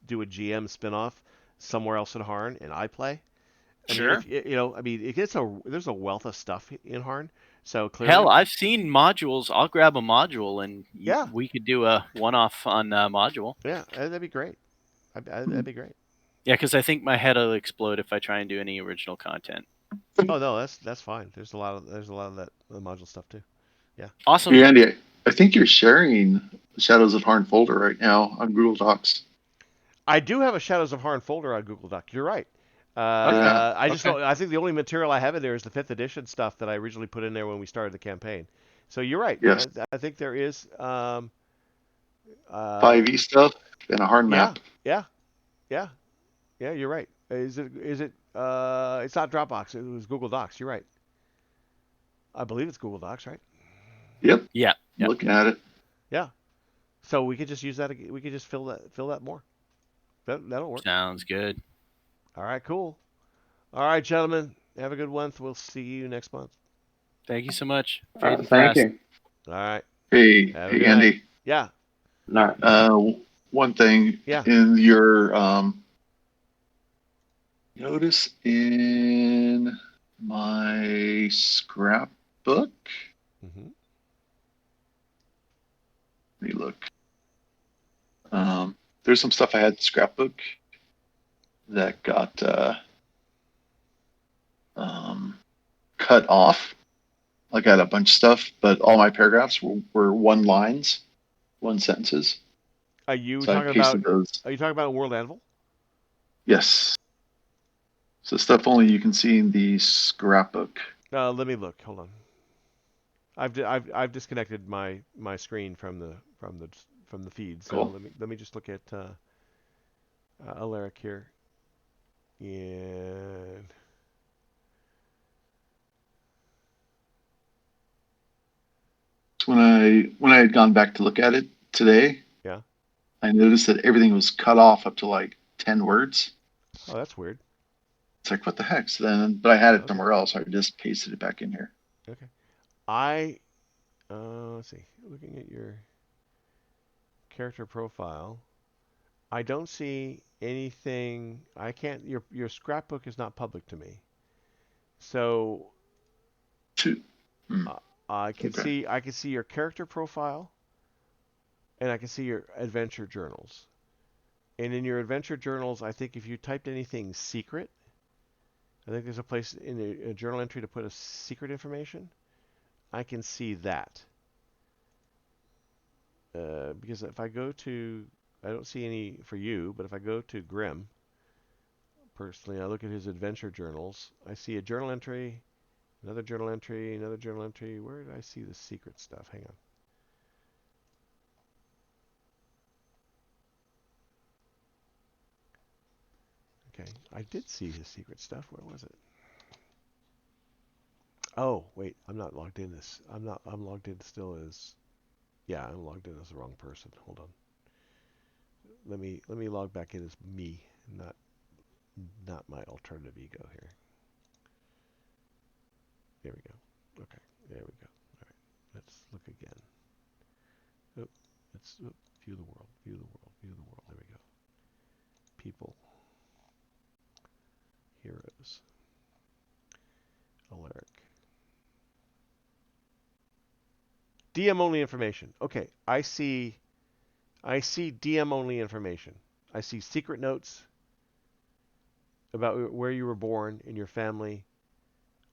do a GM spinoff somewhere else in Harn and I play. I mean, Sure. I mean, there's a wealth of stuff in Harn. So Hell, clearly, I've seen modules. I'll grab a module, and yeah, we could do a one-off on module. yeah, that'd be great. That'd be great. Yeah, because I think my head will explode if I try and do any original content. Oh no, that's fine. There's a lot of that module stuff too. Awesome. Hey, Andy, I think you're sharing the Shadows of Harn folder right now on Google Docs. I do have a Shadows of Harn folder on Google Doc. You're right. Yeah. I just Okay. don't. I think the only material I have in there is the 5th edition stuff that I originally put in there when we started the campaign. So you're right. Yes. I think there is. 5e stuff and a Harn Yeah, map. yeah, yeah, yeah. You're right. Is it? It's not Dropbox. It was Google Docs. You're right. I believe it's Google Docs, right? Yep. Yeah. I'm looking at it. Yeah. So we could just use that. We could just fill that more. That'll work. Sounds good. All right. Cool. All right, gentlemen. Have a good one. We'll see you next month. Thank you so much. Thank Fast. you. All right. Hey, Have a hey, good Andy. Yeah. No. One thing Yeah. in your notice in my scrapbook. Mm-hmm. Let me look. There's some stuff I had in the scrapbook that got cut off. Like I had a bunch of stuff, but all my paragraphs were one lines, one sentences. Are you So I talking pasted about? those. Are you talking about World Anvil? Yes. So stuff only you can see in the scrapbook. Let me look. Hold on. I've disconnected my screen from the feed. So Cool. let me just look at Alaric here. And So when I had gone back to look at it today, yeah. I noticed that everything was cut off up to like 10 words. Oh, that's weird. It's like, what the heck? So then, but I had it Okay. somewhere else. So I just pasted it back in here. Okay. Let's see. Looking at your character profile, I don't see anything. I can't. Your scrapbook is not public to me. So Two. Hmm. I can Okay. see your character profile, and I can see your adventure journals. And in your adventure journals, I think if you typed anything secret, I think there's a place in a journal entry to put a secret information. I can see that. Because if I go to, I don't see any for you, but if I go to Grimm, personally, I look at his adventure journals, I see a journal entry, another journal entry, another journal entry. Where did I see the secret stuff? Hang on. Okay, I did see his secret stuff. Where was it? Oh, wait, I'm not logged in as, I'm logged in still as, yeah, I'm logged in as the wrong person. Hold on. Let me log back in as me, not my alternative ego here. There we go. Okay, there we go. All right, let's look again. Oh, let's view the world, view the world, view the world. There we go. People, heroes, Alaric. DM only information. Okay, I see DM only information. I see secret notes about where you were born in your family,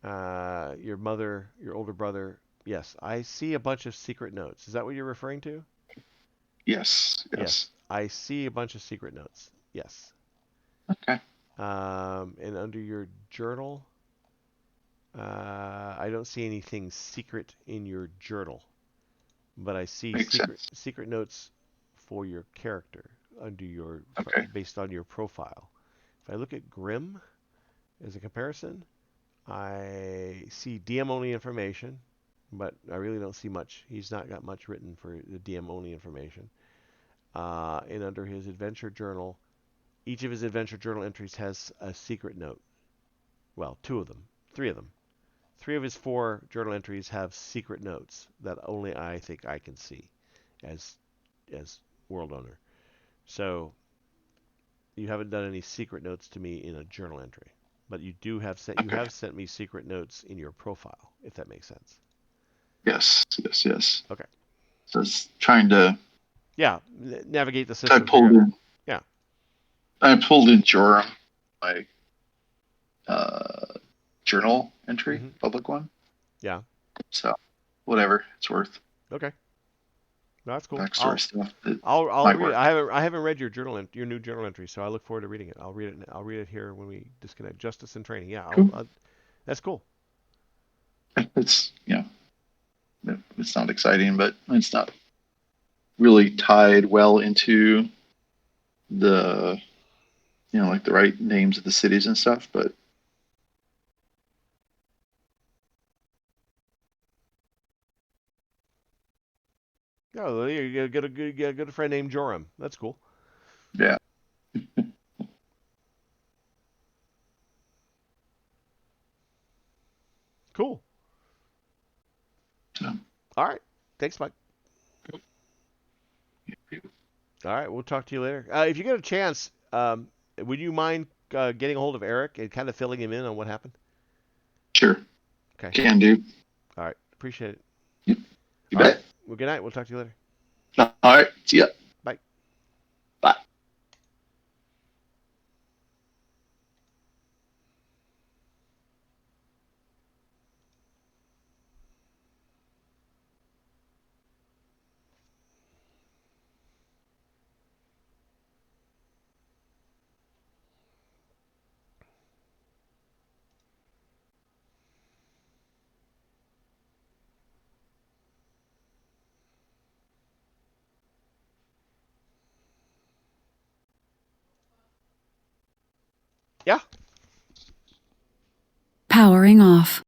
your mother, your older brother. Yes, I see a bunch of secret notes. Is that what you're referring to? Yes. Yes, I see a bunch of secret notes. Yes. Okay. And under your journal, I don't see anything secret in your journal, but I see Makes sense. secret notes for your character under your Okay. based on your profile. If I look at Grimm as a comparison, I see DM only information, but I really don't see much. He's not got much written for the DM only information. And under his adventure journal, each of his adventure journal entries has a secret note. Well, two of them, three of them. Three of his four journal entries have secret notes that only I think I can see as world owner. So you haven't done any secret notes to me in a journal entry, but you have sent me secret notes in your profile, if that makes sense. Yes. Yes. Okay. So it's trying to. Yeah, navigate the I system. pulled in. Yeah. I pulled in Joram, my journal entry, Mm-hmm. public one. Yeah. So, whatever it's worth. Okay. No, that's cool. Backstory stuff. That I'll might read it. work. I haven't read your your new journal entry, so I look forward to reading it. I'll read it here when we disconnect. Justice and training. Yeah. Cool. That's cool. It's it's not exciting, but it's not really tied well into the like the right names of the cities and stuff. But Oh, you got a good friend named Joram. That's cool. yeah. Cool. So, All right. Thanks, Mike. All right. We'll talk to you later. If you get a chance, would you mind getting a hold of Eric and kind of filling him in on what happened? sure. Okay. Can do. All right. Appreciate it. You All bet. right. Well, good night. We'll talk to you later. All right. See ya. Bye. Bye. Yeah. Powering off.